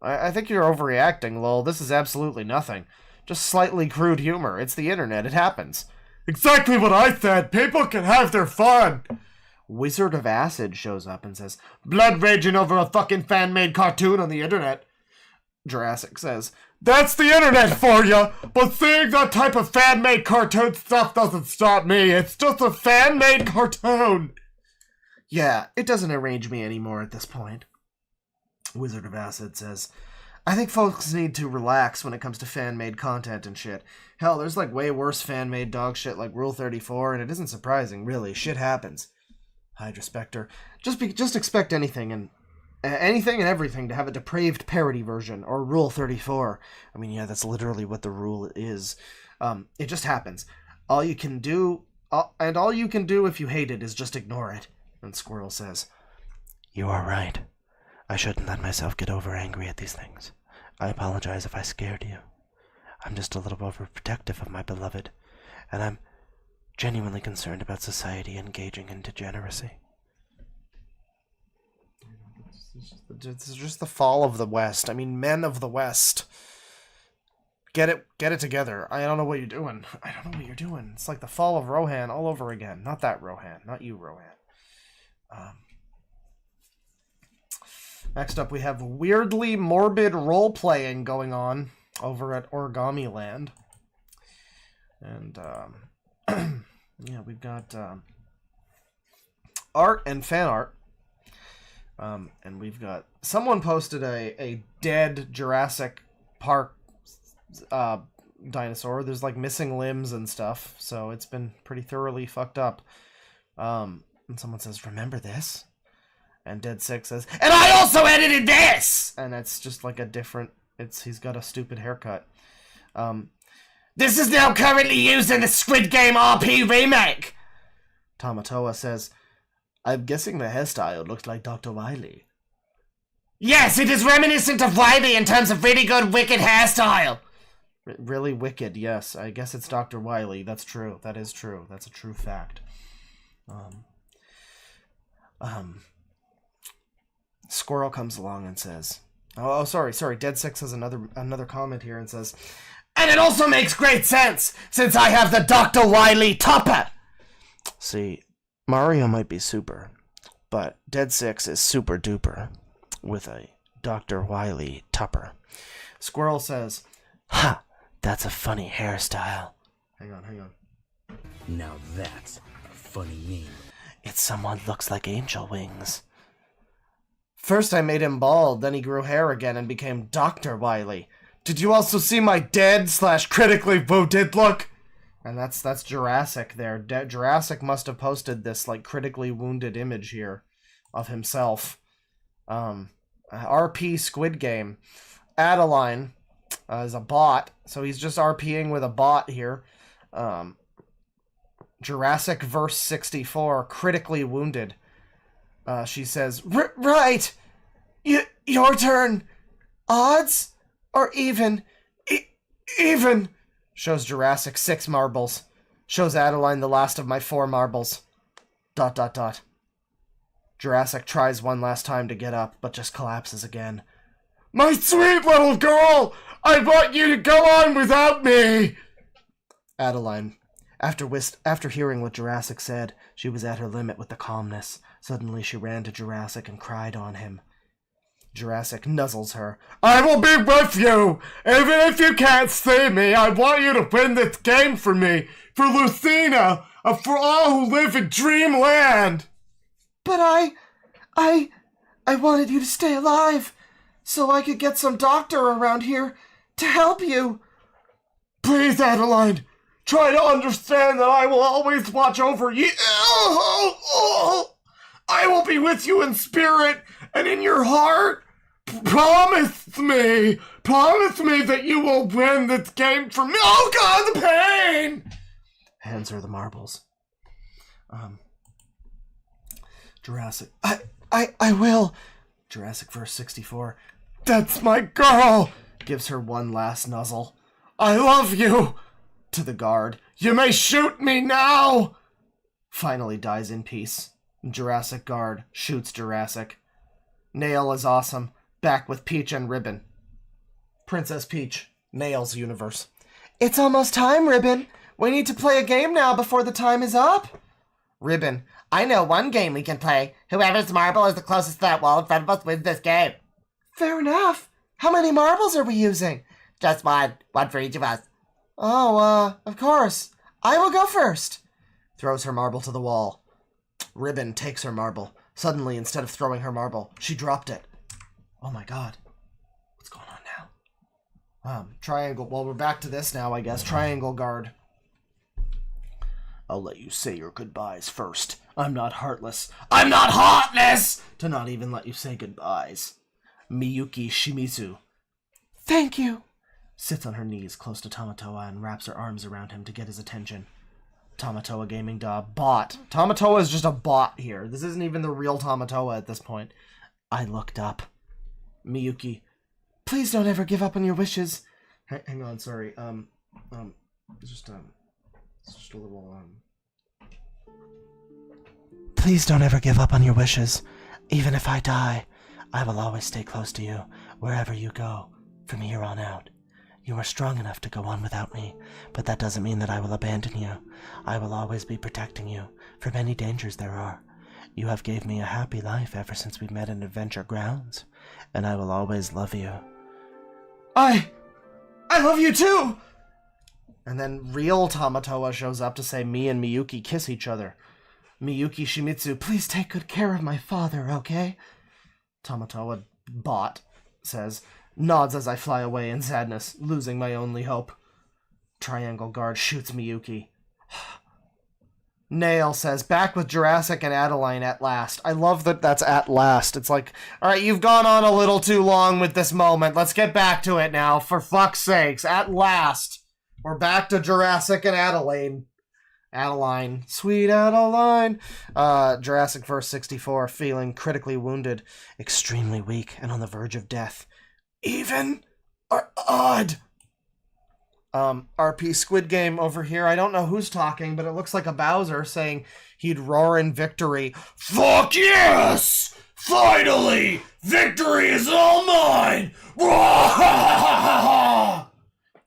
I think you're overreacting, lol. This is absolutely nothing. Just slightly crude humor. It's the internet. It happens. Exactly what I said. People can have their fun. Wizard of Acid shows up and says, blood raging over a fucking fan-made cartoon on the internet. Jurassic says, that's the internet for you, but seeing that type of fan-made cartoon stuff doesn't stop me. It's just a fan-made cartoon. Yeah, it doesn't enrage me anymore at this point. Wizard of Acid says, I think folks need to relax when it comes to fan-made content and shit. Hell, there's like way worse fan-made dog shit like Rule 34, and it isn't surprising, really. Shit happens. Hydra Spectre, just expect anything and everything to have a depraved parody version, or Rule 34. I mean, yeah, that's literally what the rule is. It just happens. All you can do if you hate it is just ignore it. And Squirrel says, you are right. I shouldn't let myself get over angry at these things. I apologize if I scared you. I'm just a little overprotective of my beloved, and I'm genuinely concerned about society engaging in degeneracy. It's just the fall of the West. I mean, men of the West. Get it together. I don't know what you're doing. I don't know what you're doing. It's like the fall of Rohan all over again. Not that Rohan. Not you, Rohan. Next up, we have weirdly morbid role-playing going on over at Origami Land. And, yeah, we've got art and fan art. And we've got... Someone posted a dead Jurassic Park dinosaur. There's, like, missing limbs and stuff. So it's been pretty thoroughly fucked up. And someone says, remember this? And Dead Six says, and I also edited this! And it's just like a different... He's got a stupid haircut. This is now currently used in the Squid Game RP remake! Tamatoa says, I'm guessing the hairstyle looks like Dr. Wily. Yes, it is reminiscent of Wily in terms of really good wicked hairstyle! Really wicked, yes. I guess it's Dr. Wily. That's true. That is true. That's a true fact. Squirrel comes along and says, sorry, Dead Six has another comment here and says, and it also makes great sense, since I have the Dr. Wily topper! See, Mario might be super, but Dead Six is super duper, with a Dr. Wily topper. Squirrel says, ha, that's a funny hairstyle. Hang on. Now that's a funny meme. It somewhat looks like angel wings. First I made him bald, then he grew hair again and became Dr. Wily. Did you also see my dead/critically wounded look? And that's Jurassic there. Jurassic must have posted this, like, critically wounded image here of himself. RP Squid Game. Adeline is a bot, so he's just RPing with a bot here. Jurassic verse 64, critically wounded. She says, right! Your turn! Odds? Or even? Even! Shows Jurassic 6 marbles. Shows Adeline the last of my 4 marbles. ... Jurassic tries one last time to get up, but just collapses again. My sweet little girl! I want you to go on without me! Adeline. After hearing what Jurassic said, she was at her limit with the calmness. Suddenly she ran to Jurassic and cried on him. Jurassic nuzzles her. I will be with you! Even if you can't see me, I want you to win this game for me! For Lucina! And for all who live in Dreamland! But I wanted you to stay alive, so I could get some doctor around here to help you. Please, Adeline, try to understand that I will always watch over you. I will be with you in spirit and in your heart. Promise me that you will win this game for me. Oh God, the pain! Hands her the marbles. Jurassic. I will. Jurassic verse 64. That's my girl. Gives her one last nuzzle. I love you. To the guard. You may shoot me now. Finally dies in peace. Jurassic guard shoots Jurassic. Nail is awesome. Back with Peach and Ribbon. Princess Peach. Nail's universe. It's almost time, Ribbon. We need to play a game now before the time is up. Ribbon. I know one game we can play. Whoever's marble is the closest to that wall in front of us wins this game. Fair enough. How many marbles are we using? Just one. One for each of us. Oh, of course. I will go first. Throws her marble to the wall. Ribbon takes her marble. Suddenly, instead of throwing her marble, she dropped it. Oh my god. What's going on now? Triangle. Well, we're back to this now, I guess. Triangle guard. I'll let you say your goodbyes first. I'm not heartless. I'm not heartless! To not even let you say goodbyes. Miyuki Shimizu. Thank you. Sits on her knees close to Tamatoa and wraps her arms around him to get his attention. Tamatoa Gaming Dog. Bot. Tamatoa is just a bot here. This isn't even the real Tamatoa at this point. I looked up. Miyuki. Please don't ever give up on your wishes. Hang on, sorry. It's just a little, Please don't ever give up on your wishes. Even if I die, I will always stay close to you, wherever you go, from here on out. You are strong enough to go on without me, but that doesn't mean that I will abandon you. I will always be protecting you from any dangers there are. You have gave me a happy life ever since we met in Adventure Grounds, and I will always love you. I love you too! And then real Tamatoa shows up to say me and Miyuki kiss each other. Miyuki Shimizu, please take good care of my father, okay? Tamatoa bot says, nods as I fly away in sadness, losing my only hope. Triangle guard shoots Miyuki. Nail says, back with Jurassic and Adeline at last. I love that that's at last. It's like, alright, you've gone on a little too long with this moment. Let's get back to it now, for fuck's sakes. At last. We're back to Jurassic and Adeline. Sweet Adeline. Jurassic verse 64, feeling critically wounded, extremely weak, and on the verge of death. Even or odd. RP Squid Game over here. I don't know who's talking, but it looks like a Bowser saying he'd roar in victory. Fuck yes! Finally! Victory is all mine!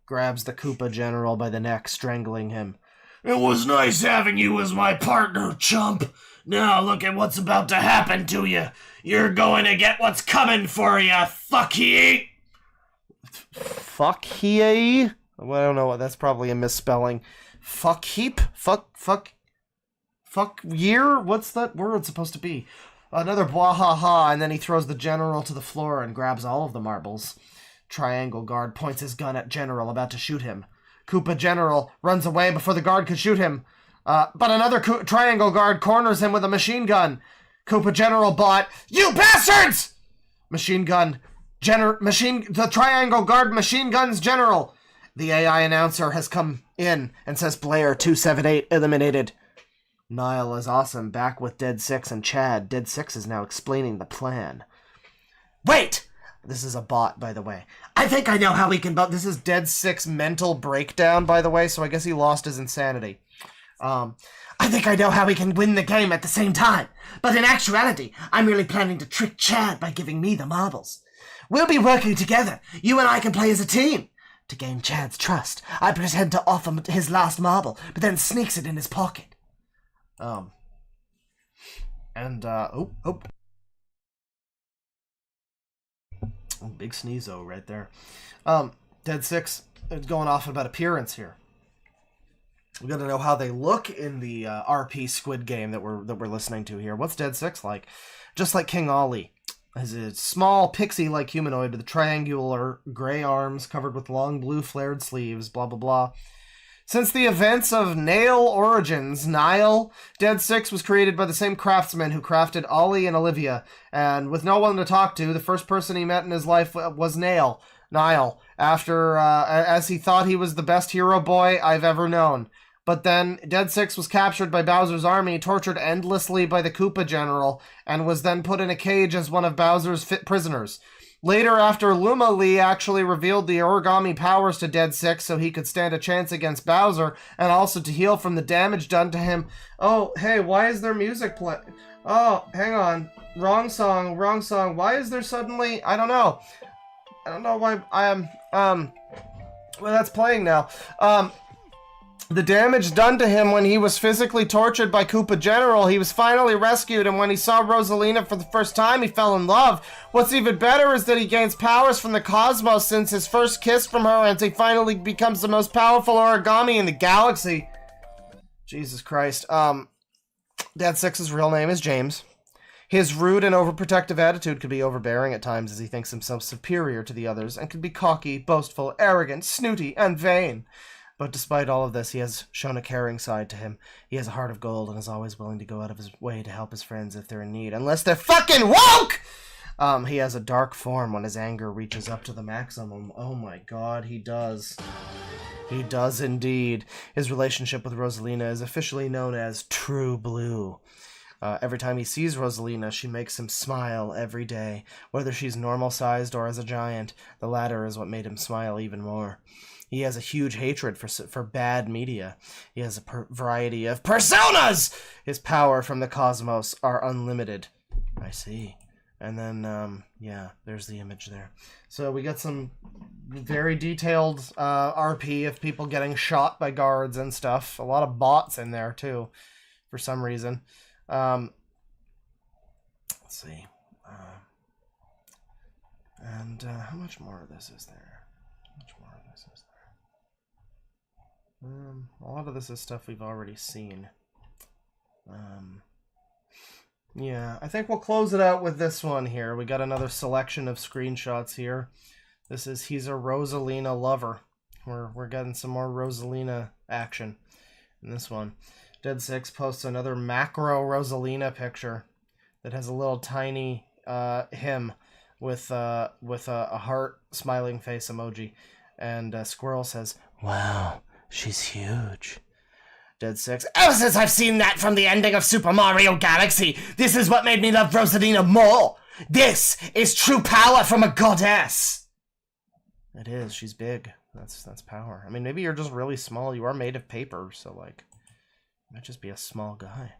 Grabs the Koopa General by the neck, strangling him. It was nice having you as my partner, chump. Now look at what's about to happen to you. You're going to get what's coming for you, fucky. Fucky? Well, I don't know. That's probably a misspelling. Fuck heap? Fuck year? What's that word supposed to be? Another bwahaha, and then he throws the General to the floor and grabs all of the marbles. Triangle guard points his gun at General, about to shoot him. Koopa General runs away before the guard could shoot him. But another Triangle guard corners him with a machine gun. Koopa General bot, you bastards! The Triangle guard machine guns General. The AI announcer has come in and says Blair 278 eliminated. Niall is awesome, back with Dead 6 and Chad. Dead 6 is now explaining the plan. Wait! This is a bot, by the way. I think I know how we can... This is Dead 6 mental breakdown, by the way, so I guess he lost his insanity. I think I know how we can win the game at the same time. But in actuality, I'm really planning to trick Chad by giving me the marbles. We'll be working together. You and I can play as a team. To gain Chad's trust, I pretend to offer him his last marble, but then sneaks it in his pocket. Oh, big sneeze-o right there. Dead 6 is going off about appearance here. We gotta know how they look in the RP Squid Game that we're listening to here. What's Dead 6 like? Just like King Ollie. is a small pixie-like humanoid with triangular gray arms covered with long blue flared sleeves, blah blah blah. Since the events of Nail Origins, Nile, Dead 6 was created by the same craftsman who crafted Ollie and Olivia, and with no one to talk to, the first person he met in his life was Nile, after, as he thought he was the best hero boy I've ever known. But then, Dead 6 was captured by Bowser's army, tortured endlessly by the Koopa General, and was then put in a cage as one of Bowser's fit prisoners. Later, after Luma Lee actually revealed the origami powers to Dead 6 so he could stand a chance against Bowser, and also to heal from the damage done to him. Oh, hey, why is there music playing? Oh, hang on. Wrong song. Why is there suddenly... I don't know why I am... Well, that's playing now. The damage done to him when he was physically tortured by Koopa General, he was finally rescued, and when he saw Rosalina for the first time, he fell in love. What's even better is that he gains powers from the cosmos since his first kiss from her, and he finally becomes the most powerful origami in the galaxy. Jesus Christ. Dead 6's real name is James. His rude and overprotective attitude could be overbearing at times as he thinks himself superior to the others, and can be cocky, boastful, arrogant, snooty, and vain. But despite all of this, he has shown a caring side to him. He has a heart of gold and is always willing to go out of his way to help his friends if they're in need, unless they're fucking woke! He has a dark form when his anger reaches up to the maximum. Oh my god, he does. He does indeed. His relationship with Rosalina is officially known as True Blue. Every time he sees Rosalina, she makes him smile every day. Whether she's normal-sized or as a giant, the latter is what made him smile even more. He has a huge hatred for bad media. He has a variety of personas! His power from the cosmos are unlimited. I see. And then, yeah, there's the image there. So we got some very detailed RP of people getting shot by guards and stuff. A lot of bots in there, too, for some reason. Let's see. How much more of this is there? A lot of this is stuff we've already seen. Yeah, I think we'll close it out with this one here. We got another selection of screenshots here. This is He's a Rosalina Lover. We're getting some more Rosalina action in this one. Dead 6 posts another macro Rosalina picture that has a little tiny him with a heart smiling face emoji. And Squirrel says, "Wow. She's huge." Dead 6. Ever since I've seen that from the ending of Super Mario Galaxy, this is what made me love Rosalina more. This is true power from a goddess. It is. She's big. That's power. I mean, maybe you're just really small. You are made of paper, so, like, you might just be a small guy.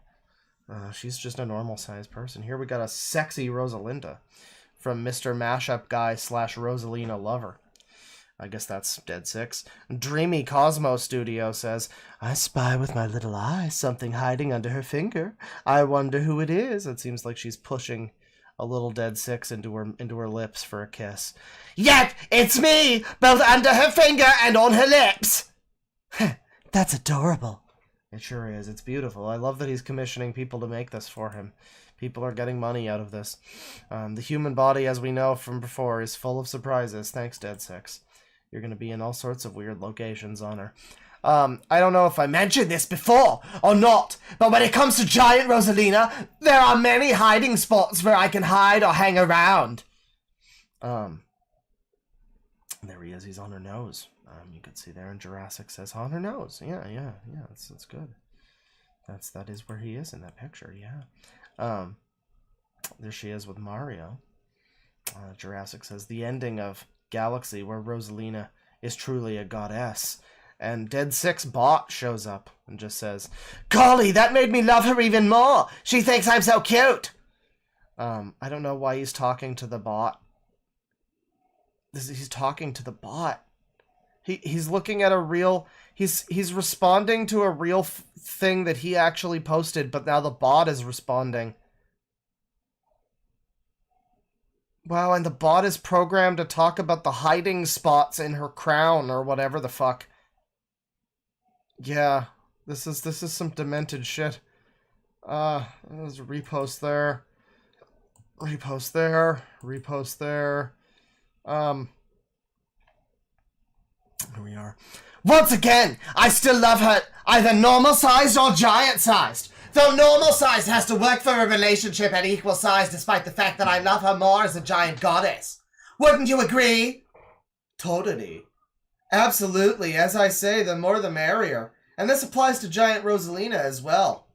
She's just a normal-sized person. Here we got a sexy Rosalinda from Mr. Mashup Guy / Rosalina Lover. I guess that's Dead 6. Dreamy Cosmo Studio says, "I spy with my little eye something hiding under her finger. I wonder who it is." It seems like she's pushing a little Dead 6 into her lips for a kiss. "Yep, it's me, both under her finger and on her lips." That's adorable. It sure is. It's beautiful. I love that he's commissioning people to make this for him. People are getting money out of this. The human body, as we know from before, is full of surprises. Thanks, Dead 6. You're going to be in all sorts of weird locations on her. I don't know if I mentioned this before or not, but when it comes to Giant Rosalina, there are many hiding spots where I can hide or hang around. There he is. He's on her nose. You can see there, and Jurassic says on her nose. Yeah. That's good. That is where he is in that picture. Yeah. There she is with Mario. Jurassic says the ending of Galaxy, where Rosalina is truly a goddess. And Dead 6 bot shows up and just says, "Golly, that made me love her even more. She thinks I'm so cute." I don't know why he's talking to the bot. He's talking to the bot. He's looking at a real... He's responding to a real thing that he actually posted, but now the bot is responding. Wow, and the bot is programmed to talk about the hiding spots in her crown or whatever the fuck. Yeah, this is some demented shit. There's a repost there. Repost there. Here we are. Once again, I still love her either normal-sized or giant-sized. Though normal-sized has to work for a relationship at equal size despite the fact that I love her more as a giant goddess. Wouldn't you agree? Totally. Absolutely. As I say, the more the merrier. And this applies to giant Rosalina as well.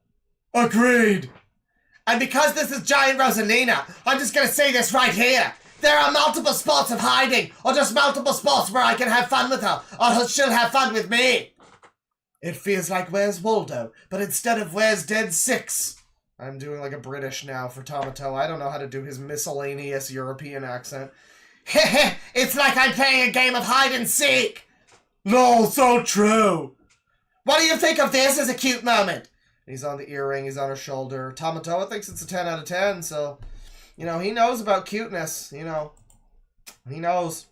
Agreed. And because this is giant Rosalina, I'm just gonna say this right here. There are multiple spots of hiding, or just multiple spots where I can have fun with her, or she'll have fun with me. It feels like Where's Waldo, but instead of Where's Dead Six. I'm doing like a British now for Tomato. I don't know how to do his miscellaneous European accent. Heh, it's like I'm playing a game of hide and seek. Lol, so true. What do you think of this as a cute moment? He's on the earring, he's on her shoulder. Tamatoa thinks it's a 10 out of 10, so, you know, he knows about cuteness, you know. He knows.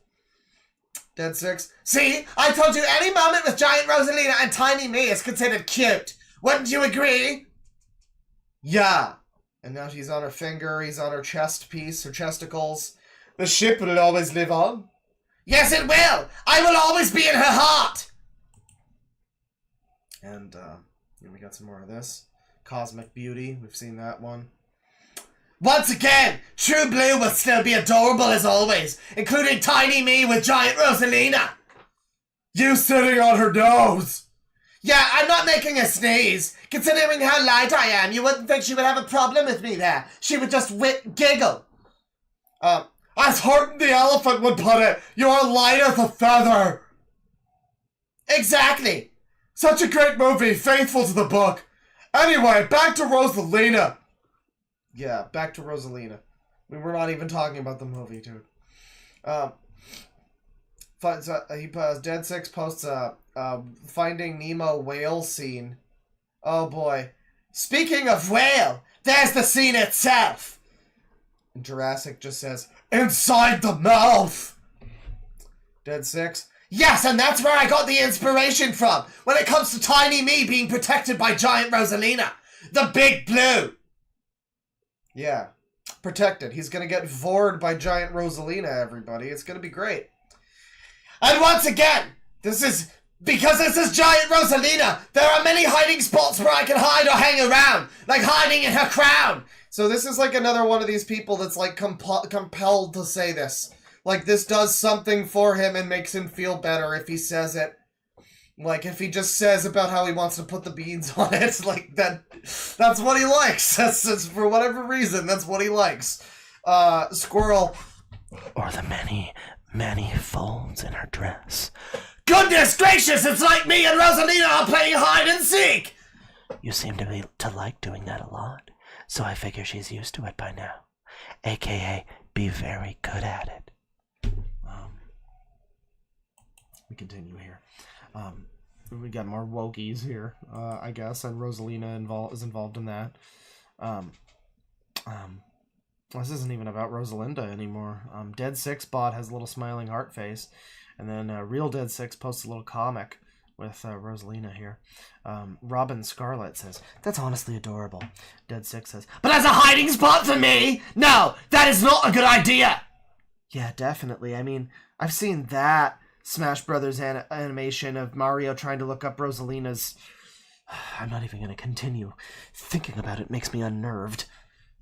Dead Six. See, I told you any moment with giant Rosalina and tiny me is considered cute. Wouldn't you agree? Yeah. And now she's on her finger, he's on her chest piece, her chesticles. The ship will always live on. Yes, it will. I will always be in her heart. And, here we got some more of this. Cosmic Beauty. We've seen that one. Once again, True Blue will still be adorable as always, including tiny me with giant Rosalina. You sitting on her nose. Yeah, I'm not making a sneeze. Considering how light I am, you wouldn't think she would have a problem with me there. She would just giggle. As Horton the Elephant would put it, you're light as a feather. Exactly. Such a great movie, faithful to the book. Anyway, back to Rosalina. Yeah, back to Rosalina. We were not even talking about the movie, dude. Dead Six posts a Finding Nemo whale scene. Oh boy. Speaking of whale, there's the scene itself. And Jurassic just says, inside the mouth. Dead Six. Yes, and that's where I got the inspiration from when it comes to tiny me being protected by giant Rosalina. The Big Blue. Yeah, protected. He's gonna get vored by giant Rosalina, everybody. It's gonna be great. And once again, because this is giant Rosalina, there are many hiding spots where I can hide or hang around, like hiding in her crown. So this is like another one of these people that's like compelled to say this. Like, this does something for him and makes him feel better if he says it. Like, if he just says about how he wants to put the beads on it, like, that's what he likes. That's for whatever reason, that's what he likes. Squirrel. Or the many, many folds in her dress. Goodness gracious, it's like me and Rosalina are playing hide and seek! You seem to like doing that a lot, so I figure she's used to it by now. AKA, be very good at it. We continue here. We got more wokies here, I guess, and Rosalina is involved in that. This isn't even about Rosalinda anymore. Dead Six bot has a little smiling heart face, and then Real Dead Six posts a little comic with Rosalina here. Robin Scarlet says, that's honestly adorable. Dead Six says, but as a hiding spot for me? No, that is not a good idea! Yeah, definitely. I mean, I've seen that Smash Brothers animation of Mario trying to look up Rosalina's... I'm not even going to continue. Thinking about it makes me unnerved.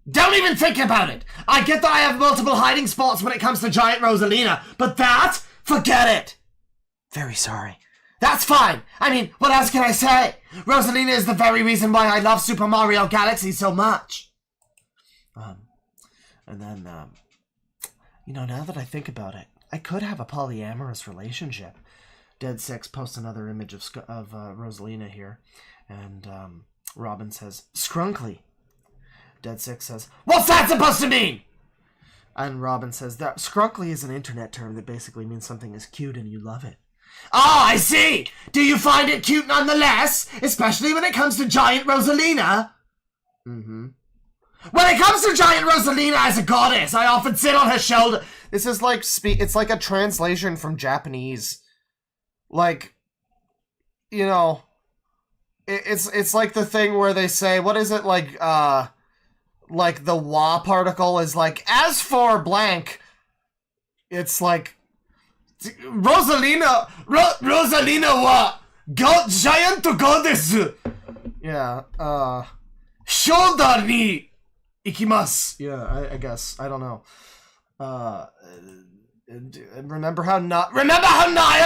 Don't even think about it! I get that I have multiple hiding spots when it comes to giant Rosalina, but that? Forget it! Very sorry. That's fine! I mean, what else can I say? Rosalina is the very reason why I love Super Mario Galaxy so much. And then, you know, now that I think about it, I could have a polyamorous relationship. Dead Six posts another image of Rosalina here. And Robin says, Scrunkly. Dead Six says, what's that supposed to mean? And Robin says that Scrunkly is an internet term that basically means something is cute and you love it. Ah, I see! Do you find it cute nonetheless? Especially when it comes to giant Rosalina? Mm-hmm. When it comes to giant Rosalina as a goddess, I often sit on her shoulder. This is like it's like a translation from Japanese. Like, you know, it's like the thing where they say, what is it, like like, the wa particle is like, as for blank, it's like, Rosalina wa, giant goddess. Yeah, shoulder ni ikimasu. Yeah, I guess. I don't know. Remember how Nile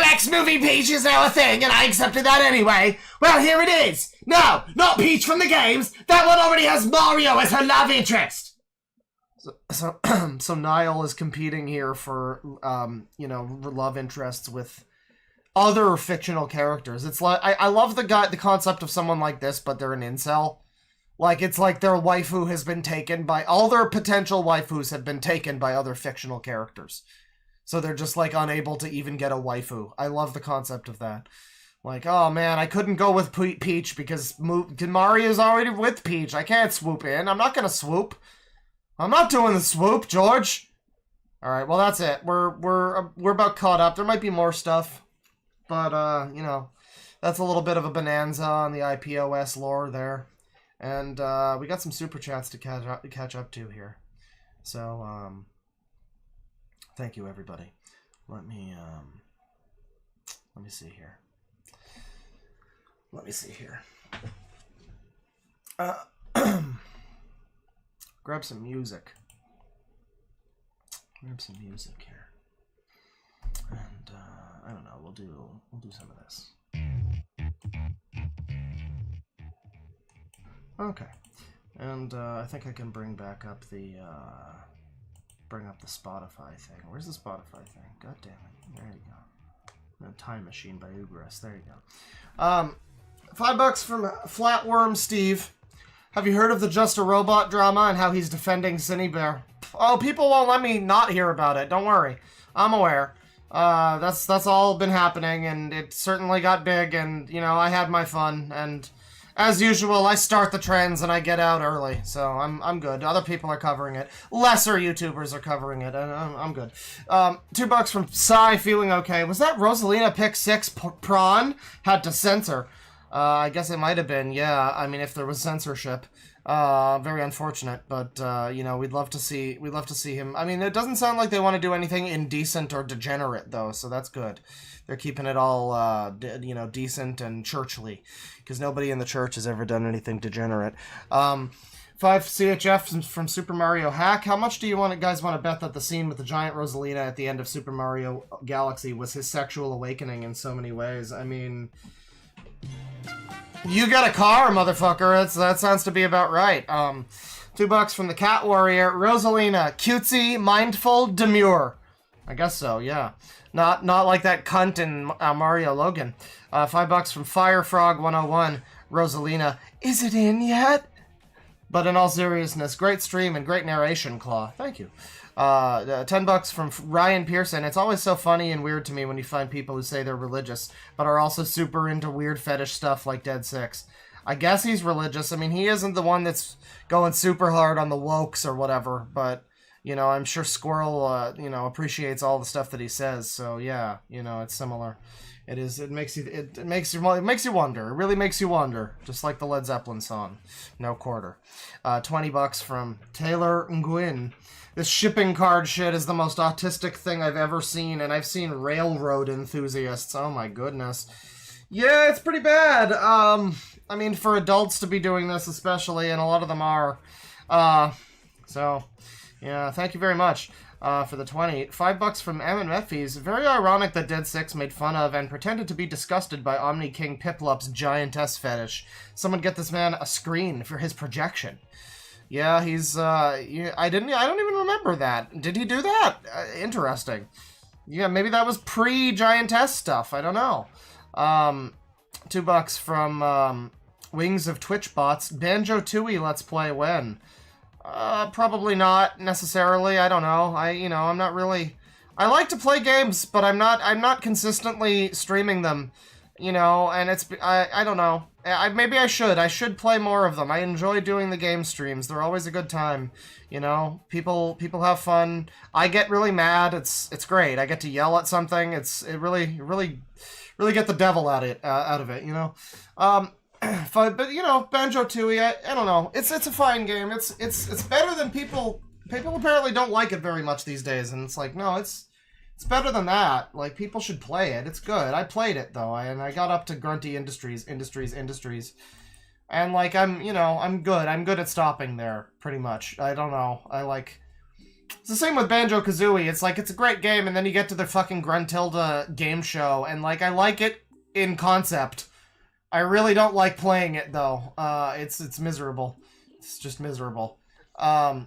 X movie Peach is now a thing, and I accepted that anyway? Well, here it is! No, not Peach from the games! That one already has Mario as her love interest! So Nile is competing here for, love interests with other fictional characters. It's like, I love the concept of someone like this, but they're an incel. Like, it's like their waifu has been taken by, all their potential waifus have been taken by other fictional characters. So they're just, like, unable to even get a waifu. I love the concept of that. Like, oh man, I couldn't go with Peach because Mario's already with Peach. I can't swoop in. I'm not gonna swoop. I'm not doing the swoop, George. Alright, well that's it. We're about caught up. There might be more stuff. But, that's a little bit of a bonanza on the IPOS lore there. And, we got some super chats to catch up to here. So, thank you, everybody. Let me see here. Grab some music. Here. And, I don't know, we'll do some of this. Okay. And, I think I can bring up the Spotify thing. Where's the Spotify thing? God damn it. There you go. Time Machine by Ugress. There you go. $5 from Flatworm Steve. Have you heard of the Just a Robot drama and how he's defending Cinebear? Oh, people won't let me not hear about it. Don't worry. I'm aware. That's all been happening, and it certainly got big, and, I had my fun, and as usual, I start the trends and I get out early, so I'm good. Other people are covering it. Lesser YouTubers are covering it, and I'm good. $2 from Psy, feeling okay. Was that Rosalina Pick 6 prawn? Had to censor. I guess it might have been, yeah. I mean, if there was censorship. Very unfortunate, but, we'd love to see him. I mean, it doesn't sound like they want to do anything indecent or degenerate, though, so that's good. They're keeping it all, decent and churchly, because nobody in the church has ever done anything degenerate. 5 CHF from Super Mario Hack. How much do you guys want to bet that the scene with the giant Rosalina at the end of Super Mario Galaxy was his sexual awakening in so many ways? I mean, you got a car, motherfucker. That sounds to be about right. $2 from the Cat Warrior. Rosalina, cutesy, mindful, demure. I guess so, yeah. Not like that cunt in Mario Logan. $5 from Firefrog 101. Rosalina, is it in yet? But in all seriousness, great stream and great narration, Claw. Thank you. $10 from Ryan Pearson. It's always so funny and weird to me when you find people who say they're religious, but are also super into weird fetish stuff like Dead Six. I guess he's religious. I mean, he isn't the one that's going super hard on the wokes or whatever, but, I'm sure Squirrel, appreciates all the stuff that he says, so yeah, it's similar. It makes you wonder. It really makes you wonder. Just like the Led Zeppelin song. No quarter. $20 from Taylor Nguyen. This shipping card shit is the most autistic thing I've ever seen, and I've seen railroad enthusiasts. Oh my goodness. Yeah, it's pretty bad. I mean, for adults to be doing this especially, and a lot of them are. So, yeah, thank you very much. For the 20. $5 from Emin Metfies. Very ironic that Dead Six made fun of and pretended to be disgusted by Omni King Piplup's giantess fetish. Someone get this man a screen for his projection. Yeah, he's, I don't even remember that. Did he do that? Interesting. Yeah, maybe that was pre-giantess stuff. I don't know. $2 from, Wings of Twitch Bots. Banjo-Tooie Let's Play when? Probably not necessarily. I don't know. I'm not really. I like to play games, but I'm not consistently streaming them. And it's. I don't know. Maybe I should. I should play more of them. I enjoy doing the game streams. They're always a good time. People have fun. I get really mad. It's great. I get to yell at something. It really get the devil out of it. but you know, Banjo-Tooie, I don't know. It's a fine game. It's better than people apparently don't like it very much these days, and it's like, no, it's better than that. Like, people should play it. It's good. I played it though, and I got up to Grunty Industries. And like, I'm good. I'm good at stopping there, pretty much. I don't know. It's the same with Banjo-Kazooie. It's like, it's a great game, and then you get to the fucking Gruntilda game show, and like, I like it in concept. I really don't like playing it though. It's miserable. It's just miserable. Let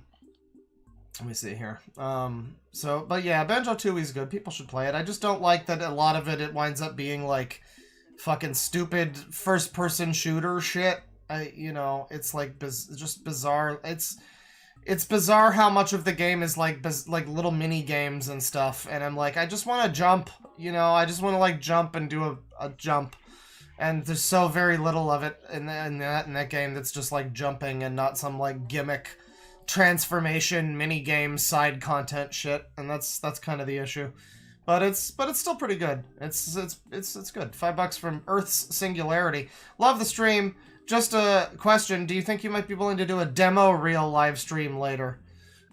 me see here. But yeah, Banjo-Tooie is good. People should play it. I just don't like that a lot of it winds up being like fucking stupid first-person shooter shit. It's like just bizarre. It's bizarre how much of the game is like little mini games and stuff. And I'm like, I just want to jump. I just want to like jump and do a jump. And there's so very little of it in that game that's just like jumping and not some like gimmick transformation mini game side content shit, and that's kind of the issue. But it's still pretty good. It's good. $5 from Earth's Singularity. Love the stream. Just a question: do you think you might be willing to do a demo reel live stream later?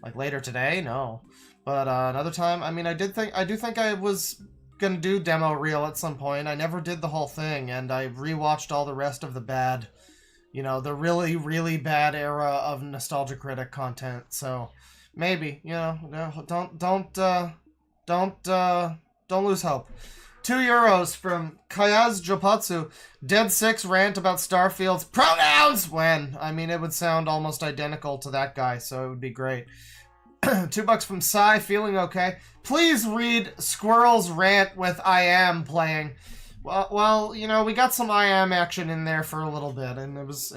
Like later today? No, but another time. I mean, I do think I was gonna do demo reel at some point. I never did the whole thing, and I rewatched all the rest of the bad. The really, really bad era of Nostalgia Critic content. So maybe, don't lose hope. €2 from Kayaz Jopatsu. Dead 6 rant about Starfield's pronouns when. I mean, it would sound almost identical to that guy, so it would be great. $2 from Psy, feeling okay. Please read Squirrel's rant with I Am playing. Well, we got some I Am action in there for a little bit, and it was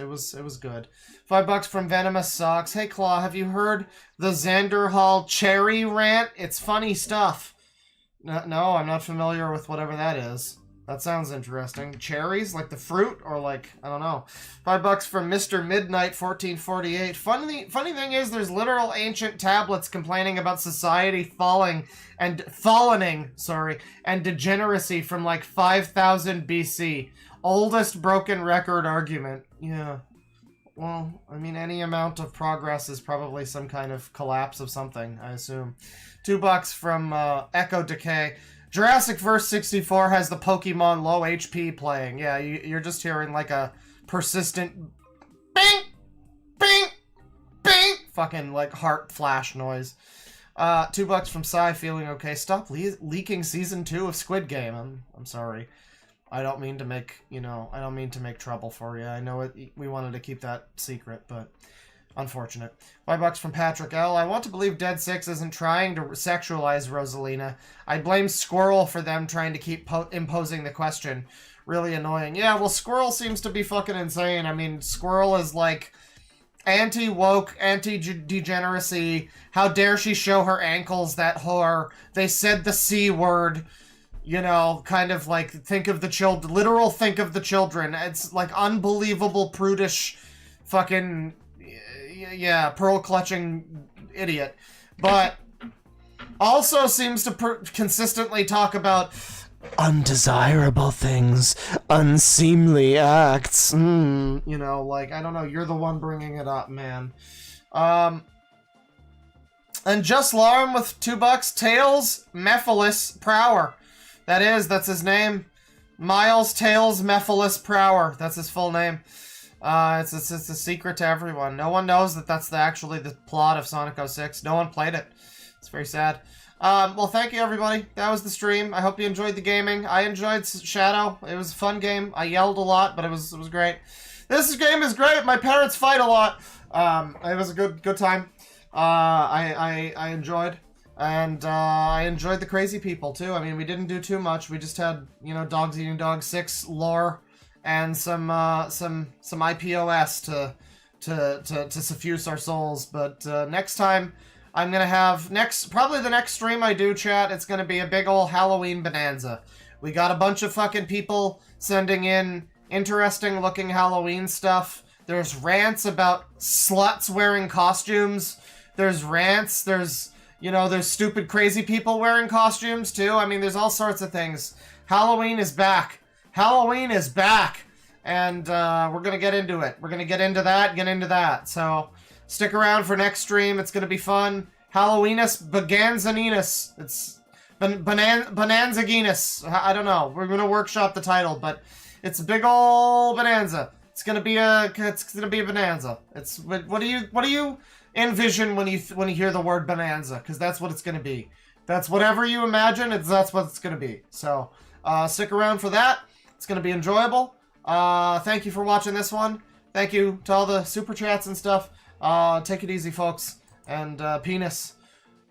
good. $5 from Venomous Socks. Hey, Claw, have you heard the Xander Hall Cherry rant? It's funny stuff. No, I'm not familiar with whatever that is. That sounds interesting. Cherries? Like the fruit? Or like, I don't know. $5 from Mr. Midnight 1448. Funny thing is, there's literal ancient tablets complaining about society fallening, and degeneracy from like 5000 BC. Oldest broken record argument. Yeah. Well, I mean, any amount of progress is probably some kind of collapse of something, I assume. $2 from Echo Decay. Jurassic Verse 64 has the Pokemon low HP playing. Yeah, you're just hearing like a persistent bing, bing, bing, fucking like heart flash noise. $2 from Psy, feeling okay. Stop leaking season 2 of Squid Game. I'm sorry. I don't mean to make trouble for you. I know we wanted to keep that secret, but unfortunate. $5 from Patrick L. I want to believe Dead 6 isn't trying to sexualize Rosalina. I blame Squirrel for them trying to keep imposing the question. Really annoying. Yeah, well, Squirrel seems to be fucking insane. I mean, Squirrel is like anti-woke, anti-degeneracy. How dare she show her ankles, that whore. They said the C word. Kind of like think of the children. Literal think of the children. It's like unbelievable prudish fucking... Yeah, pearl-clutching idiot. But also seems to consistently talk about undesirable things, unseemly acts. Like, I don't know, you're the one bringing it up, man. And Just Larm with $2. Tails Mephilis Prower. That's his name. Miles Tails Mephilis Prower. That's his full name. It's a secret to everyone. No one knows that that's actually the plot of Sonic 06. No one played it. It's very sad. Well, thank you, everybody. That was the stream. I hope you enjoyed the gaming. I enjoyed Shadow. It was a fun game. I yelled a lot, but it was great. This game is great. My parents fight a lot. It was a good time. I enjoyed. And I enjoyed the crazy people, too. I mean, we didn't do too much. We just had, Dogs Eating Dog 6 lore and some IPOS to suffuse our souls. But next time, I'm gonna have probably the next stream I do, chat. It's gonna be a big old Halloween bonanza. We got a bunch of fucking people sending in interesting looking Halloween stuff. There's rants about sluts wearing costumes. There's rants. There's stupid crazy people wearing costumes too. I mean, there's all sorts of things. Halloween is back. Halloween is back. and we're gonna get into it. We're gonna get into that. So stick around for next stream. It's gonna be fun. Halloweenus Baganzaninus. It's Bonanzaginus. I don't know. We're gonna workshop the title, but it's a big ol' bonanza. It's gonna be a bonanza. It's what do you envision when you hear the word bonanza? Because that's what it's gonna be. That's whatever you imagine. That's what it's gonna be. So stick around for that. It's gonna be enjoyable. Thank you for watching this one. Thank you to all the super chats and stuff. Take it easy, folks. And penis.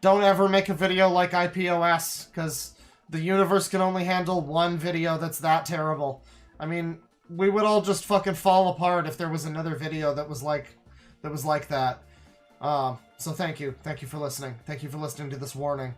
Don't ever make a video like IPOS, because the universe can only handle one video that's that terrible. I mean, we would all just fucking fall apart if there was another video that was like that. So thank you. Thank you for listening. Thank you for listening to this warning.